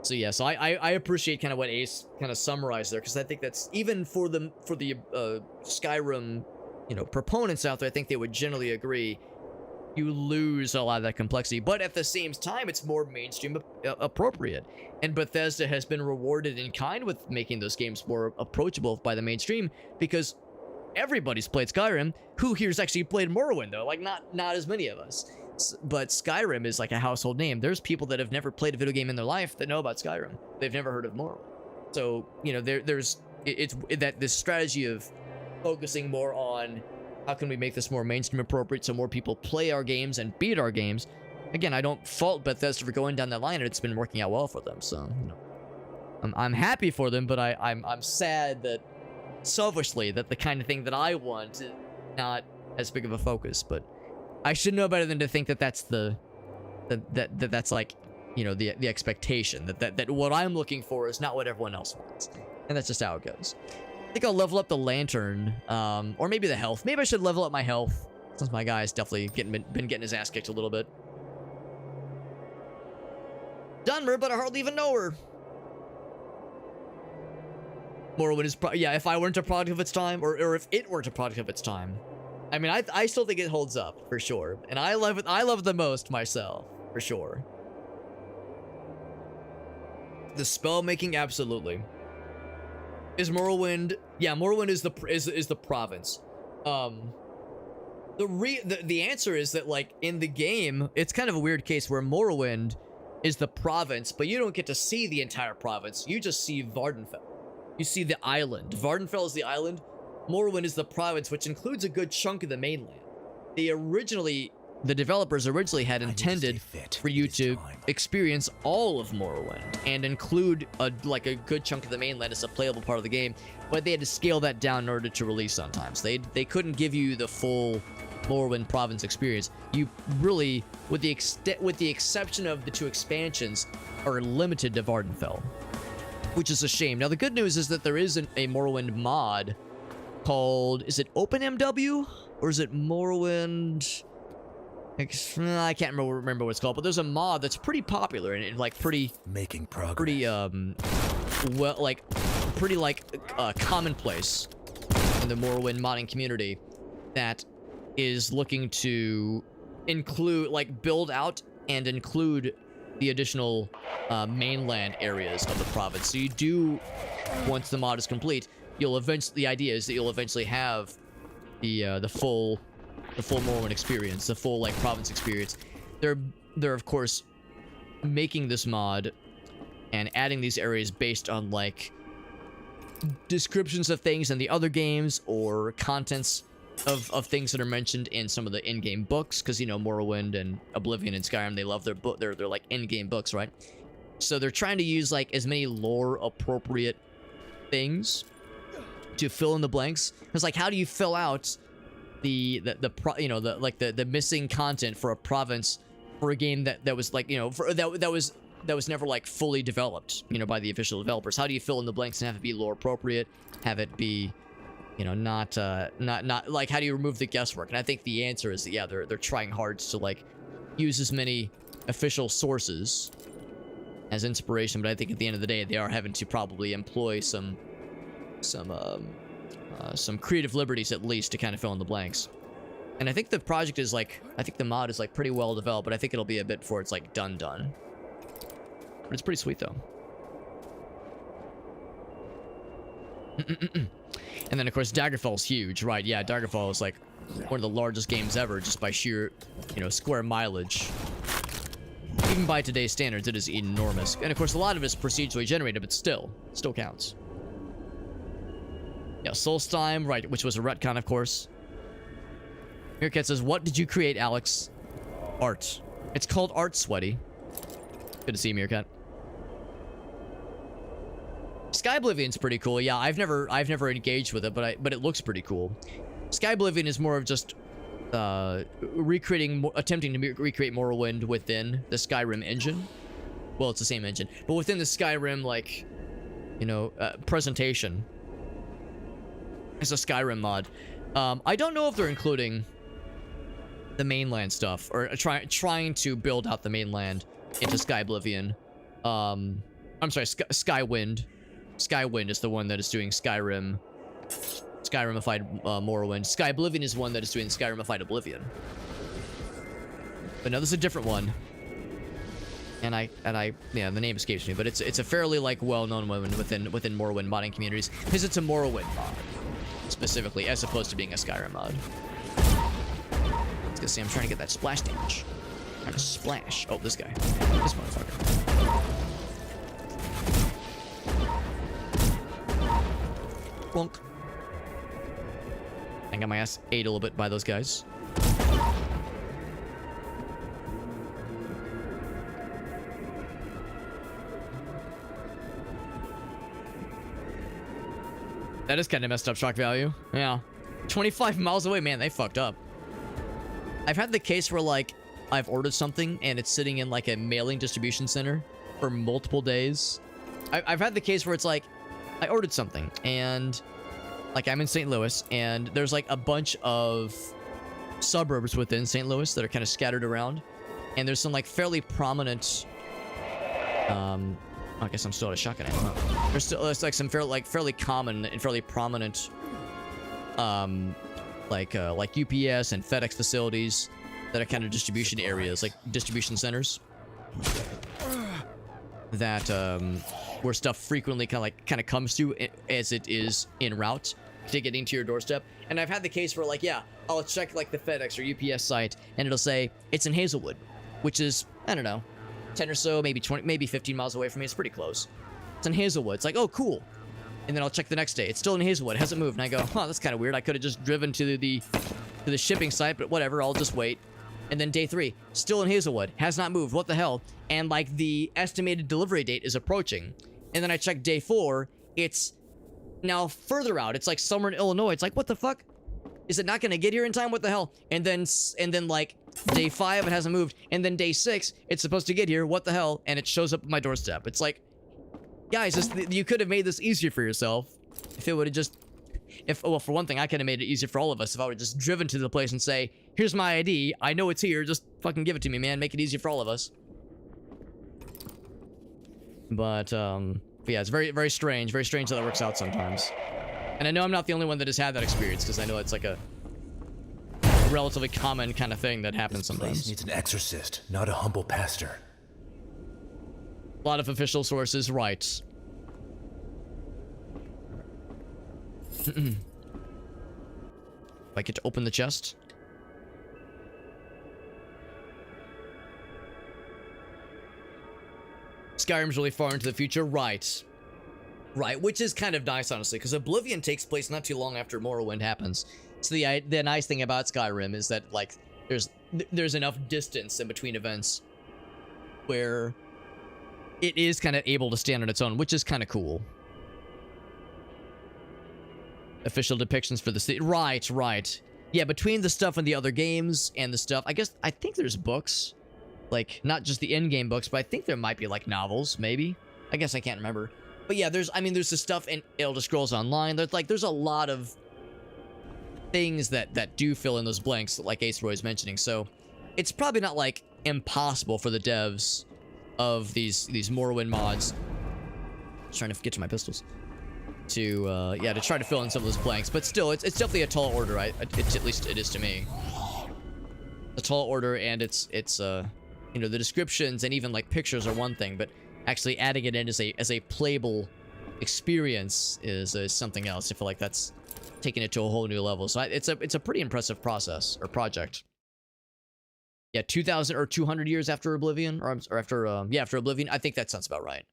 So yeah, so I appreciate kind of what Ace kind of summarized there, because I think that's, even for the Skyrim, you know, proponents out there, I think they would generally agree, you lose a lot of that complexity, but at the same time, it's more mainstream appropriate. And Bethesda has been rewarded in kind with making those games more approachable by the mainstream, because everybody's played Skyrim. Who here's actually played Morrowind though? Like not as many of us. But Skyrim is like a household name. There's people that have never played a video game in their life that know about Skyrim. They've never heard of Morrowind. So, you know, there's this strategy of focusing more on how can we make this more mainstream appropriate so more people play our games and beat our games. Again, I don't fault Bethesda for going down that line, and it's been working out well for them. So, you know, I'm happy for them, but I'm sad that, selfishly, that the kind of thing that I want is not as big of a focus. But I should know better than to think that that's that's like, you know, the expectation, that what I'm looking for is not what everyone else wants. And that's just how it goes. I think I'll level up the lantern, or maybe the health. Maybe I should level up my health, since my guy's definitely been getting his ass kicked a little bit. Dunmer, but I hardly even know her. Morrowind is, yeah, if I weren't a product of its time, or if it weren't a product of its time. I mean, I still think it holds up, for sure. And I love it the most myself, for sure. The spell making, absolutely. Is Morrowind, yeah, Morrowind is the province. The answer is that, like, in the game, it's kind of a weird case where Morrowind is the province, but you don't get to see the entire province. You just see Vardenfell. You see the island. Vardenfell is the island. Morrowind is the province, which includes a good chunk of the mainland. The developers originally had intended for you to experience all of Morrowind and include a good chunk of the mainland as a playable part of the game, but they had to scale that down in order to release sometimes. They couldn't give you the full Morrowind province experience. You really, with the exception of the 2 expansions, are limited to Vardenfell, which is a shame. Now, the good news is that there is a Morrowind mod called, is it OpenMW or is it Morrowind? I can't remember what it's called, but there's a mod that's pretty popular and like pretty making progress. Pretty commonplace in the Morrowind modding community that is looking to include, build out and include the additional mainland areas of the province. So you do, once the mod is complete, the idea is that you'll eventually have the full Morrowind experience, the full province experience. They're of course making this mod and adding these areas based on descriptions of things in the other games or contents of things that are mentioned in some of the in-game books, because Morrowind and Oblivion and Skyrim, they love their book. They're in-game books, right? So they're trying to use as many lore appropriate things to fill in the blanks. It's how do you fill out the missing content for a province for a game that was that was never fully developed by the official developers? How do you fill in the blanks and have it be lore appropriate, have it be not how do you remove the guesswork? And I think the answer is that, yeah, they're trying hard to use as many official sources as inspiration, but I think at the end of the day they are having to probably employ some creative liberties at least to kind of fill in the blanks. And I think the project is I think the mod is pretty well developed, but I think it'll be a bit before it's done. But it's pretty sweet though. And then of course Daggerfall's huge, right? Yeah, Daggerfall is one of the largest games ever, just by sheer square mileage. Even by today's standards, it is enormous. And of course a lot of it is procedurally generated, but still counts. Yeah, Solstheim, right, which was a retcon, of course. Meerkat says, what did you create, Alex? Art. It's called art, Sweaty. Good to see you, Meerkat. Sky Oblivion's pretty cool. Yeah, I've never engaged with it, but it looks pretty cool. Sky Oblivion is more of just attempting to recreate Morrowind within the Skyrim engine. Well, it's the same engine, but within the Skyrim presentation. It's a Skyrim mod. I don't know if they're including the mainland stuff or trying to build out the mainland into Sky Oblivion. I'm sorry, Skywind. Skywind is the one that is doing Skyrimified Morrowind. Sky Oblivion is one that is doing Skyrimified Oblivion. But no, this is a different one. And yeah, the name escapes me, but it's a fairly well-known one within Morrowind modding communities, because it's a Morrowind mod specifically, as opposed to being a Skyrim mod. Let's go see. I'm trying to get that splash damage. I'm trying to splash. Oh, this guy. This motherfucker. Bonk. I got my ass ate a little bit by those guys. That is kind of messed up shock value. Yeah. 25 miles away, man, they fucked up. I've had the case where I've ordered something and it's sitting in a mailing distribution center for multiple days. I've had the case where it's I ordered something and I'm in St. Louis and there's a bunch of suburbs within St. Louis that are kind of scattered around, and there's some fairly prominent I guess I'm still at a shotgun ammo. There's some fairly common and fairly prominent UPS and FedEx facilities that are kind of distribution areas, distribution centers that where stuff frequently kind of comes to as it is en route to getting to your doorstep. And I've had the case where yeah, I'll check the FedEx or UPS site and it'll say it's in Hazelwood, which is, I don't know, 10 or so, maybe 20, maybe 15 miles away from me. It's pretty close. It's in Hazelwood. It's like, oh, cool. And then I'll check the next day. It's still in Hazelwood. It hasn't moved. And I go, huh, that's kind of weird. I could have just driven to the shipping site, but whatever. I'll just wait. And then day 3, still in Hazelwood. Has not moved. What the hell? And like the estimated delivery date is approaching. And then I check day 4. It's now further out. It's like somewhere in Illinois. It's like, what the fuck? Is it not going to get here in time? What the hell? And then like day 5, it hasn't moved. And then day 6, it's supposed to get here. What the hell? And it shows up at my doorstep. It's like, guys, you could have made this easier for yourself if it would have just, well, for one thing, I could have made it easier for all of us if I would have just driven to the place and say, here's my ID. I know it's here. Just fucking give it to me, man. Make it easier for all of us. But yeah, it's very, very strange. Very strange how that works out sometimes. And I know I'm not the only one that has had that experience, because I know it's like a relatively common kind of thing that happens sometimes. This place needs an exorcist, not a humble pastor. A lot of official sources write. If I get to open the chest. Skyrim's really far into the future, right? Right, which is kind of nice, honestly, because Oblivion takes place not too long after Morrowind happens. So the nice thing about Skyrim is that, like, there's enough distance in between events where it is kind of able to stand on its own, which is kind of cool. Official depictions for the city. Right. Yeah, between the stuff in the other games and the stuff, I think there's books. Like, not just the in-game books, but I think there might be, like, novels, maybe. I guess I can't remember. But yeah, there's the stuff in Elder Scrolls Online. There's a lot of things that do fill in those blanks, like Ace Roy's mentioning. So it's probably not like impossible for the devs of these Morrowind mods. Just trying to get to my pistols. To try to fill in some of those blanks. But still, it's definitely a tall order. At least it is to me. A tall order, and it's the descriptions and even like pictures are one thing, but actually adding it in as a playable experience is something else. I feel like that's taking it to a whole new level. So it's a pretty impressive process or project. Yeah, 2,000 or 200 years after Oblivion, or after after Oblivion. I think that sounds about right.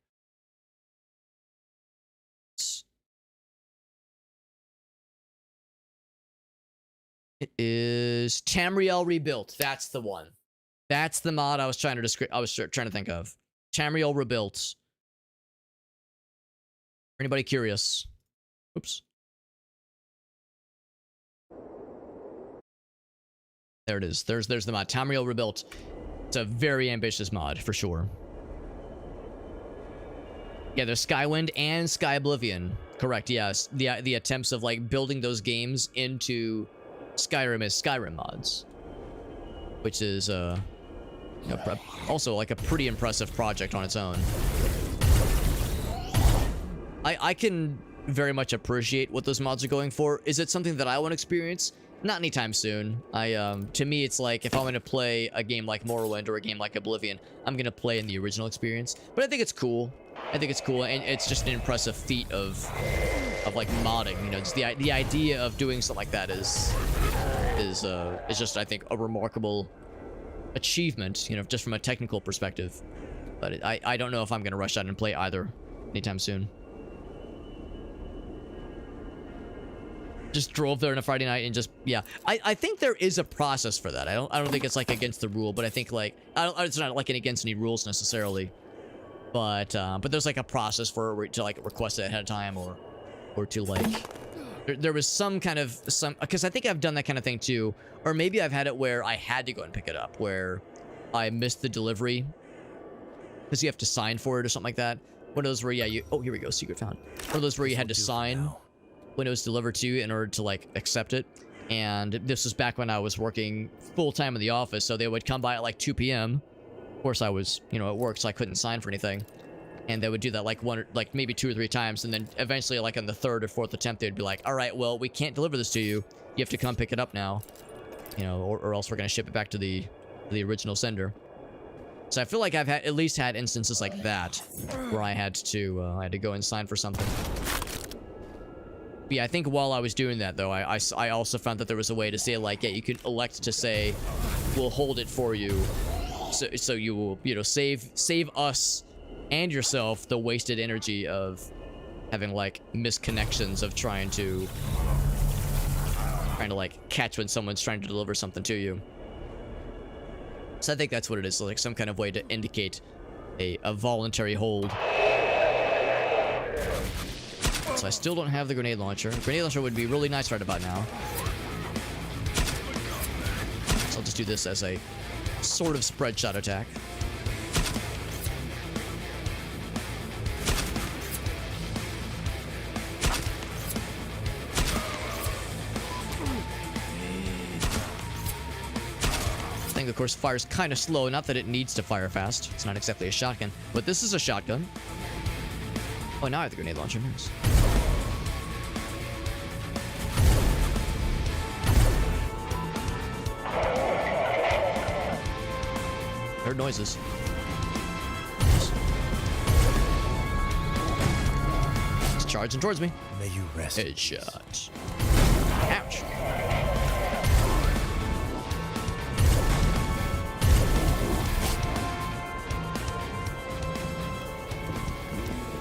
It is Tamriel Rebuilt. That's the one. That's the mod I was trying to think of. Tamriel Rebuilt. Anybody curious? Oops. There it is. There's the mod. Tamriel Rebuilt. It's a very ambitious mod, for sure. Yeah, there's Skywind and Sky Oblivion. Correct, yes. The attempts of, like, building those games into Skyrim as Skyrim mods. Which is, also, like, a pretty impressive project on its own. I can very much appreciate what those mods are going for. Is it something that I want to experience? Not anytime soon. To me, it's like, if I'm going to play a game like Morrowind or a game like Oblivion, I'm going to play in the original experience. But I think it's cool. And it's just an impressive feat of like modding. Just the idea of doing something like that is just, I think, a remarkable achievement, just from a technical perspective. But I don't know if I'm going to rush out and play either anytime soon. Just drove there on a Friday night and just, yeah. I think there is a process for that. I don't think it's like against the rule, but I think like, it's not like against any rules necessarily. But there's like a process for to like request it ahead of time or to like, there was some kind of, because I think I've done that kind of thing too. Or maybe I've had it where I had to go and pick it up, where I missed the delivery because you have to sign for it or something like that. One of those where, yeah, oh, here we go, secret found. One of those where you had to sign when it was delivered to you in order to like accept it. And this was back when I was working full-time in the office, so they would come by at like 2 p.m. Of course I was, at work, so I couldn't sign for anything. And they would do that like maybe 2 or 3 times, and then eventually like on the 3rd or 4th attempt they'd be like, all right, well, we can't deliver this to you. You have to come pick it up now. Or else we're gonna ship it back to the original sender. So I feel like I've at least had instances like that where I had to go and sign for something. But yeah, I think while I was doing that though, I also found that there was a way to say like, yeah, you could elect to say, we'll hold it for you So you will, you know, save us and yourself the wasted energy of having like misconnections of trying to like catch when someone's trying to deliver something to you. So I think that's what it is, like some kind of way to indicate a voluntary hold. So I still don't have the grenade launcher. Grenade launcher would be really nice right about now. So I'll just do this as a sort of spread shot attack. Thing, of course, fires kind of slow. Not that it needs to fire fast. It's not exactly a shotgun, but this is a shotgun. Oh, now I have the grenade launcher. Nice. Heard noises. It's charging towards me. May you rest. Headshot. Ouch.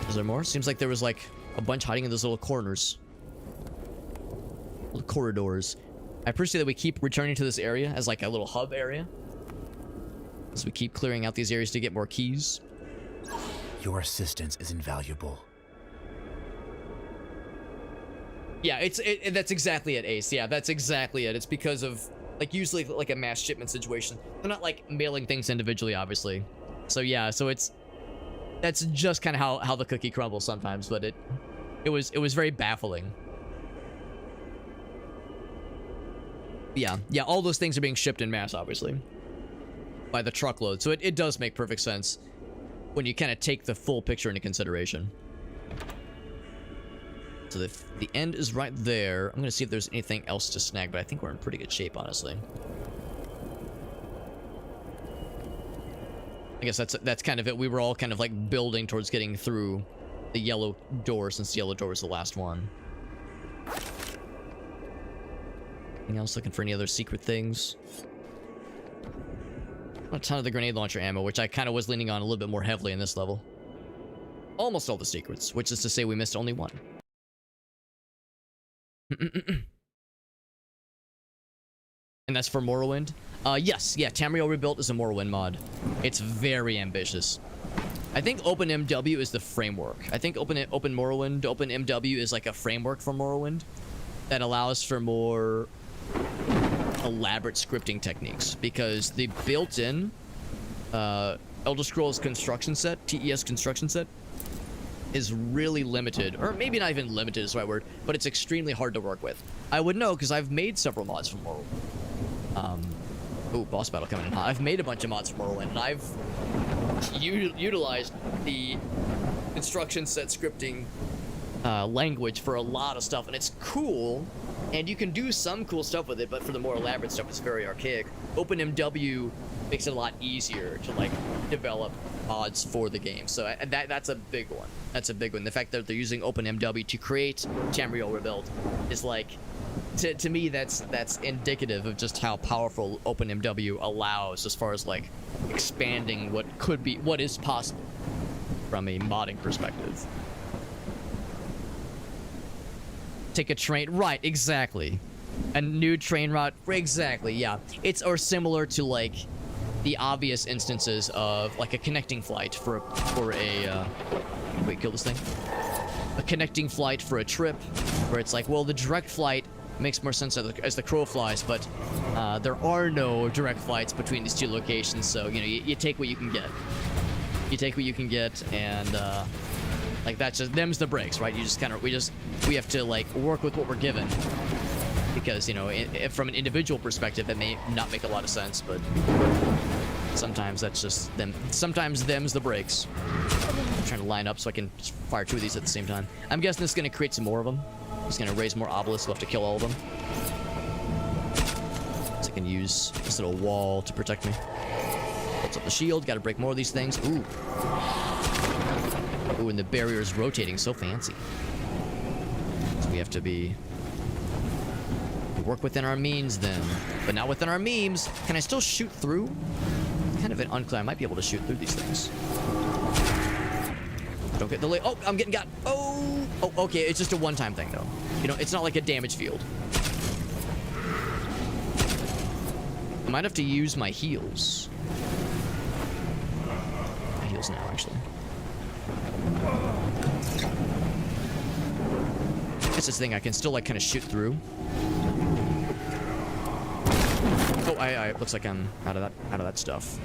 Is there more? Seems like there was like a bunch hiding in those little corners. Little corridors. I appreciate that we keep returning to this area as like a little hub area. As we keep clearing out these areas to get more keys. Your assistance is invaluable. Yeah, that's exactly it, Ace. Yeah, that's exactly it. It's because of, like, usually like a mass shipment situation. They're not like mailing things individually, obviously. So yeah, so that's just kind of how the cookie crumbles sometimes, but it was very baffling. Yeah, all those things are being shipped in mass, obviously. By the truckload, so it does make perfect sense when you kind of take the full picture into consideration. So the end is right there. I'm gonna see if there's anything else to snag, but I think we're in pretty good shape, honestly. I guess that's kind of it. We were all kind of like building towards getting through the yellow door, since the yellow door was the last one. Anything else? Looking for any other secret things? A ton of the grenade launcher ammo, which I kind of was leaning on a little bit more heavily in this level. Almost all the secrets, which is to say we missed only one. And that's for Morrowind? Yes, yeah, Tamriel Rebuilt is a Morrowind mod. It's very ambitious. I think OpenMW is the framework. I think OpenMW is like a framework for Morrowind that allows for more elaborate scripting techniques, because the built-in Elder Scrolls construction set, TES construction set, is really limited, or maybe not even limited is the right word, but it's extremely hard to work with. I would know because I've made several mods for Morrowind. Oh, boss battle coming in hot. I've made a bunch of mods for Morrowind, and I've utilized the construction set scripting language for a lot of stuff, and it's cool. And you can do some cool stuff with it, but for the more elaborate stuff, it's very archaic. OpenMW makes it a lot easier to like develop mods for the game. So that's a big one. That's a big one. The fact that they're using OpenMW to create Tamriel Rebuilt is like, to me, that's indicative of just how powerful OpenMW allows as far as like expanding what is possible from a modding perspective. Take a train, right, exactly. A new train route, exactly, yeah. It's or similar to like the obvious instances of like a connecting flight for a wait, kill this thing. A connecting flight for a trip, where it's like, well, the direct flight makes more sense as the crow flies, but there are no direct flights between these two locations, so you know, you take what you can get. You take what you can get, and like that's just them's the breaks, right? You just kind of we have to like work with what we're given, because you know, from an individual perspective that may not make a lot of sense, but sometimes that's just them. Sometimes them's the breaks. I'm trying to line up so I can just fire two of these at the same time. I'm guessing this is going to create some more of them. It's going to raise more obelisks. We'll have to kill all of them. So I can use this little wall to protect me. Puts up the shield. Got to break more of these things. Ooh. Ooh, and the barrier is rotating. So fancy. So we have to work within our means then. But not within our memes. Can I still shoot through? kind of an unclear. I might be able to shoot through these things. Don't get the lay. Oh, I'm getting got. Oh, okay. It's just a one-time thing, though. You know, it's not like a damage field. I might have to use my heals. My heals now, actually. It's this thing I can still like kind of shoot through. Oh, I looks like I'm out of that stuff.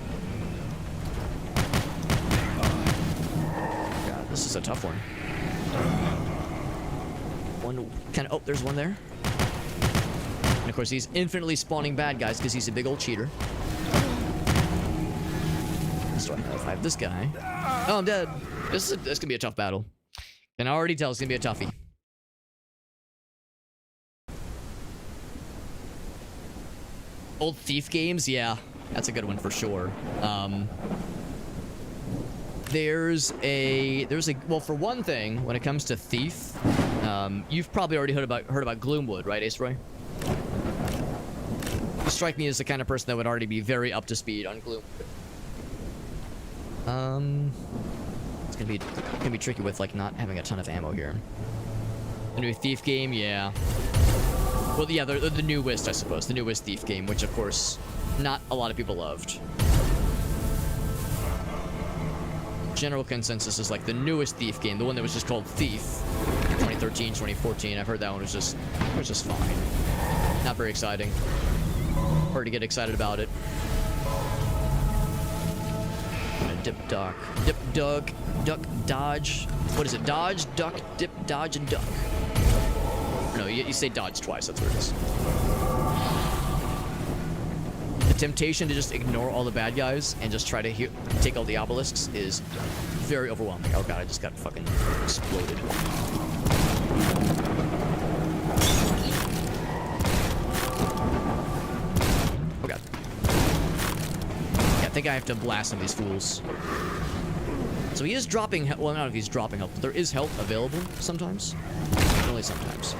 God, this is a tough one. One kind of. Oh, there's one there. And of course, he's infinitely spawning bad guys because he's a big old cheater. So I know if I have this guy. Oh, I'm dead. This gonna be a tough battle. Can already tell it's gonna be a toughie. Old Thief games, yeah, that's a good one for sure. There's a well, for one thing, when it comes to Thief, you've probably already heard about Gloomwood, right, Ace Roy? You strike me as the kind of person that would already be very up to speed on Gloomwood. It's gonna be tricky with like not having a ton of ammo here. The new Thief game, yeah. Well, yeah, the newest, I suppose, the newest Thief game, which of course not a lot of people loved. General consensus is like the newest Thief game, the one that was just called Thief, 2013, 2014. I've heard that one was just fine. Not very exciting. Hard to get excited about it. Dip, duck, dodge. What is it? Dodge, duck, dip, dodge, and duck. No, you say dodge twice. That's what it is. The temptation to just ignore all the bad guys and just try to take all the obelisks is very overwhelming. Oh god, I just got fucking exploded. Oh god. Yeah, I think I have to blast some of these fools. So he is dropping, well, not if he's dropping health, but there is health available sometimes. Only sometimes.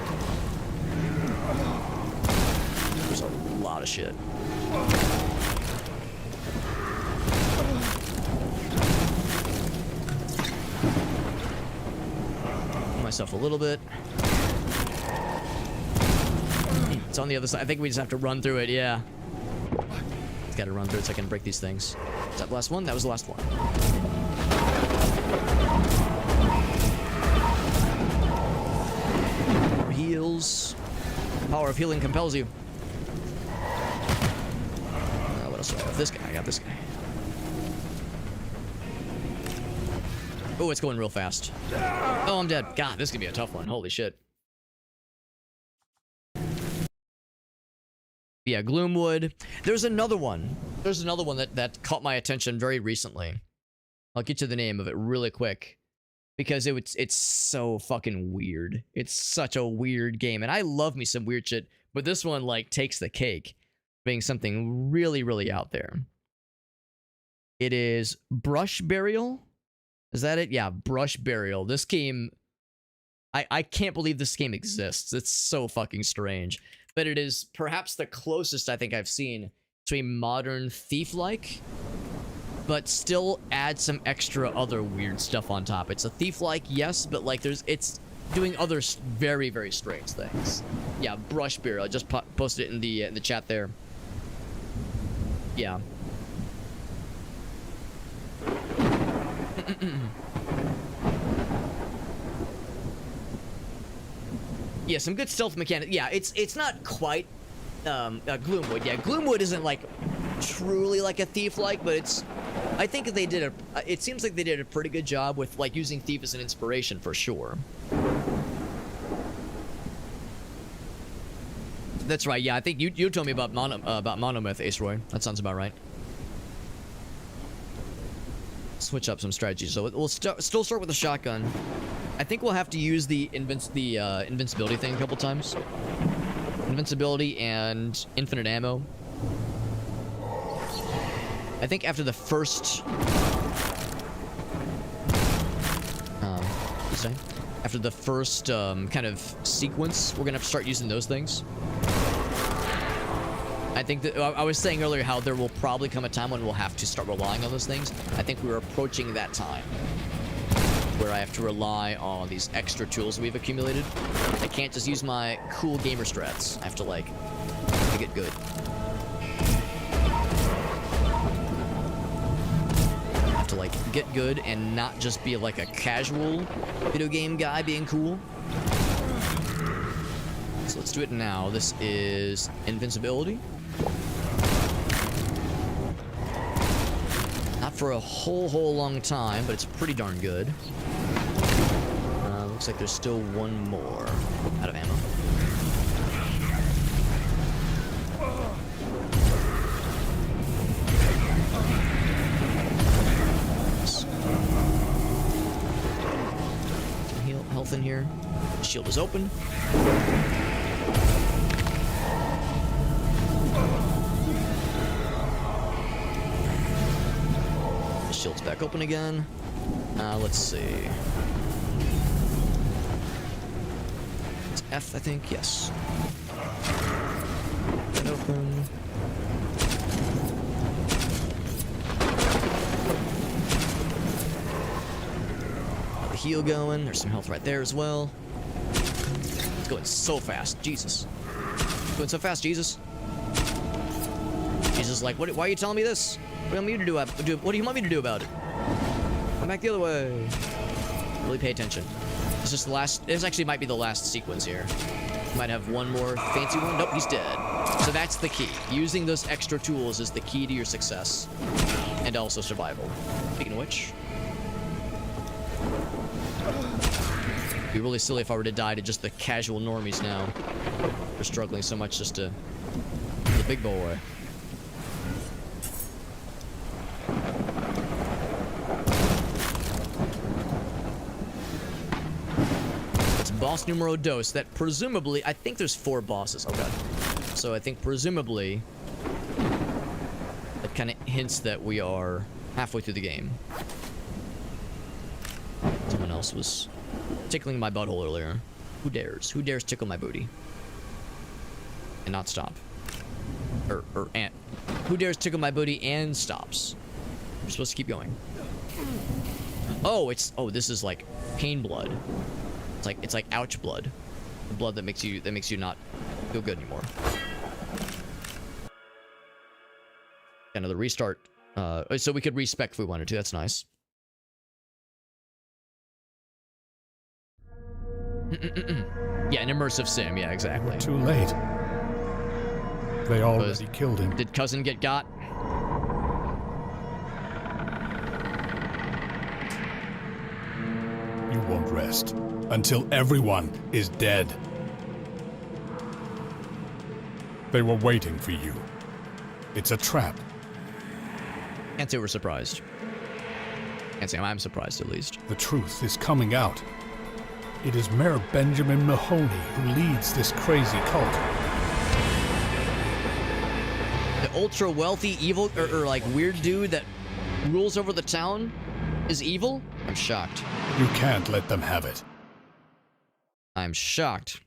There's a lot of shit. Myself a little bit. It's on the other side. I think we just have to run through it, yeah. Just gotta run through it so I can break these things. Is that the last one? That was the last one. Heals. Power of healing compels you. What else do I have? This guy. I got this guy. Oh, it's going real fast. Oh, I'm dead. God, this could be a tough one. Holy shit. Yeah, Gloomwood. There's another one. There's another one that caught my attention very recently. I'll get to the name of it really quick. Because it's so fucking weird. It's such a weird game. And I love me some weird shit. But this one, like, takes the cake. Being something really, really out there. It is Brush Burial. Is that it? Yeah, Brush Burial. This game... I can't believe this game exists. It's so fucking strange. But it is perhaps the closest I think I've seen to a modern Thief-like. But still add some extra other weird stuff on top. It's a Thief-like, yes, but like it's doing other very, very strange things. Yeah, Brush Burial. I just posted it in the chat there. Yeah. Yeah, some good stealth mechanics. Yeah, it's not quite Gloomwood. Yeah, Gloomwood isn't like truly like a Thief-like, but it's... I think they did it seems like they did a pretty good job with like using Thief as an inspiration for sure. That's right. Yeah, I think you told me about Monomyth, Ace Roy. That sounds about right. Switch up some strategies. So we'll still start with the shotgun. I think we'll have to use the invincibility thing a couple times. Invincibility and infinite ammo. I think after the first... after the first kind of sequence, we're gonna have to start using those things. I think that I was saying earlier how there will probably come a time when we'll have to start relying on those things. I think we're approaching that time where I have to rely on these extra tools we've accumulated. I can't just use my cool gamer strats. I have to like get good. I have to like get good and not just be like a casual video game guy being cool. So let's do it now. This is invincibility. Not for a whole long time, but it's pretty darn good. Looks like there's still one more. Out of ammo. Some health in here. Shield is open. Shield's back open again. Let's see. It's F, I think. Yes. Get open. Got the heal going. There's some health right there as well. It's going so fast. Jesus. It's going so fast, Jesus. Jesus is like, why are you telling me this? What do you want me to do? What do you want me to do about it? Come back the other way. Really pay attention. It's just the last. This actually might be the last sequence here. Might have one more fancy one. Nope, he's dead. So that's the key. Using those extra tools is the key to your success, and also survival. Speaking of which, it'd be really silly if I were to die to just the casual normies now. They're struggling so much just to the big boy. Boss numero dos, that presumably, I think there's 4 bosses. Oh god. So I think presumably that kind of hints that we are halfway through the game. Someone else was tickling my butthole earlier. Who dares? Who dares tickle my booty? And not stop. And who dares tickle my booty and stops? We're supposed to keep going. Oh, this is like pain blood. It's like ouch blood. The blood that makes you not feel good anymore. Another restart. So we could respec if we wanted to. That's nice. Yeah, an immersive sim. Yeah, exactly. Too late. They already killed him. Did cousin get got? You won't rest until everyone is dead. They were waiting for you. It's a trap. Can't say we're surprised. Can't say I'm surprised, at least. The truth is coming out. It is Mayor Benjamin Mahoney who leads this crazy cult. The ultra wealthy, evil, or like weird dude that rules over the town is evil? I'm shocked. You can't let them have it. I'm shocked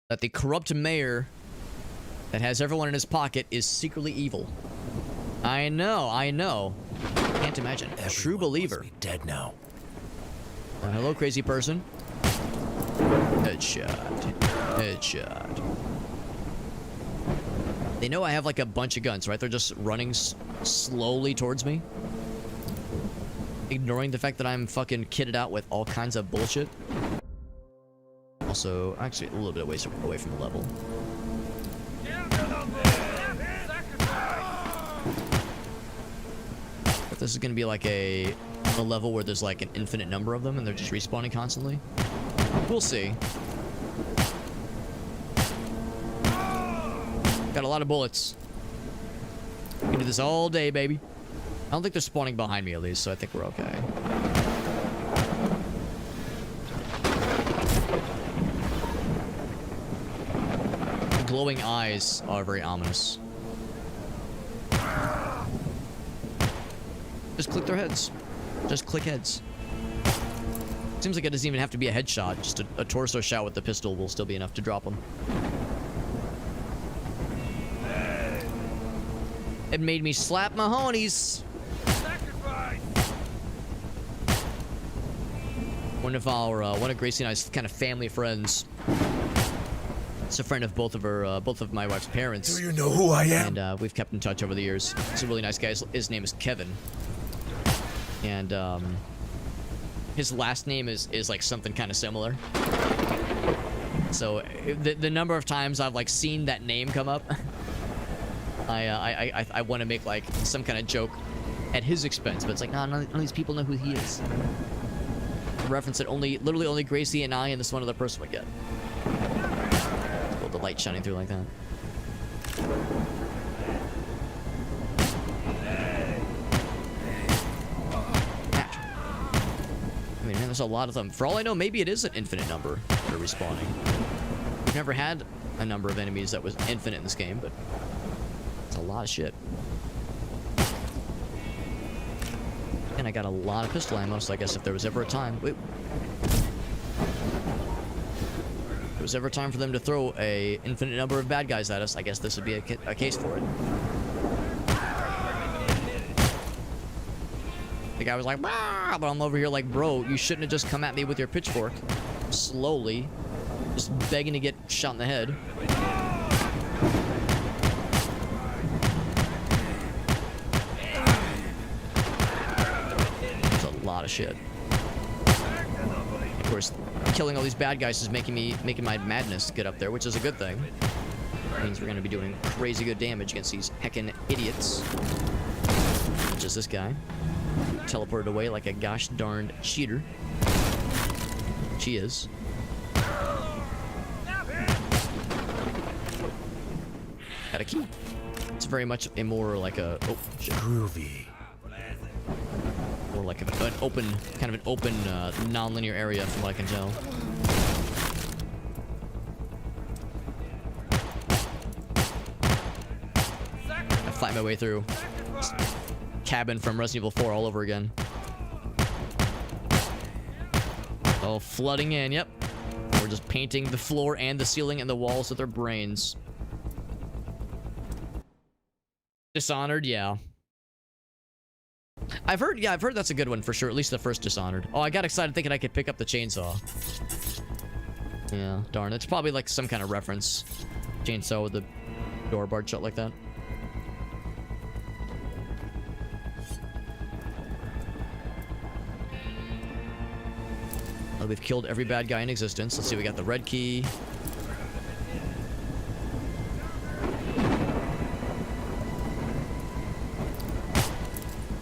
that the corrupt mayor that has everyone in his pocket is secretly evil. I know. Can't imagine. Everyone True believer. Must be dead now. Hello, crazy person. Headshot. They know I have like a bunch of guns, right? They're just running slowly towards me, ignoring the fact that I'm fucking kitted out with all kinds of bullshit. Also, actually, a little bit away from the level. If this is gonna be like a level where there's like an infinite number of them and they're just respawning constantly, we'll see. Got a lot of bullets. We can do this all day, baby. I don't think they're spawning behind me, at least, so I think we're okay. The glowing eyes are very ominous. Just click their heads. Just click heads. Seems like it doesn't even have to be a headshot. Just a torso shot with the pistol will still be enough to drop them. It made me slap my honeys. One of Gracie and I's kind of family friends. It's a friend of both of my wife's parents. Do you know who I am? And we've kept in touch over the years. He's a really nice guy. His name is Kevin. And his last name is like something kind of similar. So the number of times I've like seen that name come up, I want to make like some kind of joke at his expense, but it's like, no, none of these people know who he is. Reference that literally only Gracie and I and this one other person would get. The light shining through like that. I mean, man, there's a lot of them. For all I know, maybe it is an infinite number that are respawning. We've never had a number of enemies that was infinite in this game, but it's a lot of shit. And I got a lot of pistol ammo, so I guess if there was ever a time... Wait. If there was ever a time for them to throw a infinite number of bad guys at us, I guess this would be a case for it. The guy was like, bah! But I'm over here like, bro, you shouldn't have just come at me with your pitchfork. Slowly. Just begging to get shot in the head. There's a lot of shit. Of course, killing all these bad guys is making my madness get up there, which is a good thing. It means we're gonna be doing crazy good damage against these heckin' idiots. Which is this guy. Teleported away like a gosh darned cheater. She is. Got a key. It's very much a more like a groovy. Or like an open, kind of an open, non-linear area from what I can tell. I fight my way through. Cabin from Resident Evil 4 all over again. Oh, flooding in, yep. We're just painting the floor and the ceiling and the walls with our brains. Dishonored, yeah. I've heard that's a good one for sure. At least the first Dishonored. Oh, I got excited thinking I could pick up the chainsaw. Yeah, darn. It's probably like some kind of reference. Chainsaw with the door barred shut like that. Well, we've killed every bad guy in existence. Let's see, we got the red key.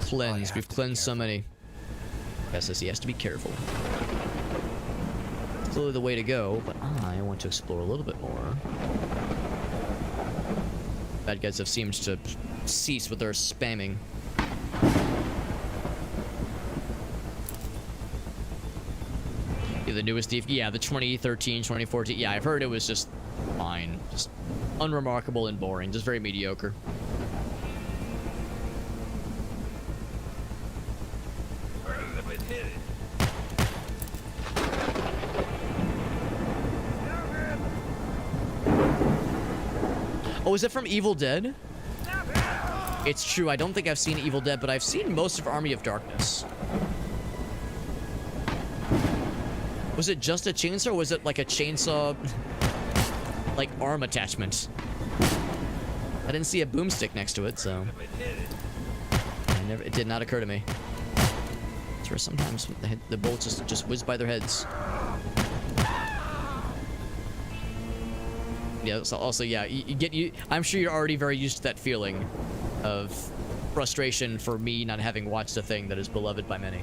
Cleanse. We've cleansed so many. Guess he has to be careful. It's clearly the way to go, but I want to explore a little bit more. Bad guys have seemed to cease with their spamming. Yeah, the newest Thief. Yeah, the 2013, 2014. Yeah, I've heard it was just fine. Just unremarkable and boring. Just very mediocre. Oh, is it from Evil Dead? It's true. I don't think I've seen Evil Dead, but I've seen most of Army of Darkness. Was it just a chainsaw, or was it like a chainsaw, like, arm attachment? I didn't see a boomstick next to it, so... It did not occur to me. It's where sometimes the bullets just whiz by their heads. Yeah, so also, yeah, I'm sure you're already very used to that feeling of frustration for me not having watched a thing that is beloved by many.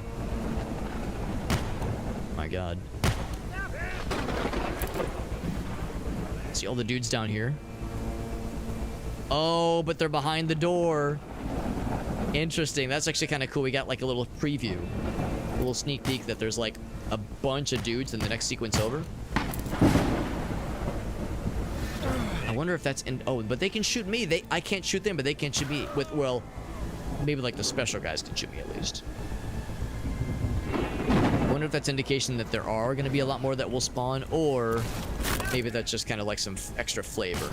My god. See all the dudes down here? Oh, but they're behind the door. Interesting. That's actually kind of cool. We got like a little preview. A little sneak peek that there's like a bunch of dudes in the next sequence over. I wonder if that's in... Oh, but they can shoot me. I can't shoot them, but they can shoot me with... Well, maybe like the special guys can shoot me at least. I wonder if that's indication that there are going to be a lot more that will spawn, or maybe that's just kind of like some extra flavor.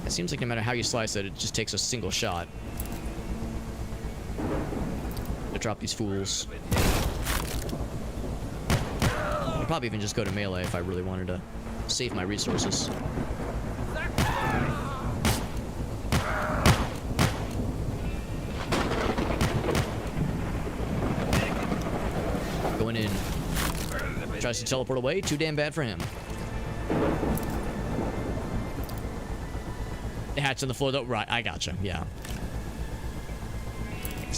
It seems like no matter how you slice it, it just takes a single shot to drop these fools. I'd probably even just go to melee if I really wanted to save my resources. Going in. Tries to teleport away. Too damn bad for him. The hatch on the floor though. Right, I gotcha. Yeah.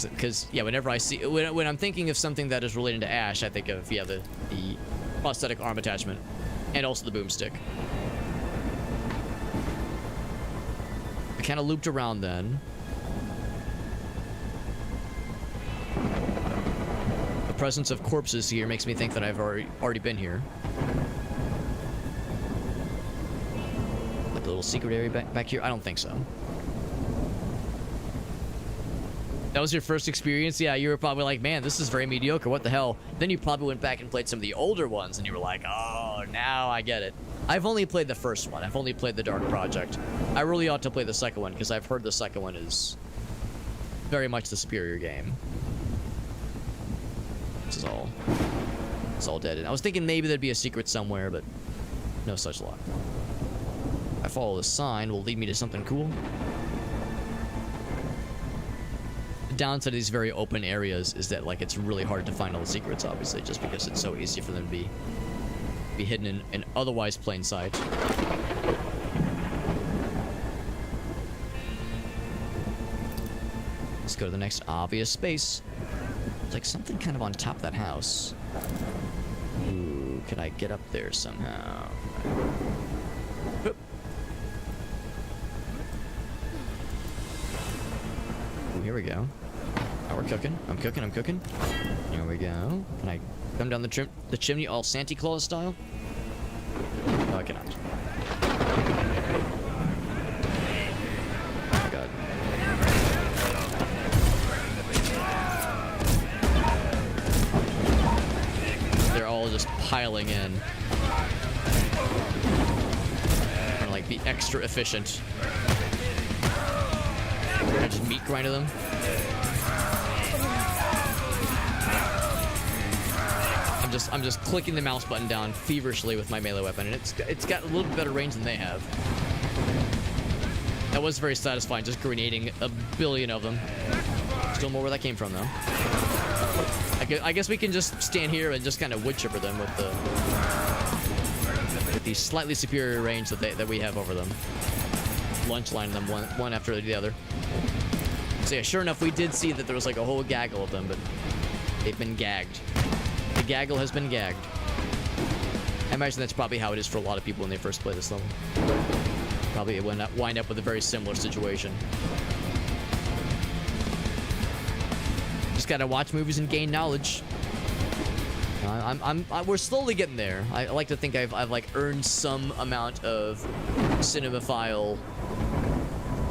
Because yeah, whenever I see when I'm thinking of something that is related to Ash, I think of the prosthetic arm attachment and also the boomstick. I kind of looped around then. The presence of corpses here makes me think that I've already been here. Like the little secret area back here? I don't think so. That was your first experience? Yeah, you were probably like, man, this is very mediocre. What the hell? Then you probably went back and played some of the older ones, and you were like, oh, now I get it. I've only played the first one. I've only played the Dark Project. I really ought to play the second one, because I've heard the second one is very much the superior game. This is all... It's all dead. And I was thinking maybe there'd be a secret somewhere, but no such luck. If I follow the sign, will lead me to something cool. Downside of these very open areas is that like it's really hard to find all the secrets, obviously, just because it's so easy for them to be hidden in otherwise plain sight. Let's go to the next obvious space. It's like something kind of on top of that house. Ooh, could I get up there somehow? Oop. Ooh, here we go. Oh, we're cooking. I'm cooking. Here we go. Can I come down the chimney all Santa Claus style? No, I cannot. Oh my god. They're all just piling in. Trying to like be extra efficient. I just meat grind them. I'm just clicking the mouse button down feverishly with my melee weapon, and it's got a little bit better range than they have. That was very satisfying, just grenading a billion of them. Still more where that came from, though. I guess we can just stand here and just kind of wood chipper them with the slightly superior range that we have over them. Lunch line them one after the other. So yeah, sure enough, we did see that there was like a whole gaggle of them, but they've been gagged. The gaggle has been gagged. I imagine that's probably how it is for a lot of people when they first play this level. Probably wind up with a very similar situation. Just gotta watch movies and gain knowledge. We're slowly getting there. I like to think I've like earned some amount of cinemaphile,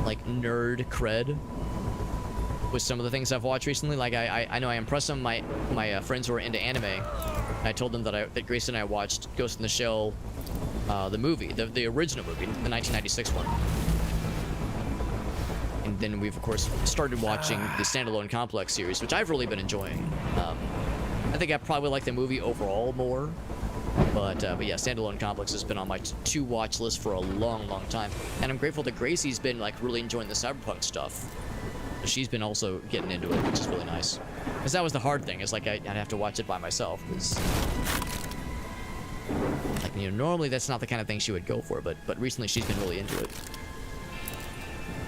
like nerd cred with some of the things I've watched recently. Like I know I impressed some of my friends who are into anime. I told them that Grace and I watched Ghost in the Shell, the movie, the original movie, the 1996 one. And then we've of course started watching the Standalone Complex series, which I've really been enjoying. I think I probably like the movie overall more, but yeah, Standalone Complex has been on my to-watch list for a long time, and I'm grateful that Gracie's been like really enjoying the cyberpunk stuff. She's been also getting into it, which is really nice. Because that was the hard thing, is like I'd have to watch it by myself. Like, you know, normally that's not the kind of thing she would go for, but recently she's been really into it.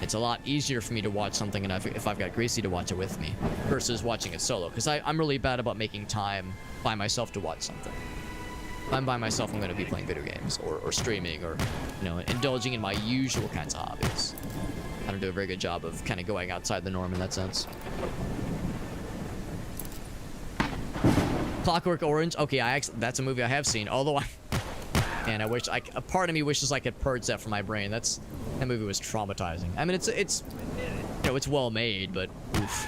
It's a lot easier for me to watch something if I've got Gracie to watch it with me versus watching it solo. Because I'm really bad about making time by myself to watch something. If I'm by myself, I'm going to be playing video games or streaming or, you know, indulging in my usual kinds of hobbies. I don't do a very good job of kind of going outside the norm in that sense. Clockwork Orange. Okay, that's a movie I have seen. Although man, I wish a part of me wishes I could purge that from my brain. That movie was traumatizing. I mean, it's you know, it's well made, but oof,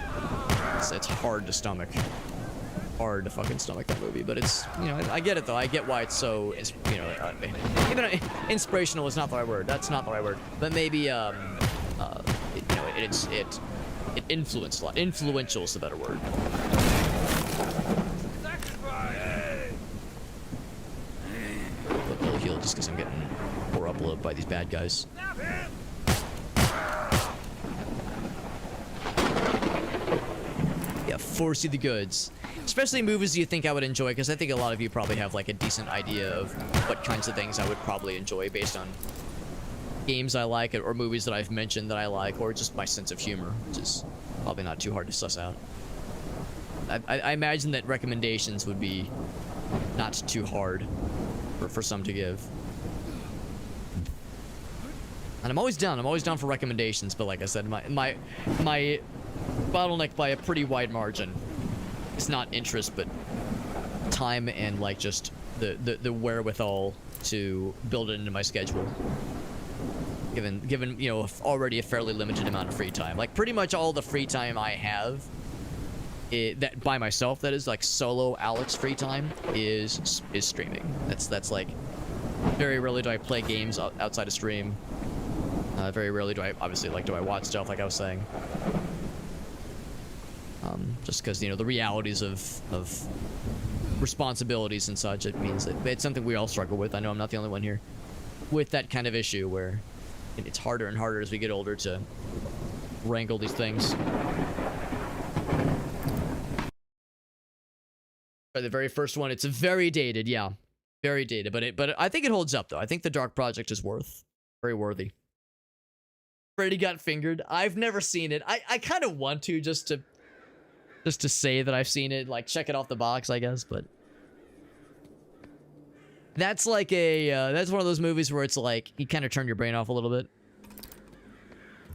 it's hard to stomach. hard to fucking stomach that movie, but it's, you know, I get it though. I get why it's so, you know, even inspirational is not the right word. That's not the right word. But maybe, you know, it influenced a lot. Influential is the better word. I'll heal just because I'm getting tore up a little by these bad guys. Yeah, foresee the goods. Especially movies you think I would enjoy, because I think a lot of you probably have like a decent idea of what kinds of things I would probably enjoy based on games I like or movies that I've mentioned that I like, or just my sense of humor, which is probably not too hard to suss out. I imagine that recommendations would be not too hard for some to give. And I'm always down for recommendations, but like I said, my bottleneck by a pretty wide margin. It's not interest, but time and like just the wherewithal to build it into my schedule. Given you know already a fairly limited amount of free time, like pretty much all the free time I have, that by myself, that is like solo Alex free time is streaming. That's like very rarely do I play games outside of stream. Very rarely do I watch stuff like I was saying. Just because, you know, the realities of responsibilities and such, it means that it's something we all struggle with. I know I'm not the only one here with that kind of issue where it's harder and harder as we get older to wrangle these things. The very first one, it's very dated, yeah. Very dated, but I think it holds up though. I think the Dark Project is very worthy. Freddy Got Fingered. I've never seen it. I kind of want to just to say that I've seen it, like check it off the box, I guess, but that's like that's one of those movies where it's like you kind of turn your brain off a little bit.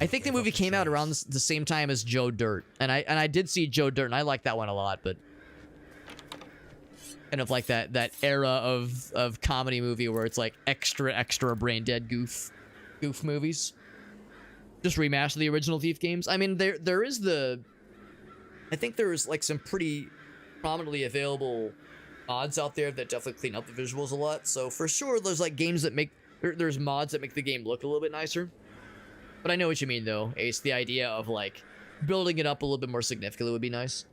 I think the movie came out around the same time as Joe Dirt, and I did see Joe Dirt, and I like that one a lot, but kind of like that era of comedy movie where it's like extra brain dead goof movies. Just remaster the original Thief games. I mean, there is I think there's like some pretty prominently available mods out there that definitely clean up the visuals a lot. So for sure, there's like games that there's mods that make the game look a little bit nicer. But I know what you mean though, Ace. The idea of like building it up a little bit more significantly would be nice.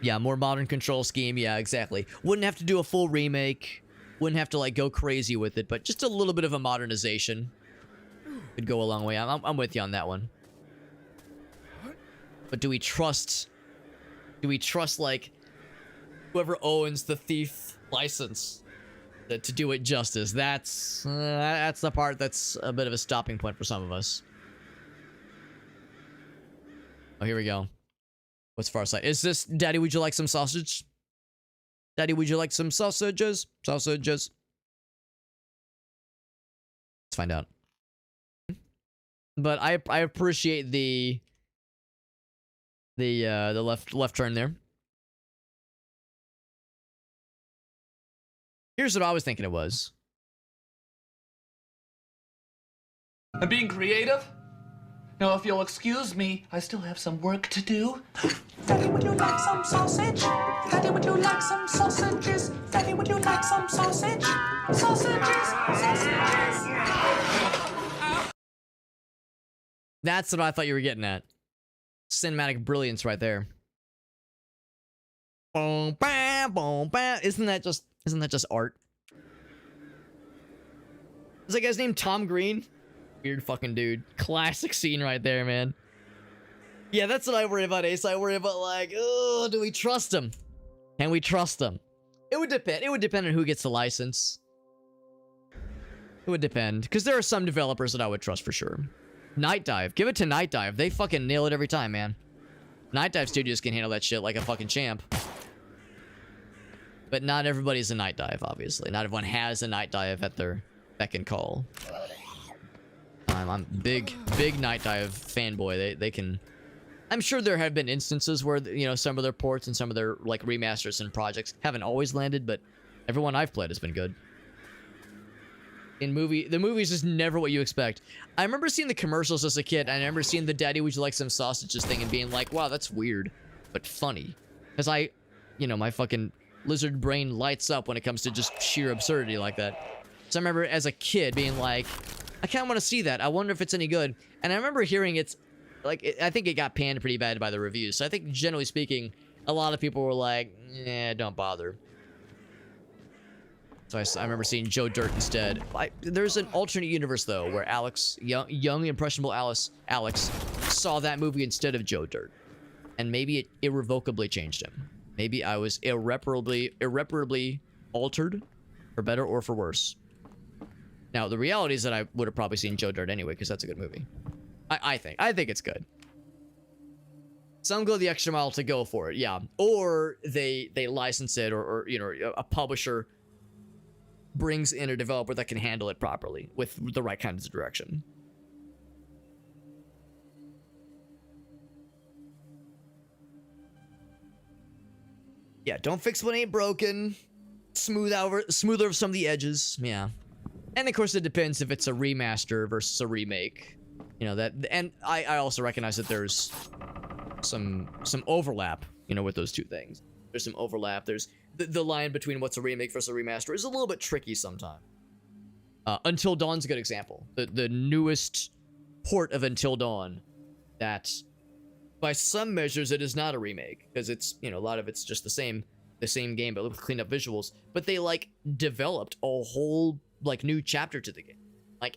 Yeah, more modern control scheme. Yeah, exactly. Wouldn't have to do a full remake. Wouldn't have to like go crazy with it, but just a little bit of a modernization could go a long way. I'm with you on that one. But do we trust like whoever owns the Thief license to do it justice? That's the part that's a bit of a stopping point for some of us. Oh, here we go. What's far side? Is this Daddy? Would you like some sausage? Daddy, would you like some sausages? Sausages. Let's find out. But I appreciate the left turn there. Here's what I was thinking it was. I'm being creative. Now, if you'll excuse me, I still have some work to do. Daddy, would you like some sausage? Daddy, would you like some sausages? Daddy, would you like some sausage? Sausages, sausages. That's what I thought you were getting at. Cinematic brilliance right there. Boom, bam, boom, bam. Isn't that just art? Is that guy's name Tom Green? Weird fucking dude. Classic scene right there, man. Yeah, that's what I worry about, Ace. I worry about like, oh, do we trust him? Can we trust him? It would depend. It would depend on who gets the license. It would depend. Because there are some developers that I would trust for sure. Night Dive. Give it to Night Dive. They fucking nail it every time, man. Night Dive Studios can handle that shit like a fucking champ. But not everybody's a Night Dive, obviously. Not everyone has a Night Dive at their beck and call. I'm big Night Dive fanboy. They can... I'm sure there have been instances where, you know, some of their ports and some of their, like, remasters and projects haven't always landed, but everyone I've played has been good. The movie is just never what you expect. I remember seeing the commercials as a kid. I remember seeing the "Daddy, would you like some sausages" thing and being like, wow, that's weird, but funny. Because my fucking lizard brain lights up when it comes to just sheer absurdity like that. So I remember as a kid being like, I kind of want to see that. I wonder if it's any good. And I remember hearing it's like, I think it got panned pretty bad by the reviews. So I think generally speaking, a lot of people were like, "Yeah, don't bother." So I remember seeing Joe Dirt instead. There's an alternate universe though, where Alex, young impressionable Alex, saw that movie instead of Joe Dirt, and maybe it irrevocably changed him. Maybe I was irreparably altered, for better or for worse. Now the reality is that I would have probably seen Joe Dirt anyway, because that's a good movie. I think it's good. Some go the extra mile to go for it, yeah. Or they license it, or a publisher brings in a developer that can handle it properly with the right kinds of direction. Yeah, don't fix what ain't broken. Smoother some of the edges, yeah. And of course it depends if it's a remaster versus a remake. And I also recognize that there's some overlap, with those two things. There's some overlap. There's the line between what's a remake versus a remaster is a little bit tricky sometimes. Until Dawn's a good example. The newest port of Until Dawn, that by some measures it is not a remake, because it's a lot of it's just the same game but with cleaned up visuals. But they developed a whole new chapter to the game,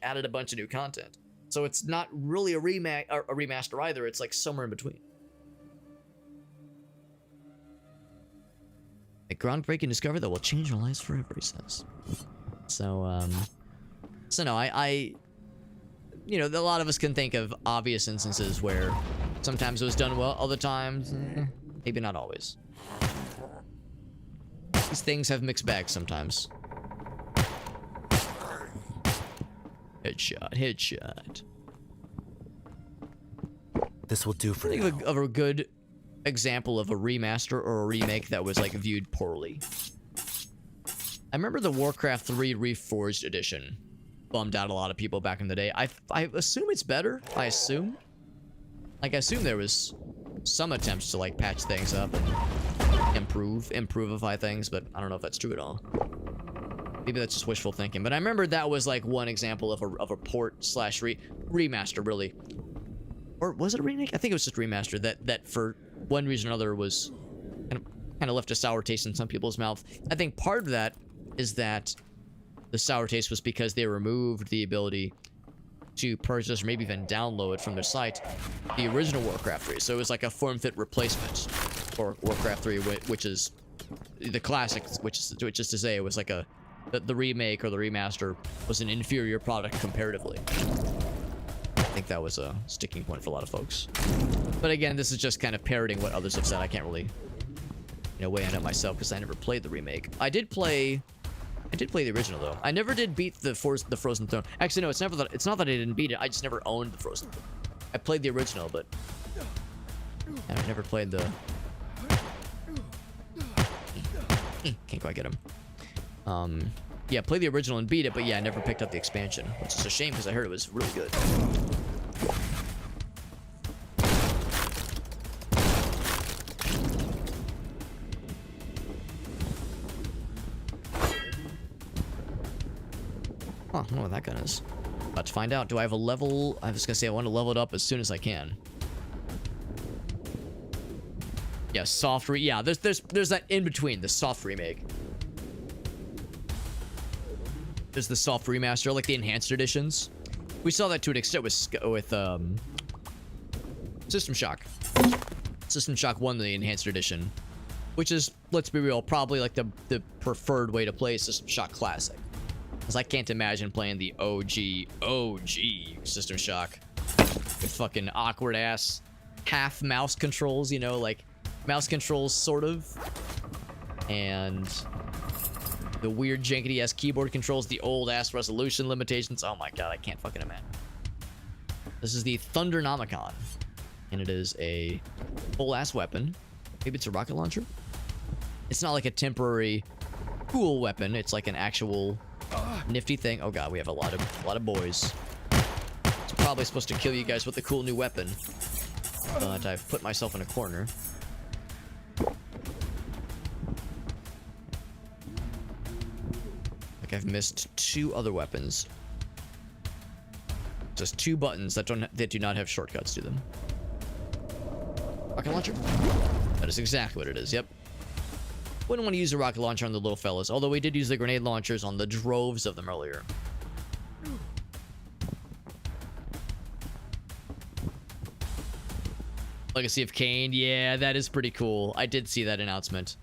added a bunch of new content. So it's not really a remaster either. It's somewhere in between. A groundbreaking discovery that will change our lives forever, he says. So no, a lot of us can think of obvious instances where sometimes it was done well, other times, maybe not always. These things have mixed bags sometimes. Headshot. This will do for now. Think of a good example of a remaster or a remake that was viewed poorly. I remember the Warcraft 3 Reforged edition bummed out a lot of people back in the day. I assume it's better. I assume there was some attempts to patch things up and improveify things, but I don't know if that's true at all. Maybe that's just wishful thinking. But I remember that was one example of a port / remaster, really. Or was it a remake? I think it was just remaster that for one reason or another was kind of left a sour taste in some people's mouth. I think part of that is that the sour taste was because they removed the ability to purchase or maybe even download from their site the original Warcraft 3. So it was a form-fit replacement for Warcraft 3, which is the classic, which is to say it was the remake or the remaster was an inferior product comparatively. I think that was a sticking point for a lot of folks. But again, this is just kind of parroting what others have said. I can't really, weigh in it myself because I never played the remake. I did play the original though. I never did beat the Frozen Throne. Actually, no, it's not that I didn't beat it. I just never owned the Frozen Throne. I played the original, but I never played the. Can't quite get him. Yeah, played the original and beat it, but yeah, I never picked up the expansion, which is a shame because I heard it was really good. Huh, I don't know what that gun is. About to find out. Do I have a level? I was gonna say I want to level it up as soon as I can. Yeah, yeah, there's that in between, the soft remake. There's the soft remaster, the enhanced editions. We saw that to an extent with System Shock. System Shock 1, the enhanced edition, which is, let's be real, probably the preferred way to play System Shock Classic. Because I can't imagine playing the OG System Shock with fucking awkward ass half mouse controls, mouse controls sort of, and the weird janky ass keyboard controls, the old ass resolution limitations. Oh my god, I can't fucking imagine. This is the Thundernomicon, and it is a full ass weapon. Maybe it's a rocket launcher. It's not like a temporary cool weapon. It's like an actual nifty thing. Oh god, we have a lot of boys. It's probably supposed to kill you guys with a cool new weapon, but I've put myself in a corner. Like I've missed 2 other weapons. Just 2 buttons that do not have shortcuts to them. Rocket launcher? That is exactly what it is, yep. Wouldn't want to use a rocket launcher on the little fellas, although we did use the grenade launchers on the droves of them earlier. Legacy of Kain, yeah, that is pretty cool. I did see that announcement.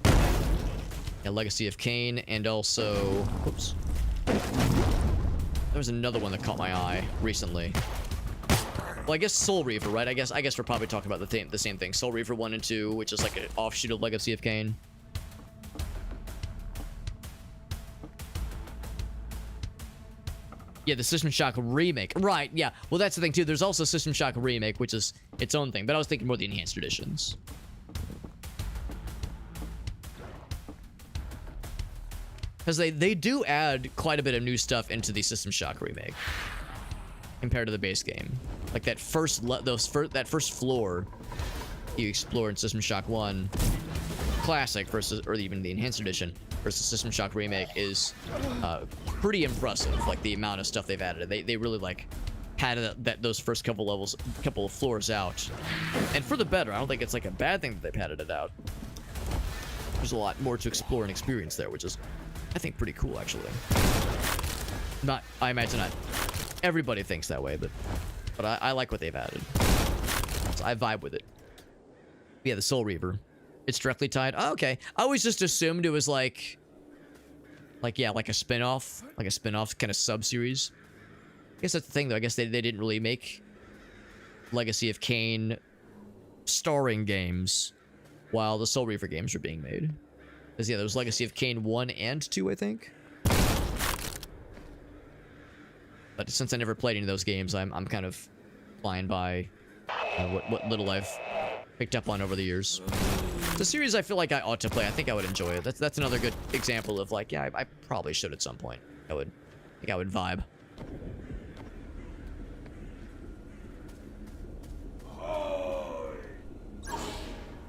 Yeah, Legacy of Kain, and also... Whoops. There was another one that caught my eye recently. Well, I guess Soul Reaver, right? I guess we're probably talking about the same thing. Soul Reaver 1 and 2, which is like an offshoot of Legacy of Kain. Yeah, the System Shock remake. Right, yeah. Well, that's the thing, too. There's also System Shock remake, which is its own thing. But I was thinking more the enhanced editions. Because they do add quite a bit of new stuff into the System Shock remake compared to the base game. Like that first floor you explore in System Shock 1 Classic versus, or even the Enhanced Edition versus System Shock Remake is pretty impressive. Like the amount of stuff they've added. They really like padded those first couple of floors out, and for the better. I don't think it's like a bad thing that they padded it out. There's a lot more to explore and experience there, which is, I think, pretty cool actually. I imagine not everybody thinks that way, but I like what they've added. So I vibe with it. Yeah, the Soul Reaver. It's directly tied. Oh, okay. I always just assumed it was like a spin-off, kind of sub-series. I guess that's the thing, though. I guess they didn't really make Legacy of Kain starring games while the Soul Reaver games were being made. Because, yeah, there was Legacy of Kain 1 and 2, I think. But since I never played any of those games, I'm kind of flying by what little I've picked up on over the years. It's a series I feel like I ought to play. I think I would enjoy it. That's another good example of like, yeah, I probably should at some point. I think I would vibe.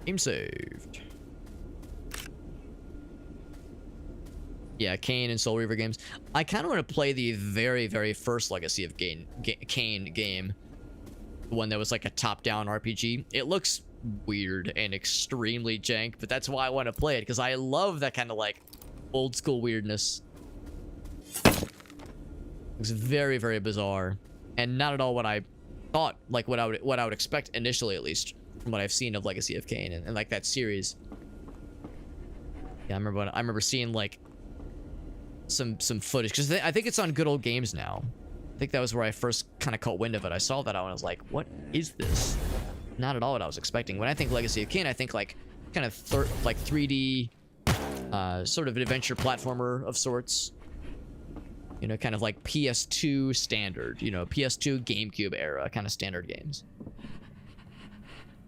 Game saved. Yeah, Kain and Soul Reaver games. I kind of want to play the very, very first Legacy of Kain game. The one that was like a top-down RPG. It looks weird and extremely jank, but that's why I want to play it, because I love that kind of like old school weirdness. It's very, very bizarre, and not at all what I thought, like what I would expect initially, at least from what I've seen of Legacy of Kain and like that series. Yeah, I remember seeing like some footage, because I think it's on Good Old Games now. I think that was where I first kind of caught wind of it. I saw that and I was like, what is this? Not at all what I was expecting. When I think Legacy of Kain, I think like kind of 3D sort of an adventure platformer of sorts. You know, kind of like PS2 standard, you know, PS2 GameCube era kind of standard games.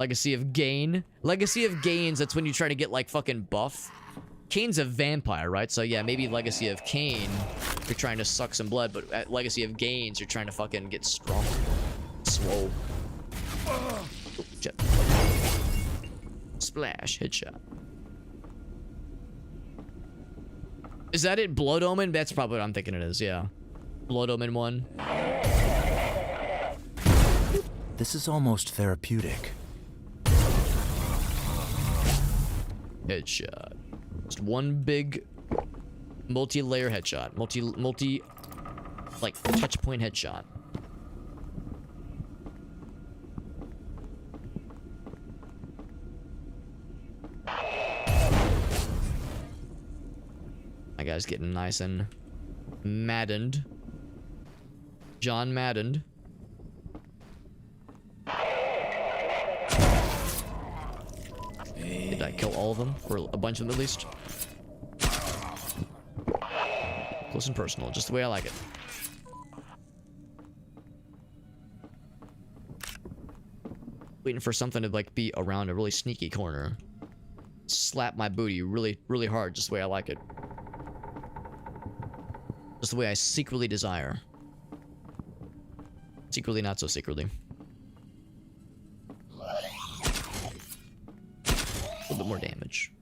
Legacy of Gain. Legacy of Gains, that's when you try to get like fucking buff. Kain's a vampire, right? So yeah, maybe Legacy of Kain, you're trying to suck some blood, but at Legacy of Gains, you're trying to fucking get strong. Swole. Oh, jet. Splash, headshot. Is that it? Blood Omen? That's probably what I'm thinking it is, yeah. Blood Omen 1. This is almost therapeutic. Headshot. Just one big multi-layer headshot. Multi like touch point headshot. My guy's getting nice and maddened. John maddened. Did I kill all of them? Or a bunch of them at least? Close and personal, just the way I like it. Waiting for something to like be around a really sneaky corner. Slap my booty really, really hard, just the way I like it. Just the way I secretly desire. Secretly, not so secretly. A little bit more damage.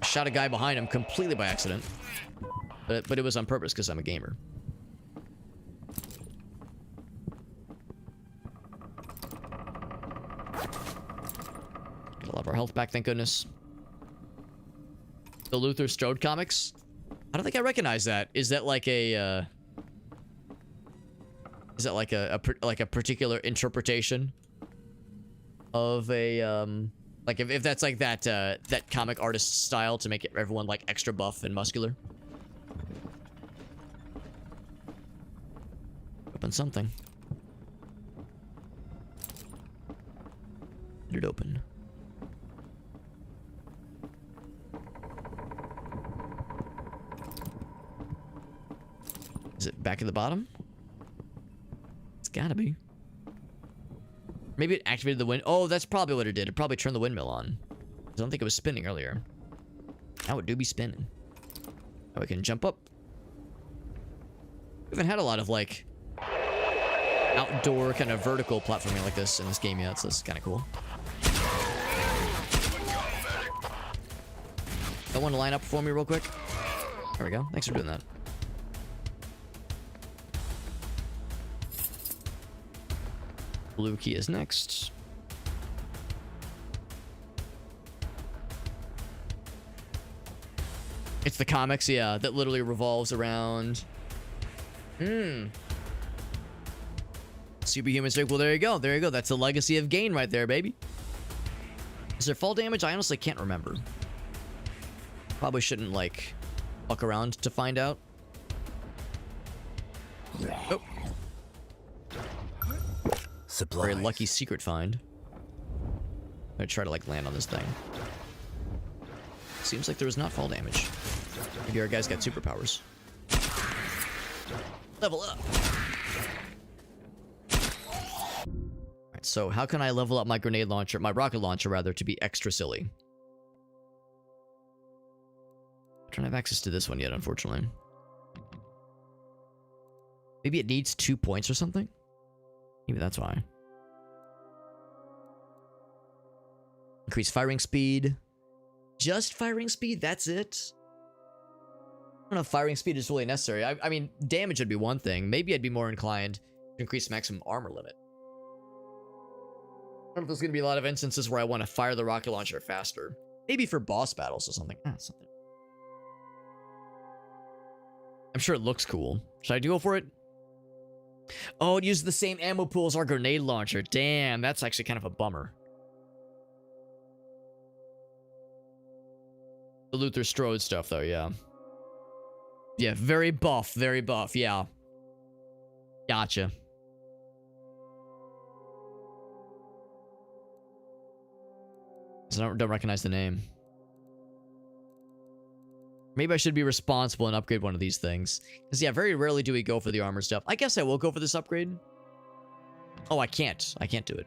Shot a guy behind him completely by accident. But it was on purpose because I'm a gamer. Got a lot of our health back, thank goodness. The Luther Strode comics? I don't think I recognize that. Is that like a is that like a particular interpretation of a like if that's like that that comic artist style to make everyone like extra buff and muscular? Open something. Get it open. Is it back at the bottom? It's gotta be. Maybe it activated the wind. Oh, that's probably what it did. It probably turned the windmill on. I don't think it was spinning earlier. Now it do be spinning. Now we can jump up. We haven't had a lot of like outdoor kind of vertical platforming like this in this game yet, so this is kind of cool. I want to line up for me real quick. There we go. Thanks for doing that. Blue key is next. It's the comics, yeah, that literally revolves around... Superhuman Strike. Well, there you go. There you go. That's the legacy of Gain right there, baby. Is there fall damage? I honestly can't remember. Probably shouldn't, like, fuck around to find out. Oh. Supplies. Very lucky secret find. I'm gonna try to, like, land on this thing. Seems like there was not fall damage. Maybe our guys got superpowers. Level up. Alright, so how can I level up my grenade launcher, my rocket launcher rather, to be extra silly? I don't have access to this one yet, unfortunately. Maybe it needs 2 points or something? Maybe that's why. Increase firing speed. Just firing speed? That's it? I don't know if firing speed is really necessary. I mean, damage would be one thing. Maybe I'd be more inclined to increase maximum armor limit. I don't know if there's going to be a lot of instances where I want to fire the rocket launcher faster. Maybe for boss battles or something. Something. I'm sure it looks cool. Should I go for it? Oh, it uses the same ammo pool as our grenade launcher. Damn, that's actually kind of a bummer. The Luther Strode stuff, though, yeah. Yeah, very buff, yeah. Gotcha. So I don't recognize the name. Maybe I should be responsible and upgrade one of these things. Because, yeah, very rarely do we go for the armor stuff. I guess I will go for this upgrade. Oh, I can't. I can't do it.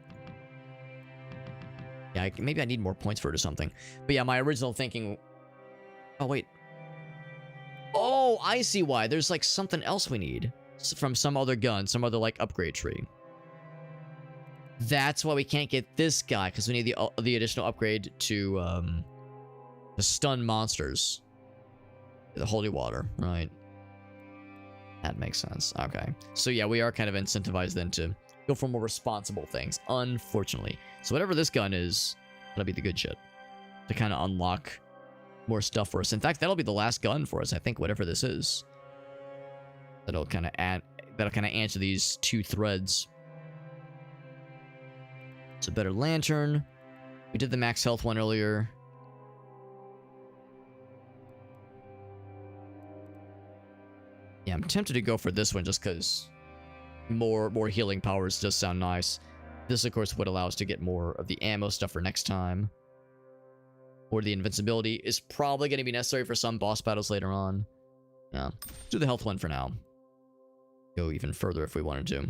Yeah, maybe I need more points for it or something. But yeah, my original thinking... Oh, wait. Oh, I see why. There's, like, something else we need. From some other gun. Some other, like, upgrade tree. That's why we can't get this guy. Because we need the additional upgrade to, stun monsters. The holy water, right? That makes sense. Okay. So yeah, we are kind of incentivized then to go for more responsible things, unfortunately. So whatever this gun is, that'll be the good shit. To kind of unlock more stuff for us. In fact, that'll be the last gun for us, I think, whatever this is. That'll kind of answer these 2 threads. It's a better lantern. We did the max health one earlier. Yeah, I'm tempted to go for this one just because more healing powers does sound nice. This, of course, would allow us to get more of the ammo stuff for next time. Or the invincibility is probably going to be necessary for some boss battles later on. Yeah, let's do the health one for now. Go even further if we wanted to.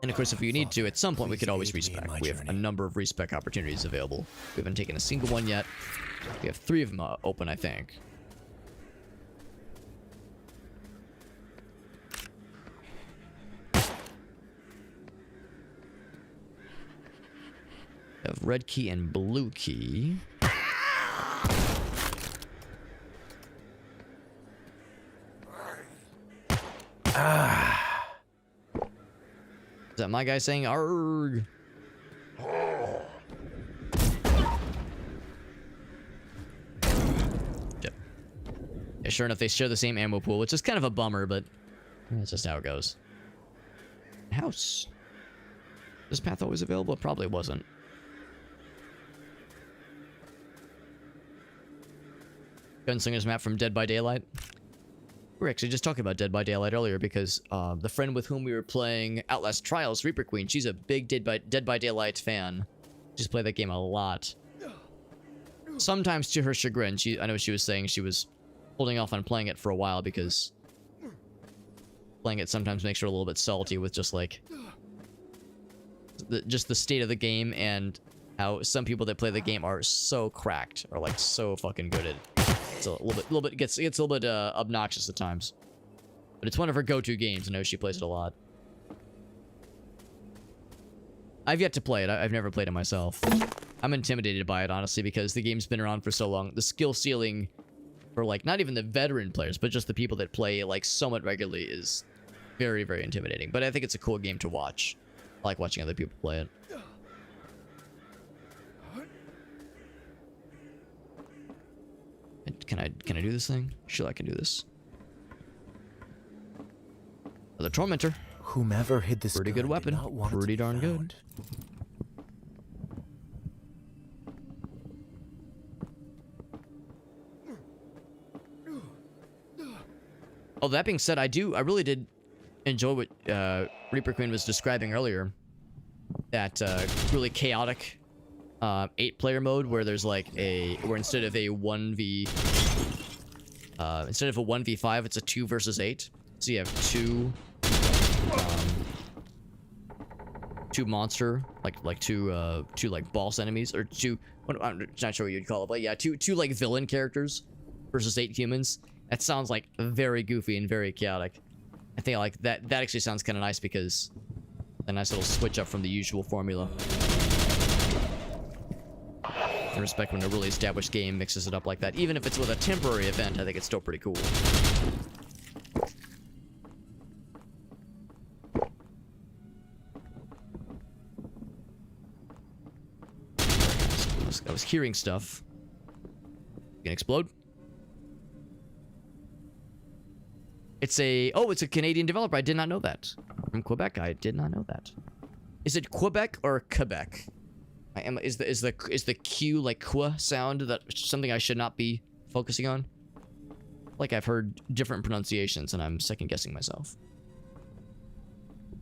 And of course, if you need to, at some point, we could always respec. We have a number of respec opportunities available. We haven't taken a single one yet. We have 3 of them open, I think. We have red key and blue key. Is that my guy saying arg? Yep. Yeah, sure enough, they share the same ammo pool, which is kind of a bummer, but that's just how it goes. House. This path always available? It probably wasn't. Gunslinger's map from Dead by Daylight. We were actually just talking about Dead by Daylight earlier because the friend with whom we were playing Outlast Trials, Reaper Queen, she's a big Dead by Daylight fan. She's played that game a lot. Sometimes to her chagrin. I know she was saying she was holding off on playing it for a while because playing it sometimes makes her a little bit salty with just like the state of the game and how some people that play the game are so cracked or like so fucking good at it. It's a little bit gets a little bit obnoxious at times, but it's one of her go-to games. I know she plays it a lot. I've yet to play it. I've never played it myself. I'm intimidated by it honestly because the game's been around for so long. The skill ceiling for like not even the veteran players, but just the people that play like somewhat regularly is very, very intimidating. But I think it's a cool game to watch. I like watching other people play it. Can I do this thing? Sure, I can do this. The Tormentor. Whomever hid this pretty good weapon. Pretty darn good. Oh, that being said, I really did enjoy what Reaper Queen was describing earlier. That really chaotic 8-player mode where there's like where instead of a 1v5, it's a 2 versus 8. So you have two monster, like two like boss enemies, or two, I'm not sure what you'd call it, but yeah, two like villain characters versus 8 humans. That sounds like very goofy and very chaotic. I think like that actually sounds kind of nice because a nice little switch up from the usual formula. I respect when a really established game mixes it up like that. Even if it's with a temporary event, I think it's still pretty cool. I was hearing stuff. You can explode. It's a Canadian developer. I did not know that. From Quebec, I did not know that. Is it Quebec or Quebec? Is the Q like Qua sound that something I should not be focusing on? Like I've heard different pronunciations and I'm second guessing myself.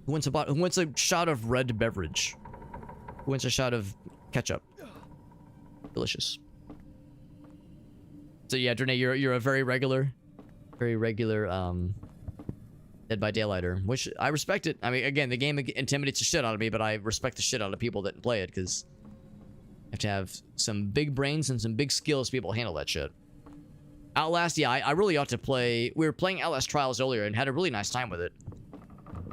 Who wants a shot of red beverage? Who wants a shot of ketchup? Delicious. So yeah, Drene, you're a very regular Dead by Daylighter, which I respect it. I mean, again, the game intimidates the shit out of me, but I respect the shit out of people that play it because you have to have some big brains and some big skills to be able to handle that shit. Outlast, yeah, I really ought to play. We were playing Outlast Trials earlier and had a really nice time with it.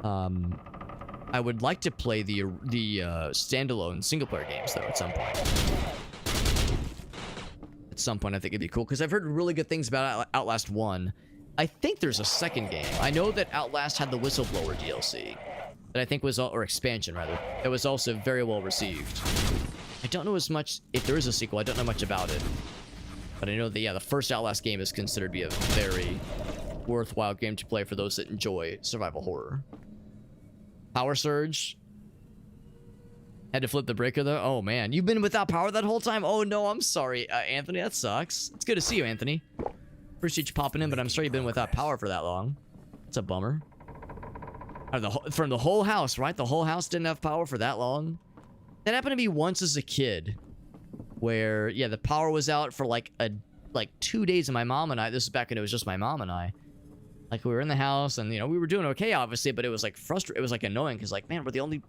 I would like to play the standalone single-player games though at some point. At some point, I think it'd be cool because I've heard really good things about Outlast 1. I think there's a second game. I know that Outlast had the Whistleblower DLC that I think was, or expansion rather, that was also very well received. I don't know as much, if there is a sequel, I don't know much about it. But I know that, yeah, the first Outlast game is considered to be a very worthwhile game to play for those that enjoy survival horror. Power Surge. Had to flip the breaker though. Oh man, you've been without power that whole time? Oh no, I'm sorry, Anthony, that sucks. It's good to see you, Anthony. Appreciate you popping in, but I'm sorry you've been without power for that long. It's a bummer. From the whole house, right? The whole house didn't have power for that long. That happened to me once as a kid, where yeah, the power was out for like 2 days, and my mom and I. This is back when it was just my mom and I. Like we were in the house, and you know we were doing okay, obviously, but it was like frustrating. It was like annoying because like, man, we're the only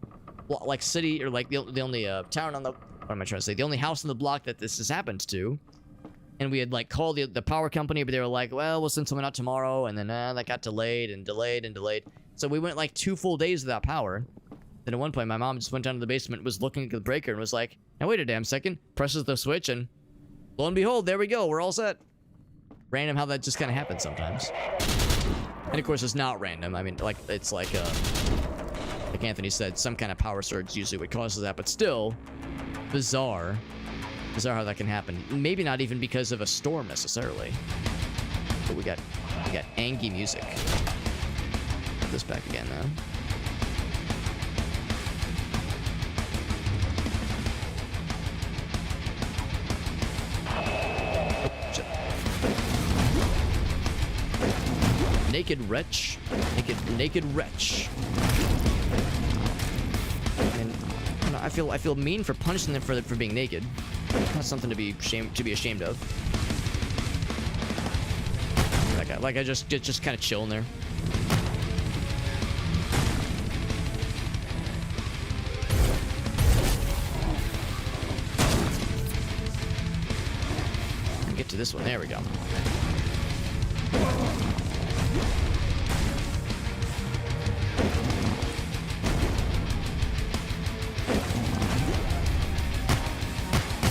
like city or like the only town on the, what am I trying to say? The only house in the block that this has happened to. And we had like called the power company, but they were like, well, we'll send someone out tomorrow. And then that got delayed and delayed and delayed. So we went like 2 full days without power. Then at one point, my mom just went down to the basement, was looking at the breaker, and was like, now wait a damn second. Presses the switch, and lo and behold, there we go. We're all set. Random how that just kind of happens sometimes. And of course, it's not random. I mean, like, it's like Anthony said, some kind of power surge usually what causes that, but still bizarre. Bizarre how that can happen. Maybe not even because of a storm necessarily. But we got angy music. Put this back again now. Oh, shit. Naked wretch. Naked wretch. And I feel mean for punishing them for being naked. That's something to be ashamed of. Like I just kind of chilling there. Get to this one. There we go.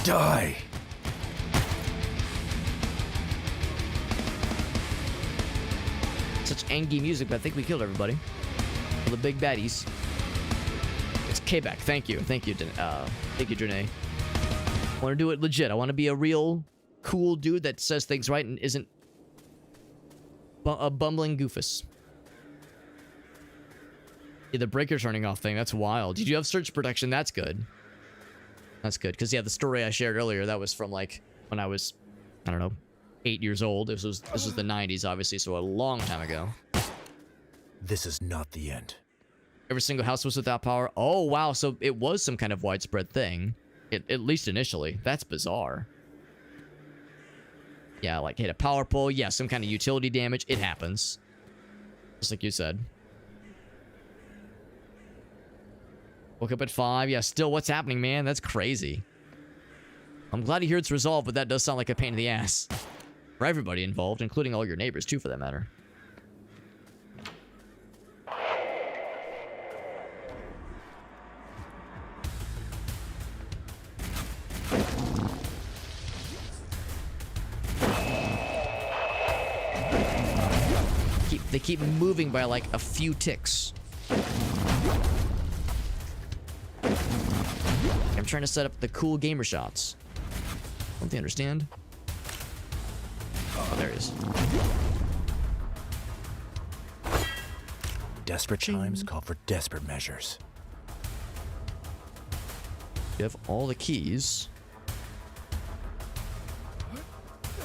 Die! Such angy music, but I think we killed everybody. All the big baddies. It's K-Back. Thank you. Thank you, Janae. I want to do it legit. I want to be a real cool dude that says things right and isn't a bumbling goofus. Yeah, the breaker turning off thing, that's wild. Did you have surge protection? That's good. That's good, because yeah, the story I shared earlier, that was from like when I was, I don't know, 8 years old. This was the 90s, obviously, so a long time ago. This is not the end. Every single house was without power. Oh wow, so it was some kind of widespread thing, at least initially. That's bizarre. Yeah, like hit a power pole. Yeah, some kind of utility damage. It happens, just like you said. Woke up at 5. Yeah, still, what's happening, man? That's crazy. I'm glad to hear it's resolved, but that does sound like a pain in the ass. For everybody involved, including all your neighbors, too, for that matter. They keep moving by, like, a few ticks. I'm trying to set up the cool gamer shots. Don't they understand? Oh, there he is. Desperate times call for desperate measures. You have all the keys.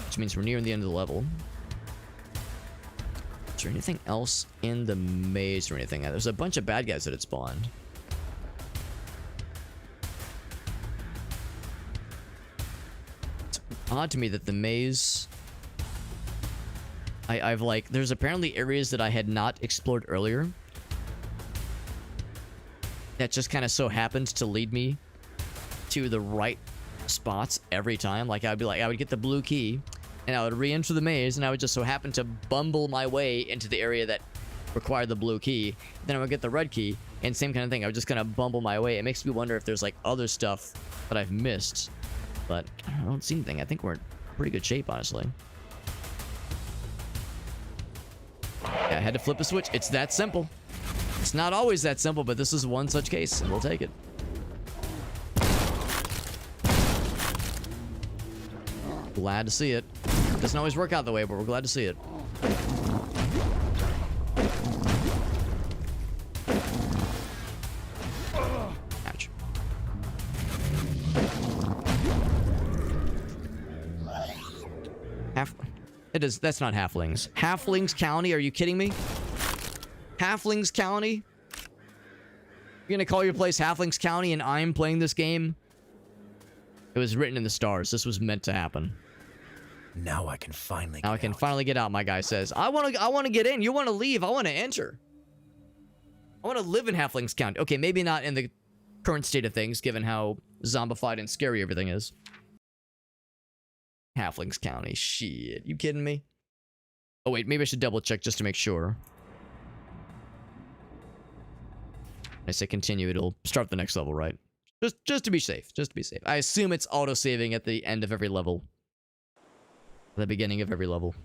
Which means we're nearing the end of the level. Is there anything else in the maze or anything? There's a bunch of bad guys that had spawned. Odd to me that the maze, I've like, there's apparently areas that I had not explored earlier that just kind of so happened to lead me to the right spots every time. Like I would get the blue key and I would re-enter the maze, and I would just so happen to bumble my way into the area that required the blue key. Then I would get the red key, and same kind of thing. I would just kind of bumble my way. It makes me wonder if there's like other stuff that I've missed. But I don't see anything. I think we're in pretty good shape, honestly. Yeah, I had to flip a switch. It's that simple. It's not always that simple, but this is one such case, and we'll take it. Glad to see it. Doesn't always work out the way, but we're glad to see it. Ouch. That's not halflings. Halflings County? Are you kidding me? Halflings County? You're gonna call your place Halflings County and I'm playing this game? It was written in the stars. This was meant to happen. Now I can finally Now I can finally get out, my guy says. I want to get in. You want to leave. I want to enter. I want to live in Halflings County. Okay, maybe not in the current state of things, given how zombified and scary everything is. Halflings County. Shit. You kidding me? Oh, wait. Maybe I should double check just to make sure. When I say continue, it'll start the next level, right? Just to be safe. Just to be safe. I assume it's auto-saving at the end of every level. The beginning of every level.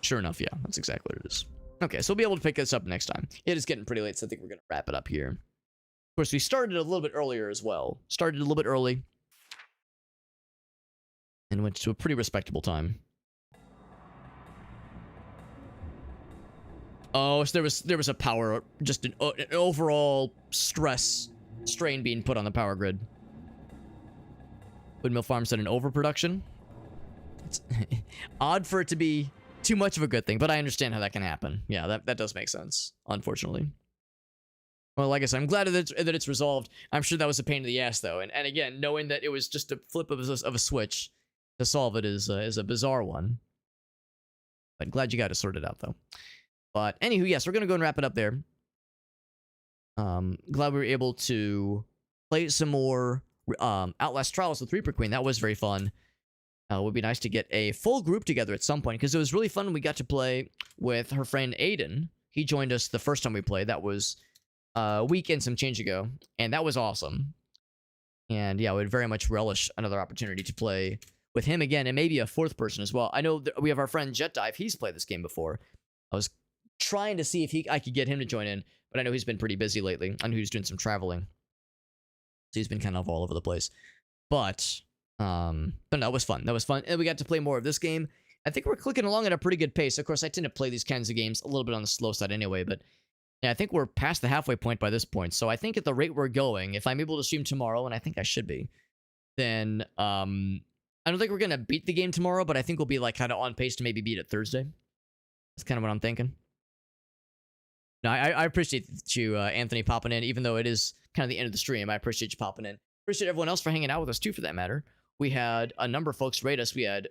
Sure enough, yeah. That's exactly what it is. Okay, so we'll be able to pick this up next time. It is getting pretty late, so I think we're going to wrap it up here. Of course, we started a little bit earlier as well. Started a little bit early. And went to a pretty respectable time. Oh, so there was a power, just an overall strain being put on the power grid. Windmill Farm said an overproduction. It's odd for it to be too much of a good thing, but I understand how that can happen. Yeah, that does make sense, unfortunately. Well, like I said, I'm glad that it's resolved. I'm sure that was a pain in the ass, though. And again, knowing that it was just a flip of a switch to solve it is a bizarre one. But glad you got it sorted out, though. But anywho, yes, we're going to go and wrap it up there. Glad we were able to play some more Outlast Trials with Reaper Queen. That was very fun. It would be nice to get a full group together at some point, because it was really fun when we got to play with her friend Aiden. He joined us the first time we played. That was a week and some change ago, and that was awesome. And yeah, I would very much relish another opportunity to play with him again, and maybe a fourth person as well. I know that we have our friend Jet Dive. He's played this game before. I was trying to see if I could get him to join in, but I know he's been pretty busy lately. I know he's doing some traveling, so he's been kind of all over the place. But no, it was fun. That was fun, and we got to play more of this game. I think we're clicking along at a pretty good pace. Of course, I tend to play these kinds of games a little bit on the slow side anyway, but yeah, I think we're past the halfway point by this point. So I think at the rate we're going, if I'm able to stream tomorrow, and I think I should be, then I don't think we're gonna beat the game tomorrow, but I think we'll be like kind of on pace to maybe beat it Thursday. That's kind of what I'm thinking. No, I appreciate you, Anthony, popping in, even though it is kind of the end of the stream. I appreciate you popping in. Appreciate everyone else for hanging out with us, too, for that matter. We had a number of folks rate us. We had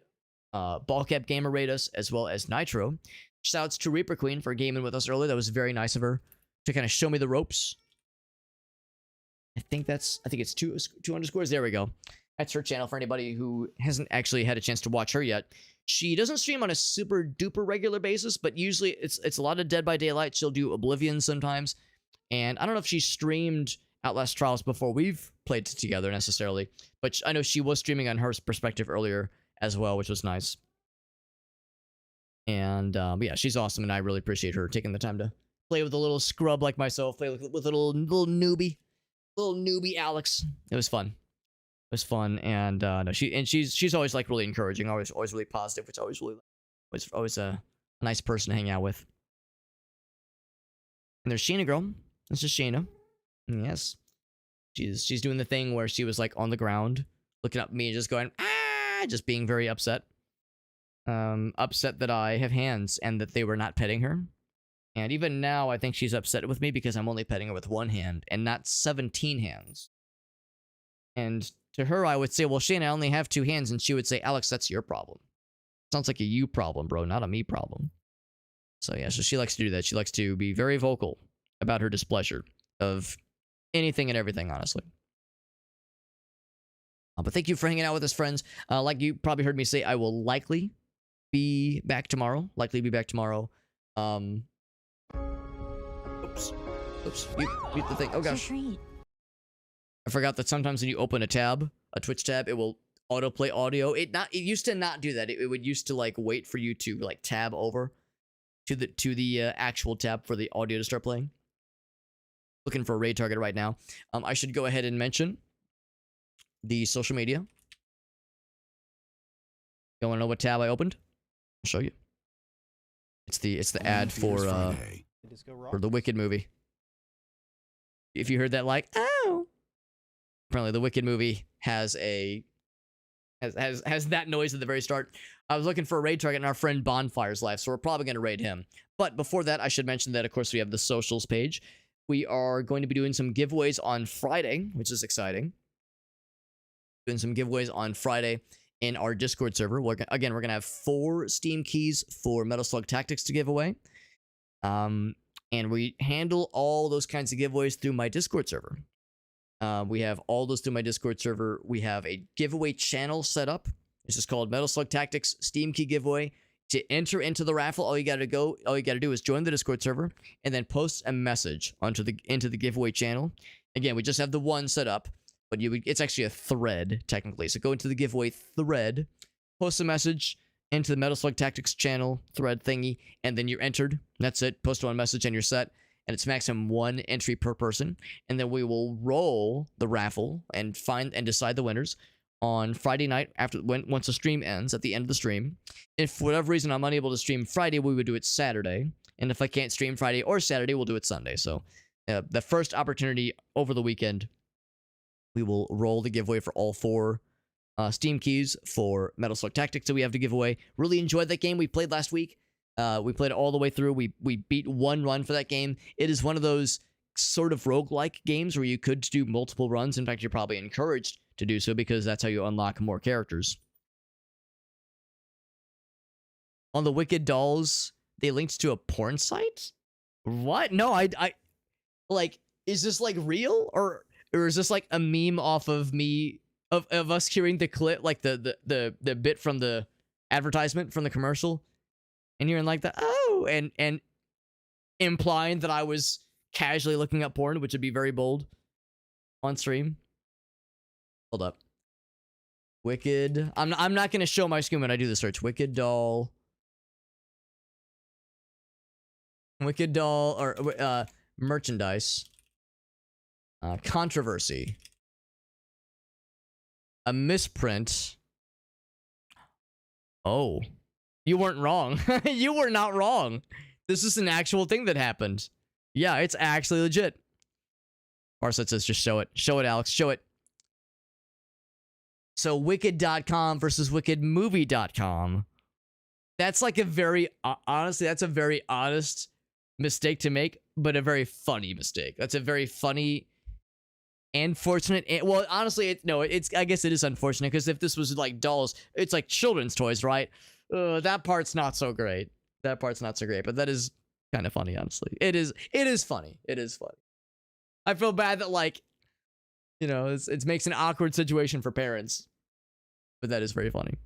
Ballcap Gamer rate us, as well as Nitro. Shouts to Reaper Queen for gaming with us earlier. That was very nice of her to kind of show me the ropes. I think it's two underscores. There we go. That's her channel for anybody who hasn't actually had a chance to watch her yet. She doesn't stream on a super duper regular basis, but usually it's a lot of Dead by Daylight. She'll do Oblivion sometimes. And I don't know if she streamed Outlast Trials before we've played together necessarily, but I know she was streaming on her perspective earlier as well, which was nice. And yeah, she's awesome, and I really appreciate her taking the time to play with a little scrub like myself, play with a little newbie Alex. It was fun. It was fun, and no, she's always like really encouraging, always really positive, which always a nice person to hang out with. And there's Sheena girl. This is Sheena. Yes, she's doing the thing where she was like on the ground, looking up at me and just going just being very upset. Upset that I have hands and that they were not petting her. And even now, I think she's upset with me because I'm only petting her with one hand and not 17 hands. And to her, I would say, well, Shane, I only have 2 hands. And she would say, Alex, that's your problem. Sounds like a you problem, bro, not a me problem. So yeah, so she likes to do that. She likes to be very vocal about her displeasure of anything and everything, honestly. But thank you for hanging out with us, friends. Like you probably heard me say, I will likely be back tomorrow. Oops. Mute the thing. Oh gosh. I forgot that sometimes when you open a tab, a Twitch tab, it will autoplay audio. It used to not do that. It would used to like wait for you to like tab over to the actual tab for the audio to start playing. Looking for a raid target right now. I should go ahead and mention the social media. You want to know what tab I opened? I'll show you. It's the ad for the Wicked movie. If you heard that, like, oh. Apparently, the Wicked movie has that noise at the very start. I was looking for a raid target, and our friend Bonfire's live, so we're probably going to raid him. But before that, I should mention that, of course, we have the socials page. We are going to be doing some giveaways on Friday, which is exciting. Doing some giveaways on Friday. in our Discord server. Again, we're going to have 4 Steam keys for Metal Slug Tactics to give away. And we handle all those kinds of giveaways through my Discord server. We have all those through my Discord server. We have a giveaway channel set up. This is called Metal Slug Tactics Steam Key Giveaway. To enter into the raffle, all you got to do is join the Discord server and then post a message into the giveaway channel. Again, we just have the one set up, but it's actually a thread technically. So go into the giveaway thread, post a message into the Metal Slug Tactics channel thread thingy, and then you're entered. That's it. Post one message and you're set. And it's maximum 1 entry per person. And then we will roll the raffle and find and decide the winners on Friday night once the stream ends, at the end of the stream. If for whatever reason I'm unable to stream Friday, we would do it Saturday. And if I can't stream Friday or Saturday, we'll do it Sunday. So the first opportunity over the weekend, we will roll the giveaway for all 4 Steam keys for Metal Slug Tactics that we have to give away. Really enjoyed that game we played last week. We played it all the way through. We beat 1 run for that game. It is one of those sort of roguelike games where you could do multiple runs. In fact, you're probably encouraged to do so because that's how you unlock more characters. On the Wicked Dolls, they linked to a porn site? What? No, I like, is this like real? Or is this like a meme off of me, of us hearing the clip, like the bit from the advertisement from the commercial? And hearing like the, oh, and implying that I was casually looking up porn, which would be very bold on stream. Hold up. Wicked. I'm not gonna show my screen when I do the search. Wicked doll or merchandise. Controversy. A misprint. Oh. You weren't wrong. You were not wrong. This is an actual thing that happened. Yeah, it's actually legit. Farsight says just show it. Show it, Alex. Show it. So Wicked.com versus WickedMovie.com. That's like a very, honestly, that's a very honest mistake to make, but a very funny mistake. That's a very funny and fortunate. Well, honestly, I guess it is unfortunate because if this was like dolls, it's like children's toys, right? That part's not so great. That part's not so great, but that is kind of funny, honestly. It is funny. It is funny. I feel bad that, like, you know, it makes an awkward situation for parents, but that is very funny.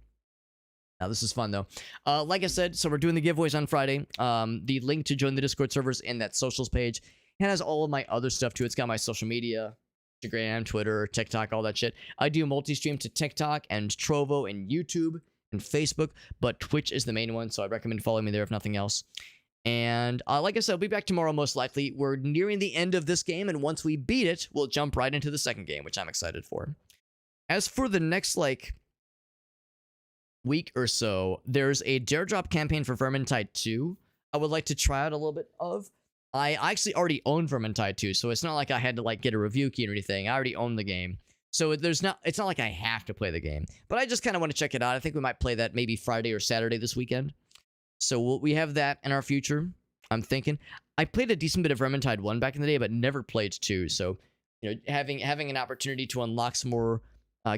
Now, this is fun, though. Like I said, so we're doing the giveaways on Friday. The link to join the Discord servers in that socials page. It has all of my other stuff, too. It's got my social media, Instagram, Twitter, TikTok, all that shit. I do multi-stream to TikTok and Trovo and YouTube and Facebook, but Twitch is the main one, so I recommend following me there if nothing else. And like I said, I'll be back tomorrow most likely. We're nearing the end of this game, and once we beat it, we'll jump right into the second game, which I'm excited for. As for the next, like, week or so, there's a Dare Drop campaign for Vermintide 2 I would like to try out a little bit of. I actually already own Vermintide 2, so it's not like I had to, like, get a review key or anything. I already own the game. So it's not like I have to play the game. But I just kind of want to check it out. I think we might play that maybe Friday or Saturday this weekend. So we have that in our future, I'm thinking. I played a decent bit of Vermintide 1 back in the day, but never played 2. So, you know, having an opportunity to unlock some more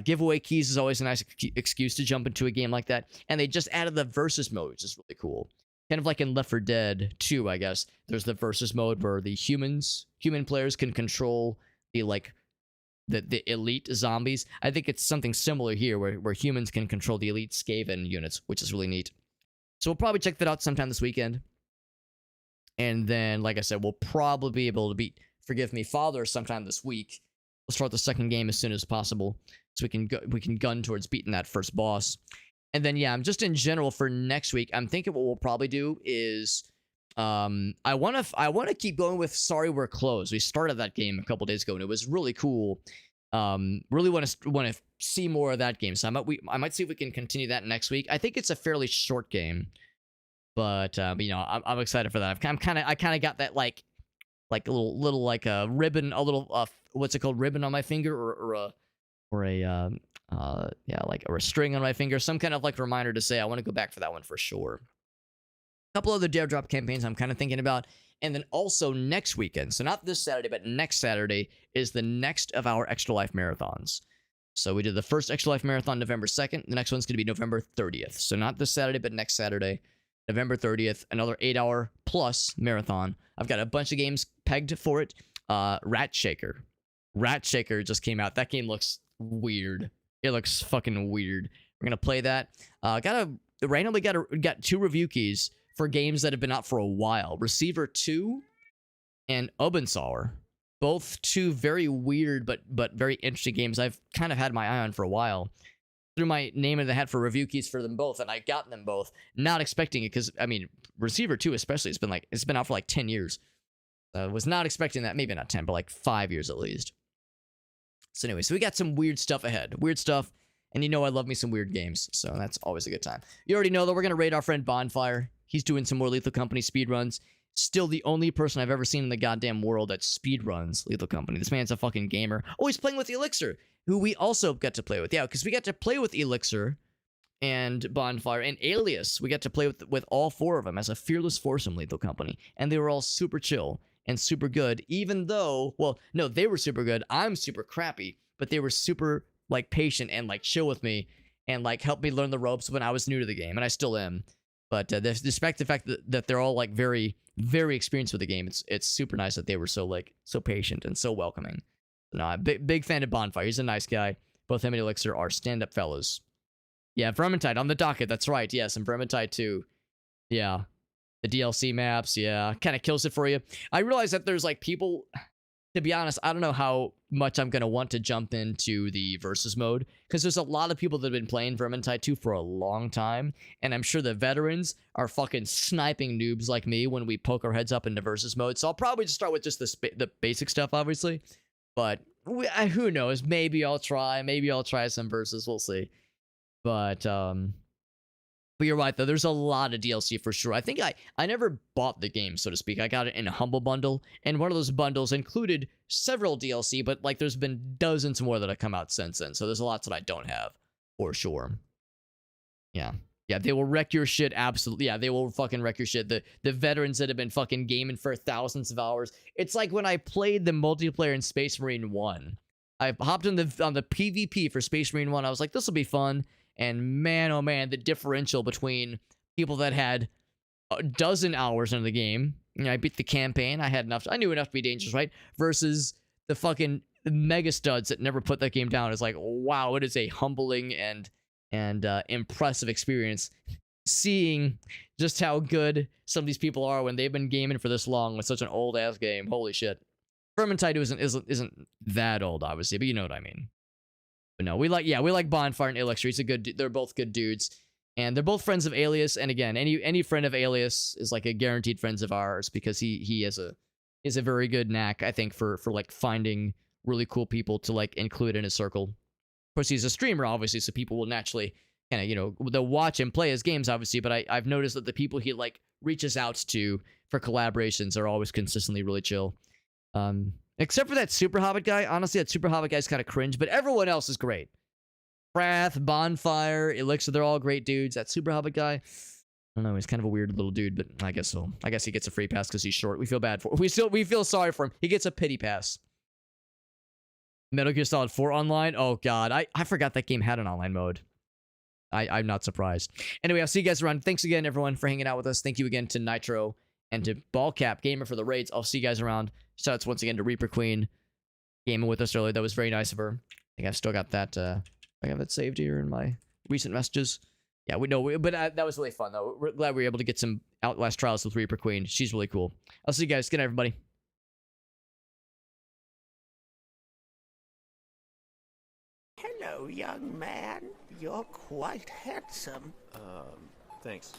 giveaway keys is always a nice excuse to jump into a game like that. And they just added the versus mode, which is really cool. Kind of like in Left 4 Dead 2, I guess. There's the versus mode where the human players can control the, like, the elite zombies. I think it's something similar here where humans can control the elite Skaven units, which is really neat. So we'll probably check that out sometime this weekend. And then, like I said, we'll probably be able to beat Forgive Me Father sometime this week. We'll start the second game as soon as possible, so we can gun towards beating that first boss. And then, yeah, I'm just in general for next week. I'm thinking what we'll probably do is, I want to keep going with Sorry We're Closed. We started that game a couple days ago, and it was really cool. Really want to see more of that game. So I might see if we can continue that next week. I think it's a fairly short game, but you know, I'm excited for that. I kind of got that like a little like a ribbon, a little what's it called, ribbon on my finger, or a string on my finger, some kind of like reminder to say I want to go back for that one for sure. A couple other Dare Drop campaigns I'm kind of thinking about. And then also next weekend, so not this Saturday, but next Saturday is the next of our Extra Life marathons. So we did the first Extra Life Marathon November 2nd. The next one's going to be November 30th. So not this Saturday, but next Saturday, November 30th, another 8-hour plus marathon. I've got a bunch of games pegged for it. Rat Shaker. Rat Shaker just came out. That game looks weird. It looks fucking weird. We're going to play that. Randomly got 2 review keys for games that have been out for a while. Receiver 2 and Obensour. Both 2 very weird but very interesting games I've kind of had my eye on for a while. Threw my name in the hat for review keys for them both, and I got them both. Not expecting it, because I mean, Receiver 2 especially, it's been out for like 10 years. Was not expecting that. Maybe not 10, but like 5 years at least. So anyway, so we got some weird stuff ahead. Weird stuff, and you know I love me some weird games, so that's always a good time. You already know that we're going to raid our friend Bonfire. He's doing some more Lethal Company speedruns. Still the only person I've ever seen in the goddamn world that speedruns Lethal Company. This man's a fucking gamer. Oh, he's playing with Elixir, who we also got to play with. Yeah, because we got to play with Elixir and Bonfire and Alias. We got to play with all 4 of them as a fearless foursome Lethal Company. And they were all super chill and super good, even though, well, no, they were super good. I'm super crappy, but they were super, like, patient and, like, chill with me and, like, helped me learn the ropes when I was new to the game, and I still am. But despite the fact that they're all, like, very, very experienced with the game, it's super nice that they were so patient and so welcoming. No, I'm big fan of Bonfire. He's a nice guy. Both him and Elixir are stand-up fellows. Yeah, Vermintide on the docket. That's right. Yes, and Vermintide too. Yeah. The DLC maps, yeah. Kind of kills it for you. I realize that there's, like, people... To be honest, I don't know how much I'm going to want to jump into the versus mode, because there's a lot of people that have been playing Vermintide 2 for a long time, and I'm sure the veterans are fucking sniping noobs like me when we poke our heads up into versus mode, so I'll probably just start with just the basic stuff, obviously, but who knows, maybe I'll try some versus, we'll see, but you're right, though. There's a lot of DLC for sure. I think I never bought the game, so to speak. I got it in a Humble Bundle, and one of those bundles included several DLC, but, like, there's been dozens more that have come out since then, so there's a lot that I don't have, for sure. Yeah. Yeah, they will wreck your shit, absolutely. Yeah, they will fucking wreck your shit. The veterans that have been fucking gaming for thousands of hours. It's like when I played the multiplayer in Space Marine 1. I hopped on the PvP for Space Marine 1. I was like, this will be fun. And man, oh man, the differential between people that had a dozen hours into the game, you know, I beat the campaign, I knew enough to be dangerous, right? Versus the fucking mega studs that never put that game down. It's like, wow, it is a humbling and impressive experience seeing just how good some of these people are when they've been gaming for this long with such an old ass game. Holy shit. Vermintide isn't that old, obviously, but you know what I mean. But no, we like Bonfire and Elixir. They're both good dudes, and they're both friends of Alias. And again, any friend of Alias is like a guaranteed friends of ours, because he is a very good knack, I think, for like finding really cool people to like include in his circle. Of course, he's a streamer, obviously, so people will naturally kind of, you know, they'll watch him play his games, obviously. But I've noticed that the people he like reaches out to for collaborations are always consistently really chill. Except for that Super Hobbit guy. Honestly, that Super Hobbit guy's kind of cringe, but everyone else is great. Wrath, Bonfire, Elixir, they're all great dudes. That Super Hobbit guy, I don't know, he's kind of a weird little dude, but I guess so. I guess he gets a free pass because he's short. We feel bad for him. We feel sorry for him. He gets a pity pass. Metal Gear Solid 4 online? Oh god, I forgot that game had an online mode. I'm not surprised. Anyway, I'll see you guys around. Thanks again, everyone, for hanging out with us. Thank you again to Nitro and to Ballcap Gamer for the raids. I'll see you guys around. Shoutouts once again to Reaper Queen gaming with us earlier. That was very nice of her. I think I've still got that. I have that saved here in my recent messages. Yeah, but that was really fun though. We're glad we were able to get some Outlast Trials with Reaper Queen. She's really cool. I'll see you guys. Good night, everybody. Hello, young man. You're quite handsome. Thanks.